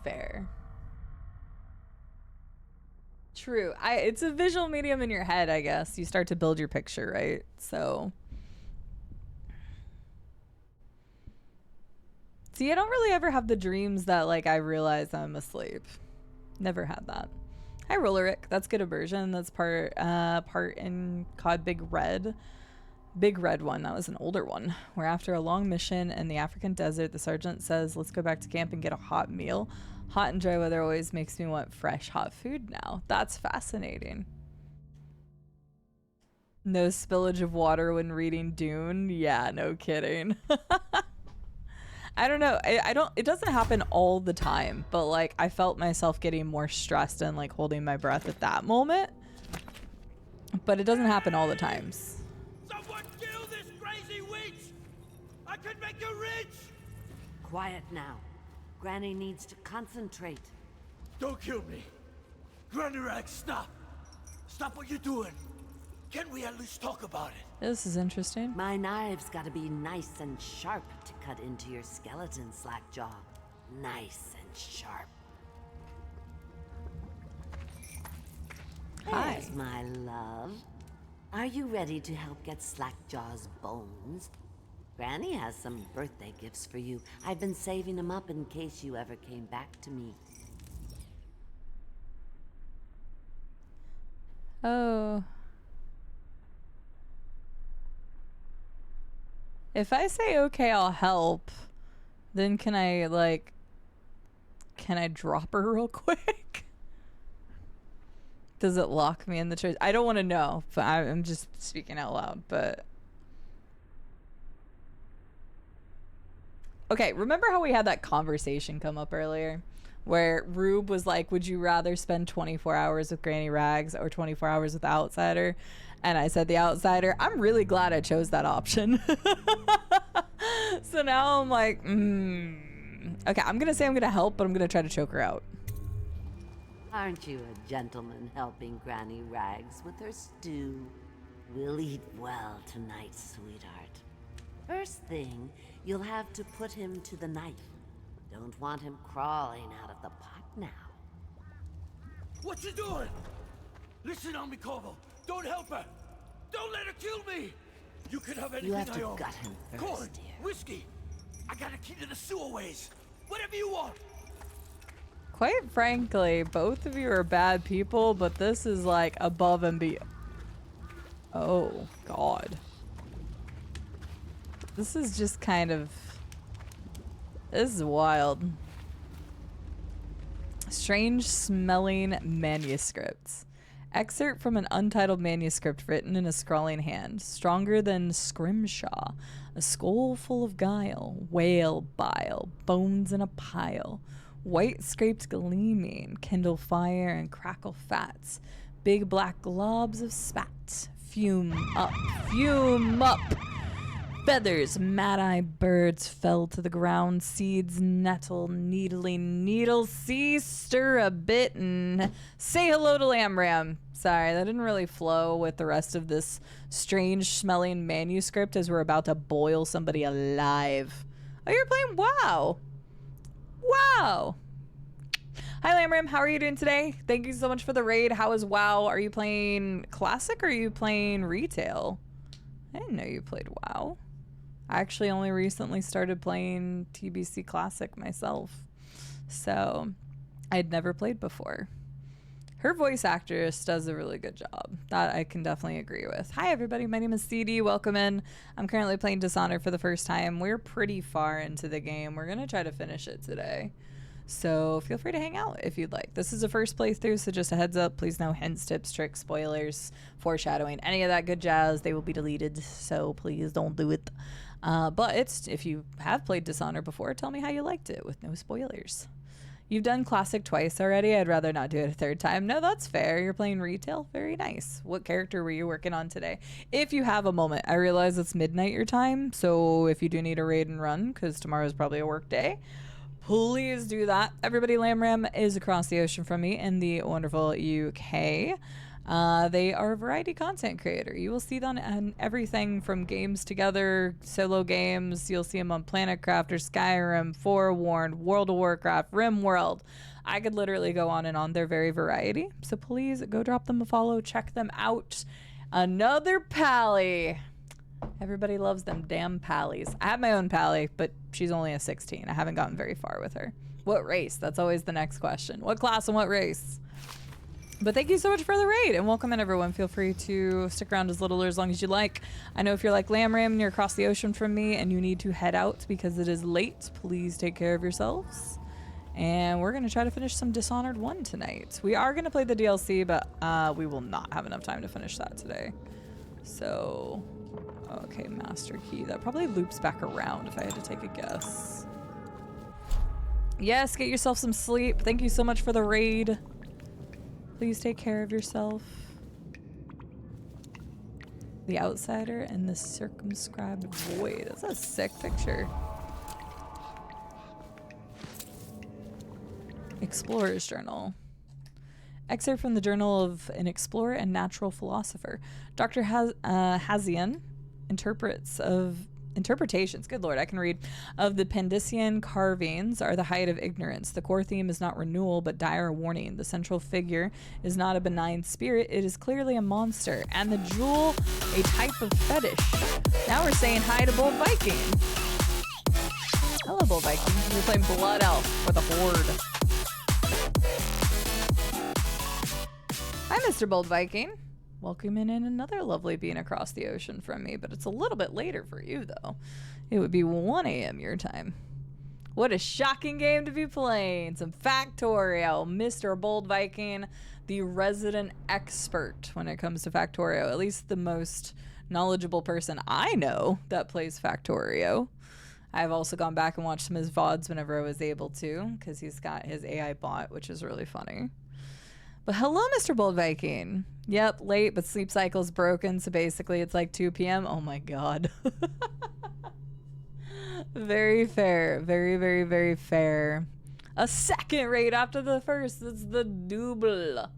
Fair. True. It's a visual medium in your head, I guess. You start to build your picture, right? So. See, I don't really ever have the dreams that, like, I realize I'm asleep. Never had that. Hi, Rollerick. That's good immersion. That's part in COD Big Red. Big Red one. That was an older one. Where after a long mission in the African desert, the sergeant says, let's go back to camp and get a hot meal. Hot and dry weather always makes me want fresh, hot food now. That's fascinating. No spillage of water when reading Dune? Yeah, no kidding. I don't know. It doesn't happen all the time, but like I felt myself getting more stressed and like holding my breath at that moment. But it doesn't happen all the times. Someone kill this crazy witch! I could make her rich! Quiet now. Granny needs to concentrate. Don't kill me. Granny Rag, stop. Stop what you're doing. Can we at least talk about it? This is interesting. My knives gotta be nice and sharp to cut into your skeleton, Slackjaw. Nice and sharp. Hi. Yes, my love. Are you ready to help get Slackjaw's bones? Granny has some birthday gifts for you. I've been saving them up in case you ever came back to me. Oh. If I say, okay, I'll help, then can I drop her real quick? Does it lock me in the church? I don't want to know, but I'm just speaking out loud, but. Okay, remember how we had that conversation come up earlier? Where Rube was like, would you rather spend 24 hours with Granny Rags or 24 hours with the Outsider? And I said the Outsider. I'm really glad I chose that option. So now I'm like, okay, I'm going to say I'm going to help, but I'm going to try to choke her out. Aren't you a gentleman helping Granny Rags with her stew? We'll eat well tonight, sweetheart. First thing, you'll have to put him to the knife. Don't want him crawling out of the pot now. What you doing? Listen on me, Corvo. Don't help her. Don't let her kill me. You can have anything You have to I own. gut him first, Corn, dear. whiskey. I got a key to the sewerways. Whatever you want. Quite frankly, both of you are bad people, but this is like above and beyond. Oh, God. This is just kind of... This is wild. Strange smelling manuscripts. Excerpt from an untitled manuscript written in a scrawling hand. Stronger than scrimshaw. A skull full of guile. Whale bile. Bones in a pile. White scraped gleaming. Kindle fire and crackle fats. Big black globs of spat. fume up, fume up. Feathers, mad-eye birds fell to the ground. Seeds, nettle, needle, see, stir a bit, and say hello to Lamram. Sorry, that didn't really flow with the rest of this strange-smelling manuscript as we're about to boil somebody alive. Oh, you're playing WoW. Wow. Hi, Lamram. How are you doing today? Thank you so much for the raid. How is WoW? Are you playing Classic or are you playing Retail? I didn't know you played WoW. I actually only recently started playing TBC Classic myself, so I'd never played before. Her voice actress does a really good job. That I can definitely agree with. Hi, everybody. My name is Cide. Welcome in. I'm currently playing Dishonored for the first time. We're pretty far into the game. We're going to try to finish it today, so feel free to hang out if you'd like. This is a first playthrough, so just a heads up. Please no hints, tips, tricks, spoilers, foreshadowing, any of that good jazz. They will be deleted, so please don't do it. But if you have played Dishonored before, tell me how you liked it with no spoilers. You've done Classic twice already. I'd rather not do it a third time. No, that's fair. You're playing Retail. Very nice. What character were you working on today? If you have a moment. I realize it's midnight your time, so if you do need a raid and run, because tomorrow's probably a work day, please do that. Everybody, Lamram is across the ocean from me in the wonderful UK. They are a variety content creator. You will see them on everything from games together, solo games. You'll see them on Planet Crafter, Skyrim, Forewarned, World of Warcraft, RimWorld. I could literally go on and on. They're very variety. So please go drop them a follow. Check them out. Another Pally. Everybody loves them damn Pallies. I have my own Pally, but she's only a 16. I haven't gotten very far with her. What race? That's always the next question. What class and what race? But thank you so much for the raid, and welcome in, everyone. Feel free to stick around as little or as long as you like. I know if you're like Lamram and you're across the ocean from me and you need to head out because it is late, please take care of yourselves. And we're going to try to finish some Dishonored 1 tonight. We are going to play the DLC, but we will not have enough time to finish that today. So, okay, Master Key. That probably loops back around if I had to take a guess. Yes, get yourself some sleep. Thank you so much for the raid. Please take care of yourself. The Outsider and the Circumscribed Void. That's a sick picture. Explorer's Journal. Excerpt from the Journal of an Explorer and Natural Philosopher. Dr. Hazian interpretations, good lord, I can read, of the Pandician carvings are the height of ignorance. The core theme is not renewal, but dire warning. The central figure is not a benign spirit, it is clearly a monster. And the jewel, a type of fetish. Now we're saying hi to Bold Viking. Hello, Bold Viking. You're playing Blood Elf for the Horde. Hi, Mr. Bold Viking. Welcome in another lovely being across the ocean from me, but it's a little bit later for you, though. It would be 1 a.m. your time. What a shocking game to be playing. Some Factorio. Mr. Bold Viking, the resident expert when it comes to Factorio. At least the most knowledgeable person I know that plays Factorio. I've also gone back and watched some of his VODs whenever I was able to, because he's got his AI bot, which is really funny. But hello, Mr. Bold Viking. Yep, late, but sleep cycle's broken, so basically it's like 2 p.m. Oh my god. Very fair. Very, very, very fair. A second raid after the first. It's the double.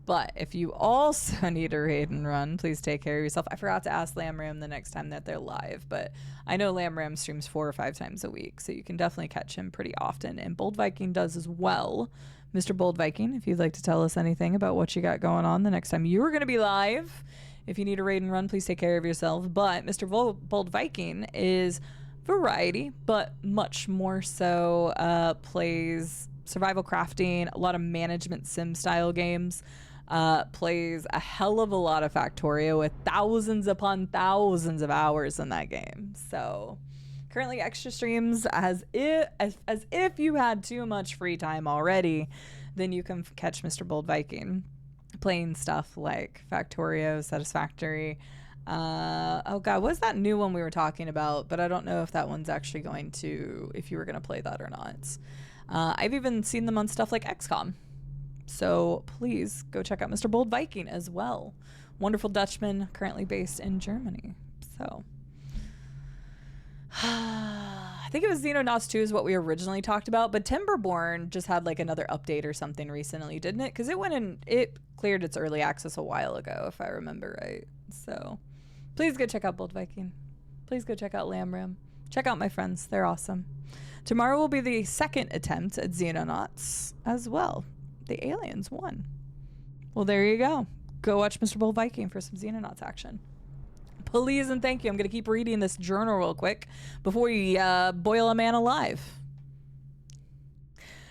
But if you also need a raid and run, please take care of yourself. I forgot to ask Lamram the next time that they're live, but I know Lamram streams 4 or 5 times a week, so you can definitely catch him pretty often. And Bold Viking does as well. Mr. Bold Viking, if you'd like to tell us anything about what you got going on the next time you're going to be live. If you need a raid and run, please take care of yourself. But Mr. Bold Viking is variety, but much more so plays survival crafting, a lot of management sim style games, plays a hell of a lot of Factorio with thousands upon thousands of hours in that game. So currently extra streams as if you had too much free time already, then you can catch Mr. Bold Viking playing stuff like Factorio, Satisfactory. Oh god, what's that new one we were talking about? But I don't know if that one's actually going to, if you were going to play that or not. I've even seen them on stuff like XCOM. So please go check out Mr. Bold Viking as well. wonderful Dutchman currently based in Germany. So I think it was Xenonauts 2 is what we originally talked about, but Timberborn just had like another update or something recently, didn't it? Because it cleared its early access a while ago, if I remember right. So please go check out Bold Viking. Please go check out Lamram. Check out my friends. They're awesome. Tomorrow will be the second attempt at Xenonauts as well. The aliens won. Well, there you go. Go watch Mr. Bold Viking for some Xenonauts action. Please and thank you. I'm going to keep reading this journal real quick before you boil a man alive.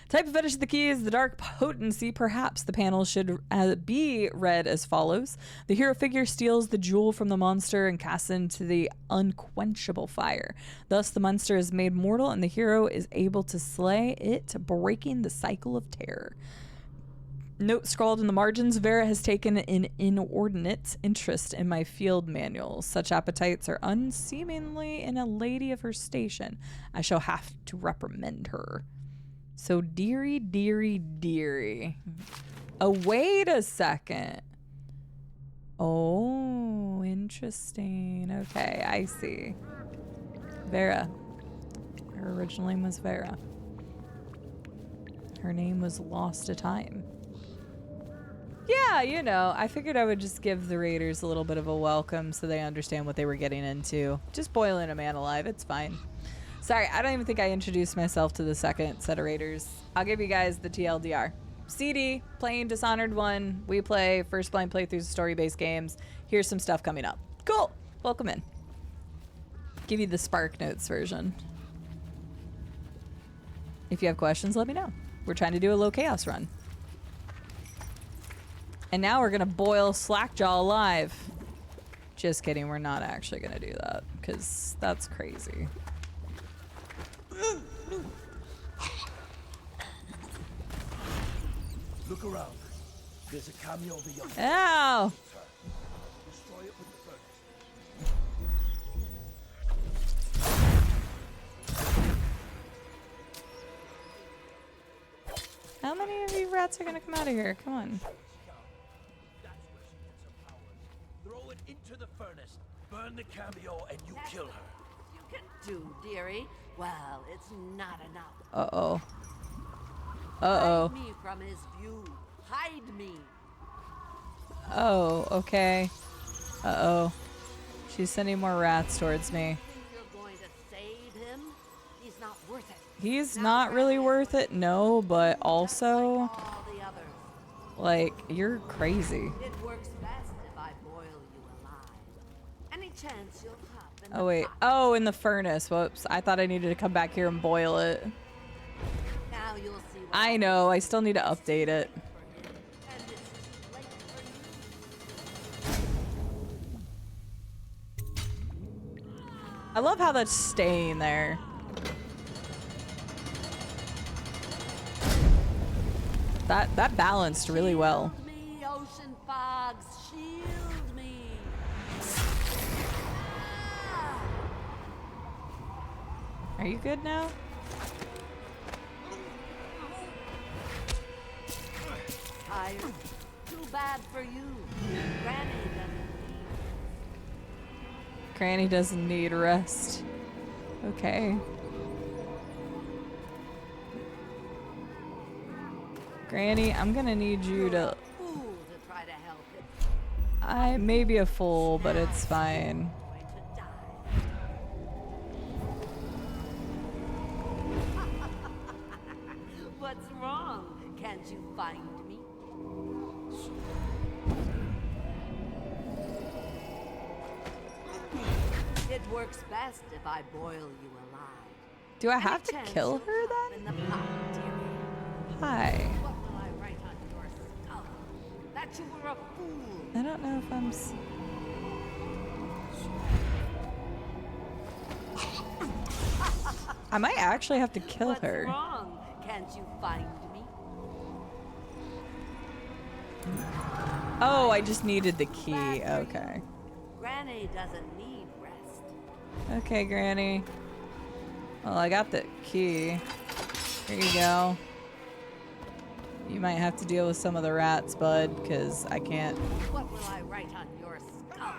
Type of fetish of the key is the dark potency. Perhaps the panel should be read as follows. The hero figure steals the jewel from the monster and casts it into the unquenchable fire. Thus, the monster is made mortal and the hero is able to slay it, breaking the cycle of terror. Note scrawled in the margins, Vera has taken an inordinate interest in my field manuals. Such appetites are unseemly in a lady of her station. I shall have to reprimand her. So dearie, dearie, dearie. Oh, wait a second. Oh, interesting. Okay, I see. Vera. Her original name was Vera. Her name was Lost to Time. Yeah, you know, I figured I would just give the raiders a little bit of a welcome so they understand what they were getting into. Just boiling a man alive, it's fine. Sorry, I don't even think I introduced myself to the second set of raiders. I'll give you guys the TLDR. CD, playing Dishonored 1. We play first blind playthroughs, story-based games. Here's some stuff coming up. Cool, welcome in. Give you the Spark Notes version. If you have questions, let me know. We're trying to do a low chaos run. And now we're gonna boil Slackjaw alive. Just kidding, we're not actually gonna do that, because that's crazy. Look around. There's a cameo over yonder. Ow! Destroy it with the furnace. How many of you rats are gonna come out of here? Come on. Throw it into the furnace. Burn the cameo and you kill her. You can do, dearie. Well, it's not enough. Uh-oh. Uh-oh. Hide me from his view. Hide me. Oh, okay. Uh-oh. She's sending more rats towards me. Think you're going to save him? He's not worth it. He's not really worth it, no, but also, All the others. like, you're crazy. It works best if I boil you alive. Any chance you'll hop in Oh, wait. Oh, in the furnace. Whoops. I thought I needed to come back here and boil it. Now you'll see what I know. I still need to update it. I love how that's staying there. That balanced really well. Shield me, ocean fogs, shield me. Are you good now? Tired? Too bad for you. Granny doesn't need rest. Okay. Granny, I'm gonna need you to... Fool to try to help it. I may be a fool, but it's fine. What's wrong? Can't you find me? It works best if I boil you alive. Do I have to kill her then? In the pot, dearie. Hi. What will I write on your skull? That you were a fool. I don't know if I'm... I might actually have to kill her. What's wrong? Can't you find me? Oh, I just needed the key. Okay. Granny doesn't need rest. Okay, Granny. Well, I got the key. Here you go. You might have to deal with some of the rats, bud, because I can't. What will I write on your skull?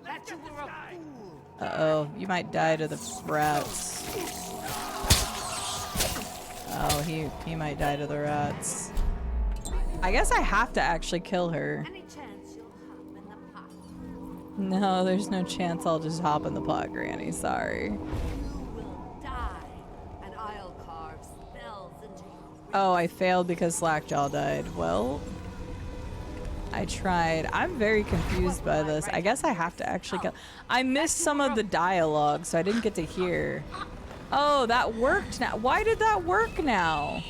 That you were a fool. Uh-oh, you might die to the rats. Oh, he might die to the rats. I guess I have to actually kill her. Any chance you'll hop in the pot? No, there's no chance I'll just hop in the pot, Granny. Sorry. You will die, and I'll carve spells into you. Oh, I failed because Slackjaw died. Well, I tried. I'm very confused by this. I guess I have to actually kill. I missed some of the dialogue, so I didn't get to hear. Oh, that worked now. Why did that work now?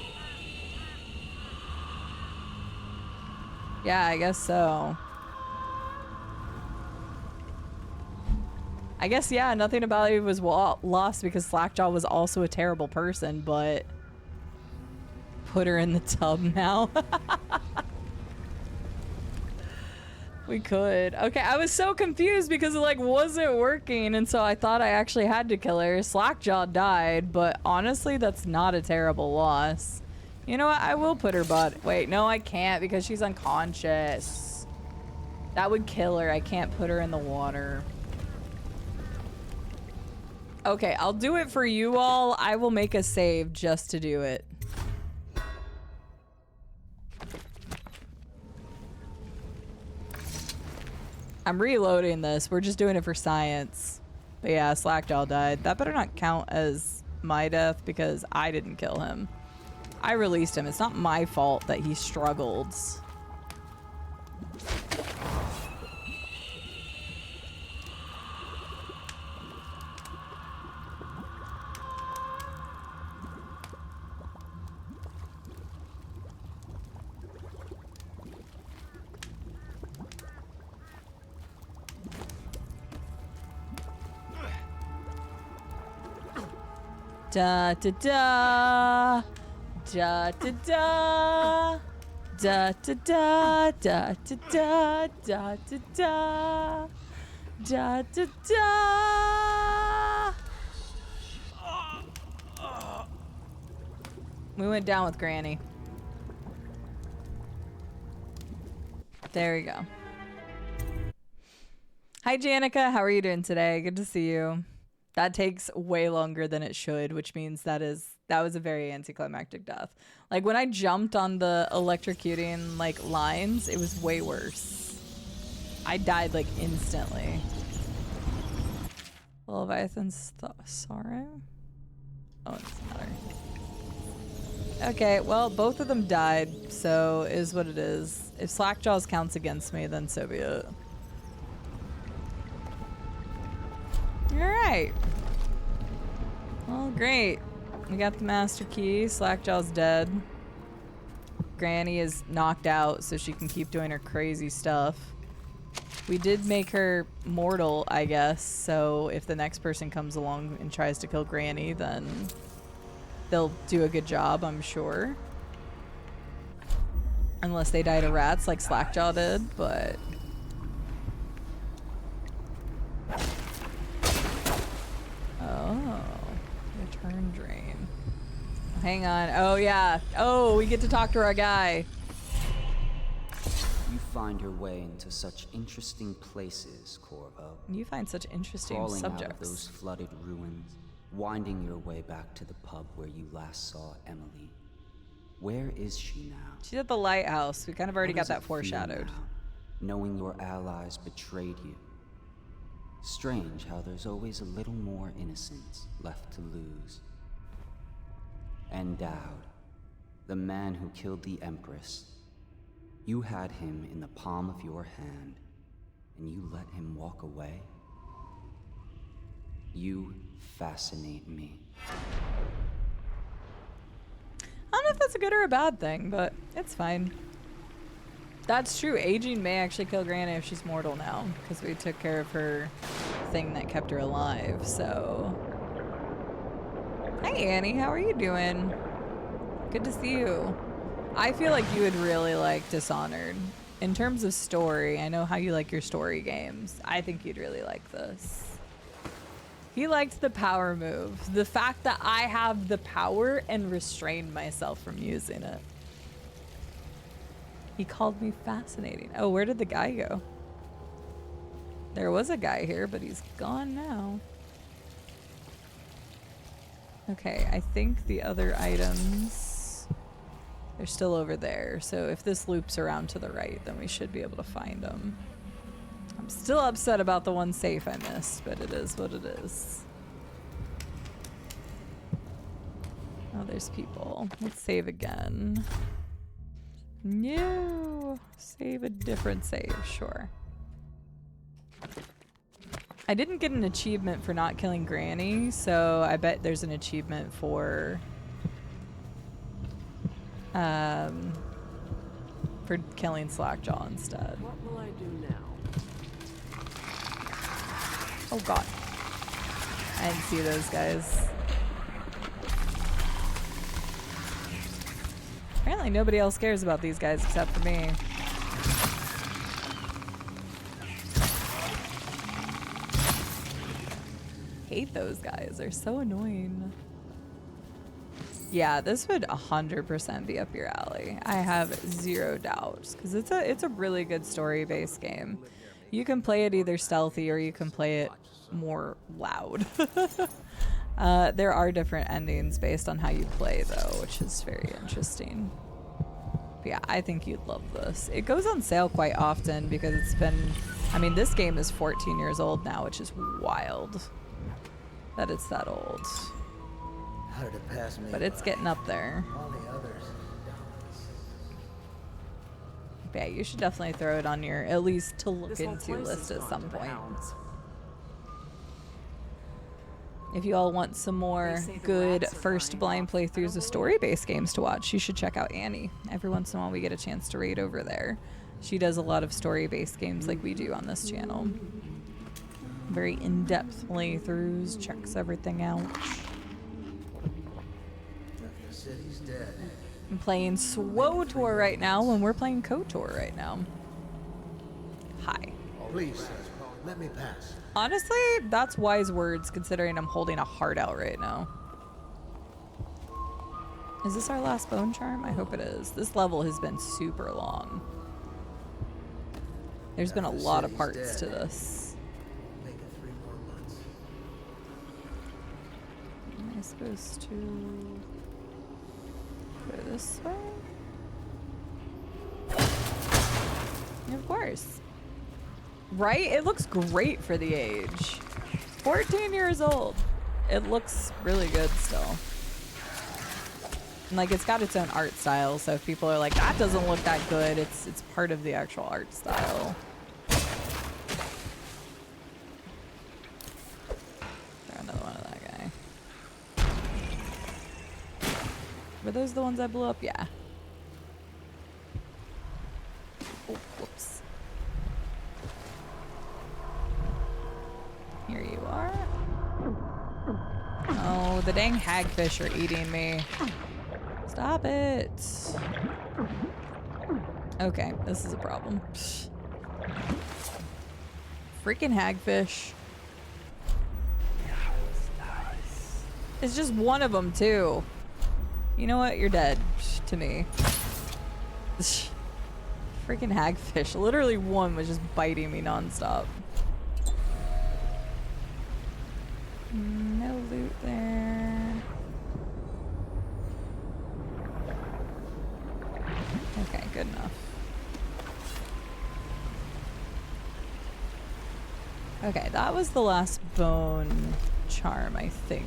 Yeah, I guess so. I guess, yeah, nothing about it was lost because Slackjaw was also a terrible person, but put her in the tub now. We could. Okay, I was so confused because it like wasn't working, and so I thought I actually had to kill her. Slackjaw died, but honestly, that's not a terrible loss. You know what? I will put her butt. Wait, no, I can't because she's unconscious. That would kill her. I can't put her in the water. Okay, I'll do it for you all. I will make a save just to do it. I'm reloading this. We're just doing it for science. But yeah, Slackjaw died. That better not count as my death because I didn't kill him. I released him. It's not my fault that he struggled. Da da da da da da da da da da da da da da da da. We went down with Granny. There we go. Hi Janica, how are you doing today? Good to see you. That takes way longer than it should, which means that was a very anticlimactic death. Like when I jumped on the electrocuting like lines, it was way worse. I died like instantly. Leviathan's sorrow? Oh, it's another. Okay, well, both of them died, so is what it is. If Slackjaws counts against me, then so be it. Alright. Well, great. We got the master key. Slackjaw's dead. Granny is knocked out so she can keep doing her crazy stuff. We did make her mortal, I guess, so if the next person comes along and tries to kill Granny, then they'll do a good job, I'm sure. Unless they die to rats like Slackjaw did, but... Oh, return drain. Hang on. Oh, yeah. Oh, we get to talk to our guy. You find your way into such interesting places, Corvo. You find such interesting Crawling subjects. out of those flooded ruins, winding your way back to the pub where you last saw Emily. Where is she now? She's at the lighthouse. We kind of already How got does that it feel foreshadowed. now, knowing your allies betrayed you? Strange how there's always a little more innocence left to lose. And Dowd, the man who killed the Empress. You had him in the palm of your hand, and you let him walk away? You fascinate me. I don't know if that's a good or a bad thing, but it's fine. That's true. Aging may actually kill Granny if she's mortal now, because we took care of her thing that kept her alive, so... Hey Annie, how are you doing? Good to see you. I feel like you would really like Dishonored. In terms of story, I know how you like your story games. I think you'd really like this. He liked the power move. The fact that I have the power and restrained myself from using it. He called me fascinating. Oh, where did the guy go? There was a guy here, but he's gone now. Okay, I think the other items, they're still over there. So if this loops around to the right, then we should be able to find them. I'm still upset about the one safe I missed, but it is what it is. Oh, there's people. Let's save again. No! Save a different save, sure. I didn't get an achievement for not killing Granny, so I bet there's an achievement for killing Slackjaw instead. What will I do now? Oh god. I didn't see those guys. Apparently nobody else cares about these guys except for me. Hate those guys. They're so annoying. Yeah, this would 100% be up your alley. I have zero doubts because it's a really good story-based game. You can play it either stealthy or you can play it more loud. There are different endings based on how you play though, which is very interesting. But yeah, I think you'd love this. It goes on sale quite often because it's been, I mean, this game is 14 years old now, which is wild that it's that old. How did it pass me? But it's getting up there. All the others. But yeah, you should definitely throw it on your at least to look This whole into place list has at gone some to the point. hounds. If you all want some more good first blind playthroughs of story-based games to watch, you should check out Annie. Every once in a while we get a chance to raid over there. She does a lot of story-based games like we do on this channel. Very in-depth playthroughs, checks everything out. The city's dead. I'm playing SWTOR right now when we're playing KOTOR right now. Hi. Please, sir, let me pass. Honestly, that's wise words considering I'm holding a heart out right now. Is this our last bone charm? I hope it is. This level has been super long. There's been a lot of parts to this. Make it 3 more months. Am I supposed to go this way? Of course. Right? It looks great for the age. 14 years old. It looks really good still. And like it's got its own art style, so if people are like, that doesn't look that good, it's part of the actual art style. Throw another one of that guy. Were those the ones I blew up? Yeah. Oh, whoops. Here you are. Oh, the dang hagfish are eating me. Stop it. Okay, this is a problem. Freaking hagfish. It's just one of them, too. You know what? You're dead to me. Freaking hagfish. Literally one was just biting me nonstop. No loot there. Okay, good enough. Okay, that was the last bone charm, I think.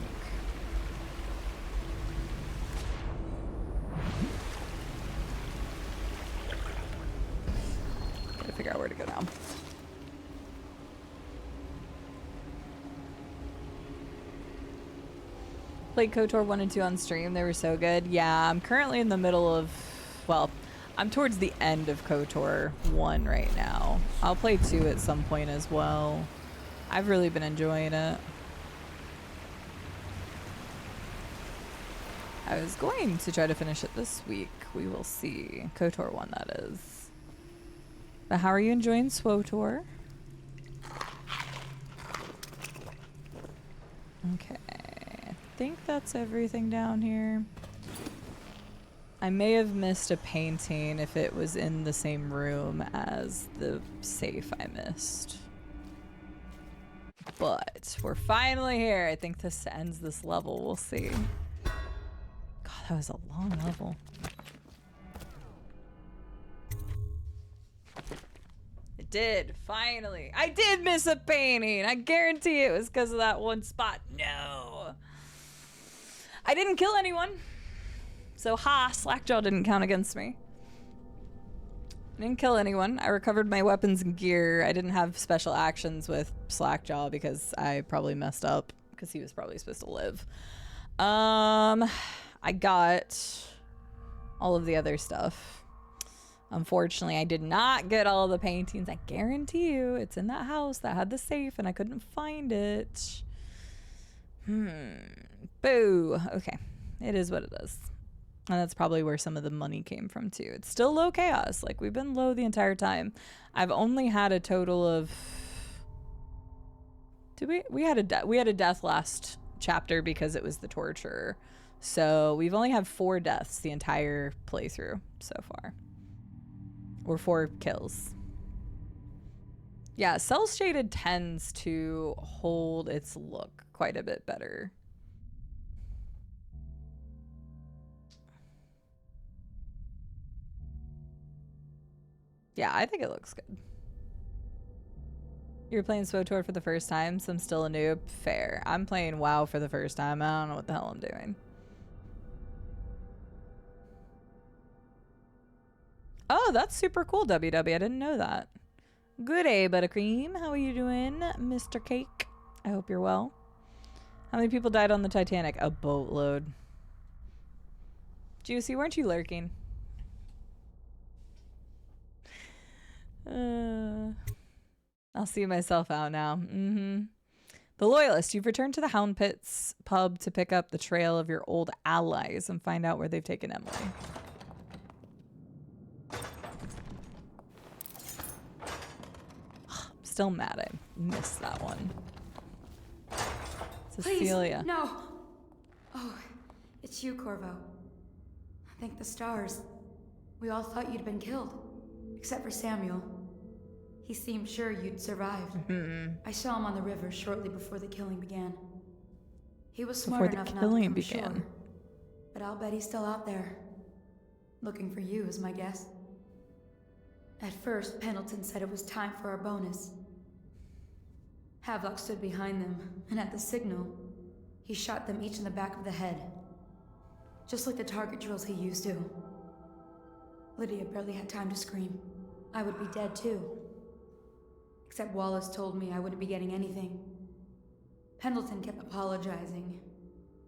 Gotta figure out where to go now. Played KOTOR 1 and 2 on stream. They were so good. Yeah, I'm currently in the middle of, well, I'm towards the end of KOTOR 1 right now. I'll play 2 at some point as well. I've really been enjoying it. I was going to try to finish it this week. We will see. KOTOR 1, that is. But how are you enjoying SWTOR? Okay. I think that's everything down here. I may have missed a painting if it was in the same room as the safe I missed. But we're finally here. I think this ends this level. We'll see. God, that was a long level. It did, finally. I did miss a painting. I guarantee it was because of that one spot. No. I didn't kill anyone. So ha, Slackjaw didn't count against me. I didn't kill anyone. I recovered my weapons and gear. I didn't have special actions with Slackjaw because I probably messed up because he was probably supposed to live. I got all of the other stuff. Unfortunately, I did not get all of the paintings. I guarantee you it's in that house that had the safe and I couldn't find it. Boo. Okay. It is what it is. And that's probably where some of the money came from too. It's still low chaos. Like, we've been low the entire time. I've only had a total of... Did we had a death last chapter because it was the torturer. So we've only had 4 deaths the entire playthrough so far. Or 4 kills. Yeah, Cell Shaded tends to hold its look quite a bit better. Yeah, I think it looks good. You're playing SWTOR for the first time, so I'm still a noob. Fair. I'm playing WoW for the first time. I don't know what the hell I'm doing. Oh, that's super cool, WW. I didn't know that. Good day, Buttercream. How are you doing, Mr. Cake? I hope you're well. How many people died on the Titanic? A boatload. Juicy, weren't you lurking? I'll see myself out now. The Loyalist, you've returned to the Hound Pits pub to pick up the trail of your old allies and find out where they've taken Emily. Still mad I missed that one. Cecilia. Please, no. Oh, it's you, Corvo. Thank the stars. We all thought you'd been killed. Except for Samuel. He seemed sure you'd survived. I saw him on the river shortly before the killing began. He was smart enough not to come ashore. But I'll bet he's still out there. Looking for you is my guess. At first, Pendleton said it was time for our bonus. Havelock stood behind them, and at the signal, he shot them each in the back of the head. Just like the target drills he used to. Lydia barely had time to scream. I would be dead too. Except Wallace told me I wouldn't be getting anything. Pendleton kept apologizing,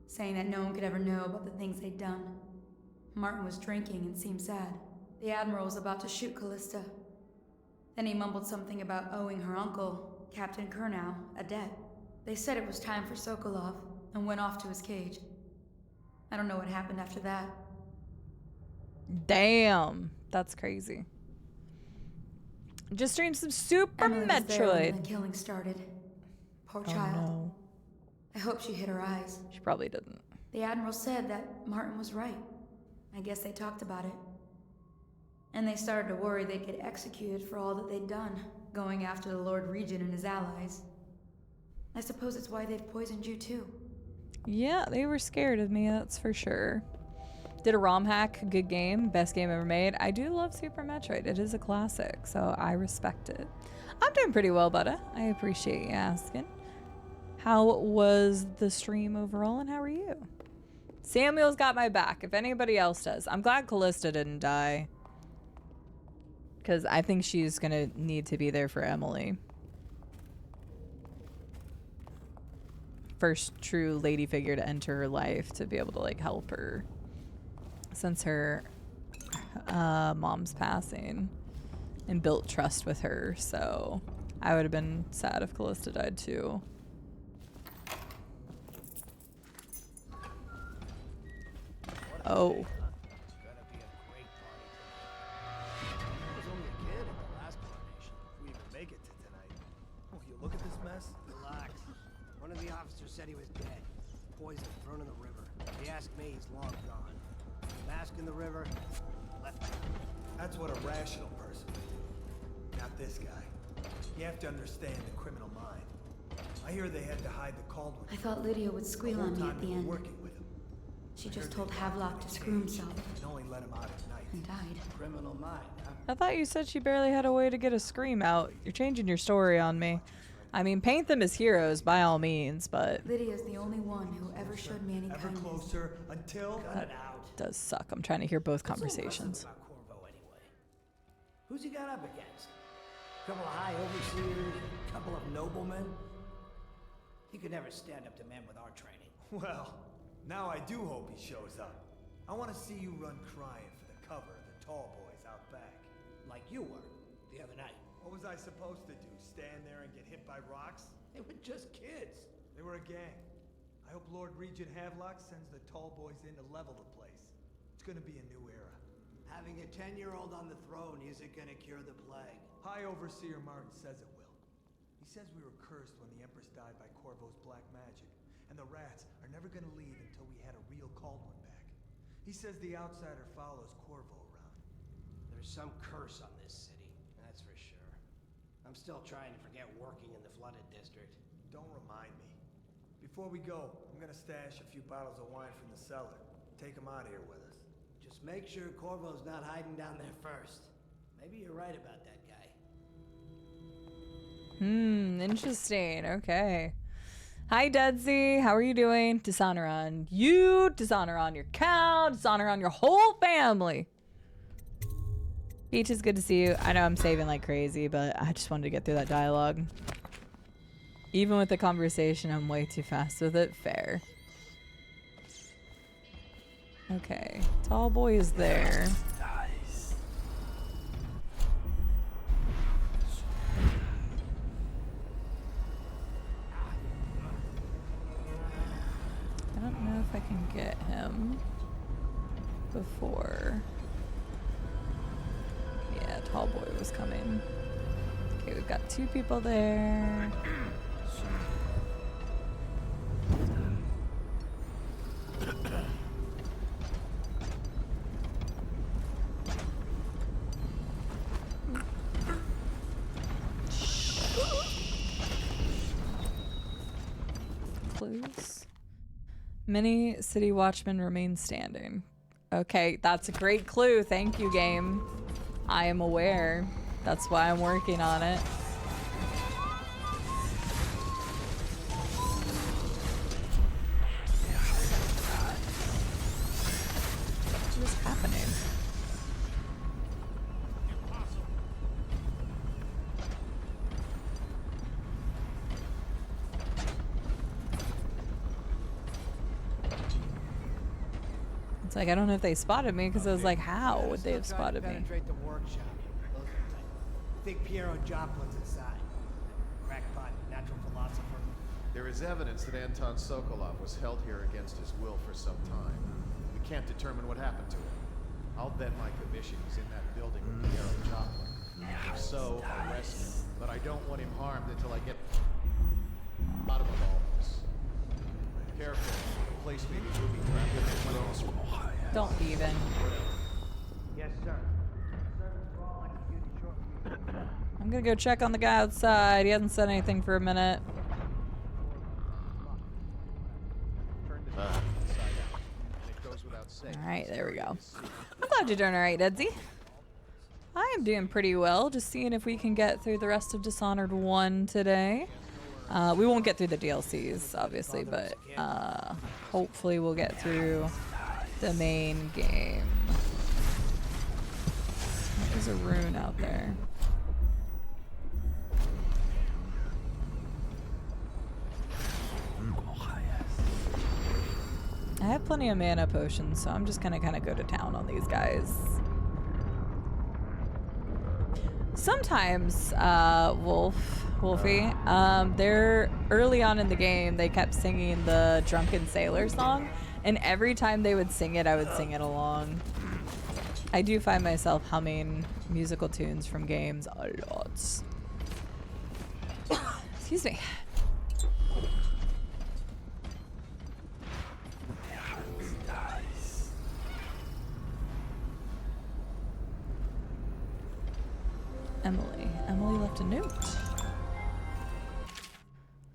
saying that no one could ever know about the things they'd done. Martin was drinking and seemed sad. The Admiral was about to shoot Callista. Then he mumbled something about owing her uncle, Captain Kurnow, a debt. They said it was time for Sokolov, and went off to his cage. I don't know what happened after that. Damn, that's crazy. Just streamed some Super Emily was there when Metroid. the killing started. Poor child. No. I hope she hit her eyes. She probably didn't. The Admiral said that Martin was right. I guess they talked about it. And they started to worry they'd get executed for all that they'd done, going after the Lord Regent and his allies. I suppose it's why they've poisoned you too. Yeah, they were scared of me, that's for sure. Did a ROM hack, good game, best game ever made. I do love Super Metroid. It is a classic, so I respect it. I'm doing pretty well, Butta. I appreciate you asking. How was the stream overall, and how are you? Samuel's got my back, if anybody else does. I'm glad Callista didn't die, because I think she's going to need to be there for Emily. First true lady figure to enter her life to be able to, like, help her. Since her mom's passing, and built trust with her, so I would have been sad if Callista died too. Oh. I was only a kid at the last coronation. If we even make it to tonight. Oh, you look at this mess? Relax. One of the officers said he was dead. Poison thrown in the river. If you ask me, he's long gone. Mask in the river, left. That's what a rational person would do. Not this guy. You have to understand the criminal mind. I hear they had to hide the Caldwell. I thought Lydia would squeal on me at the end. Working with him. She just told Havelock to screw himself. And only let him out at night. And died. Criminal mind, huh? I thought you said she barely had a way to get a scream out. You're changing your story on me. I mean, paint them as heroes by all means, but Lydia's the only one who ever showed me any kindness. Closer until that does suck. I'm trying to hear both conversations. Corvo anyway. Who's he got up against? A couple of high overseers, a couple of noblemen. He could never stand up to men with our training. Well, now I do hope he shows up. I want to see you run crying for the cover of the tall boys out back. Like you were the other night. What was I supposed to do? Stand there and get hit by rocks? They were just kids. They were a gang. I hope Lord Regent Havelock sends the tall boys in to level the place. It's gonna be a new era. Having a 10-year-old on the throne isn't gonna cure the plague. High Overseer Martin says it will. He says we were cursed when the Empress died by Corvo's black magic, and the rats are never gonna leave until we had a real Caldwell back. He says the outsider follows Corvo around. There's some curse on this city, that's for sure. I'm still trying to forget working in the flooded district. Don't remind me. Before we go, I'm gonna stash a few bottles of wine from the cellar. Take them out of here with us. Just make sure Corvo's not hiding down there first. Maybe you're right about that guy. Interesting. Okay. Hi, Deadsy. How are you doing? Dishonor on you, dishonor on your cow, dishonor on your whole family. Peach, is good to see you. I know I'm saving like crazy, but I just wanted to get through that dialogue. Even with the conversation, I'm way too fast with it. Fair. Okay. Tall boy is there. I don't know if I can get him before. Yeah, tall boy was coming. Okay, we've got two people there. Clues. Many city watchmen remain standing. Okay, that's a great clue. Thank you, game. I am aware. That's why I'm working on it. What is happening? It's like, I don't know if they spotted me because I was like, how would they have spotted me? Penetrate the workshop. Think Piero Joplin's inside. Crackpot, natural philosopher. There is evidence that Anton Sokolov was held here against his will for some time. We can't determine what happened to him. I'll bet my commission he's in that building with Piero Joplin. If so, arrest him. But I don't want him harmed until I get bottom of all this. Careful. The place may be booby trapped. Don't even. Yes, sir. I'm gonna go check on the guy outside. He hasn't said anything for a minute. Alright, there we go. I'm glad you're doing alright, Edsy. I am doing pretty well. Just seeing if we can get through the rest of Dishonored 1 today. We won't get through the DLCs, obviously, but hopefully we'll get through the main game. There's a rune out there. I have plenty of mana potions, so I'm just gonna kind of go to town on these guys. Sometimes, Wolfie, they're early on in the game, they kept singing the Drunken Sailor song, and every time they would sing it, I would sing it along. I do find myself humming musical tunes from games a lot. Excuse me. Emily? Emily left a note.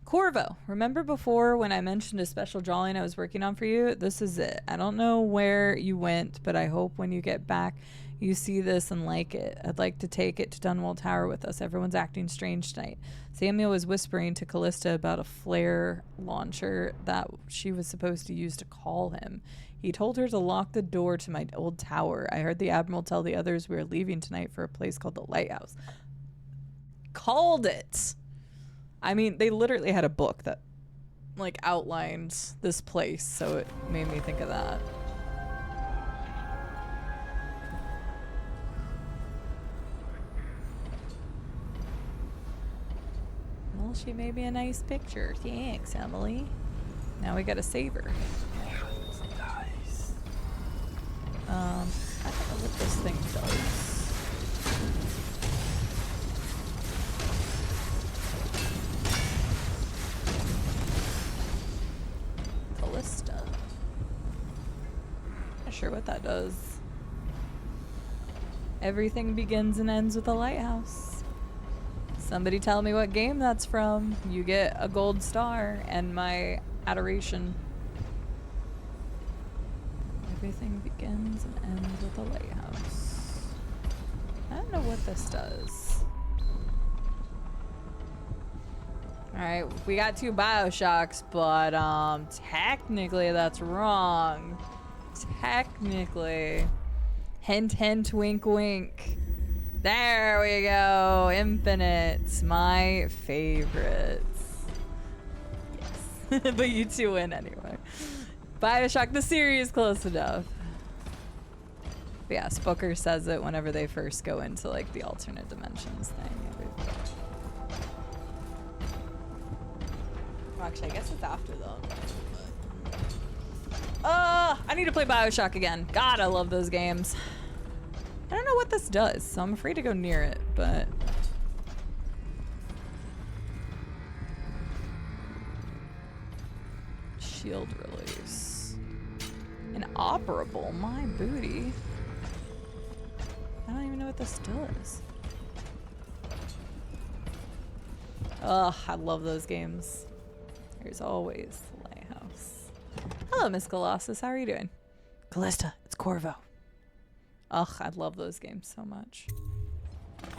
Corvo, remember before when I mentioned a special drawing I was working on for you? This is it. I don't know where you went, but I hope when you get back you see this and like it. I'd like to take it to Dunwall Tower with us. Everyone's acting strange tonight. Samuel was whispering to Callista about a flare launcher that she was supposed to use to call him. He told her to lock the door to my old tower. I heard the Admiral tell the others we were leaving tonight for a place called the Lighthouse. Called it! I mean, they literally had a book that, like, outlined this place, so it made me think of that. Well, she made me a nice picture. Thanks, Emily. Now we gotta save her. I don't know what this thing does. Callista. Not sure what that does. Everything begins and ends with a lighthouse. Somebody tell me what game that's from. You get a gold star and my adoration. Everything begins and ends with a lighthouse. I don't know what this does. Alright, we got 2 Bioshocks, but technically that's wrong. Technically. Hint hint, wink wink. There we go. Infinite. My favorites. Yes. But you 2 win anyway. Bioshock the series close enough. But yeah, Spooker says it whenever they first go into like the alternate dimensions thing. Actually, I guess it's after them. I need to play Bioshock again. God, I love those games. I don't know what this does, so I'm afraid to go near it, but... Shield release. Inoperable, my booty. I don't even know what this does. Ugh, I love those games. There's always the lighthouse. Hello, Miss Colossus. How are you doing? Callista, it's Corvo. Ugh, I love those games so much.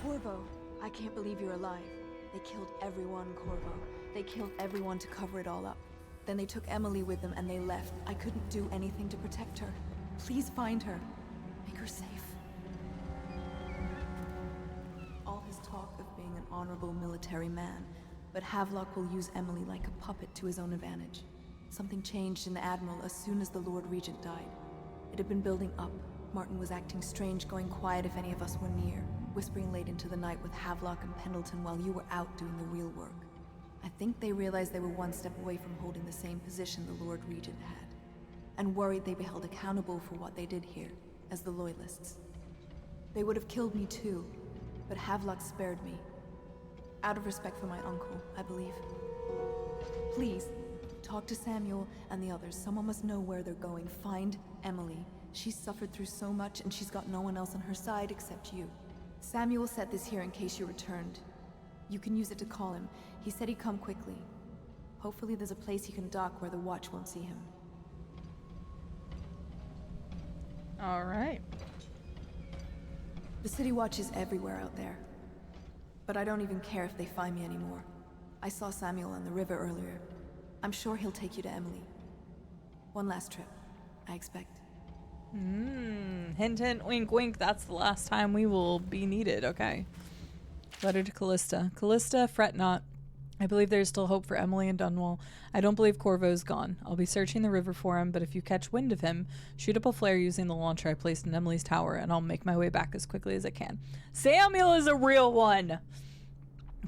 Corvo, I can't believe you're alive. They killed everyone, Corvo. They killed everyone to cover it all up. Then they took Emily with them and they left. I couldn't do anything to protect her. Please find her. Make her safe. All his talk of being an honorable military man, but Havelock will use Emily like a puppet to his own advantage. Something changed in the Admiral as soon as the Lord Regent died. It had been building up. Martin was acting strange, going quiet if any of us were near, whispering late into the night with Havelock and Pendleton while you were out doing the real work. I think they realized they were one step away from holding the same position the Lord Regent had, and worried they'd be held accountable for what they did here, as the Loyalists. They would have killed me too, but Havelock spared me. Out of respect for my uncle, I believe. Please, talk to Samuel and the others. Someone must know where they're going. Find Emily. She's suffered through so much and she's got no one else on her side except you. Samuel set this here in case you returned. You can use it to call him. He said he'd come quickly. Hopefully there's a place he can dock where the watch won't see him. All right. The City Watch is everywhere out there. But I don't even care if they find me anymore. I saw Samuel on the river earlier. I'm sure he'll take you to Emily. One last trip, I expect. Hint, hint, wink, wink. That's the last time we will be needed. Okay. Letter to Callista. Callista, fret not. I believe there is still hope for Emily and Dunwall. I don't believe Corvo's gone. I'll be searching the river for him, but if you catch wind of him, shoot up a flare using the launcher I placed in Emily's tower, and I'll make my way back as quickly as I can. Samuel is a real one!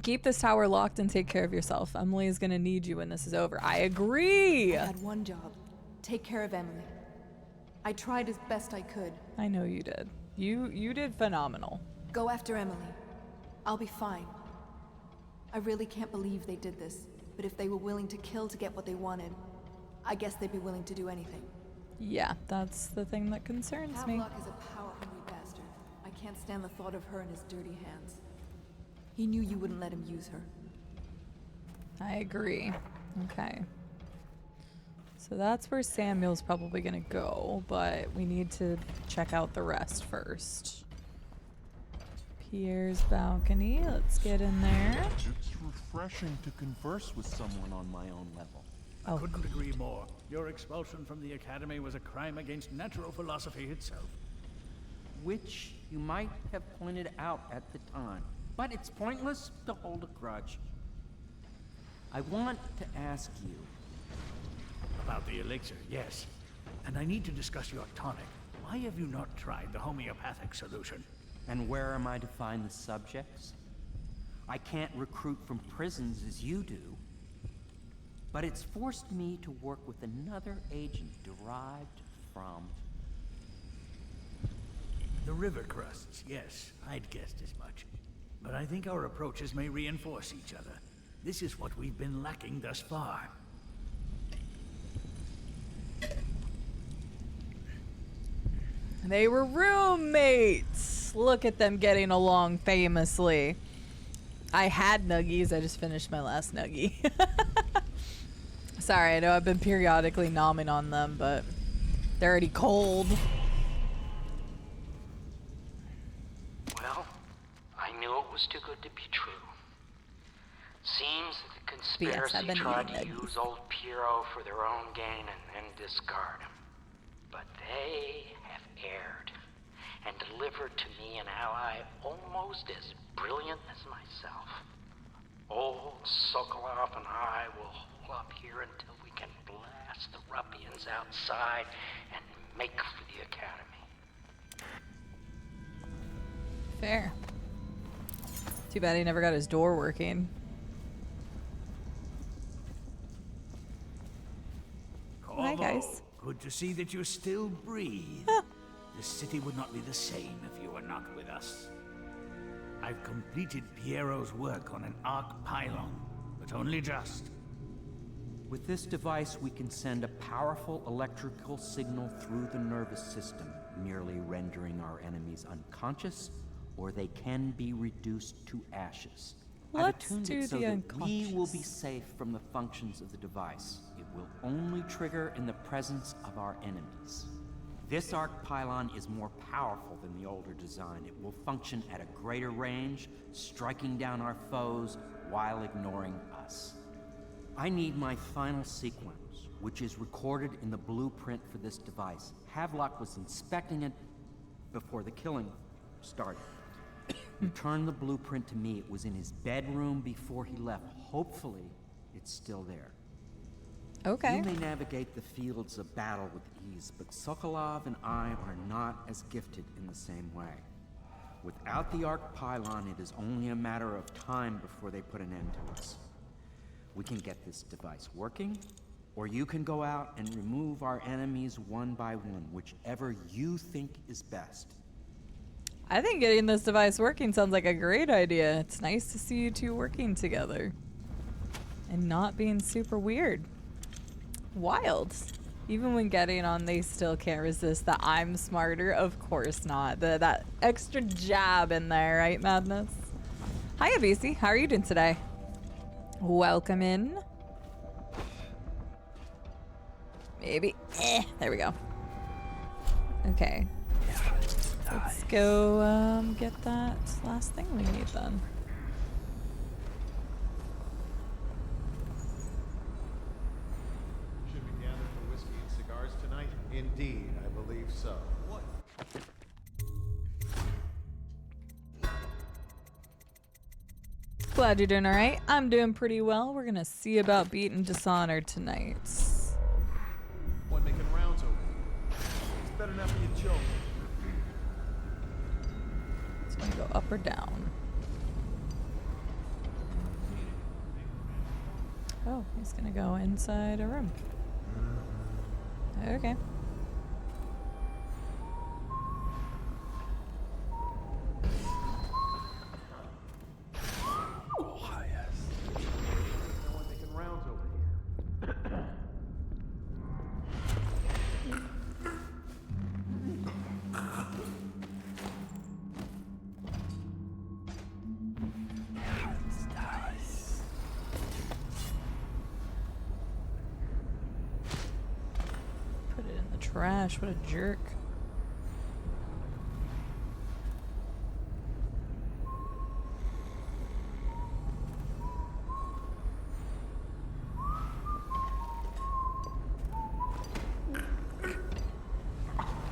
Keep this tower locked and take care of yourself. Emily is going to need you when this is over. I agree! I had one job. Take care of Emily. I tried as best I could. I know you did. You did phenomenal. Go after Emily. I'll be fine. I really can't believe they did this, but if they were willing to kill to get what they wanted, I guess they'd be willing to do anything. Yeah, that's the thing that concerns me. Havelock is a power-hungry bastard. I can't stand the thought of her in his dirty hands. He knew you wouldn't let him use her. I agree. Okay. So that's where Samuel's probably gonna go, but we need to check out the rest first. Pierre's balcony. Let's get in there. It's refreshing to converse with someone on my own level. I couldn't agree more. Your expulsion from the Academy was a crime against natural philosophy itself. Which you might have pointed out at the time. But it's pointless to hold a grudge. I want to ask you. About the elixir, yes. And I need to discuss your tonic. Why have you not tried the homeopathic solution? And where am I to find the subjects? I can't recruit from prisons as you do. But it's forced me to work with another agent derived from... The river crusts, yes. I'd guessed as much. But I think our approaches may reinforce each other. This is what we've been lacking thus far. They were roommates. Look at them getting along famously. I had nuggies. I just finished my last nuggie. Sorry, I know I've been periodically nomming on them, but they're already cold. Well, I knew it was too good to be true. Seems that the conspiracy tried to use old Piero for their own gain and then discard him. But they have erred and delivered to me an ally almost as brilliant as myself. Old Sokolov and I will hold up here until we can blast the ruffians outside and make for the Academy. Fair. Too bad he never got his door working. Hi, guys. Good to see that you still breathe. The city would not be the same if you were not with us. I've completed Piero's work on an arc pylon, but only just. With this device, we can send a powerful electrical signal through the nervous system, merely rendering our enemies unconscious, or they can be reduced to ashes. Let's I've attuned do it so the that we will be safe from the functions of the device. It will only trigger in the presence of our enemies. This arc pylon is more powerful than the older design. It will function at a greater range, striking down our foes while ignoring us. I need my final sequence, which is recorded in the blueprint for this device. Havelock was inspecting it before the killing started. Returned the blueprint to me. It was in his bedroom before he left. Hopefully, it's still there. Okay. You may navigate the fields of battle with ease, but Sokolov and I are not as gifted in the same way. Without the arc pylon, it is only a matter of time before they put an end to us. We can get this device working, or you can go out and remove our enemies one by one, whichever you think is best. I think getting this device working sounds like a great idea. It's nice to see you two working together. And not being super weird. Wild. Even when getting on, they still can't resist the I'm smarter. Of course not. That extra jab in there, right, Madness? Hi, Avisi. How are you doing today? Welcome in. Maybe. There we go. Okay. Let's go get that last thing we need then. Should we gather for whiskey and cigars tonight? Indeed, I believe so. What? Glad you're doing alright. I'm doing pretty well. We're gonna see about beating Dishonored tonight. One making rounds over here. It's better not be a joke. It's gonna go up or down. Oh, he's gonna go inside a room. Okay. Oh, yes. No one making rounds over here. crash. What a jerk.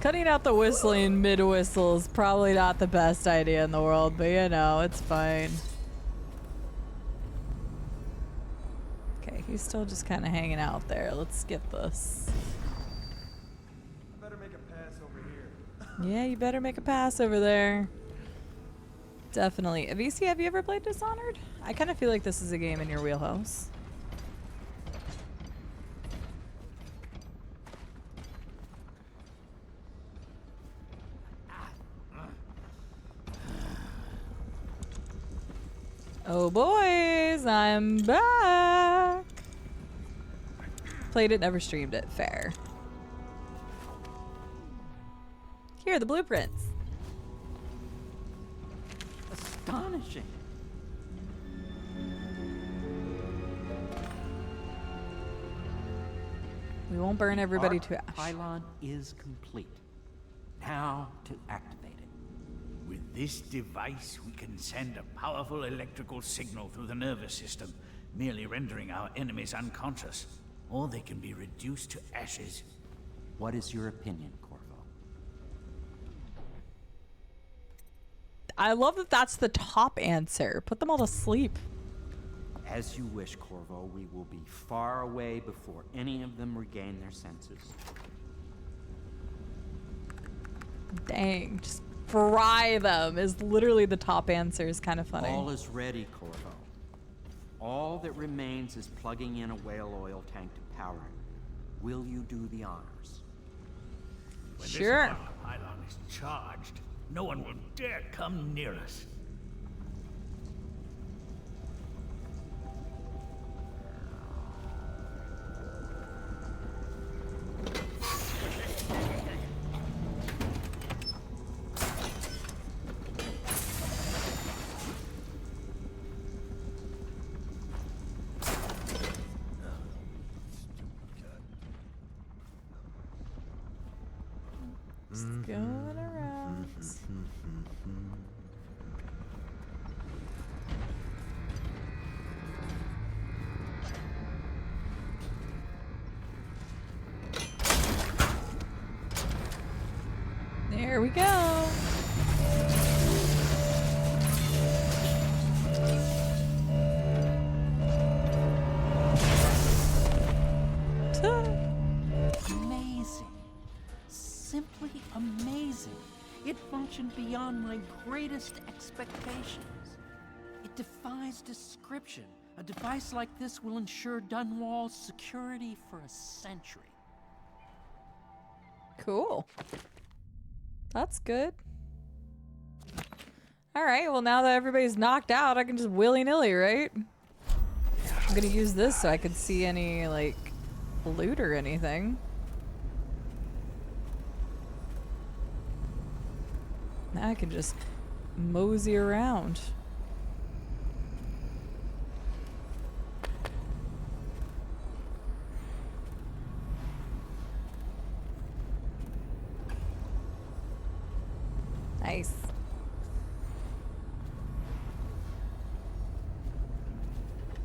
Cutting out the whistling mid-whistle is probably not the best idea in the world, but you know, it's fine. Okay, he's still just kind of hanging out there. Let's skip this. I better make a pass over here. Yeah, you better make a pass over there. Definitely. VC, have you ever played Dishonored? I kind of feel like this is a game in your wheelhouse. Oh boys, I'm back. Played it, never streamed it. Fair. Here are the blueprints. Astonishing. We won't burn everybody Arc to ash. Pylon is complete. Now to activate it. With this device, we can send a powerful electrical signal through the nervous system, merely rendering our enemies unconscious. Or they can be reduced to ashes. What is your opinion, Corvo? I love that that's the top answer. Put them all to sleep. As you wish, Corvo. We will be far away before any of them regain their senses. Dang, just fry them is literally the top answer. Is kind of funny. All is ready, Corvo. All that remains is plugging in a whale oil tank to power it. Will you do the honors? When Sure. this pylon is charged, no one will dare come near us. Just going around. There we go. Amazing. Simply amazing. It functioned beyond my greatest expectations. It defies description. A device like this will ensure Dunwall's security for a century. Cool. That's good. Alright, well now that everybody's knocked out, I can just willy-nilly, right? I'm gonna use this so I can see any, like, loot or anything. Now I can just mosey around. Nice.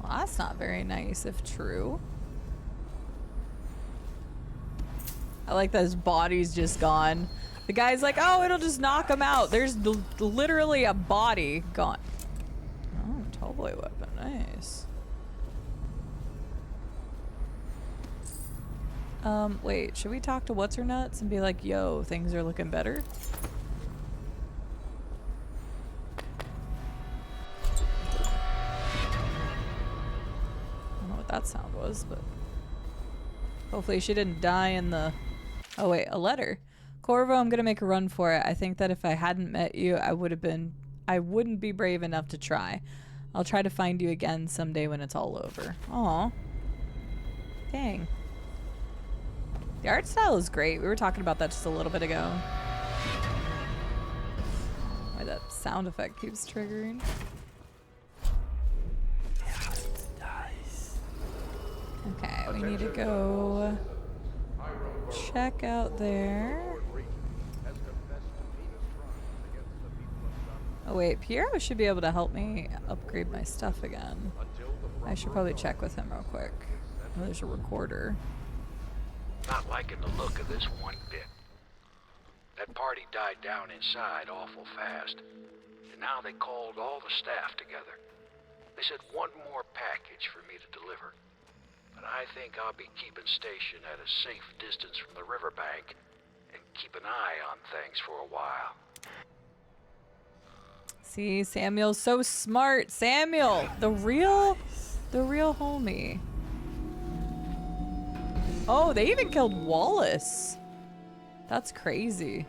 Well, that's not very nice if true. I like that his body's just gone. The guy's like, oh, it'll just knock him out. There's literally a body gone. Oh, tallboy weapon. Nice. Wait, should we talk to What's-Her-Nuts and be like, yo, things are looking better? I don't know what that sound was, but hopefully she didn't die in the... Oh wait, a letter. Corvo, I'm gonna make a run for it. I think that if I hadn't met you, I wouldn't be brave enough to try. I'll try to find you again someday when it's all over. Aw. Dang. The art style is great. We were talking about that just a little bit ago. Why that sound effect keeps triggering. Okay, we need to go... check out there. Oh wait, Piero should be able to help me upgrade my stuff again. I should probably check with him real quick. Oh, there's a recorder. Not liking the look of this one bit. That party died down inside awful fast. And now they called all the staff together. They said one more package for me to deliver. But I think I'll be keeping station at a safe distance from the riverbank and keep an eye on things for a while. See, Samuel's so smart. Samuel, the real homie. Oh, they even killed Wallace. That's crazy.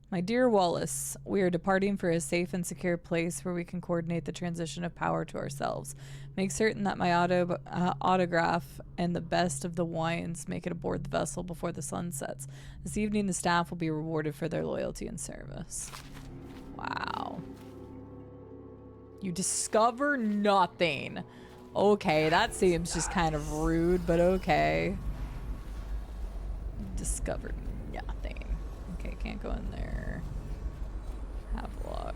My dear Wallace, we are departing for a safe and secure place where we can coordinate the transition of power to ourselves. Make certain that my autograph and the best of the wines make it aboard the vessel before the sun sets. This evening, the staff will be rewarded for their loyalty and service. Wow. You discover nothing. Okay, that seems just kind of rude, but okay. Discovered nothing. Okay, can't go in there. Havelock.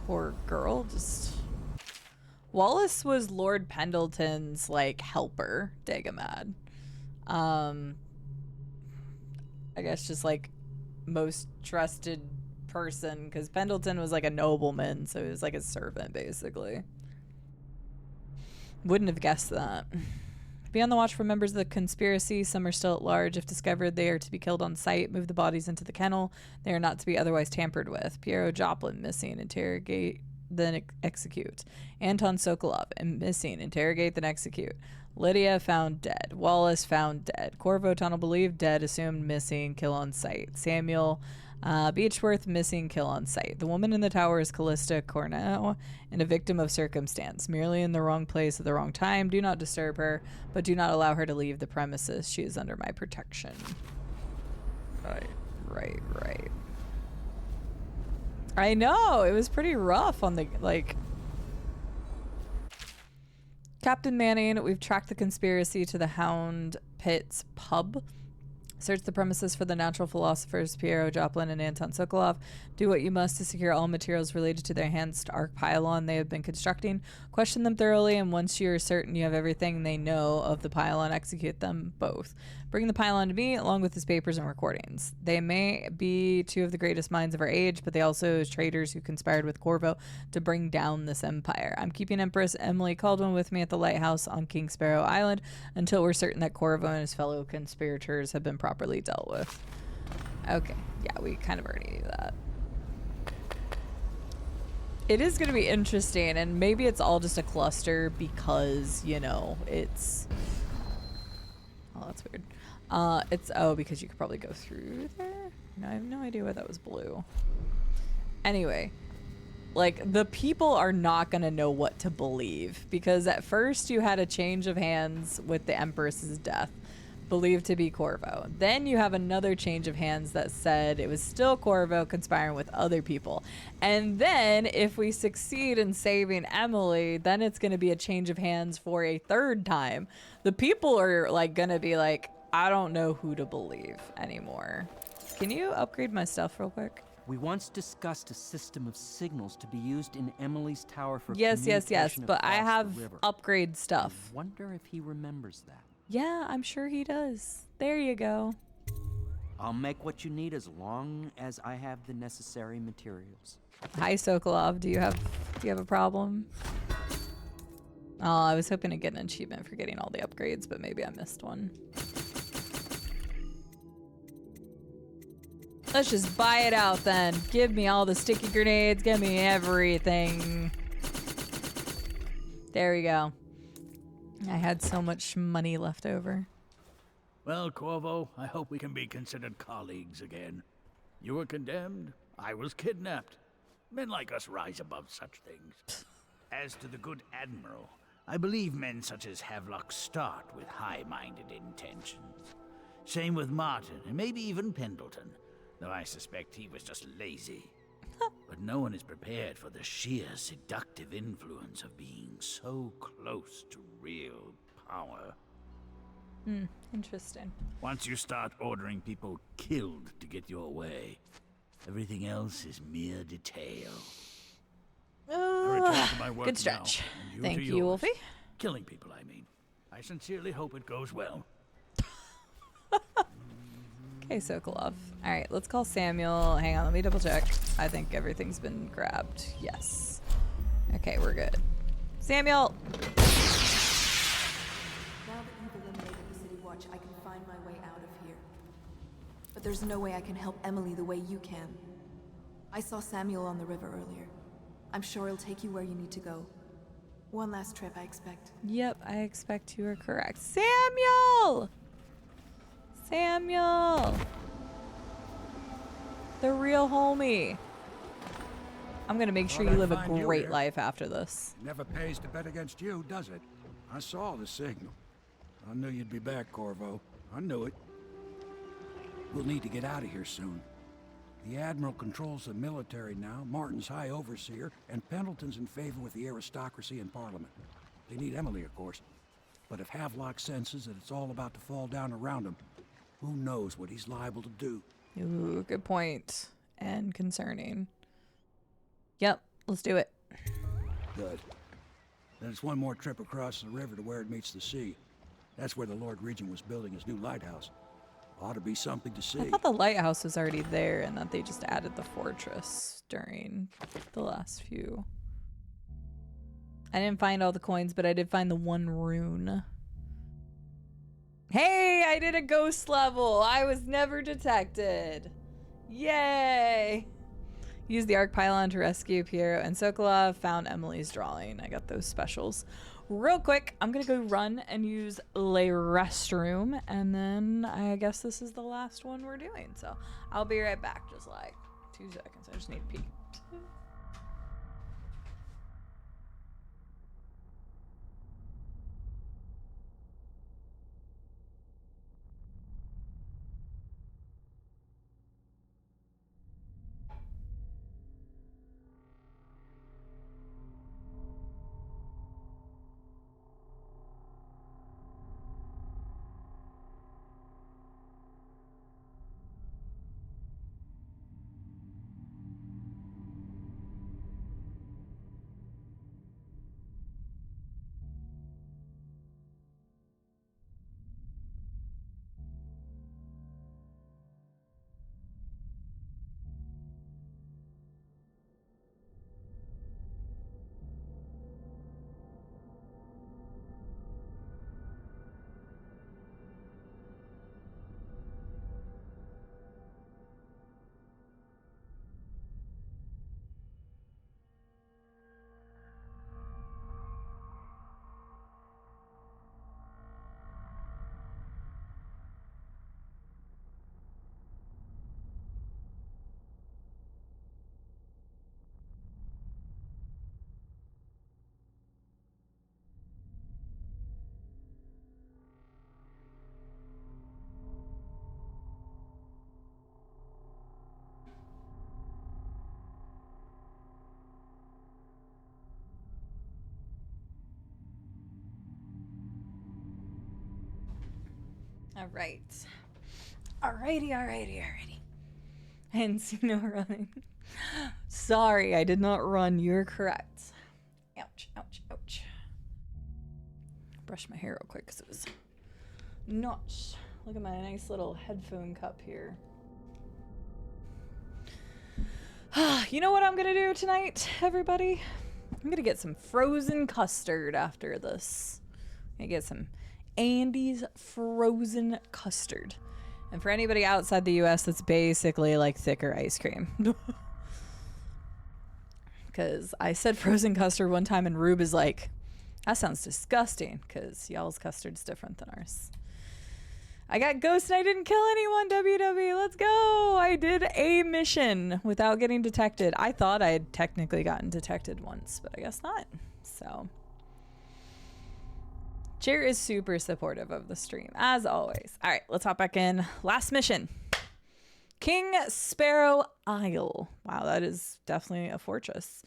Poor girl, just... Wallace was Lord Pendleton's, like, helper, Dagamad. I guess just, like, most trusted person, because Pendleton was, like, a nobleman, so he was, like, a servant, basically. Wouldn't have guessed that. Be on the watch for members of the conspiracy. Some are still at large. If discovered, they are to be killed on sight. Move the bodies into the kennel. They are not to be otherwise tampered with. Piero Joplin, missing. Interrogate, then execute. Anton Sokolov, missing. Interrogate, then execute. Lydia found dead. Wallace found dead. Corvo Tunnel believed dead. Assumed missing. Kill on sight. Samuel Beechworth, missing. Kill on sight. The woman in the tower is Callista Cornell, and a victim of circumstance. Merely in the wrong place at the wrong time. Do not disturb her, but do not allow her to leave the premises. She is under my protection. Right. I know, it was pretty rough on the, like... Captain Manning, we've tracked the conspiracy to the Hound Pit's pub. Search the premises for the natural philosophers Piero Joplin and Anton Sokolov. Do what you must to secure all materials related to their enhanced arc pylon they have been constructing. Question them thoroughly, and once you are certain you have everything they know of the pylon, execute them both. Bring the pylon to me, along with his papers and recordings. They may be two of the greatest minds of our age, but they also are traitors who conspired with Corvo to bring down this empire. I'm keeping Empress Emily Caldwell with me at the lighthouse on King Sparrow Island until we're certain that Corvo and his fellow conspirators have been properly dealt with. Okay, yeah, we kind of already knew that. It is going to be interesting, and maybe it's all just a cluster because, you know, it's... Oh, that's weird. Oh, because you could probably go through there? No, I have no idea why that was blue. Anyway, like, the people are not going to know what to believe, because at first you had a change of hands with the Empress's death, believed to be Corvo. Then you have another change of hands that said it was still Corvo conspiring with other people. And then if we succeed in saving Emily, then it's going to be a change of hands for a third time. The people are like going to be like, I don't know who to believe anymore. Can you upgrade my stuff real quick? We once discussed a system of signals to be used in Emily's tower for yes, but I have upgrade stuff. I wonder if he remembers that. Yeah, I'm sure he does. There you go. I'll make what you need as long as I have the necessary materials. Hi, Sokolov. Do you have a problem? Oh, I was hoping to get an achievement for getting all the upgrades, but maybe I missed one. Let's just buy it out then. Give me all the sticky grenades. Give me everything. There we go. I had so much money left over. Well, Corvo, I hope we can be considered colleagues again. You were condemned, I was kidnapped. Men like us rise above such things. As to the good Admiral, I believe men such as Havelock start with high-minded intentions. Same with Martin, and maybe even Pendleton, though I suspect he was just lazy. But no one is prepared for the sheer seductive influence of being so close to real power. Interesting. Once you start ordering people killed to get your way, everything else is mere detail. I return to my work Good stretch. now, and Thank to you, yours. Wolfie. Killing people, I mean. I sincerely hope it goes well. Okay, Sokolov. All right, let's call Samuel. Hang on, let me double check. I think everything's been grabbed. Yes. Okay, we're good. Samuel! Now that you've eliminated the City Watch, I can find my way out of here. But there's no way I can help Emily the way you can. I saw Samuel on the river earlier. I'm sure he'll take you where you need to go. One last trip, I expect. Yep, I expect you are correct. Samuel! Samuel! The real homie. I'm gonna make sure you live a great life after this. Never pays to bet against you, does it? I saw the signal. I knew you'd be back, Corvo. I knew it. We'll need to get out of here soon. The Admiral controls the military now, Martin's High Overseer, and Pendleton's in favor with the aristocracy and Parliament. They need Emily, of course. But if Havelock senses that it's all about to fall down around him, who knows what he's liable to do? Ooh, good point. And concerning. Yep, let's do it. Good. Then it's one more trip across the river to where it meets the sea. That's where the Lord Regent was building his new lighthouse. Ought to be something to see. I thought the lighthouse was already there and that they just added the fortress during the last few. I didn't find all the coins, but I did find the one rune. Hey, I did a ghost level. I was never detected. Yay. Used the arc pylon to rescue Piero and Sokolov. Found Emily's drawing. I got those specials. Real quick, I'm gonna go run and use the restroom, and then I guess this is the last one we're doing. So I'll be right back, just like 2 seconds. I just need to pee. All right. Alrighty. I didn't see no running. Sorry, I did not run. You're correct. Ouch. Brush my hair real quick because it was nuts. Look at my nice little headphone cup here. You know what I'm going to do tonight, everybody? I'm going to get some frozen custard after this. I'm going to get some Andy's frozen custard. And for anybody outside the US, that's basically like thicker ice cream. Because I said frozen custard one time and Rube is like, that sounds disgusting, because y'all's custard's different than ours. I got ghost and I didn't kill anyone, WW. Let's go. I did a mission without getting detected. I thought I had technically gotten detected once, but I guess not. So Cheer is super supportive of the stream, as always. All right, let's hop back in. Last mission. King Sparrow Isle. Wow, that is definitely a fortress.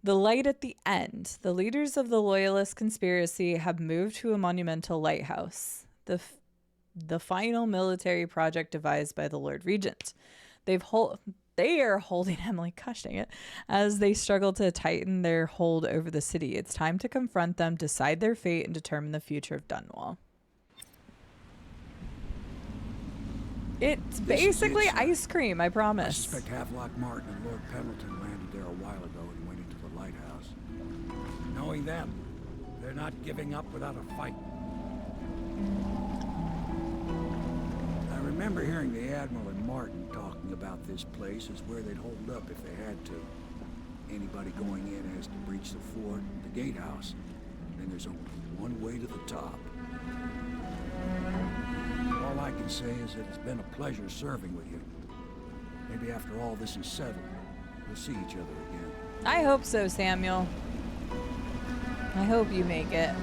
The light at the end. The leaders of the Loyalist conspiracy have moved to a monumental lighthouse. The final military project devised by the Lord Regent. They are holding Emily, gosh dang it, as they struggle to tighten their hold over the city. It's time to confront them, decide their fate, and determine the future of Dunwall. It's basically ice cream, I promise. I suspect Havelock Martin and Lord Pendleton landed there a while ago and went into the lighthouse. Knowing them, they're not giving up without a fight. I remember hearing the Admiral and Martin talking about this place as where they'd hold up if they had to. Anybody going in has to breach the fort, the gatehouse. Then there's only one way to the top. All I can say is that it's been a pleasure serving with you. Maybe after all this is settled, we'll see each other again. I hope so, Samuel. I hope you make it.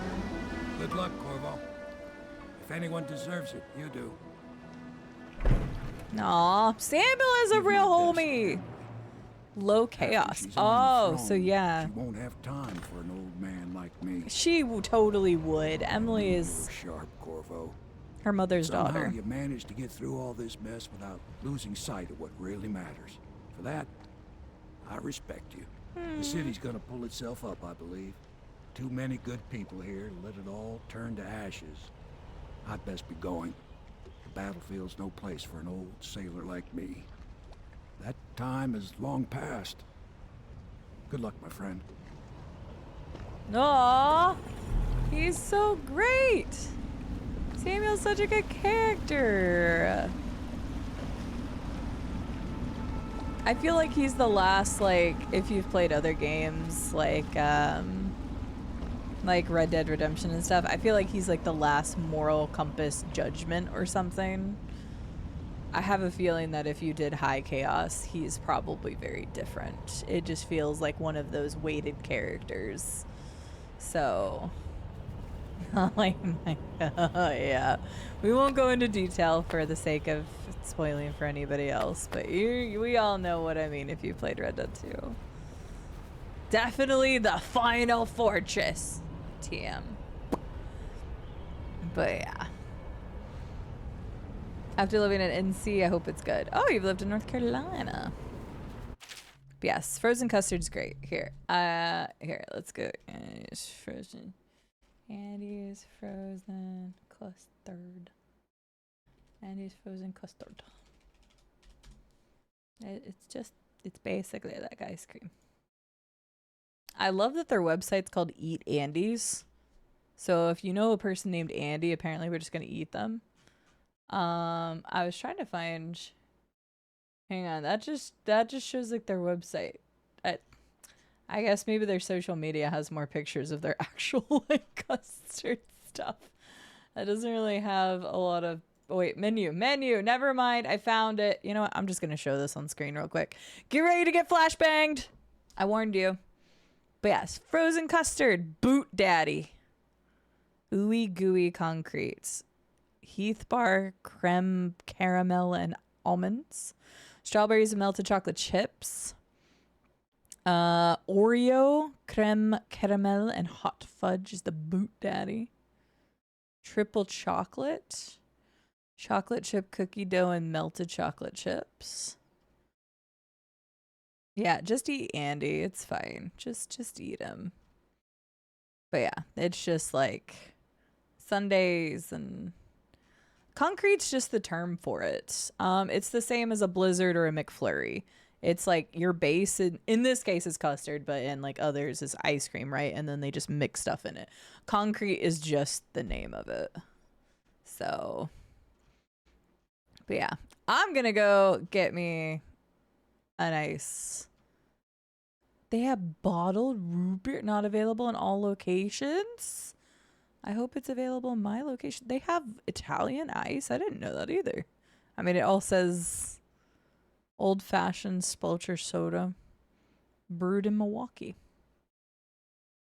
Good luck, Corvo. If anyone deserves it, you do. Aw, Samuel is a real homie. Low chaos. Oh, so yeah. She won't have time for an old man like me. She totally would. Emily is sharp, Corvo. Her mother's Somehow daughter. You managed to get through all this mess without losing sight of what really matters. For that, I respect you. The city's gonna pull itself up, I believe. Too many good people here to let it all turn to ashes. I'd best be going. The battlefield's no place for an old sailor like me. That time is long past. Good luck, my friend. Aw, he's so great. Samuel's such a good character. I feel like he's the last, like, if you've played other games, like Red Dead Redemption and stuff, I feel like he's like the last moral compass judgment or something. I have a feeling that if you did High Chaos, he's probably very different. It just feels like one of those weighted characters. So, like, yeah. We won't go into detail for the sake of spoiling for anybody else, but we all know what I mean if you played Red Dead 2. Definitely the final fortress. TM. But yeah. After living in NC, I hope it's good. Oh, you've lived in North Carolina. But yes, frozen custard's great. Here, let's go. Andy's frozen. Andy's frozen custard. Andy's frozen custard. It's basically like ice cream. I love that their website's called Eat Andy's. So if you know a person named Andy, apparently we're just gonna eat them. I was trying to find. Hang on, that just shows like their website. I guess maybe their social media has more pictures of their actual like custard stuff. That doesn't really have a lot of. Oh, wait, menu. Never mind, I found it. You know what? I'm just gonna show this on screen real quick. Get ready to get flashbanged. I warned you. But yes, frozen custard, Boot Daddy, ooey gooey concretes. Heath bar, creme, caramel, and almonds. Strawberries and melted chocolate chips. Oreo, creme, caramel, and hot fudge is the Boot Daddy. Triple chocolate. Chocolate chip cookie dough and melted chocolate chips. Yeah, just eat Andy. It's fine. Just eat him. But yeah, it's just like sundaes and... Concrete's just the term for it. It's the same as a Blizzard or a McFlurry. It's like your base, in this case is custard, but in like others is ice cream, right? And then they just mix stuff in it. Concrete is just the name of it. So, but yeah, I'm gonna go get me a nice... They have bottled root beer, not available in all locations. I hope it's available in my location. They have Italian ice. I didn't know that either. I mean, it all says old-fashioned Spulcher soda brewed in Milwaukee.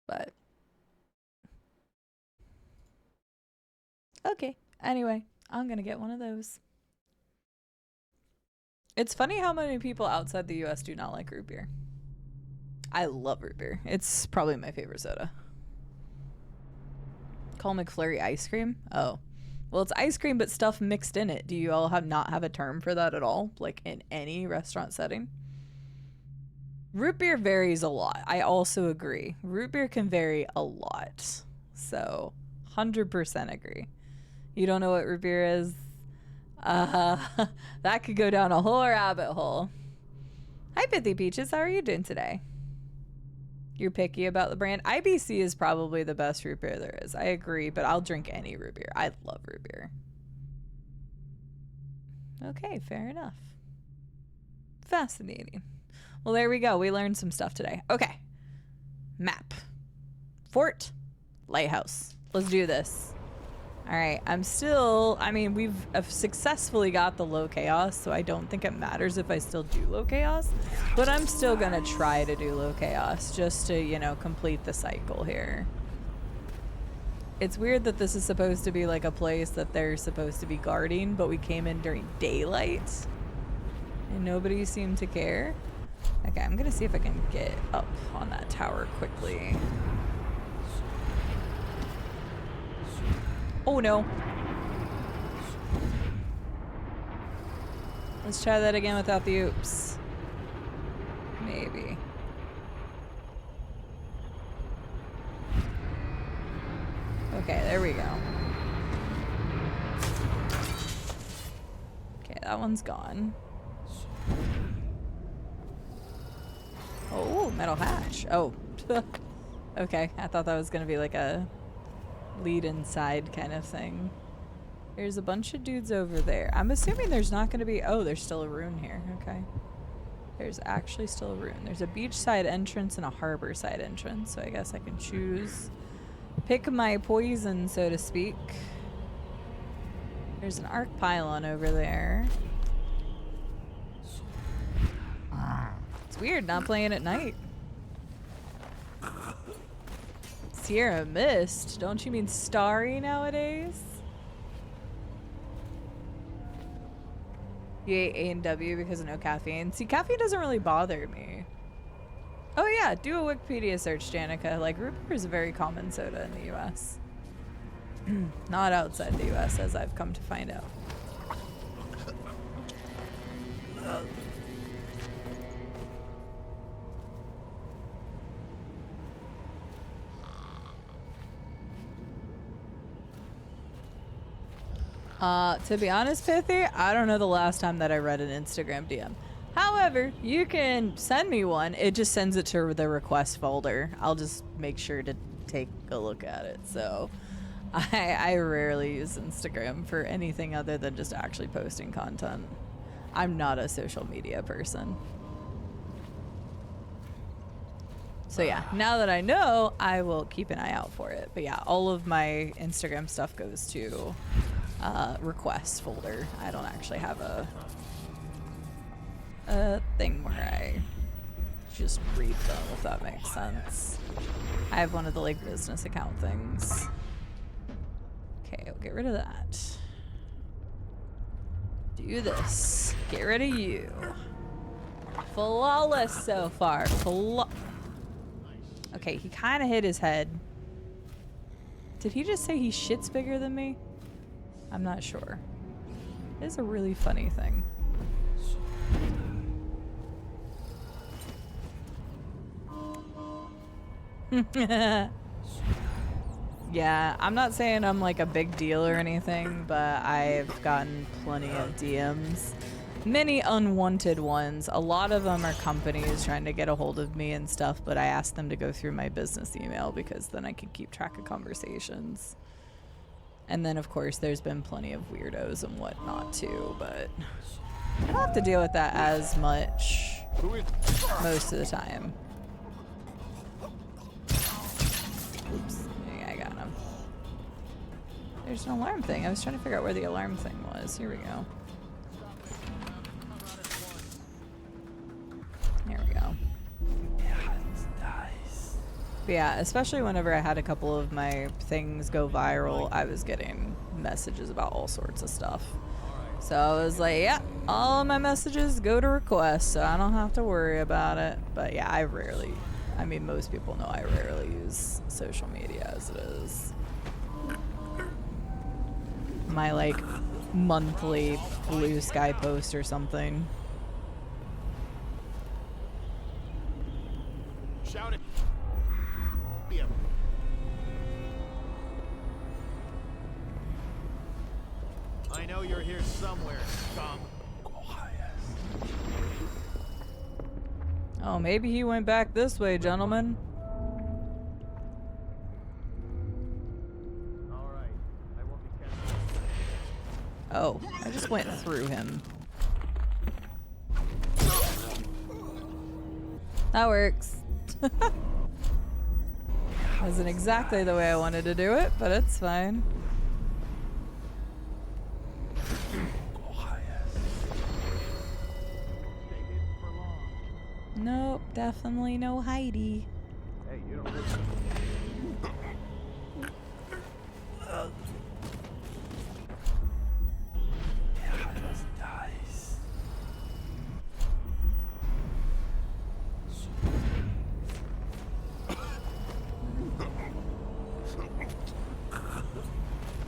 But okay. Anyway, I'm going to get one of those. It's funny how many people outside the US do not like root beer. I love root beer. It's probably my favorite soda. Call McFlurry ice cream? Oh. Well, it's ice cream, but stuff mixed in it. Do you all not have a term for that at all? Like in any restaurant setting? Root beer varies a lot. I also agree. Root beer can vary a lot. So, 100% agree. You don't know what root beer is? That could go down a whole rabbit hole. Hi, Pithy Peaches. How are you doing today? You're picky about the brand. IBC is probably the best root beer there is. I agree, but I'll drink any root beer. I love root beer. Okay, fair enough. Fascinating. Well, there we go. We learned some stuff today. Okay. Map. Fort. Lighthouse. Let's do this. All right. I mean, we've successfully got the low chaos, so I don't think it matters if I still do low chaos, but I'm still going to try to do low chaos just to, you know, complete the cycle here. It's weird that this is supposed to be like a place that they're supposed to be guarding, but we came in during daylight and nobody seemed to care. Okay, I'm going to see if I can get up on that tower quickly. Oh no. Let's try that again without the oops. Maybe. Okay, there we go. Okay, that one's gone. Oh, metal hatch. Oh. Okay, I thought that was gonna be like a lead inside kind of thing. There's a bunch of dudes over there. I'm assuming there's not gonna be... Oh, there's still a rune here. Okay. There's actually still a rune. There's a beachside entrance and a harbor side entrance, so I guess I can choose. Pick my poison, so to speak. There's an arc pylon over there. It's weird not playing at night. Sierra Mist? Don't you mean starry nowadays? You ate A&W because of no caffeine. See, caffeine doesn't really bother me. Oh yeah, do a Wikipedia search, Danica. Like, root beer is a very common soda in the US. Not outside the US, as I've come to find out. To be honest, Pithy, I don't know the last time that I read an Instagram DM. However, you can send me one. It just sends it to the request folder. I'll just make sure to take a look at it. So I rarely use Instagram for anything other than just actually posting content. I'm not a social media person. So yeah, now that I know, I will keep an eye out for it. But yeah, all of my Instagram stuff goes to requests folder. I don't actually have a thing where I just read them, if that makes sense. I have one of the like business account things. Okay, we'll get rid of that. Do this. Get rid of you. Flawless so far. Okay, he kind of hit his head. Did he just say he shits bigger than me? I'm not sure. It's a really funny thing. Yeah, I'm not saying I'm like a big deal or anything, but I've gotten plenty of DMs. Many unwanted ones. A lot of them are companies trying to get a hold of me and stuff, but I ask them to go through my business email because then I can keep track of conversations. And then, of course, there's been plenty of weirdos and whatnot, too, but I don't have to deal with that as much most of the time. Oops. Yeah, I got him. There's an alarm thing. I was trying to figure out where the alarm thing was. Here we go. There we go. But yeah, especially whenever I had a couple of my things go viral, I was getting messages about all sorts of stuff. So I was like, yeah, all of my messages go to requests, so I don't have to worry about it. But yeah, I mean, most people know I rarely use social media as it is. My, like, monthly Blue Sky post or something. Shout it. I know you're here somewhere, scum. Oh, maybe he went back this way, gentlemen. Oh, I just went through him. That works. Wasn't exactly the way I wanted to do it, but it's fine. Nope, definitely no Heidi. Hey, you don't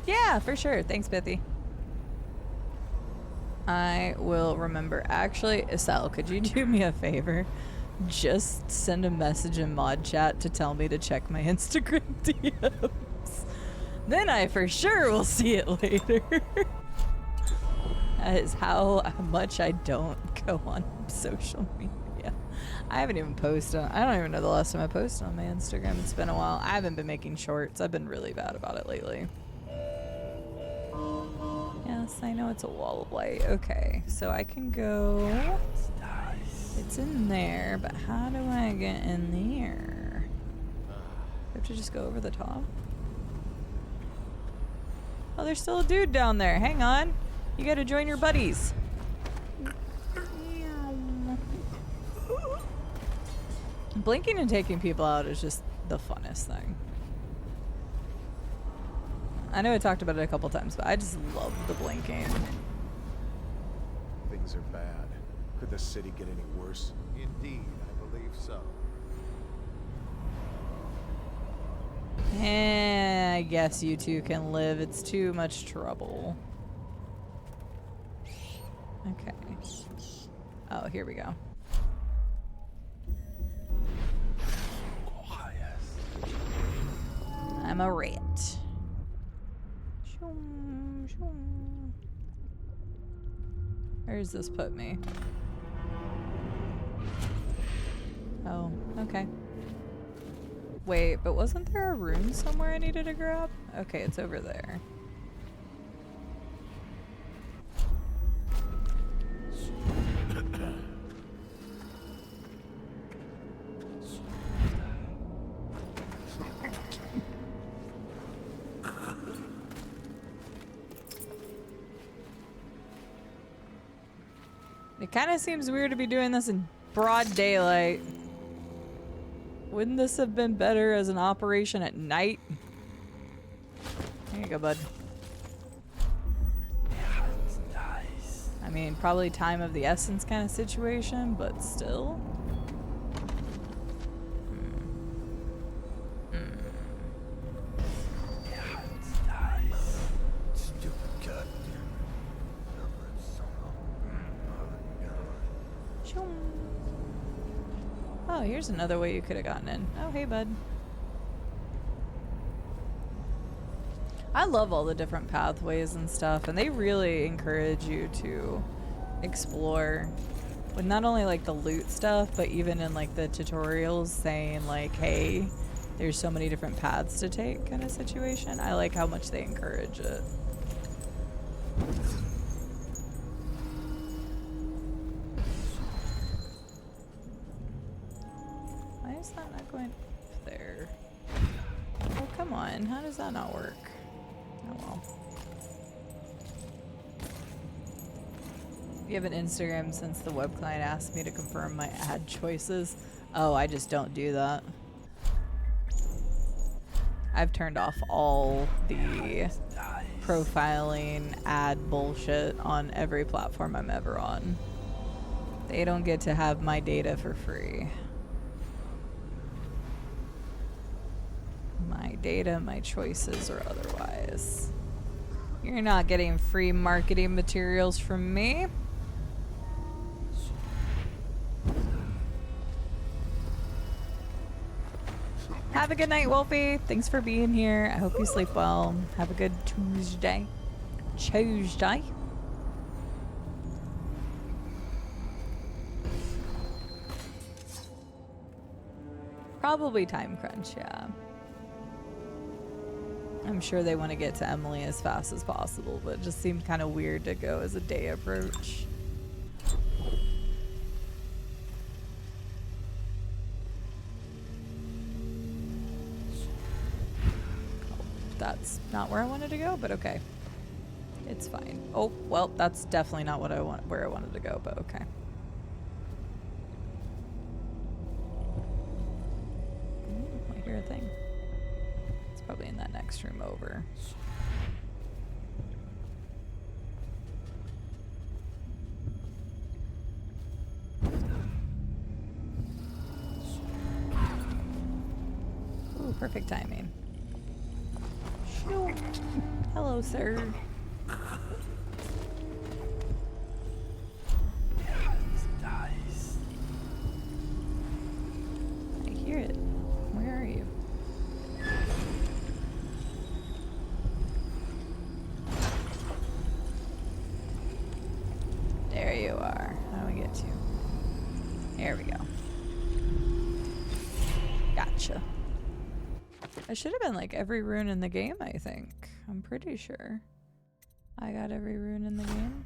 Yeah, for sure. Thanks, Pithy. I will remember. Actually, Isel, could you do me a favor? Just send a message in mod chat to tell me to check my Instagram DMs. Then I for sure will see it later. That is how much I don't go on social media. I haven't even posted on, I don't even know the last time I posted on my Instagram. It's been a while. I haven't been making shorts. I've been really bad about it lately. Yes, I know it's a wall of light. Okay, so I can go. It's in there, but how do I get in there? I have to just go over the top. Oh, there's still a dude down there. Hang on. You gotta join your buddies. Blinking and taking people out is just the funnest thing. I know I talked about it a couple times, but I just love the blinking. Things are bad. Could the city get any worse? Indeed, I believe so. I guess you two can live. It's too much trouble. Okay. Oh, here we go. I'm a rat. Where does this put me? Oh, okay. Wait, but wasn't there a room somewhere I needed to grab? Okay, it's over there. It kind of seems weird to be doing this in broad daylight. Wouldn't this have been better as an operation at night? There you go, bud. I mean, probably time of the essence kind of situation, but still. Oh, here's another way you could have gotten in. Oh, hey, bud. I love all the different pathways and stuff, and they really encourage you to explore with not only like the loot stuff, but even in like the tutorials saying like, hey, there's so many different paths to take kind of situation. I like how much they encourage it. Why is that not going up there? Oh, come on. How does that not work? Oh well. You have an Instagram since the web client asked me to confirm my ad choices. Oh, I just don't do that. I've turned off all the profiling ad bullshit on every platform I'm ever on. They don't get to have my data for free. My data, my choices, or otherwise. You're not getting free marketing materials from me. Have a good night, Wolfie. Thanks for being here. I hope you sleep well. Have a good Tuesday. Probably time crunch, yeah. I'm sure they want to get to Emily as fast as possible, but it just seemed kind of weird to go as a day approach. That's not where I wanted to go, but okay. It's fine. Oh, well, that's definitely not what I want, where I wanted to go, but okay. I hear a thing. It's probably in that next room over. Ooh, perfect timing. Hello, sir. I hear it. Where are you? There you are. How do we get you? There we go. Gotcha. I should have been like every rune in the game, I think. I'm pretty sure I got every rune in the game.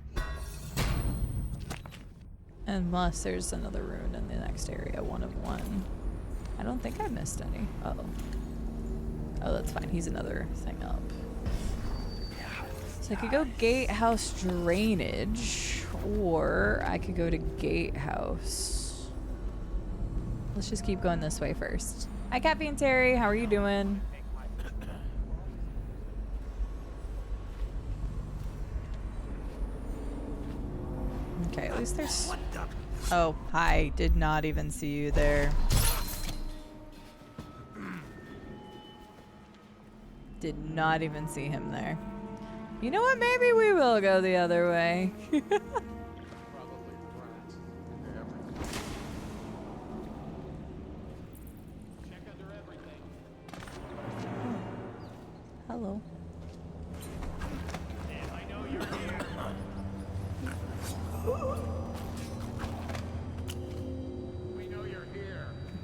Unless there's another rune in the next area, 1 of 1. I don't think I missed any. Uh-oh. Oh, that's fine. He's another thing up. So I could go gatehouse drainage, or I could go to gatehouse. Let's just keep going this way first. Hi, Cappy and Terry. How are you doing? Okay, at least there's... Oh, hi. Did not even see you there. Did not even see him there. You know what? Maybe we will go the other way. Hello.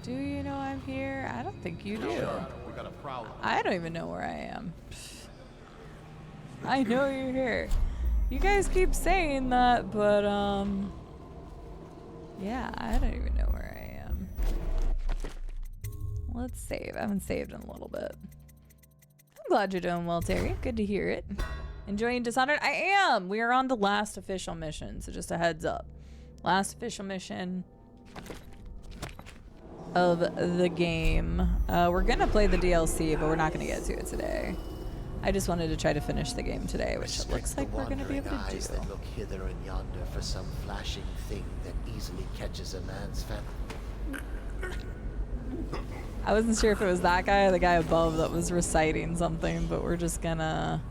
Do you know I'm here? I don't think you do. We got a problem. I don't even know where I am. I know you're here. You guys keep saying that, but yeah, I don't even know where I am. Let's save. I haven't saved in a little bit. I'm glad you're doing well, Terry. Good to hear it. Enjoying Dishonored? I am! We are on the last official mission, so just a heads up. Last official mission of the game. We're gonna play the DLC, but we're not gonna get to it today. I just wanted to try to finish the game today, which it looks like we're gonna be able to do. That look hither and yonder for some flashing thing that easily catches a man's fancy. I wasn't sure if it was that guy or the guy above that was reciting something, but we're just gonna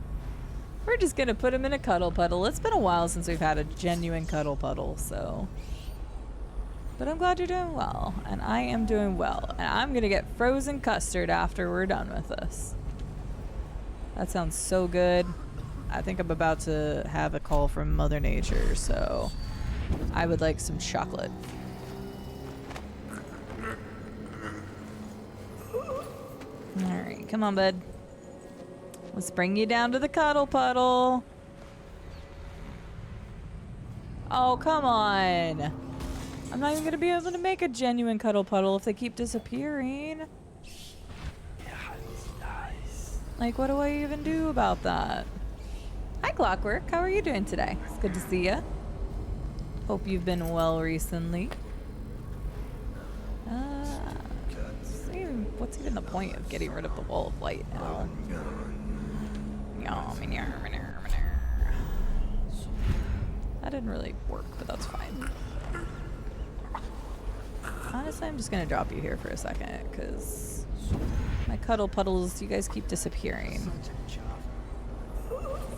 put him in a cuddle puddle. It's been a while since we've had a genuine cuddle puddle, so. But I'm glad you're doing well, and I am doing well, and I'm gonna get frozen custard after we're done with this. That sounds so good. I think I'm about to have a call from Mother Nature, so I would like some chocolate. Alright, come on, bud. Let's bring you down to the cuddle puddle. Oh, come on. I'm not even going to be able to make a genuine cuddle puddle if they keep disappearing. Like, what do I even do about that? Hi, Clockwork. How are you doing today? It's good to see you. Hope you've been well recently. What's even the point of getting rid of the wall of light now? That didn't really work, but that's fine. Honestly, I'm just gonna drop you here for a second, because my cuddle puddles, you guys keep disappearing.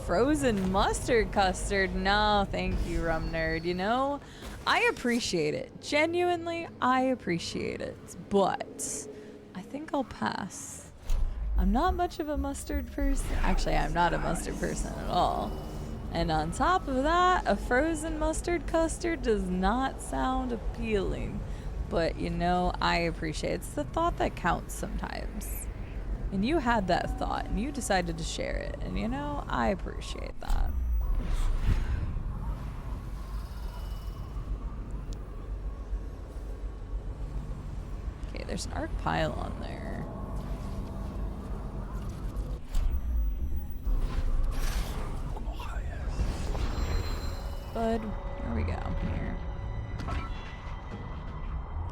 Frozen mustard custard? No, thank you, Rum Nerd. You know, I appreciate it. Genuinely, I appreciate it. But I think I'll pass. I'm not much of a mustard person. Actually, I'm not a mustard person at all. And on top of that, a frozen mustard custard does not sound appealing. But, you know, I appreciate it. It's the thought that counts sometimes. And you had that thought, and you decided to share it. And, you know, I appreciate that. Okay, there's an arc pylon there. Bud, here we go. Here.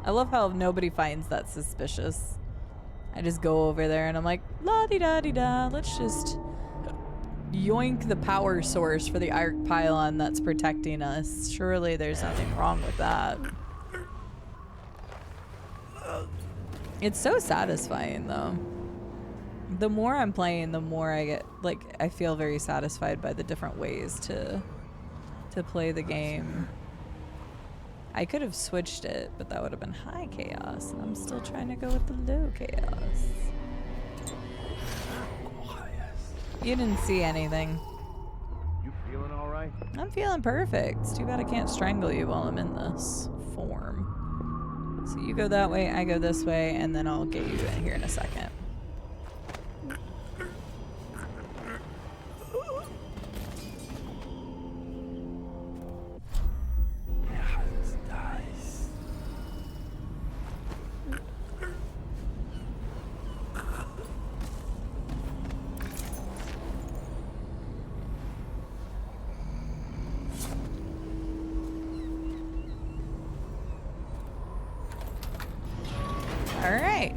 I love how nobody finds that suspicious. I just go over there and I'm like, la-di-da-di-da, let's just yoink the power source for the arc pylon that's protecting us. Surely there's nothing wrong with that. It's so satisfying though. The more I'm playing, the more I get, like, I feel very satisfied by the different ways to play the game. I could have switched it, but that would have been high chaos, and I'm still trying to go with the low chaos. You didn't see anything. You feeling all right? I'm feeling perfect. It's too bad I can't strangle you while I'm in this form. So you go that way, I go this way, and then I'll get you in here in a second. Alright.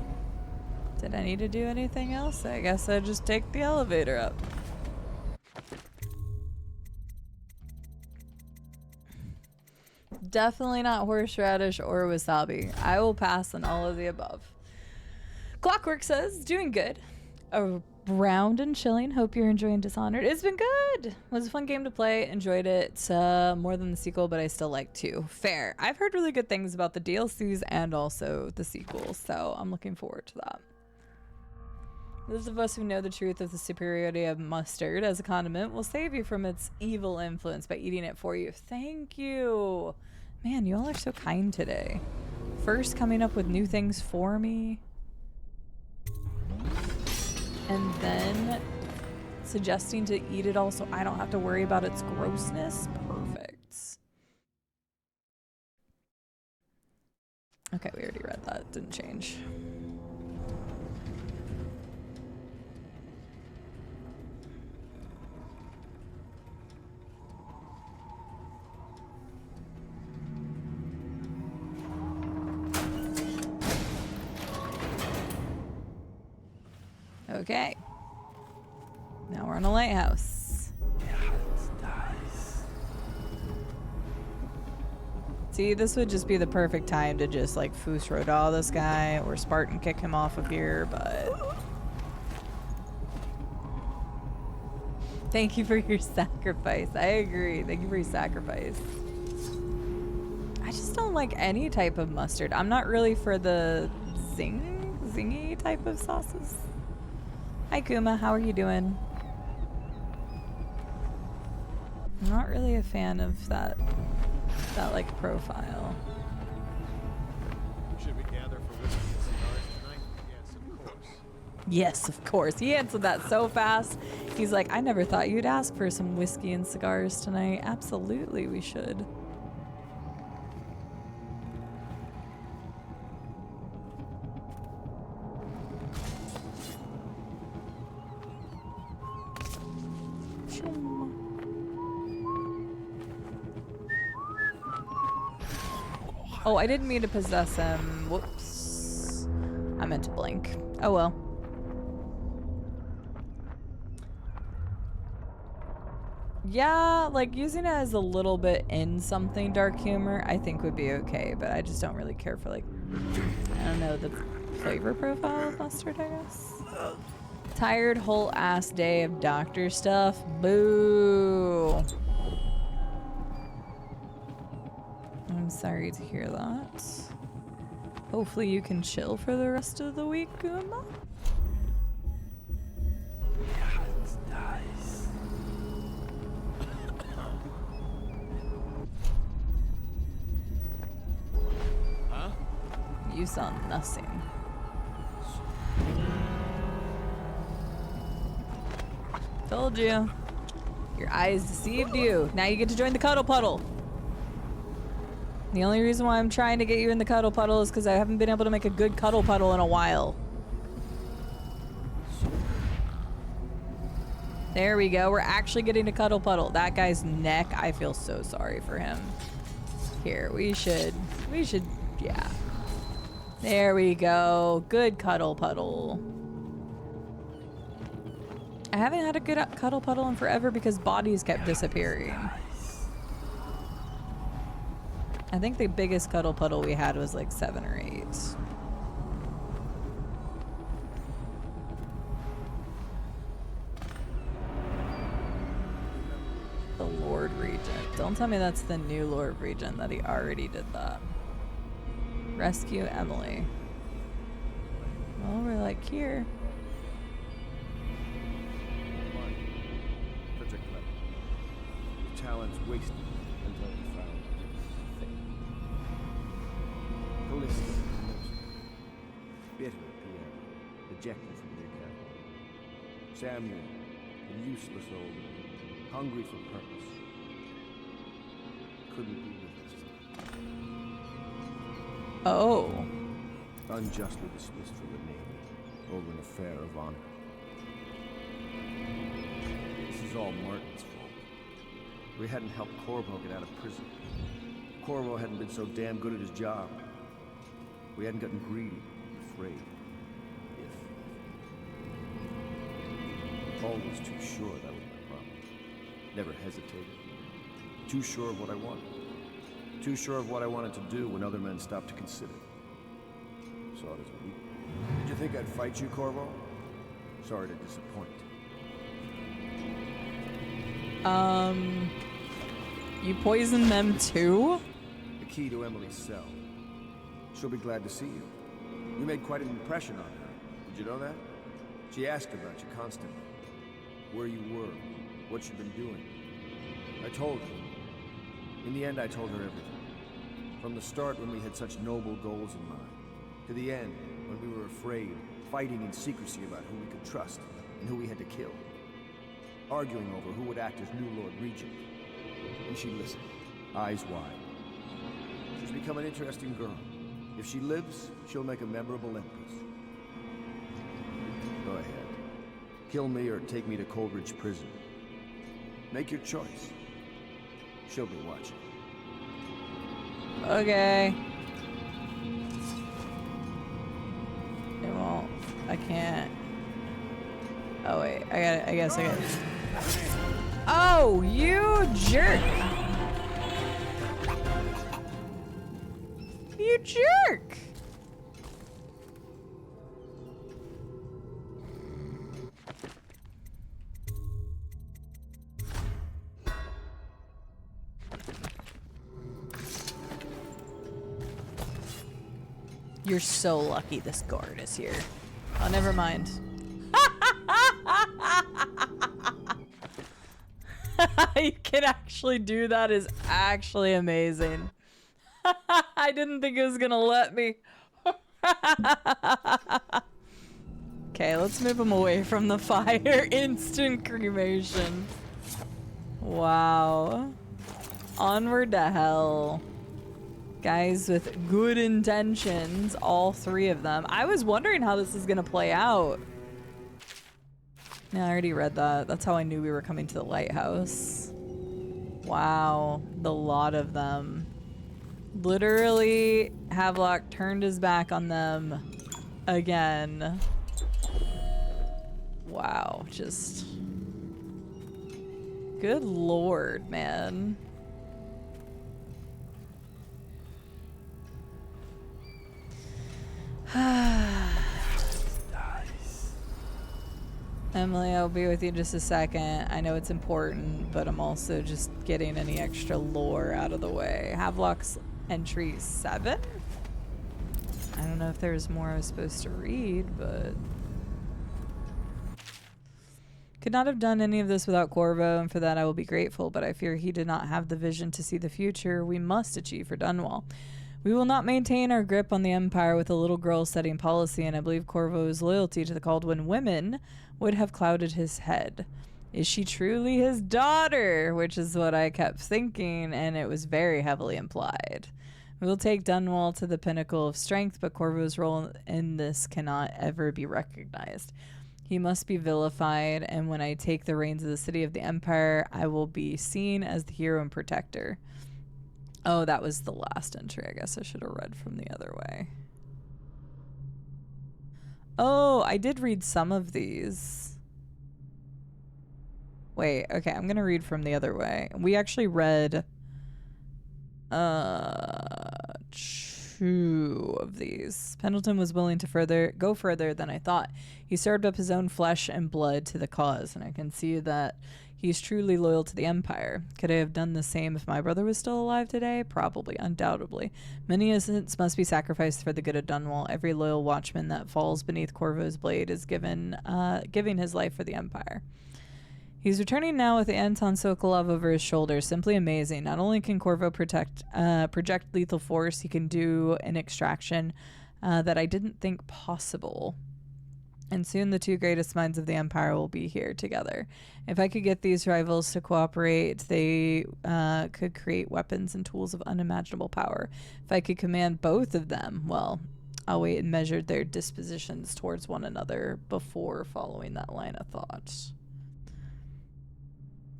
Did I need to do anything else? I guess I just take the elevator up. Definitely not horseradish or wasabi. I will pass on all of the above. Clockwork says, doing good. Around and chilling. Hope you're enjoying Dishonored. It's been good. It was a fun game to play. Enjoyed it more than the sequel, but I still like 2. Fair. I've heard really good things about the DLCs and also the sequel, so I'm looking forward to that. Those of us who know the truth of the superiority of mustard as a condiment will save you from its evil influence by eating it for you. Thank you. Man, you all are so kind today. First coming up with new things for me. And then suggesting to eat it all so I don't have to worry about its grossness. Perfect. Okay, we already read that. Didn't change. Okay. Now we're on a lighthouse. See, this would just be the perfect time to just like Fusrodal this guy or Spartan kick him off of here, but thank you for your sacrifice. I agree. Thank you for your sacrifice. I just don't like any type of mustard. I'm not really for the zingy type of sauces. Hi Kuma, how are you doing? I'm not really a fan of that like profile. Should we gather for whiskey and cigars tonight? Yes, of course. Yes, of course. He answered that so fast. He's like, I never thought you'd ask for some whiskey and cigars tonight. Absolutely, we should. Oh, I didn't mean to possess him. Whoops. I meant to blink. Oh well. Yeah, like using it as a little bit in something dark humor, I think would be okay, but I just don't really care for like, I don't know, the flavor profile of mustard, I guess. Tired whole ass day of doctor stuff. Boo. I'm sorry to hear that. Hopefully you can chill for the rest of the week, Goomba. Yeah, it's nice. Huh? You saw nothing. Told you. Your eyes deceived you. Now you get to join the cuddle puddle. The only reason why I'm trying to get you in the cuddle puddle is because I haven't been able to make a good cuddle puddle in a while. There we go. We're actually getting a cuddle puddle. That guy's neck, I feel so sorry for him. Here, we should, yeah. There we go. Good cuddle puddle. I haven't had a good cuddle puddle in forever because bodies kept disappearing. I think the biggest cuddle puddle we had was like 7 or 8. The Lord Regent. Don't tell me that's the new Lord Regent, that he already did that. Rescue Emily. Well, we're like here. Such a clever. His talents wasted until he found a thing. Callista, bitter Pierre, ejected from the academy. Samuel, a useless old man, hungry for purpose. Couldn't be with us. Oh. Unjustly dismissed from the Navy over an affair of honor. This is all Martin's fault. We hadn't helped Corvo get out of prison. Corvo hadn't been so damn good at his job. We hadn't gotten greedy, afraid. Paul was too sure that was my problem. Never hesitated. Too sure of what I wanted. Too sure of what I wanted to do when other men stopped to consider. Saw it as a weakness. Did you think I'd fight you, Corvo? Sorry to disappoint. You poisoned them too? The key to Emily's cell. She'll be glad to see you. You made quite an impression on her. Did you know that? She asked about you constantly. Where you were, what you'd been doing. I told her. In the end, I told her everything. From the start, when we had such noble goals in mind, to the end, when we were afraid, fighting in secrecy about who we could trust and who we had to kill. Arguing over who would act as new Lord Regent. And she listened, eyes wide. She's become an interesting girl. If she lives, she'll make a memorable empress. Go ahead. Kill me or take me to Coleridge Prison. Make your choice. She'll be watching. Okay. It won't. I can't. Oh wait, I guess I got it. Oh, you jerk! You jerk! You're so lucky this guard is here. Oh, never mind. You can actually do that is actually amazing. I didn't think it was gonna let me. Okay, let's move him away from the fire. Instant cremation. Wow. Onward to hell. Guys with good intentions, all 3 of them. I was wondering how this is gonna play out. Yeah, I already read that. That's how I knew we were coming to the lighthouse. Wow, the lot of them. Literally, Havelock turned his back on them again. Wow, just... Good lord, man. Emily, I'll be with you in just a second. I know it's important, but I'm also just getting any extra lore out of the way. Havelock's entry 7? I don't know if there's more I was supposed to read, but... Could not have done any of this without Corvo, and for that I will be grateful, but I fear he did not have the vision to see the future we must achieve for Dunwall. We will not maintain our grip on the Empire with a little girl setting policy, and I believe Corvo's loyalty to the Caldwin women would have clouded his head. Is she truly his daughter? Which is what I kept thinking, and it was very heavily implied. We will take Dunwall to the pinnacle of strength, but Corvo's role in this cannot ever be recognized. He must be vilified, and when I take the reins of the city of the Empire, I will be seen as the hero and protector. Oh, that was the last entry. I guess I should have read from the other way. Oh, I did read some of these. Wait, okay, I'm gonna read from the other way. We actually read 2 of these. Pendleton was willing to go further than I thought. He served up his own flesh and blood to the cause, and I can see that he's truly loyal to the Empire. Could I have done the same if my brother was still alive today? Probably, undoubtedly. Many innocents must be sacrificed for the good of Dunwall. Every loyal watchman that falls beneath Corvo's blade is giving his life for the Empire. He's returning now with the Anton Sokolov over his shoulder. Simply amazing. Not only can Corvo project lethal force, he can do an extraction that I didn't think possible. And soon the 2 greatest minds of the Empire will be here together. If I could get these rivals to cooperate, they could create weapons and tools of unimaginable power. If I could command both of them, well, I'll wait and measure their dispositions towards one another before following that line of thought.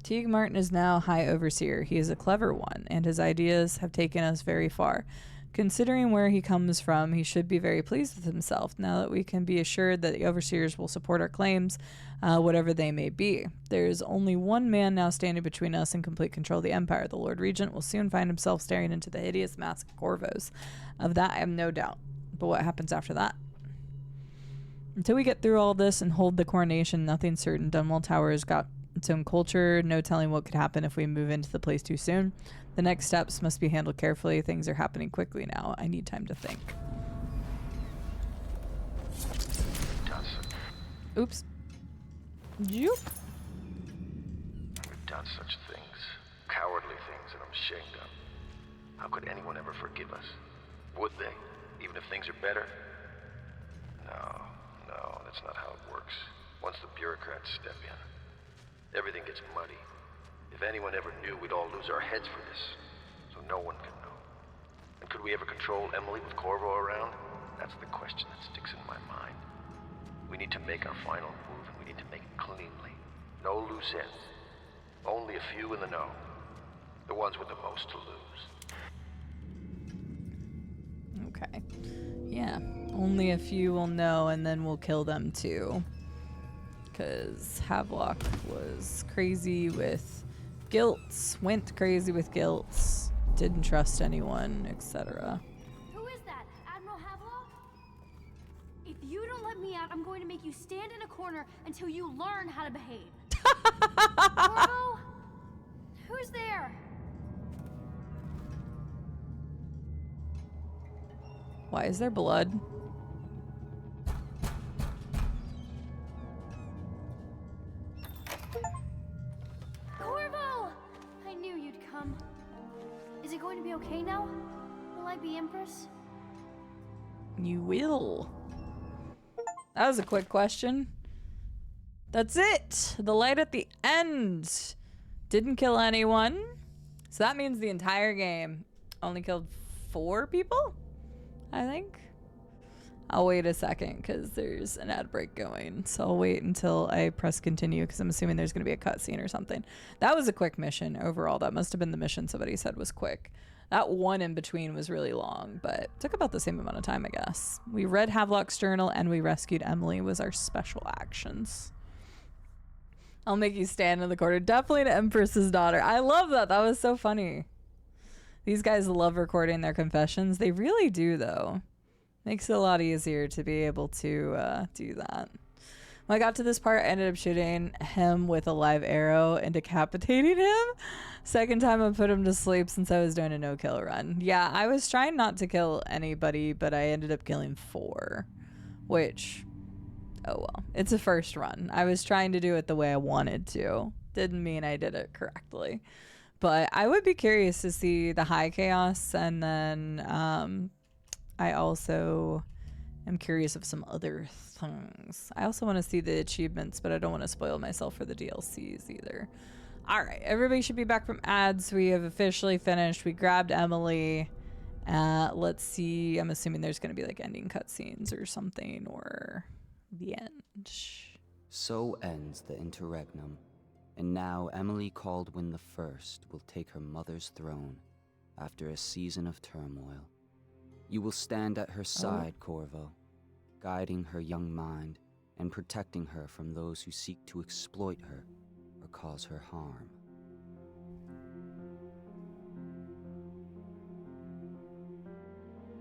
Teague Martin is now High Overseer. He is a clever one, and his ideas have taken us very far. Considering where he comes from, he should be very pleased with himself, now that we can be assured that the Overseers will support our claims, whatever they may be. There is only one man now standing between us and complete control of the Empire. The Lord Regent will soon find himself staring into the hideous mask of Corvos. Of that I have no doubt. But what happens after that? Until we get through all this and hold the coronation, nothing's certain. Dunwall Tower has got its own culture, no telling what could happen if we move into the place too soon. The next steps must be handled carefully. Things are happening quickly now. I need time to think. Oops. Yoop. We've done such things. Cowardly things that I'm ashamed of. How could anyone ever forgive us? Would they? Even if things are better? No, that's not how it works. Once the bureaucrats step in, everything gets muddy. If anyone ever knew, we'd all lose our heads for this. So no one can know. And could we ever control Emily with Corvo around? That's the question that sticks in my mind. We need to make our final move, and we need to make it cleanly. No loose ends. Only a few in the know. The ones with the most to lose. Okay. Yeah. Only a few will know, and then we'll kill them too. Because Havelock was crazy with guilt, went crazy with guilt, didn't trust anyone, etc. Who is that? Admiral Havelock? If you don't let me out, I'm going to make you stand in a corner until you learn how to behave. Corvo? Who's there? Why is there blood? Corvo! I knew you'd come. Is it going to be okay now? Will I be Empress? You will. That was a quick question. That's it. The light at the end. Didn't kill anyone. So that means the entire game only killed 4 people, I think. I'll wait a second because there's an ad break going. So I'll wait until I press continue because I'm assuming there's going to be a cutscene or something. That was a quick mission overall. That must have been the mission somebody said was quick. That one in between was really long, but took about the same amount of time, I guess. We read Havelock's journal and we rescued Emily was our special actions. I'll make you stand in the corner. Definitely an Empress's daughter. I love that. That was so funny. These guys love recording their confessions. They really do, though. Makes it a lot easier to be able to do that. When I got to this part, I ended up shooting him with a live arrow and decapitating him. Second time I put him to sleep since I was doing a no-kill run. Yeah, I was trying not to kill anybody, but I ended up killing 4. Which, oh well. It's a first run. I was trying to do it the way I wanted to. Didn't mean I did it correctly. But I would be curious to see the high chaos, and then I also am curious of some other things. I also want to see the achievements, but I don't want to spoil myself for the DLCs either. All right, everybody should be back from ads. We have officially finished. We grabbed Emily. Let's see. I'm assuming there's going to be like ending cutscenes or something, or the end. So ends the interregnum. And now Emily Caldwin I will take her mother's throne after a season of turmoil. You will stand at her side, Corvo, guiding her young mind and protecting her from those who seek to exploit her or cause her harm.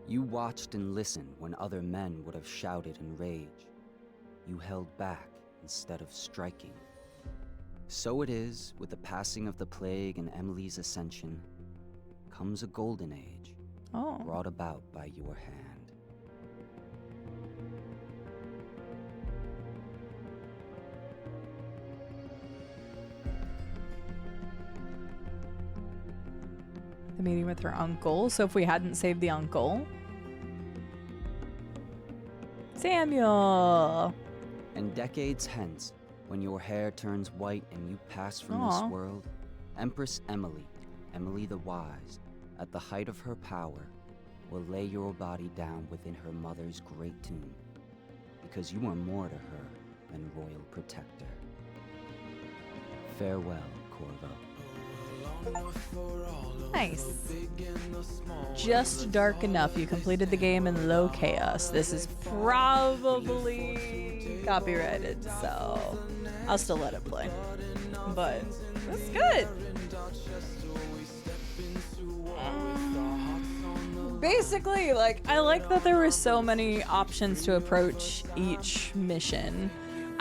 You watched and listened when other men would have shouted in rage. You held back instead of striking. So it is, with the passing of the plague and Emily's ascension, comes a golden age, brought about by your hand. The meeting with her uncle. So if we hadn't saved the uncle. Samuel! And decades hence, when your hair turns white and you pass from this world, Empress Emily, Emily the Wise, at the height of her power, will lay your body down within her mother's great tomb, because you are more to her than royal protector. Farewell, Corvo. Nice. Just dark enough. You completed the game in low chaos. This is probably copyrighted, so I'll still let it play. But that's good. Basically, like, I like that there were so many options to approach each mission.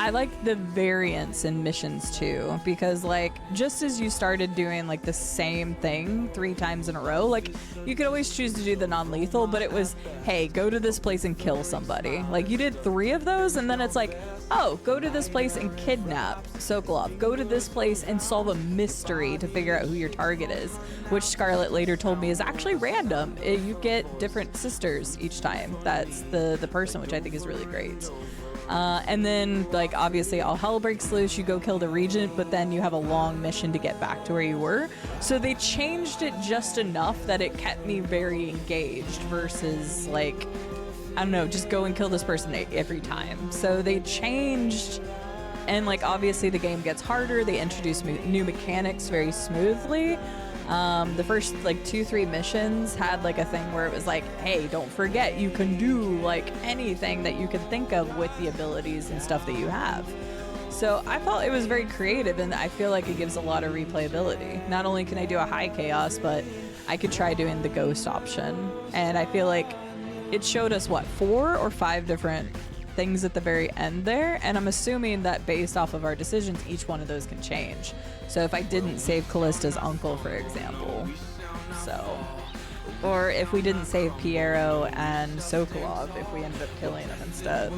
I like the variance in missions too, because like just as you started doing like the same thing 3 times in a row, like you could always choose to do the non-lethal, but it was, hey, go to this place and kill somebody. Like you did 3 of those, and then it's like, oh, go to this place and kidnap Sokolov. Go to this place and solve a mystery to figure out who your target is, which Scarlett later told me is actually random. You get different sisters each time. That's the person, which I think is really great. And then, like, obviously all hell breaks loose, you go kill the regent, but then you have a long mission to get back to where you were. So they changed it just enough that it kept me very engaged versus, like, I don't know, just go and kill this person every time. So they changed, and, like, obviously the game gets harder. They introduce new mechanics very smoothly. The first like 2-3 missions had like a thing where it was like, hey, don't forget you can do like anything that you can think of with the abilities and stuff that you have. So I felt it was very creative, and I feel like it gives a lot of replayability. Not only can I do a high chaos, but I could try doing the ghost option. And I feel like it showed us what, 4 or 5 different things at the very end there, and I'm assuming that based off of our decisions, each one of those can change. So if I didn't save Callista's uncle, for example, or if we didn't save Piero and Sokolov, if we ended up killing them instead,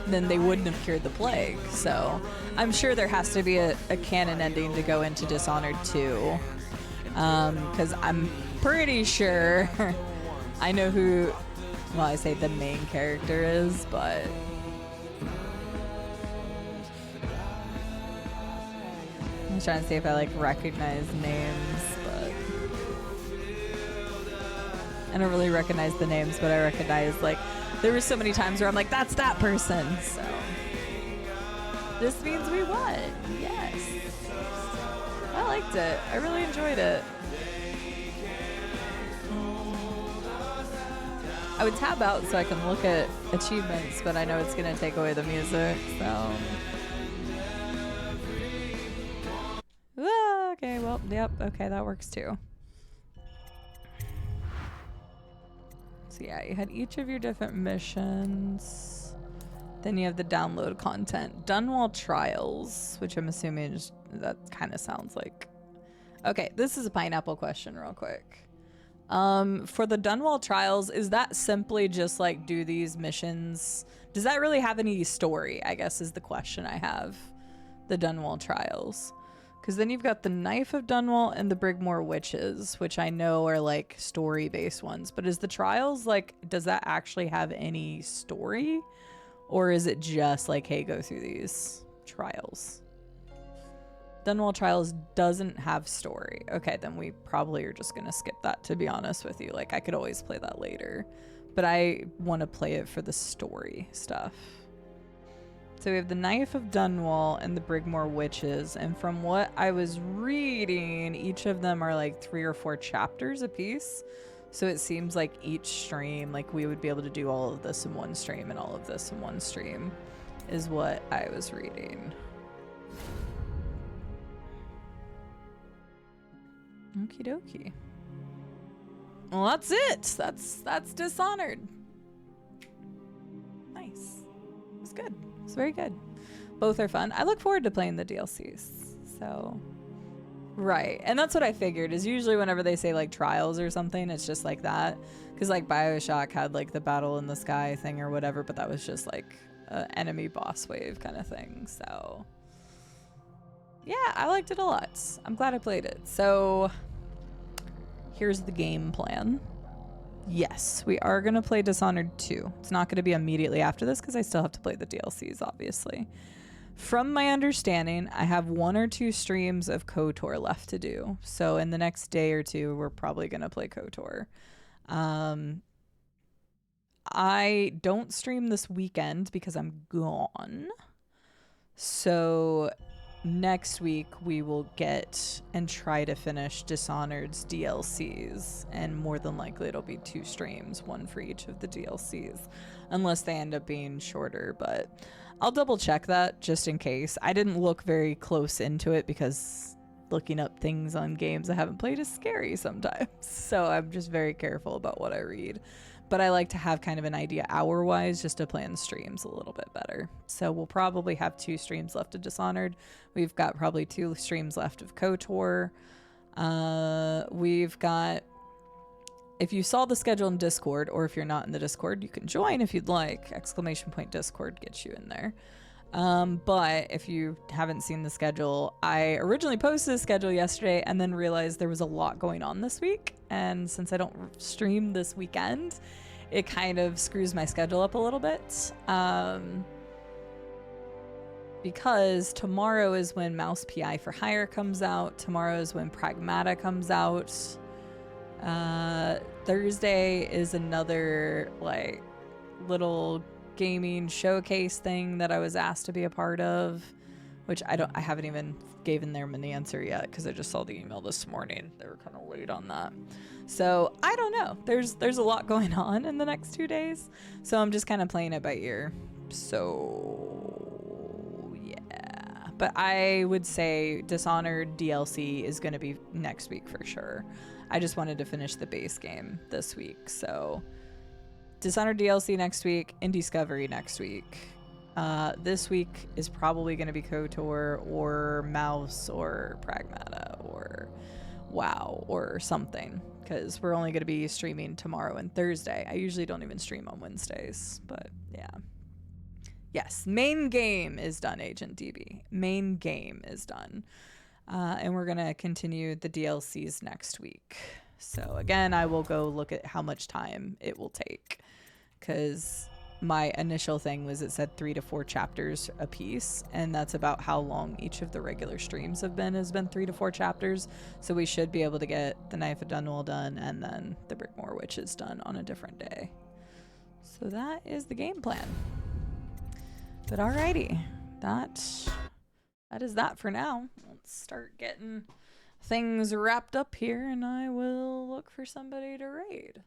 then they wouldn't have cured the plague. So I'm sure there has to be a canon ending to go into Dishonored 2, because I'm pretty sure I know who, well, I say the main character is, but I'm trying to see if I like recognize names, but I don't really recognize the names, but I recognize, like, there were so many times where I'm like, that's that person. So this means we won. Yes. I liked it. I really enjoyed it. I would tab out so I can look at achievements, but I know it's going to take away the music, so Okay, well, yep, okay, that works too. So yeah, you had each of your different missions. Then you have the download content. Dunwall Trials, which I'm assuming is, that kind of sounds like... Okay, this is a pineapple question real quick. For the Dunwall Trials, is that simply just like do these missions? Does that really have any story, I guess is the question I have. The Dunwall Trials. Because then you've got the Knife of Dunwall and the Brigmore Witches, which I know are like story-based ones. But is the Trials like, does that actually have any story? Or is it just like, hey, go through these trials? Dunwall Trials doesn't have story. Okay, then we probably are just gonna skip that, to be honest with you. Like, I could always play that later. But I want to play it for the story stuff. So we have the Knife of Dunwall and the Brigmore Witches, and from what I was reading, each of them are like 3 or 4 chapters a piece. So it seems like each stream, like we would be able to do all of this in one stream and all of this in one stream, is what I was reading. Okie dokie. Well, that's it. That's Dishonored. Nice. It's good. It's very good. Both are fun. I look forward to playing the DLCs. So, right. And that's what I figured, is usually whenever they say like trials or something, it's just like that. Because like BioShock had like the battle in the sky thing or whatever, but that was just like an enemy boss wave kind of thing. So, yeah, I liked it a lot. I'm glad I played it. So, here's the game plan. Yes, we are going to play Dishonored 2. It's not going to be immediately after this because I still have to play the DLCs, obviously. From my understanding, I have 1 or 2 streams of KOTOR left to do. So in the next day or two, we're probably going to play KOTOR. I don't stream this weekend because I'm gone. So next week we will get and try to finish Dishonored's DLCs, and more than likely it'll be 2 streams, 1 for each of the DLCs, unless they end up being shorter, but I'll double check that just in case. I didn't look very close into it because looking up things on games I haven't played is scary sometimes, so I'm just very careful about what I read. But I like to have kind of an idea hour-wise just to plan streams a little bit better. So we'll probably have 2 streams left of Dishonored. We've got probably 2 streams left of KOTOR. We've got... If you saw the schedule in Discord, or if you're not in the Discord, you can join if you'd like. !Discord gets you in there. But if you haven't seen the schedule, I originally posted the schedule yesterday and then realized there was a lot going on this week. And since I don't stream this weekend, it kind of screws my schedule up a little bit. Because tomorrow is when Mouse PI for Hire comes out. Tomorrow is when Pragmata comes out. Thursday is another like little gaming showcase thing that I was asked to be a part of, which I haven't even given them an answer yet because I just saw the email this morning. They were kind of late on that. So I don't know. There's a lot going on in the next 2 days. So I'm just kind of playing it by ear. So yeah. But I would say Dishonored DLC is going to be next week for sure. I just wanted to finish the base game this week. So Dishonored DLC next week, and Discovery next week. This week is probably going to be KOTOR or Mouse or Pragmata or WoW or something, because we're only going to be streaming tomorrow and Thursday. I usually don't even stream on Wednesdays, but yeah. Yes, main game is done, Agent DB. Main game is done. And we're going to continue the DLCs next week. So again, I will go look at how much time it will take, because my initial thing was it said 3 to 4 chapters a piece, and that's about how long each of the regular streams have been, has been 3 to 4 chapters. So we should be able to get the Knife of Dunwall done and then the Brigmore Witches done on a different day. So that is the game plan. But alrighty, that is that for now. Let's start getting things wrapped up here, and I will look for somebody to raid.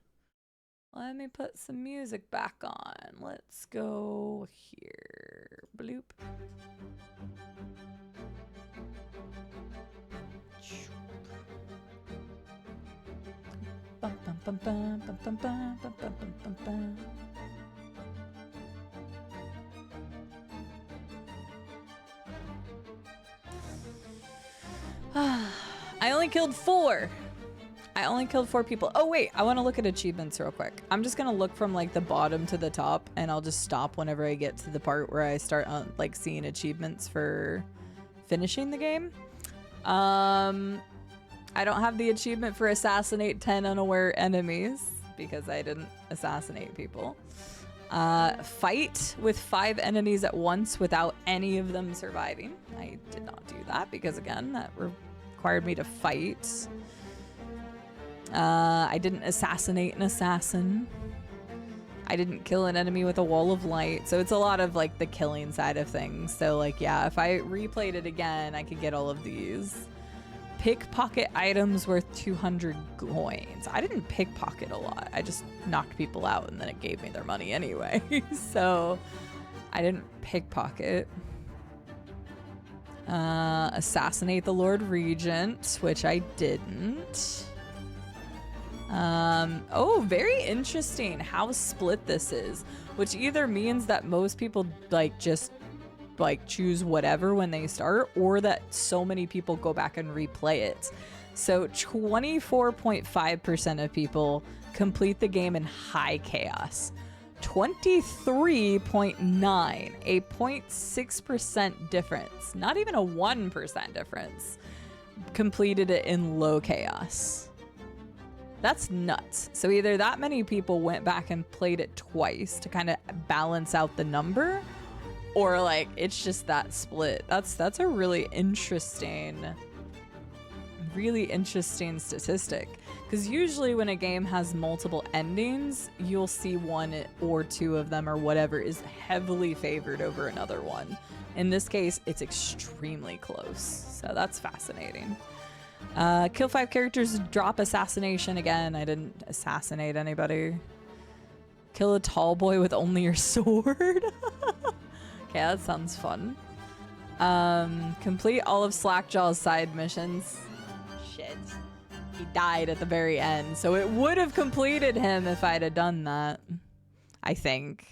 Let me put some music back on. Let's go here. Bloop. bum, bum, bum, bum, bum, bum, bum, bum, bum. I only killed 4. I only killed 4 people. Oh wait, I want to look at achievements real quick. I'm just gonna look from like the bottom to the top, and I'll just stop whenever I get to the part where I start like seeing achievements for finishing the game. I don't have the achievement for assassinate 10 unaware enemies because I didn't assassinate people. Fight with 5 enemies at once without any of them surviving. I did not do that because again, that required me to fight. I didn't assassinate an assassin. I didn't kill an enemy with a wall of light. So it's a lot of like the killing side of things. So like, yeah, if I replayed it again, I could get all of these. Pickpocket items worth 200 coins. I didn't pickpocket a lot. I just knocked people out and then it gave me their money anyway. So I didn't pickpocket. Assassinate the Lord Regent, which I didn't. Oh, very interesting how split this is, which either means that most people like just like choose whatever when they start, or that so many people go back and replay it. So 24.5% of people complete the game in high chaos. 23.9, a 0.6% difference, not even a 1% difference, completed it in low chaos. That's nuts. So either that many people went back and played it twice to kind of balance out the number, or like it's just that split. That's a really interesting statistic, because usually when a game has multiple endings, you'll see 1 or 2 of them or whatever is heavily favored over another one. In this case, it's extremely close, so that's fascinating. Kill 5 characters, drop assassination. Again, I didn't assassinate anybody. Kill a tall boy with only your sword. Okay, that sounds fun. Complete all of Slackjaw's side missions. Shit. He died at the very end, so it would have completed him if I'd have done that, I think.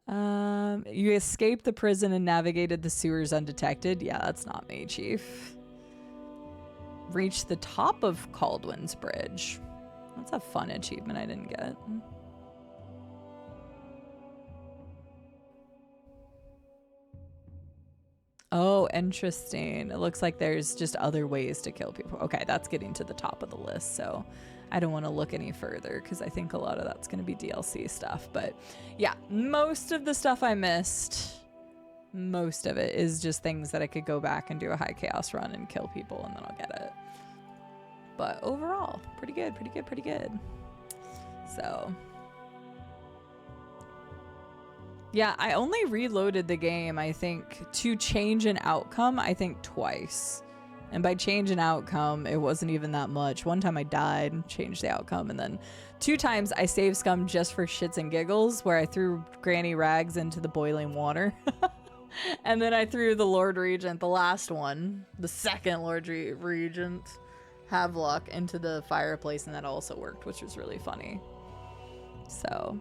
You escaped the prison and navigated the sewers undetected. Yeah, that's not me, Chief. Reach the top of Caldwin's Bridge. That's a fun achievement I didn't get. Oh, interesting. It looks like there's just other ways to kill people. Okay, that's getting to the top of the list, so I don't want to look any further because I think a lot of that's going to be DLC stuff. But yeah, most of the stuff I missed, most of it is just things that I could go back and do a high chaos run and kill people and then I'll get it. But overall, pretty good. So yeah, I only reloaded the game, I think, to change an outcome, I think twice. And by change an outcome, it wasn't even that much. One time I died and changed the outcome, and then 2 times I saved scum just for shits and giggles, where I threw Granny Rags into the boiling water. And then I threw the Lord Regent, the last one, the second Lord Regent, Havelock, into the fireplace, and that also worked, which was really funny. So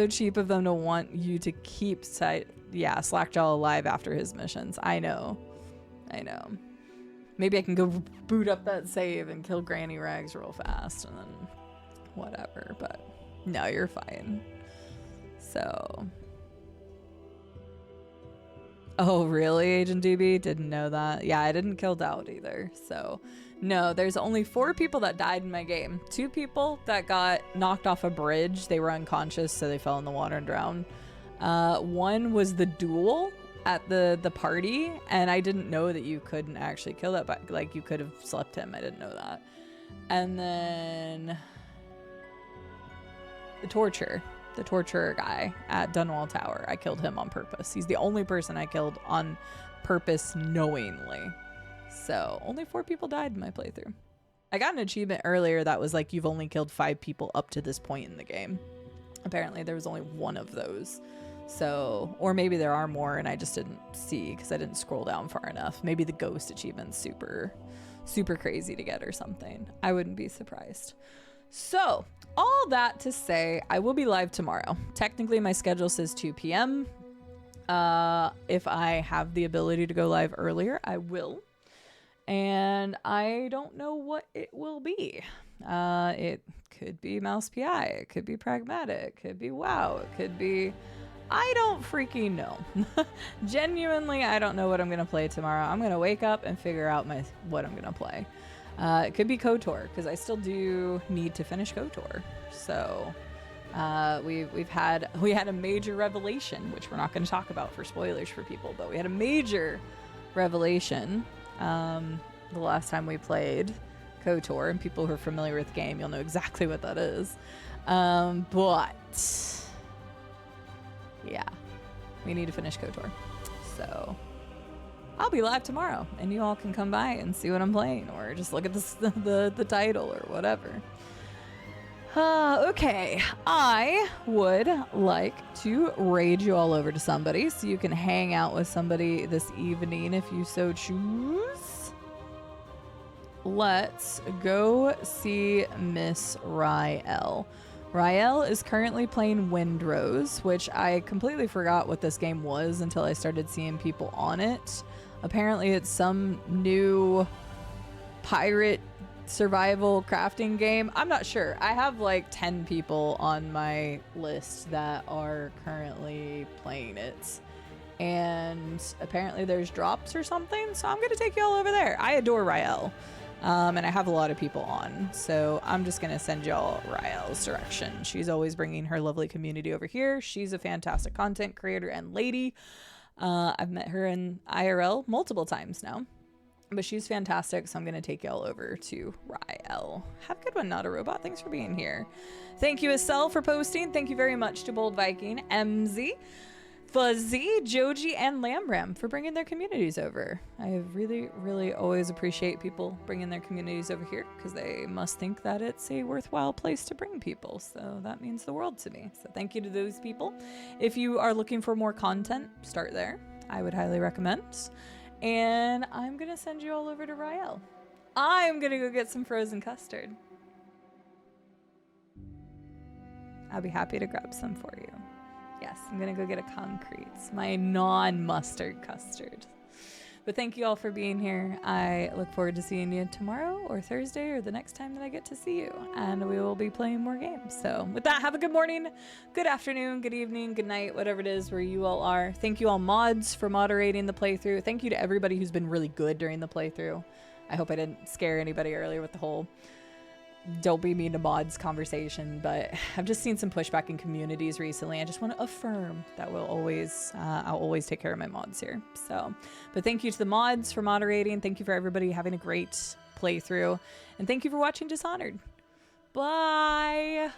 cheap of them to want you to keep Slackjaw alive after his missions. I know. Maybe I can go boot up that save and kill Granny Rags real fast and then whatever, but no, you're fine. So. Oh, really, Agent DB? Didn't know that. Yeah, I didn't kill Dowd either. So, no, there's only 4 people that died in my game. 2 people that got knocked off a bridge. They were unconscious, so they fell in the water and drowned. 1 was the duel at the party, and I didn't know that you couldn't actually kill that, but like you could have slept him. I didn't know that. And then the torturer guy at Dunwall Tower. I killed him on purpose. He's the only person I killed on purpose knowingly. So only 4 people died in my playthrough. I got an achievement earlier that was like, you've only killed 5 people up to this point in the game. Apparently there was only 1 of those. So, or maybe there are more and I just didn't see because I didn't scroll down far enough. Maybe the ghost achievement's super crazy to get or something. I wouldn't be surprised. So, all that to say, I will be live tomorrow. Technically, my schedule says 2 p.m. If I have the ability to go live earlier, I will. And I don't know what it will be. It could be Mouse PI. It could be Pragmatic. It could be WoW. It could be... I don't freaking know. Genuinely, I don't know what I'm going to play tomorrow. I'm going to wake up and figure out what I'm going to play. It could be KOTOR, because I still do need to finish KOTOR. So we had a major revelation, which we're not going to talk about for spoilers for people, but we had a major revelation the last time we played KOTOR, and people who are familiar with the game, you'll know exactly what that is. But yeah, we need to finish KOTOR. So I'll be live tomorrow, and you all can come by and see what I'm playing, or just look at the title or whatever. Okay, I would like to raid you all over to somebody, so you can hang out with somebody this evening if you so choose. Let's go see Miss Rael. Rael is currently playing Windrose, which I completely forgot what this game was until I started seeing people on it. Apparently it's some new pirate survival crafting game. I'm not sure. I have like 10 people on my list that are currently playing it. And apparently there's drops or something, so I'm going to take you all over there. I adore Rael. And I have a lot of people on, so I'm just going to send y'all Rael's direction. She's always bringing her lovely community over here. She's a fantastic content creator and lady. I've met her in IRL multiple times now, but she's fantastic, so I'm going to take y'all over to Rael. Have a good one, Not a Robot. Thanks for being here. Thank you, Estelle, for posting. Thank you very much to Bold Viking, MZ, Fuzzy, Joji, and Lambram for bringing their communities over. I really, really always appreciate people bringing their communities over here, because they must think that it's a worthwhile place to bring people. So that means the world to me. So thank you to those people. If you are looking for more content, start there. I would highly recommend. And I'm going to send you all over to Rael. I'm going to go get some frozen custard. I'll be happy to grab some for you. Yes, I'm going to go get a Concretes, my non-mustard custard. But thank you all for being here. I look forward to seeing you tomorrow or Thursday or the next time that I get to see you. And we will be playing more games. So with that, have a good morning, good afternoon, good evening, good night, whatever it is where you all are. Thank you all mods for moderating the playthrough. Thank you to everybody who's been really good during the playthrough. I hope I didn't scare anybody earlier with the whole don't be mean to mods conversation, but I've just seen some pushback in communities recently. I just want to affirm that I'll always take care of my mods here. So, but thank you to the mods for moderating. Thank you for everybody having a great playthrough, and thank you for watching Dishonored. Bye.